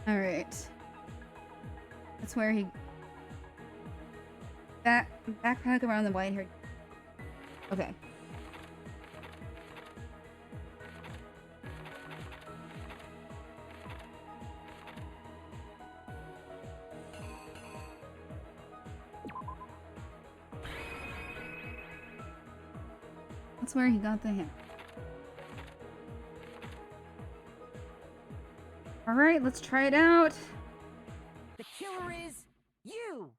All right. That's where he backpack around the white hair. Okay. That's where he got the hint. All right, let's try it out. The killer is you!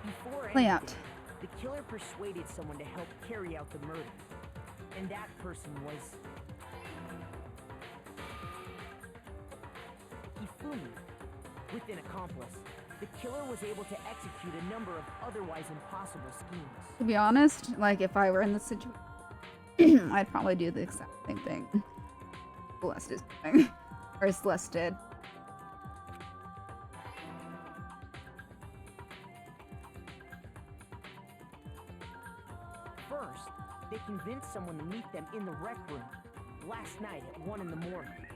Before Play anything, out. the killer persuaded someone to help carry out the murder. And that person was... Hifumi. With an accomplice, the killer was able to execute a number of otherwise impossible schemes. To be honest, like if I were in this situation, I'd probably do the exact same thing. Celeste is doing. Or Celeste did. First, they convinced someone to meet them in the rec room last night at 1 in the morning.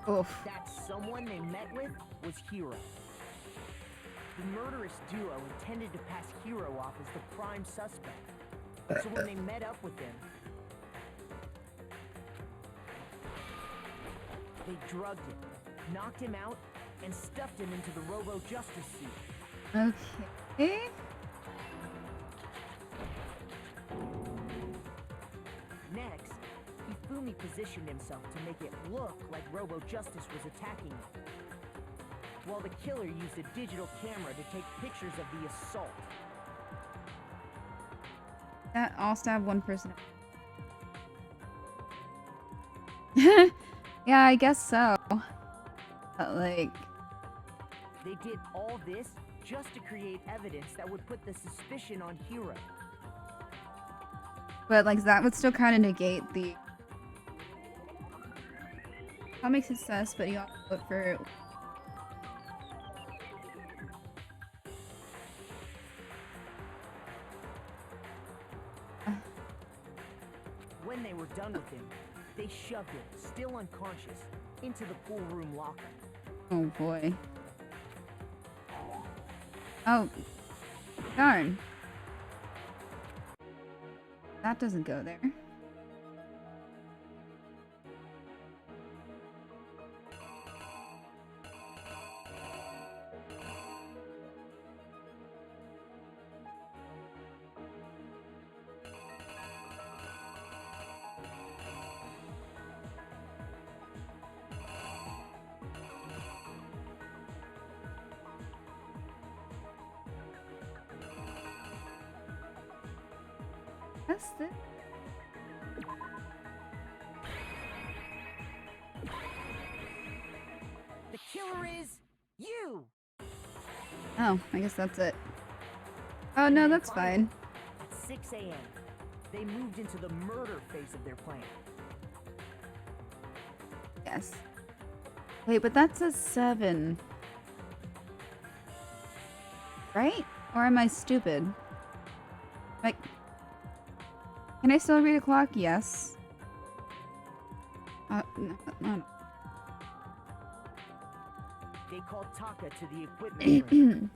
Oof. That someone they met with was Hiro. The murderous duo intended to pass Hiro off as the prime suspect. So when they met up with him, they drugged him, knocked him out, and stuffed him into the Robo-Justice suit. Okay. Next, Hifumi positioned himself to make it look like Robo-Justice was attacking him, while the killer used a digital camera to take pictures of the assault. That I'll stab one person. Yeah, I guess so. But like... They did all this just to create evidence that would put the suspicion on Hiro. But like that would still kind of negate the Comic success, but you also vote for. When they were done with him, they shoved him, still unconscious, into the pool room locker. Oh boy. Oh, darn. That doesn't go there. That's the. The killer is you! Oh, I guess that's it. Oh no, that's fine. At 6 a.m., they moved into the murder phase of their plan. Yes. Wait, but that's a 7. Right? Or am I stupid? Like, can I still read a clock? Yes. No. They called Taka to the equipment room.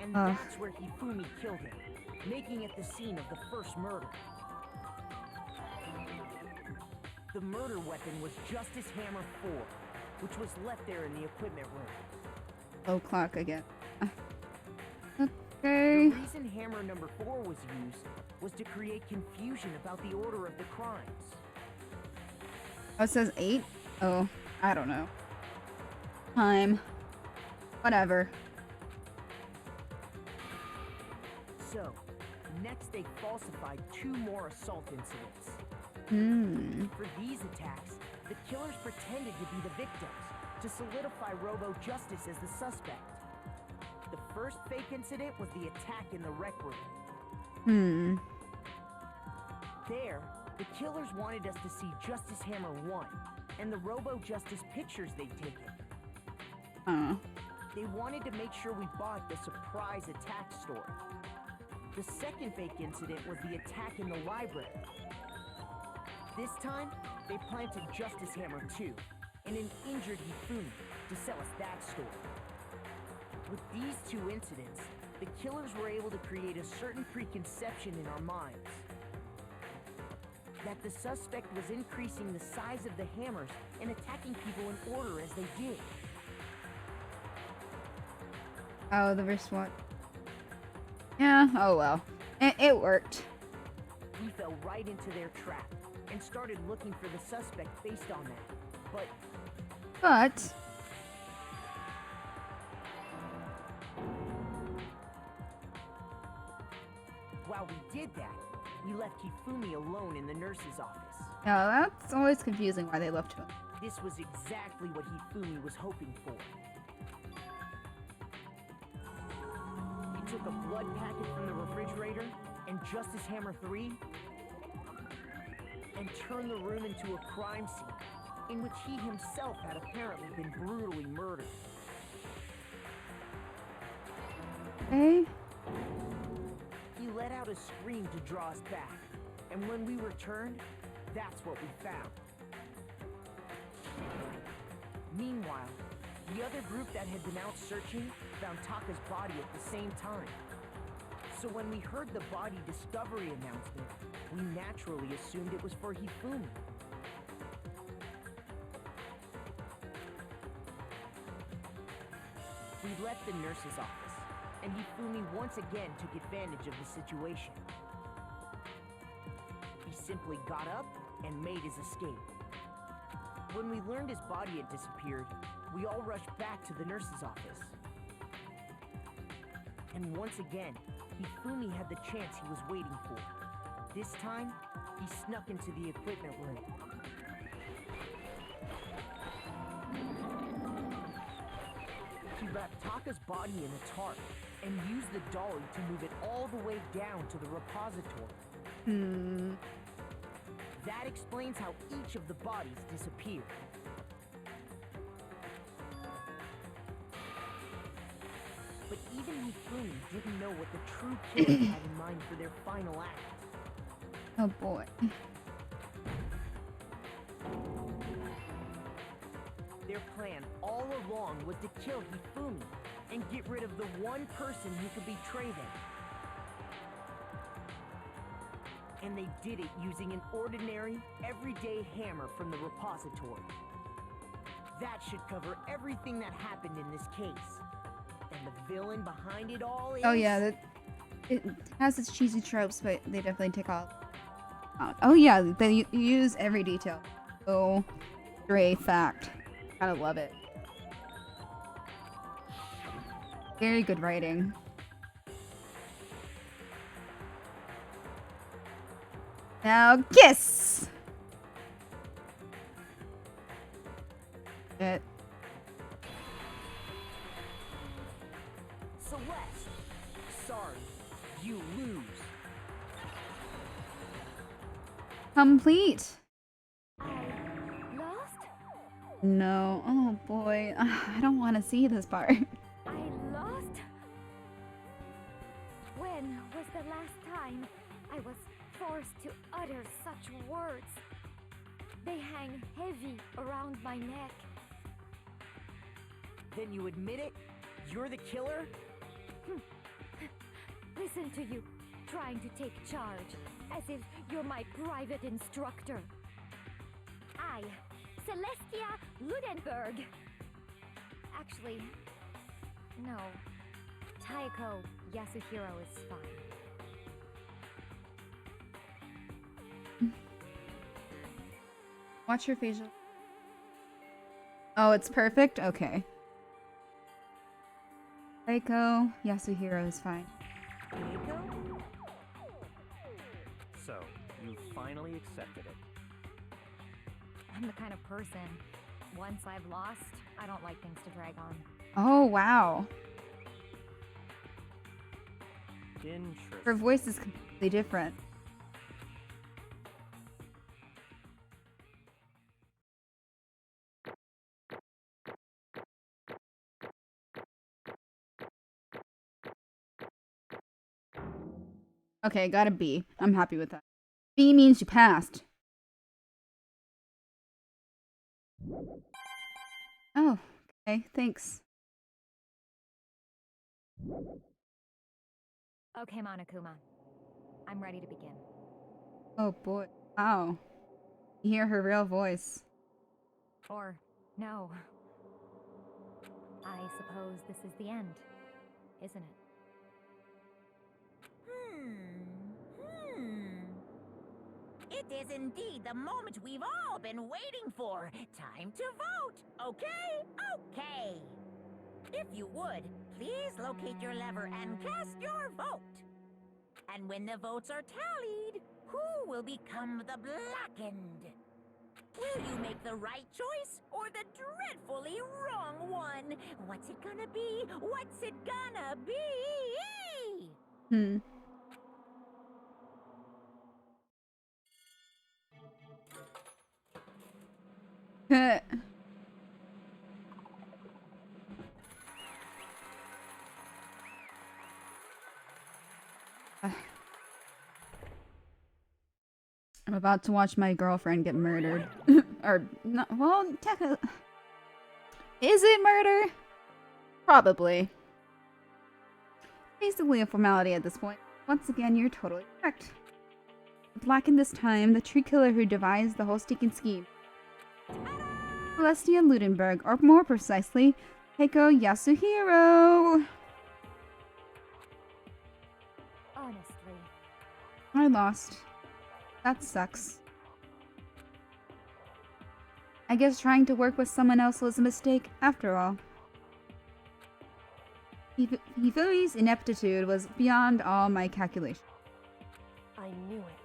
And that's where Hifumi killed him, making it the scene of the first murder. The murder weapon was Justice Hammer 4, which was left there in the equipment room. Oh, clock again. The Okay. reason hammer number 4 was used was to create confusion about the order of the crimes. Oh, it says 8? Oh, I don't know. Time. Whatever. So, next they falsified 2 more assault incidents. For these attacks, the killers pretended to be the victims to solidify Robo Justice as the suspect. The first fake incident was the attack in the rec room. There, the killers wanted us to see Justice Hammer 1 and the Robo Justice pictures they'd taken. They wanted to make sure we bought the surprise attack story. The second fake incident was the attack in the library. This time, they planted Justice Hammer 2 and an injured Hifumi to sell us that story. With these 2 incidents, the killers were able to create a certain preconception in our minds. That the suspect was increasing the size of the hammers and attacking people in order as they did. Oh, the wrist watch. Yeah, oh well. It worked. We fell right into their trap and started looking for the suspect based on that. But while we did that, we left Hifumi alone in the nurse's office. no, that's always confusing why they left him. This was exactly what Hifumi was hoping for. He took a blood packet from the refrigerator and Justice Hammer 3 and turned the room into a crime scene in which he himself had apparently been brutally murdered. Okay. He let out a scream to draw us back, and when we returned, that's what we found. Meanwhile, the other group that had been out searching found Taka's body at the same time. So when we heard the body discovery announcement, we naturally assumed it was for Hifumi. We left the nurse's office, and Hifumi once again took advantage of the situation. He simply got up and made his escape. When we learned his body had disappeared, we all rushed back to the nurse's office. And once again, Hifumi had the chance he was waiting for. This time, he snuck into the equipment room. He wrap Taka's body in a tarp and use the dolly to move it all the way down to the repository. That explains how each of the bodies disappeared. But even Hifumi didn't know what the true killer had in mind for their final act. Oh boy. Their plan all along was to kill Hifumi and get rid of the one person who could betray them. And they did it using an ordinary, everyday hammer from the repository. That should cover everything that happened in this case. And the villain behind it all is... Oh yeah, it has its cheesy tropes, but they definitely take off. Oh yeah, they use every detail. Oh, great fact. Gotta love it. Very good writing. Now kiss! It. Celeste, sorry, you lose. Complete. Lost? No. Oh boy. I don't want to see this part. I lost? When was the last time I was forced to utter such words? They hang heavy around my neck. Then you admit it? You're the killer? Listen to you, trying to take charge, as if you're my private instructor. I, Celestia Ludenberg. Actually, no. Taiko Yasuhiro is fine. Watch your facial. Oh, it's perfect? Okay. Taiko Yasuhiro is fine. So, you finally accepted it. I'm the kind of person, once I've lost, I don't like things to drag on. Oh, wow. Interesting. Her voice is completely different. Okay, got a B. I'm happy with that. B means you passed. Oh, okay, thanks. Okay, Monokuma. I'm ready to begin. Oh boy. Wow. You hear her real voice. Or, no. I suppose this is the end, isn't it? It is indeed the moment we've all been waiting for. Time to vote. Okay? Okay. If you would, please locate your lever and cast your vote. And when the votes are tallied, who will become the blackened? Will you make the right choice or the dreadfully wrong one? What's it gonna be? What's it gonna be? I'm about to watch my girlfriend get murdered. Or, not, well, technically... Is it murder? Probably. Basically a formality at this point. Once again, you're totally correct. Blackened this time, the true killer who devised the whole stinking scheme. Celestia Ludenberg, or more precisely, Taiko Yasuhiro. Honestly. I lost. That sucks. I guess trying to work with someone else was a mistake after all. Hifumi's ineptitude was beyond all my calculation. I knew it.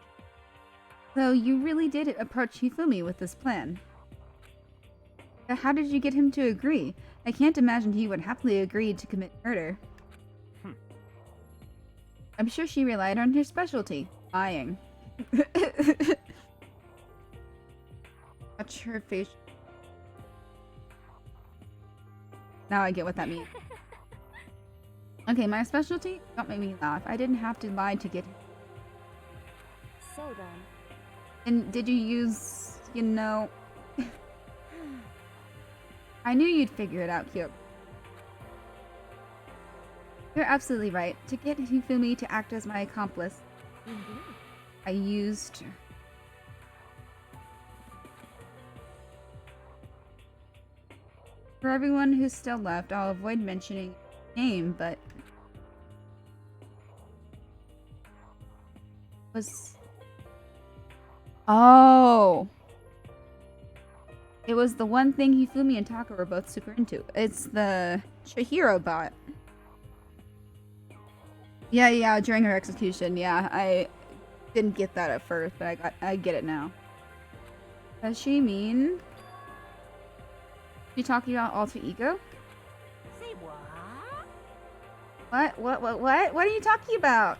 So you really did approach Hifumi with this plan. How did you get him to agree? I can't imagine he would happily agree to commit murder. I'm sure she relied on her specialty, lying. Watch her face. Now I get what that means. Okay, my specialty? Don't make me laugh. I didn't have to lie to get him. So then. And did you use, you know... I knew you'd figure it out, Kyoko. You're absolutely right. To get Hifumi to act as my accomplice, I used... For everyone who's still left, I'll avoid mentioning his name, but... Oh! It was the one thing Hifumi and Taka were both super into. It's the Chihiro bot. Yeah, during her execution, yeah. I didn't get that at first, but I get it now. Does she mean... You talking about alter ego? Say what? What are you talking about?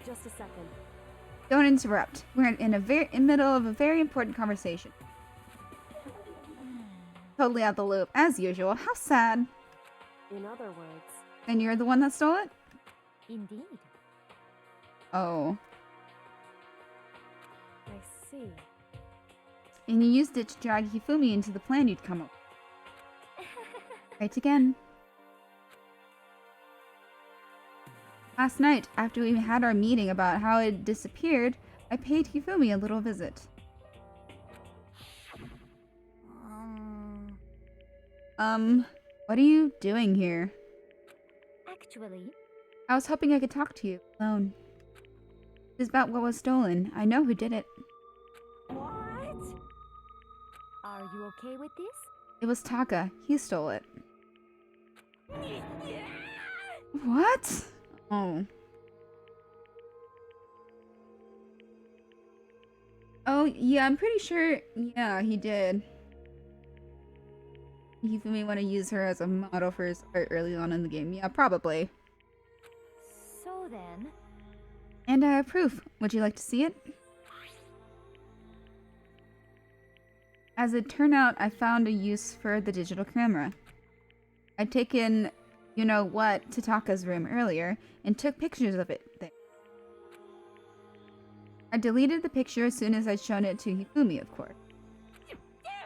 Just a second. Don't interrupt. We're in the middle of a very important conversation. Totally out the loop, as usual. How sad. In other words. And you're the one that stole it? Indeed. Oh. I see. And you used it to drag Hifumi into the plan you'd come up with. Right again. Last night, after we had our meeting about how it disappeared, I paid Hifumi a little visit. What are you doing here? Actually, I was hoping I could talk to you alone. It's about what was stolen. I know who did it. what? Are you okay with this? It was Taka. He stole it. What? Oh. Oh, yeah, I'm pretty sure, yeah, he did. Hifumi want to use her as a model for his art early on in the game. Yeah, probably. So then... And I have proof. Would you like to see it? As it turned out, I found a use for the digital camera. I'd taken, you know what, to Taka's room earlier, and took pictures of it there. I deleted the picture as soon as I'd shown it to Hifumi, of course.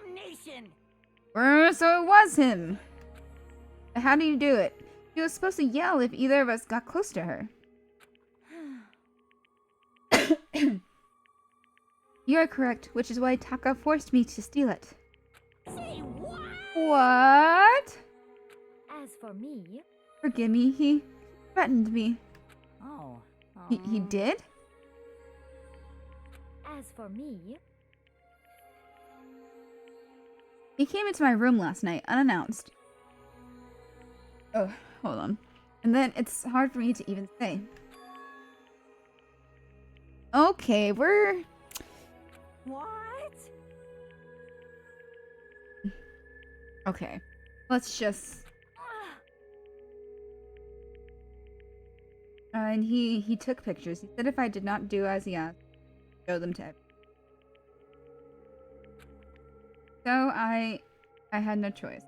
Damnation! So it was him! But how did you do it? He was supposed to yell if either of us got close to her. You are correct, which is why Taka forced me to steal it. Say what? What? As for me... Forgive me, he threatened me. Oh. He did? As for me... He came into my room last night, unannounced. Oh, hold on. And then it's hard for me to even say. Okay, we're... What? Okay. Let's just... and he took pictures. He said if I did not do as he asked, show them to everyone. So I had no choice.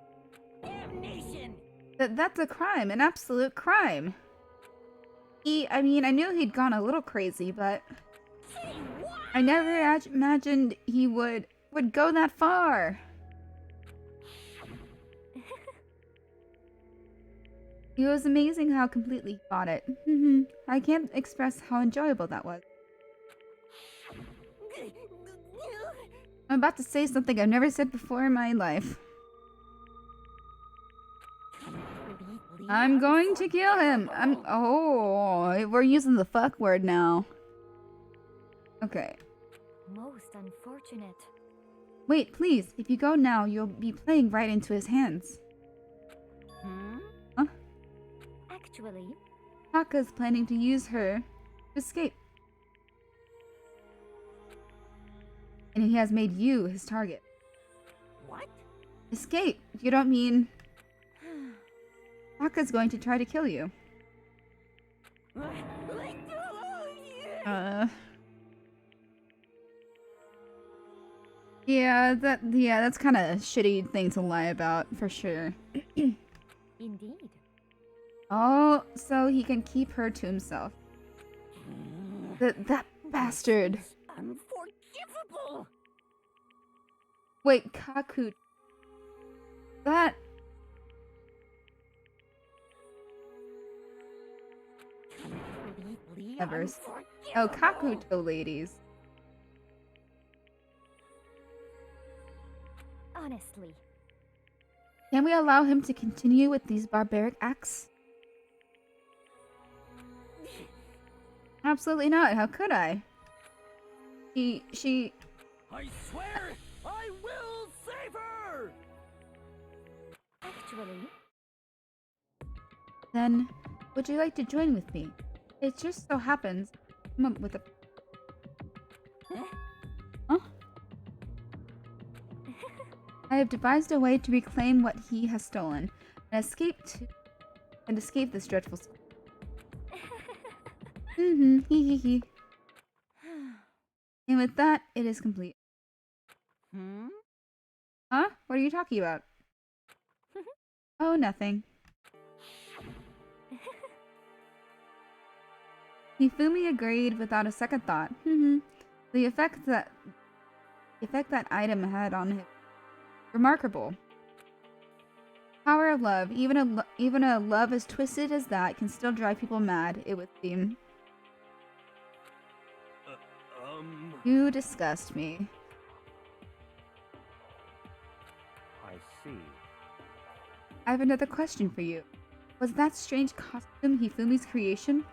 Damnation! That's a crime, an absolute crime. I mean, I knew he'd gone a little crazy, but Say what? I never imagined he would go that far. It was amazing how completely he bought it. I can't express how enjoyable that was. I'm about to say something I've never said before in my life. I'm going to kill him. Oh, we're using the fuck word now. Okay. Most unfortunate. Wait, please. If you go now, you'll be playing right into his hands. Huh? Actually... Taka's planning to use her to escape. And he has made you his target. What? Escape? You don't mean... Taka's going to try to kill you. Yeah, that's kind of a shitty thing to lie about, for sure. Indeed. Oh, so he can keep her to himself. That bastard. Unforgivable! Wait, Kaku. That... Completely Never. unforgivable. Oh, Kakuto ladies. Honestly. Can we allow him to continue with these barbaric acts? Absolutely not. How could I? She... I swear I will save her! Actually, Then, would you like to join with me? It just so happens... Come up with a... Huh? I have devised a way to reclaim what he has stolen and escape this dreadful school. Hee hee. And with that, it is complete. Huh? What are you talking about? Oh, nothing. Hifumi agreed without a second thought. The effect that item had on him, remarkable. Power of love. Even a love as twisted as that can still drive people mad, it would seem. You disgust me. I see. I have another question for you. Was that strange costume Hifumi's creation?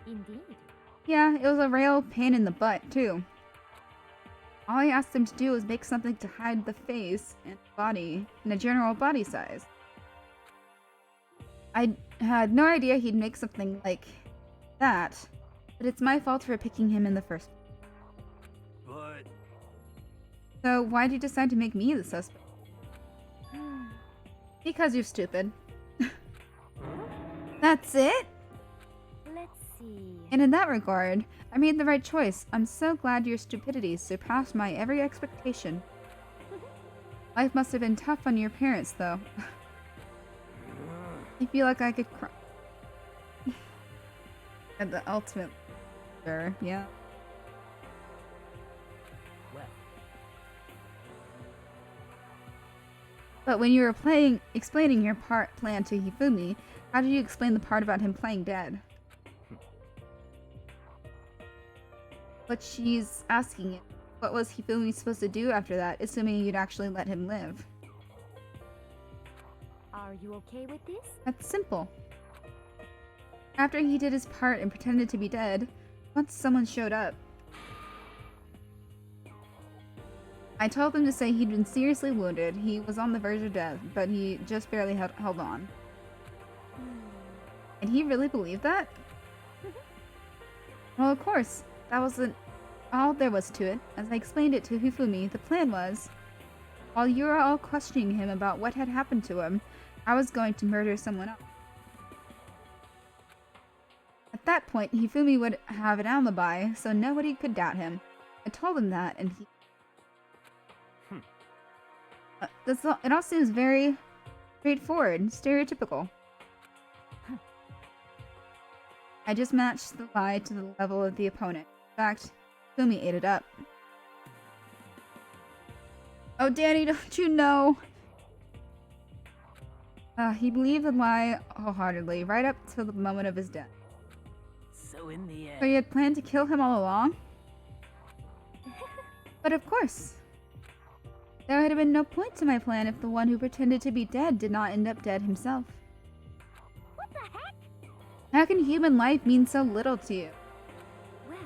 indeed. Yeah, it was a real pain in the butt, too. All I asked him to do was make something to hide the face and body in a general body size. I had no idea he'd make something like that, but it's my fault for picking him in the first place. But So why'd you decide to make me the suspect? Because you're stupid. That's it? Let's see. And in that regard, I made the right choice. I'm so glad your stupidity surpassed my every expectation. Life must have been tough on your parents, though. I feel like I could cry. At the ultimate... Sure, yeah. Well, But when you were explaining your plan to Hifumi, how did you explain the part about him playing dead? But she's asking it. What was Hifumi supposed to do after that, assuming you'd actually let him live? Are you okay with this? That's simple. After he did his part and pretended to be dead, once someone showed up, I told him to say he'd been seriously wounded. He was on the verge of death, but he just barely held on. And he really believed that? Well, of course. That wasn't all there was to it. As I explained it to Hifumi, the plan was, while you were all questioning him about what had happened to him, I was going to murder someone else. At that point, Hifumi would have an alibi, so nobody could doubt him. I told him that, and he... it all seems very straightforward, stereotypical. I just matched the lie to the level of the opponent. In fact, Hifumi ate it up. Oh, Danny, don't you know? He believed the lie wholeheartedly, right up to the moment of his death. So in the end... So you had planned to kill him all along? But of course. There would have been no point to my plan if the one who pretended to be dead did not end up dead himself. What the heck? How can human life mean so little to you? Well,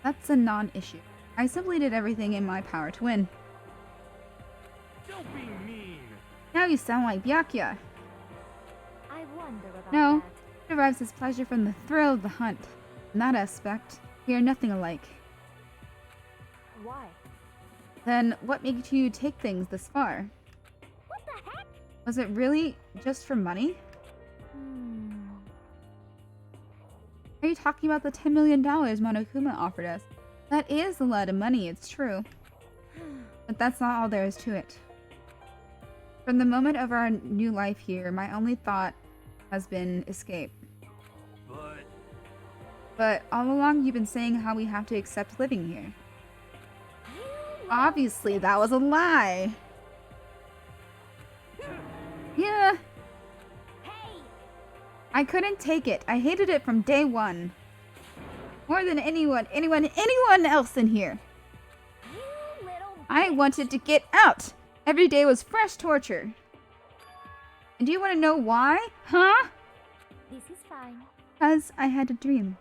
That's a non-issue. I simply did everything in my power to win. don't be mean. Now you sound like Byakuya. I wonder about No. that. He derives his pleasure from the thrill of the hunt. In that aspect, we are nothing alike. Why? Then what made you take things this far? What the heck? Was it really just for money? Are you talking about the $10 million Monokuma offered us? That is a lot of money, it's true. But that's not all there is to it. From the moment of our new life here, my only thought has been escape. But all along you've been saying how we have to accept living here. Obviously, that was a lie. Yeah. I couldn't take it. I hated it from day one. More than anyone else in here. I wanted to get out. Every day was fresh torture. And do you want to know why? Huh? This is fine. Because I had a dream.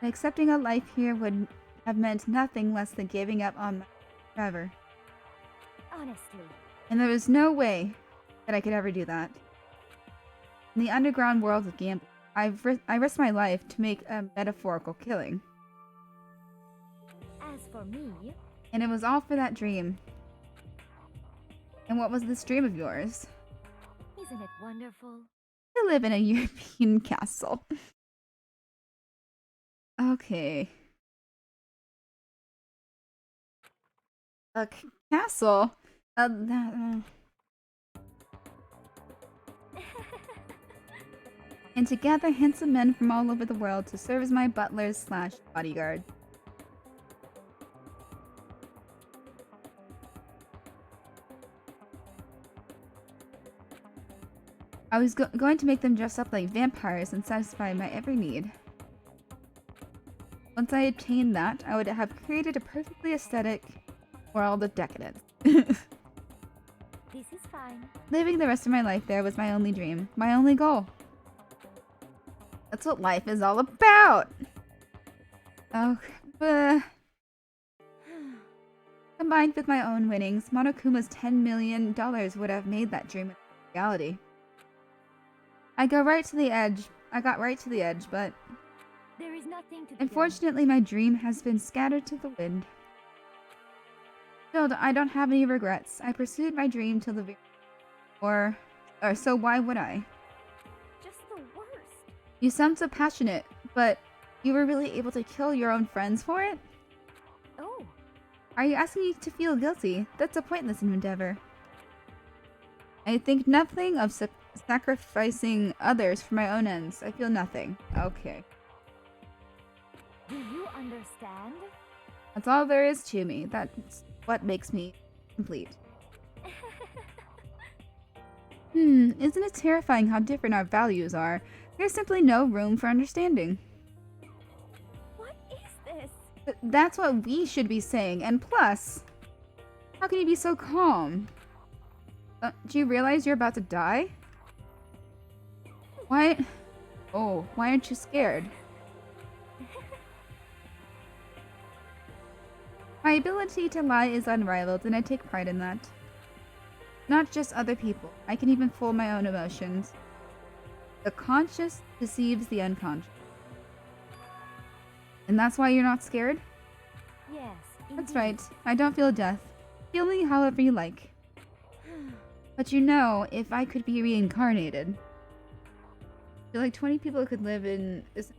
And accepting a life here would have meant nothing less than giving up on my forever. Honestly. And there was no way that I could ever do that. In the underground world of gambling, I risked my life to make a metaphorical killing. As for me... And it was all for that dream. And what was this dream of yours? Isn't it wonderful? To live in a European castle. Okay. A castle? And to gather handsome men from all over the world to serve as my butlers / bodyguard. I was going to make them dress up like vampires and satisfy my every need. Once I attained that, I would have created a perfectly aesthetic world of decadence. This is fine. Living the rest of my life there was my only dream, my only goal. That's what life is all about! Oh, combined with my own winnings, Monokuma's $10 million would have made that dream a reality. I got right to the edge, but there is nothing to unfortunately my dream has been scattered to the wind. Still, I don't have any regrets. I pursued my dream till the very or so why would I? Just the worst. You sound so passionate, but you were really able to kill your own friends for it? Oh. Are you asking me to feel guilty? That's a pointless endeavor. I think nothing of sacrificing others for my own ends. I feel nothing. Okay. Do you understand? That's all there is to me. That's what makes me complete. Isn't it terrifying how different our values are? There's simply no room for understanding. What is this? That's what we should be saying, and plus, how can you be so calm? Do you realize you're about to die? Why aren't you scared? My ability to lie is unrivaled, and I take pride in that. Not just other people. I can even fool my own emotions. The conscious deceives the unconscious. And that's why you're not scared? Yes, That's indeed. right. I don't feel death. Feel me however you like. But you know, if I could be reincarnated, I feel like 20 people could live in this.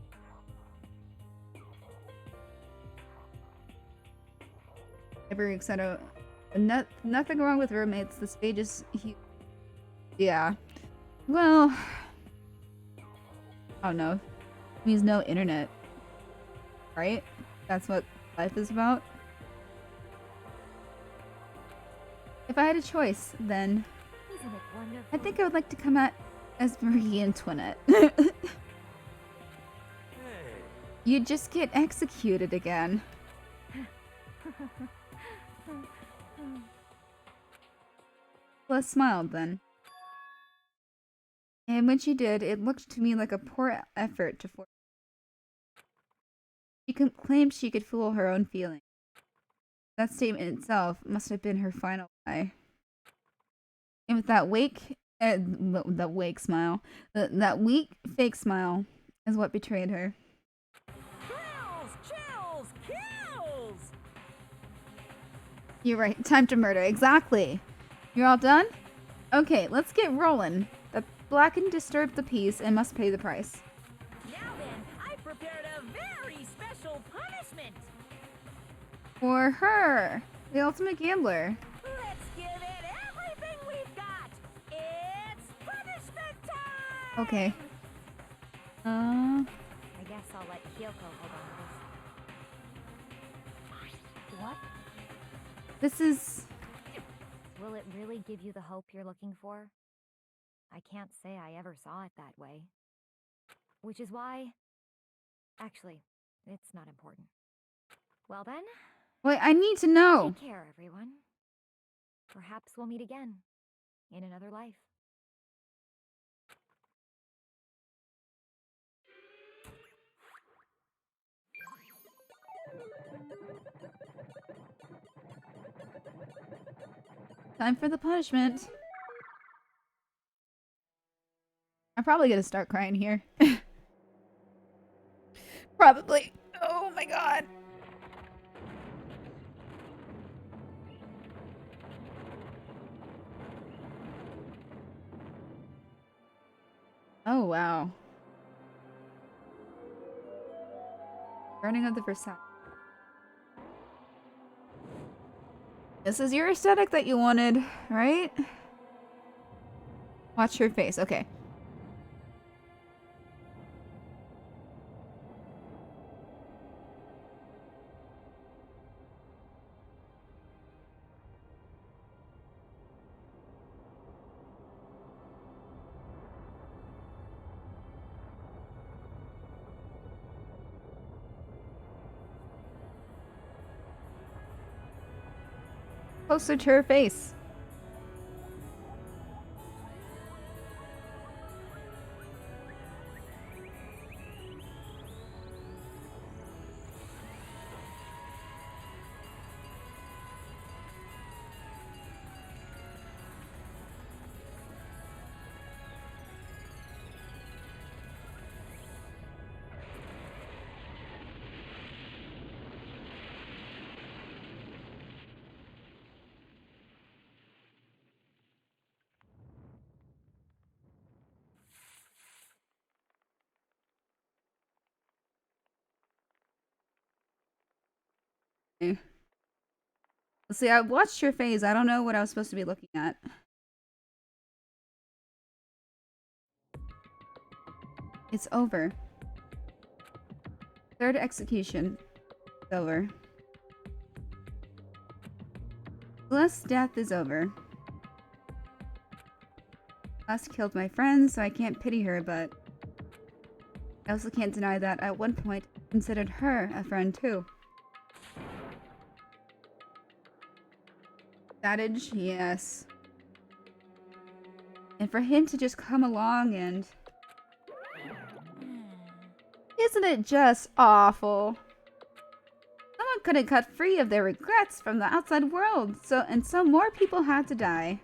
Etc. Nothing wrong with roommates. This page is huge. Yeah. Well, I don't know. It means no internet. Right? That's what life is about. If I had a choice, then Isn't it wonderful? I think I would like to come out as Marie Antoinette. Hey, You'd just get executed again. Celeste smiled then. And when she did, it looked to me like a poor effort to force. She claimed she could fool her own feelings. That statement itself must have been her final lie. And with that that weak fake smile is what betrayed her. Thrills, chills, kills! You're right. Time to murder. Exactly. You're all done? Okay, let's get rolling. The blackened disturbed the peace and must pay the price. Now then, I've prepared a very special punishment. For her, the ultimate gambler. Let's give it everything we've got. It's punishment time. Okay. I guess I'll let Kyoko hold on to this. What? This is... Will it really give you the hope you're looking for? I can't say I ever saw it that way. Which is why... Actually, it's not important. Well then... Wait, I need to know. Take care, everyone. Perhaps we'll meet again. In another life. Time for the punishment. I'm probably gonna start crying here. Probably. Oh my god. Oh wow. Burning of the Versailles. This is your aesthetic that you wanted, right? Watch her face. Okay. Closer to her face. See, I watched your face. I don't know what I was supposed to be looking at. It's over. Third execution. It's over. Celeste's death is over. Celeste killed my friend, so I can't pity her, but I also can't deny that at one point I considered her a friend too. Savage, yes. And for him to just come along and... Isn't it just awful? Someone couldn't cut free of their regrets from the outside world, so more people had to die.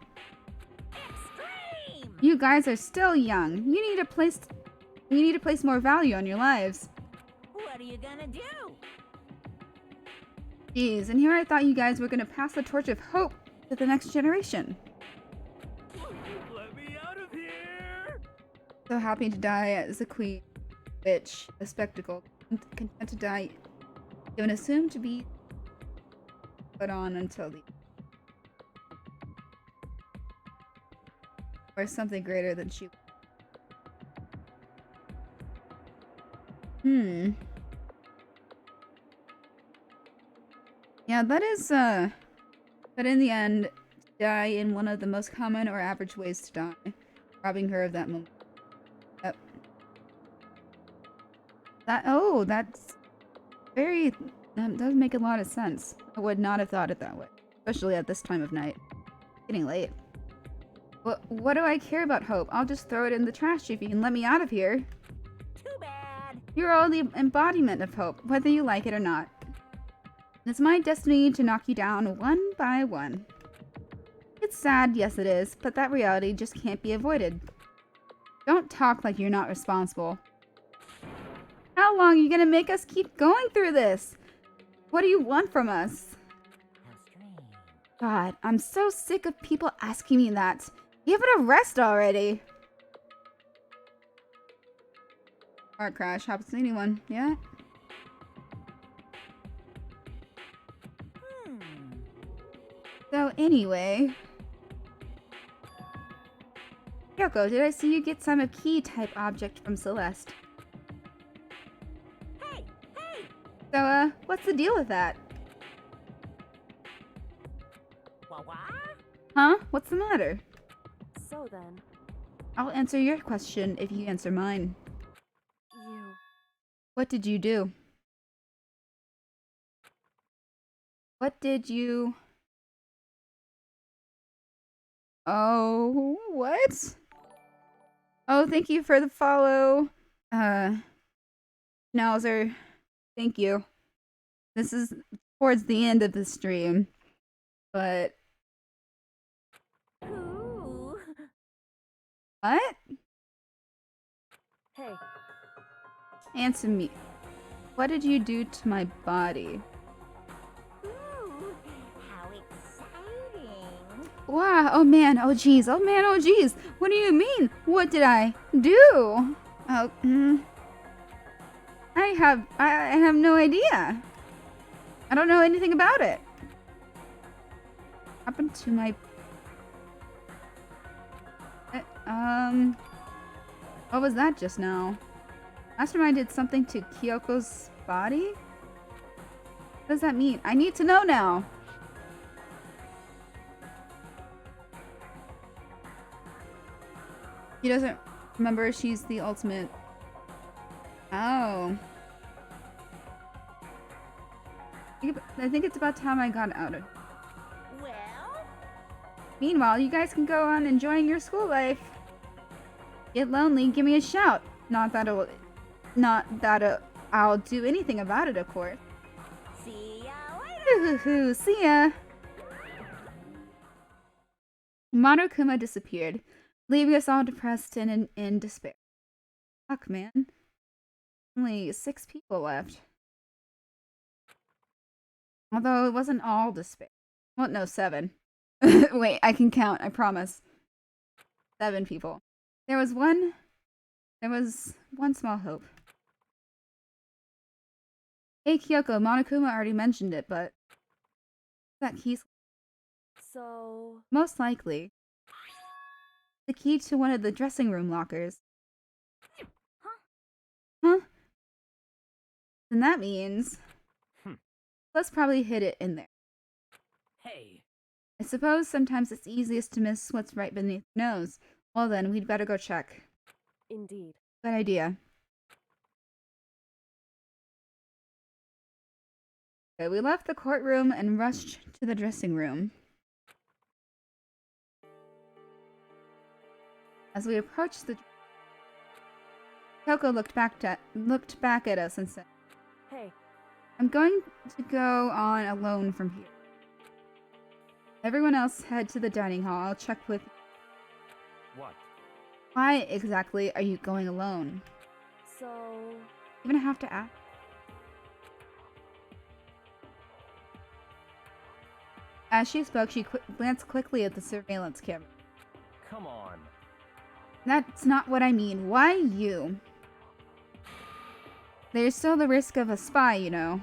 Extreme! You guys are still young. You need to place more value on your lives. What are you gonna do? Jeez, and here I thought you guys were gonna pass the torch of hope to the next generation. Let me out of here! So happy to die as a queen, bitch, a spectacle, content to die, even assumed to be put on until the or something greater than she. Yeah, that is but in the end, die in one of the most common or average ways to die, robbing her of that moment. Yep. That's very... That does make a lot of sense. I would not have thought it that way. Especially at this time of night. Getting late. What do I care about hope? I'll just throw it in the trash if you can let me out of here. Too bad. You're all the embodiment of hope, whether you like it or not. It's my destiny to knock you down one by one. It's sad, yes it is, but that reality just can't be avoided. Don't talk like you're not responsible. How long are you gonna make us keep going through this? What do you want from us? How strange. God, I'm so sick of people asking me that. Give it a rest already. Car crash happens to anyone, yeah? So anyway, Kyoko, did I see you get some key type object from Celeste? Hey! Hey! So, what's the deal with that? What? Huh? What's the matter? So then, I'll answer your question if you answer mine. you... What did you do? What did you... Oh, what? Oh, thank you for the follow. Schnauzer. Thank you. This is towards the end of the stream. But... Ooh. What? Hey, Answer me. What did you do to my body? Ooh. How exciting. Wow, oh man, oh geez, oh man, oh geez. What do you mean? What did I do? Oh, I have no idea. I don't know anything about it. Happened to my... What was that just now? Last time I did something to Kyoko's body? What does that mean? I need to know now. He doesn't remember she's the ultimate. Oh. I think it's about time I got out of. Well, Meanwhile, you guys can go on enjoying your school life. Get lonely, give me a shout. Not that I'll do anything about it, of course. see ya later. See ya. Monokuma disappeared, leaving us all depressed and in despair. Fuck, man. Only 6 people left. Although it wasn't all despair. Well, no, 7. Wait, I can count, I promise. 7 people. There was one small hope. Hey Kyoko, Monokuma already mentioned it, but that key's so... most likely the key to one of the dressing room lockers. Huh? And that means let's probably hid it in there. Hey, I suppose sometimes it's easiest to miss what's right beneath your nose. Well then, we'd better go check. Indeed. Good idea. Okay, we left the courtroom and rushed to the dressing room. As we approached the... Kyoko looked back at us and said, Hey, I'm going to go on alone from here. Everyone else head to the dining hall. I'll check with... What? Why exactly are you going alone? so... You gonna have to ask? As she spoke, she glanced quickly at the surveillance camera. Come on. That's not what I mean. Why you? There's still the risk of a spy, you know.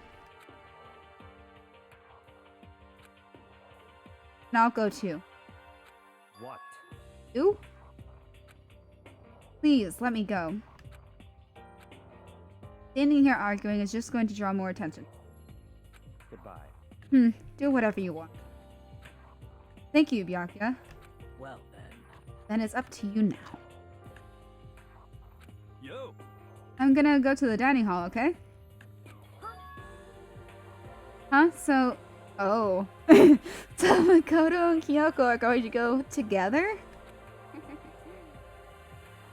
And I'll go too. What? You? Please, let me go. Standing here arguing is just going to draw more attention. Goodbye. Do whatever you want. Thank you, Byakuya. well then. Then it's up to you now. Yo! I'm gonna go to the dining hall, okay? Huh? So... Oh. So Makoto and Kyoko are going to go together?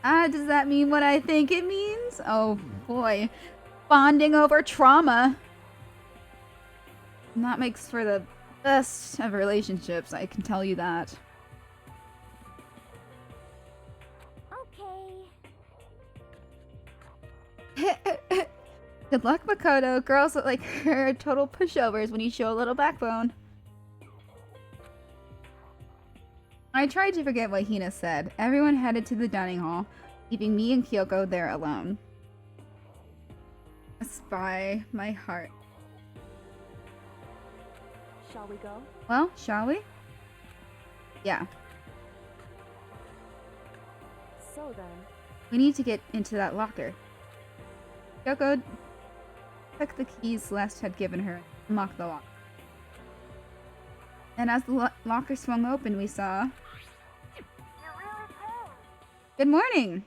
Does that mean what I think it means? Oh boy. Bonding over trauma. And that makes for the best of relationships, I can tell you that. Okay. Good luck, Makoto. Girls look like her total pushovers when you show a little backbone. I tried to forget what Hina said. Everyone headed to the dining hall, leaving me and Kyoko there alone. A spy, my heart. Shall we go? Well, shall we? Yeah. So then, We need to get into that locker. Kyoko took the keys Celeste had given her and unlocked the lock. And as the locker swung open, we saw... Good morning!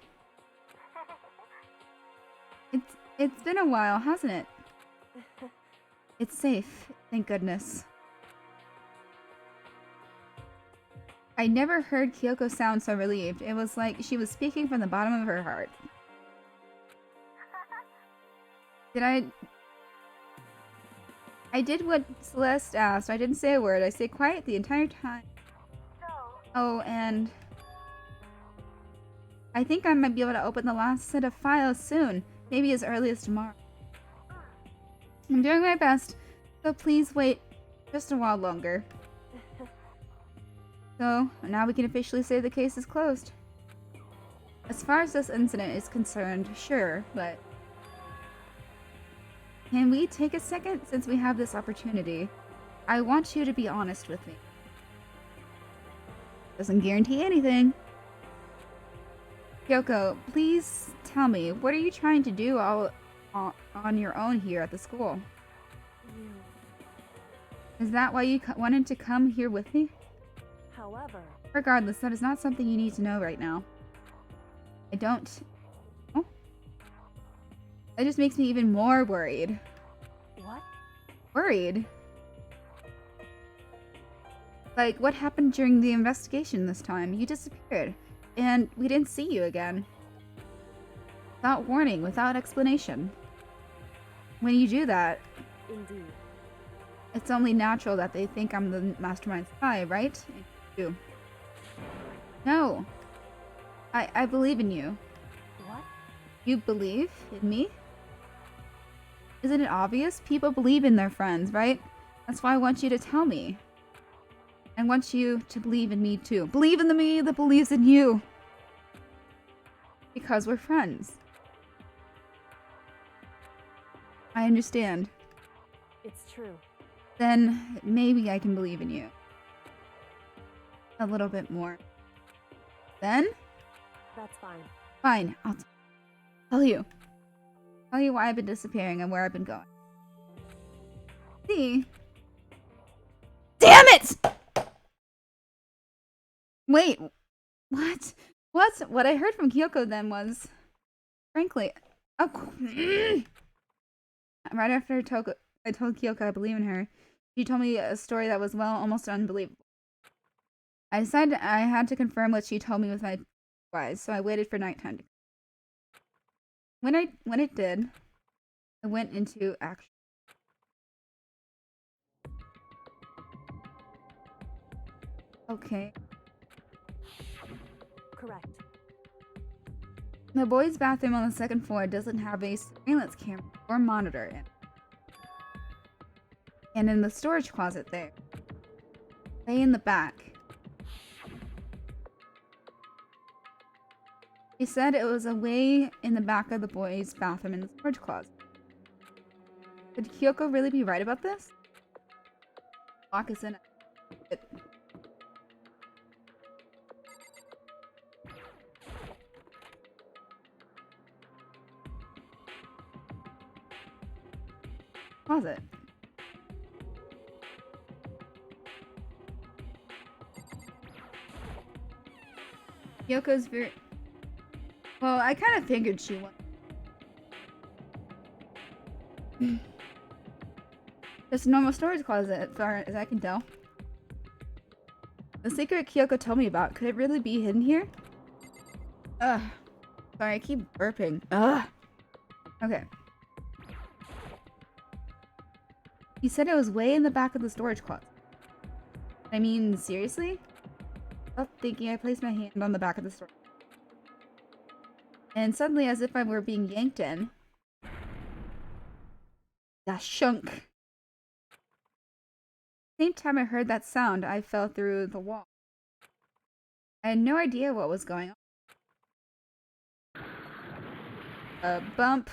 It's been a while, hasn't it? It's safe, thank goodness. I never heard Kyoko sound so relieved. It was like she was speaking from the bottom of her heart. I did what Celeste asked. I didn't say a word. I stayed quiet the entire time. Oh, and... I think I might be able to open the last set of files soon. Maybe as early as tomorrow. I'm doing my best, so please wait just a while longer. So, now we can officially say the case is closed. As far as this incident is concerned, sure, but... Can we take a second since we have this opportunity? I want you to be honest with me. Doesn't guarantee anything. Kyoko, please tell me, what are you trying to do all on your own here at the school? Is that why you wanted to come here with me? However... Regardless, that is not something you need to know right now. I don't... Oh. That just makes me even more worried. What? Worried? Like, what happened during the investigation this time? You disappeared, and we didn't see you again. Without warning, without explanation. When you do that... Indeed. It's only natural that they think I'm the mastermind spy, right? You. No. I believe in you. What? You believe in me? Isn't it obvious? People believe in their friends, right? That's why I want you to tell me. I want you to believe in me too. Believe in the me that believes in you. Because we're friends. I understand. It's true. Then maybe I can believe in you. A little bit more. Then? That's fine. Fine, I'll tell you. Tell you why I've been disappearing and where I've been going. See? Damn it! Wait, what? What I heard from Kyoko then was, frankly, oh, right after I told Kyoko I believe in her, she told me a story that was, well, almost unbelievable. I decided I had to confirm what she told me with my eyes, so I waited for nighttime. When it did, I went into action. Okay. Correct. The boys' bathroom on the second floor doesn't have a surveillance camera or monitor in it. And in the storage closet there, way in the back, he said it was away in the back of the boys' bathroom in the storage closet. Could Kyoko really be right about this? Lock us in it. Closet. Kyoko's very... Well, I kind of figured she would. Just a normal storage closet, as far as I can tell. The secret Kyoko told me about, could it really be hidden here? Ugh. Sorry, I keep burping. Ugh. Okay. He said it was way in the back of the storage closet. I mean, seriously? Without thinking, I placed my hand on the back of the storage. And suddenly, as if I were being yanked in, that shunk. Same time I heard that sound, I fell through the wall. I had no idea what was going on. A bump.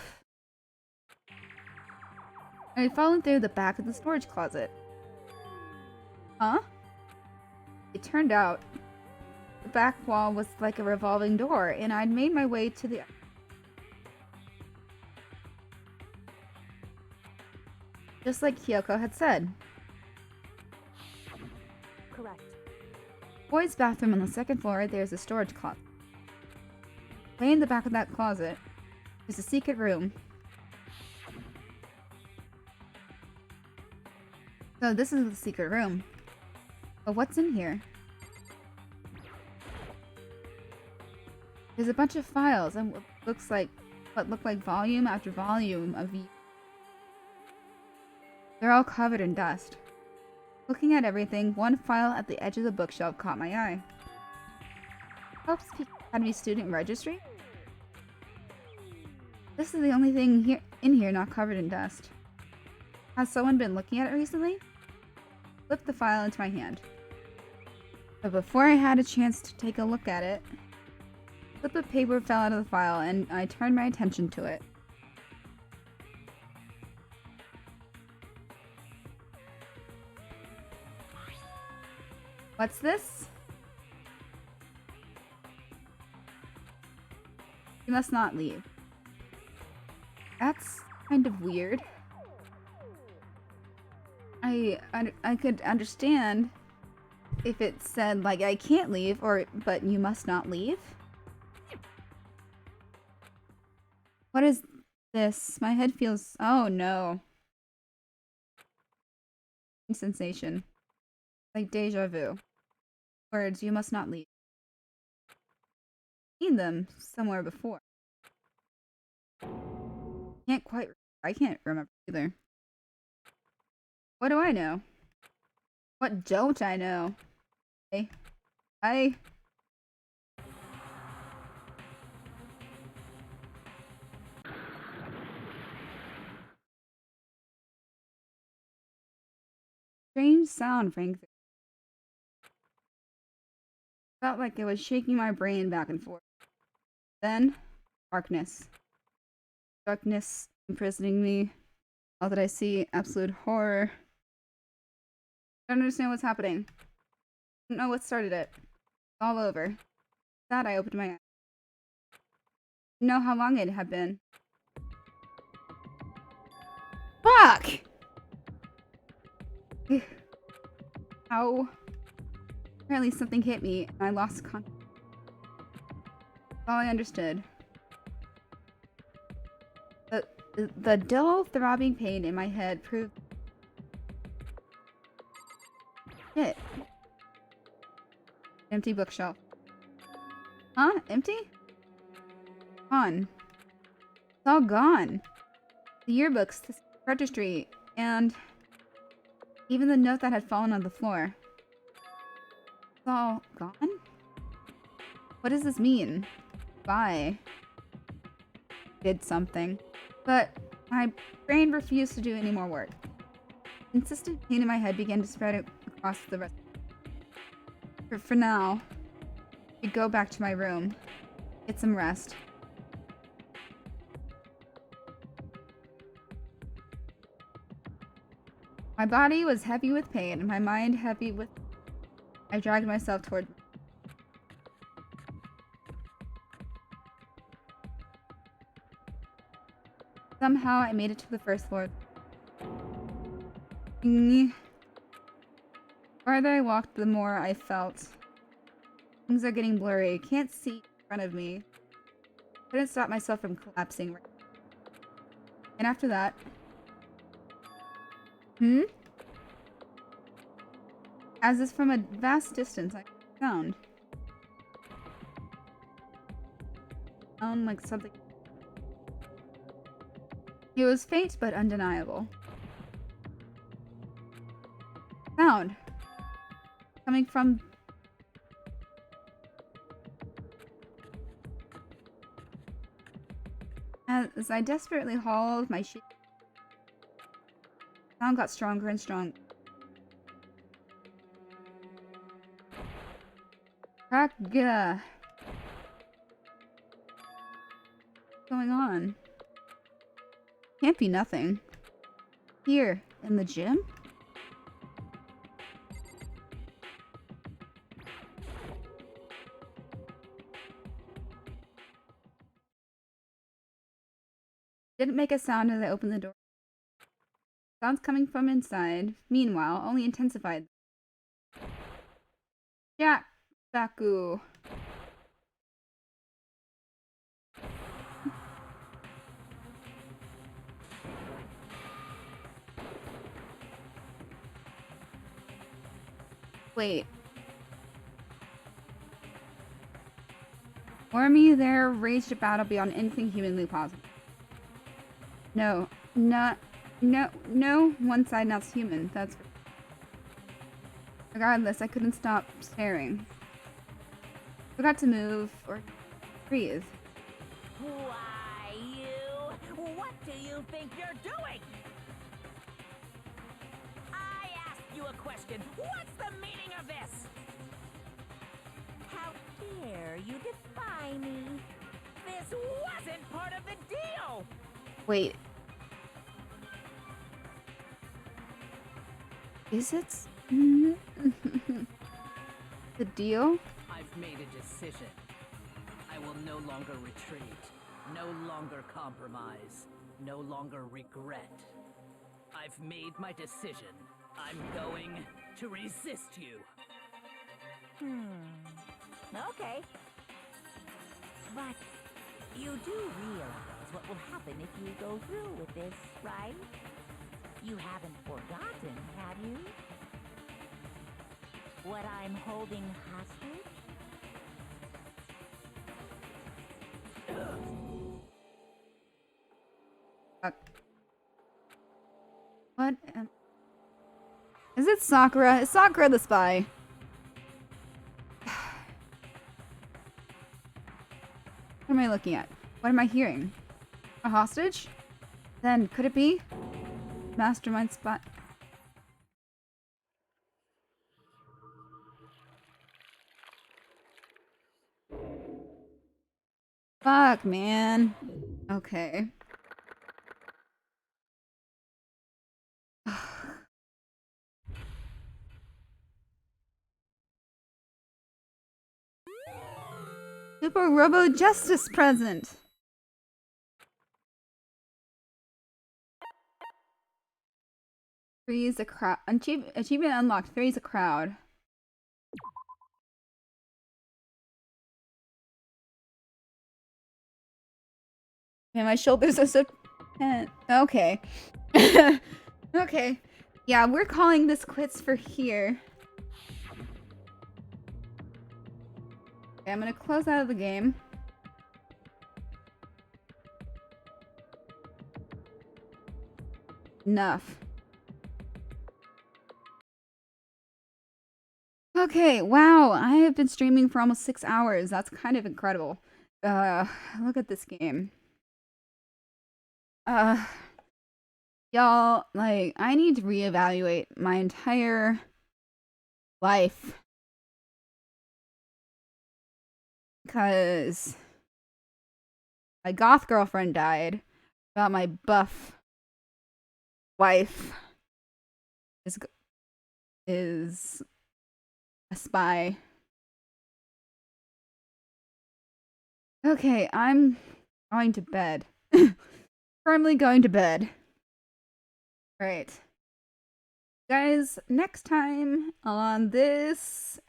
I had fallen through the back of the storage closet. Huh? It turned out the back wall was like a revolving door, and I'd made my way to the... Just like Kyoko had said. Correct. Boys' bathroom on the second floor, there's a storage closet. Way in the back of that closet, there's a secret room. So this is the secret room. But what's in here? There's a bunch of files and what look like volume after volume of... They're all covered in dust. Looking at everything, one file at the edge of the bookshelf caught my eye. Hope's Academy student registry? This is the only thing in here not covered in dust. Has someone been looking at it recently? Flipped the file into my hand. But before I had a chance to take a look at it, a slip of paper fell out of the file and I turned my attention to it. What's this? You must not leave. That's kind of weird. I could understand if it said like I can't leave but you must not leave. What is this? My head feels... Oh no. Sensation. Like deja vu. Words, you must not leave. Seen them somewhere before. I can't remember either. What do I know? What don't I know? Hey. Hi. Strange sound rang through. Felt like it was shaking my brain back and forth. Then, darkness. Darkness imprisoning me. All that I see, absolute horror. I don't understand what's happening. I don't know what started it. It's all over. With that, I opened my eyes. I didn't know how long it had been. Fuck! How? Apparently something hit me and I lost contact. That's all I understood. The dull, throbbing pain in my head proved... Shit. Empty bookshelf. Huh? Empty? Gone. It's all gone. The yearbooks, the registry, and even the note that had fallen on the floor. It's all gone? What does this mean? Why? Did something. But my brain refused to do any more work. Insistent pain in my head began to spread across the rest. For now, I could go back to my room, get some rest. My body was heavy with pain, and my mind heavy with... I dragged myself toward... Somehow, I made it to the first floor. The farther I walked, the more I felt. Things are getting blurry. I can't see in front of me. I couldn't stop myself from collapsing. And after that... As if from a vast distance, I found. Sound like something... It was faint but undeniable. Sound. Coming from... As I desperately hauled my sheet... Sound got stronger and stronger. What's going on? Can't be nothing. Here, in the gym? Didn't make a sound as I opened the door. Sounds coming from inside. Meanwhile, only intensified. Yeah, Baku. Wait. Wormy there raged a battle beyond anything humanly possible. No, no, one side not's human. That's... Regardless, I couldn't stop staring. Forgot to move or breathe. Why, you? What do you think you're doing? I asked you a question. What's the meaning of this? How dare you defy me? This wasn't part of the deal! Wait. Is it? The deal? I've made a decision. I will no longer retreat, no longer compromise, no longer regret. I've made my decision. I'm going to resist you. Okay. But you do realize what will happen if you go through with this, right? You haven't forgotten, have you? What I'm holding hostage? What? Is it Sakura? Is Sakura the spy? What am I looking at? What am I hearing? A hostage? Then, could it be? Mastermind spy. Fuck, man. Okay. Super Robo Justice present. Freeze a crowd. Achievement unlocked. Freeze a crowd. Man, my shoulders are so tense. Okay. Okay. Yeah, we're calling this quits for here. Okay, I'm gonna close out of the game. Enough. Okay, wow, I have been streaming for almost 6 hours. That's kind of incredible. Look at this game. Y'all, like, I need to reevaluate my entire life. Because my goth girlfriend died. About my buff wife is a spy. Okay, I'm going to bed. Firmly going to bed. Right. Guys, next time on this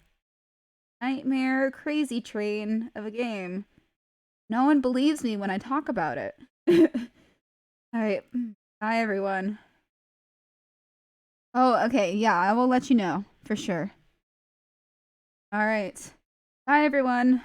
nightmare crazy train of a game, no one believes me when I talk about it. Alright. Bye, everyone. Oh, okay. Yeah, I will let you know. For sure. Alright. Bye, everyone.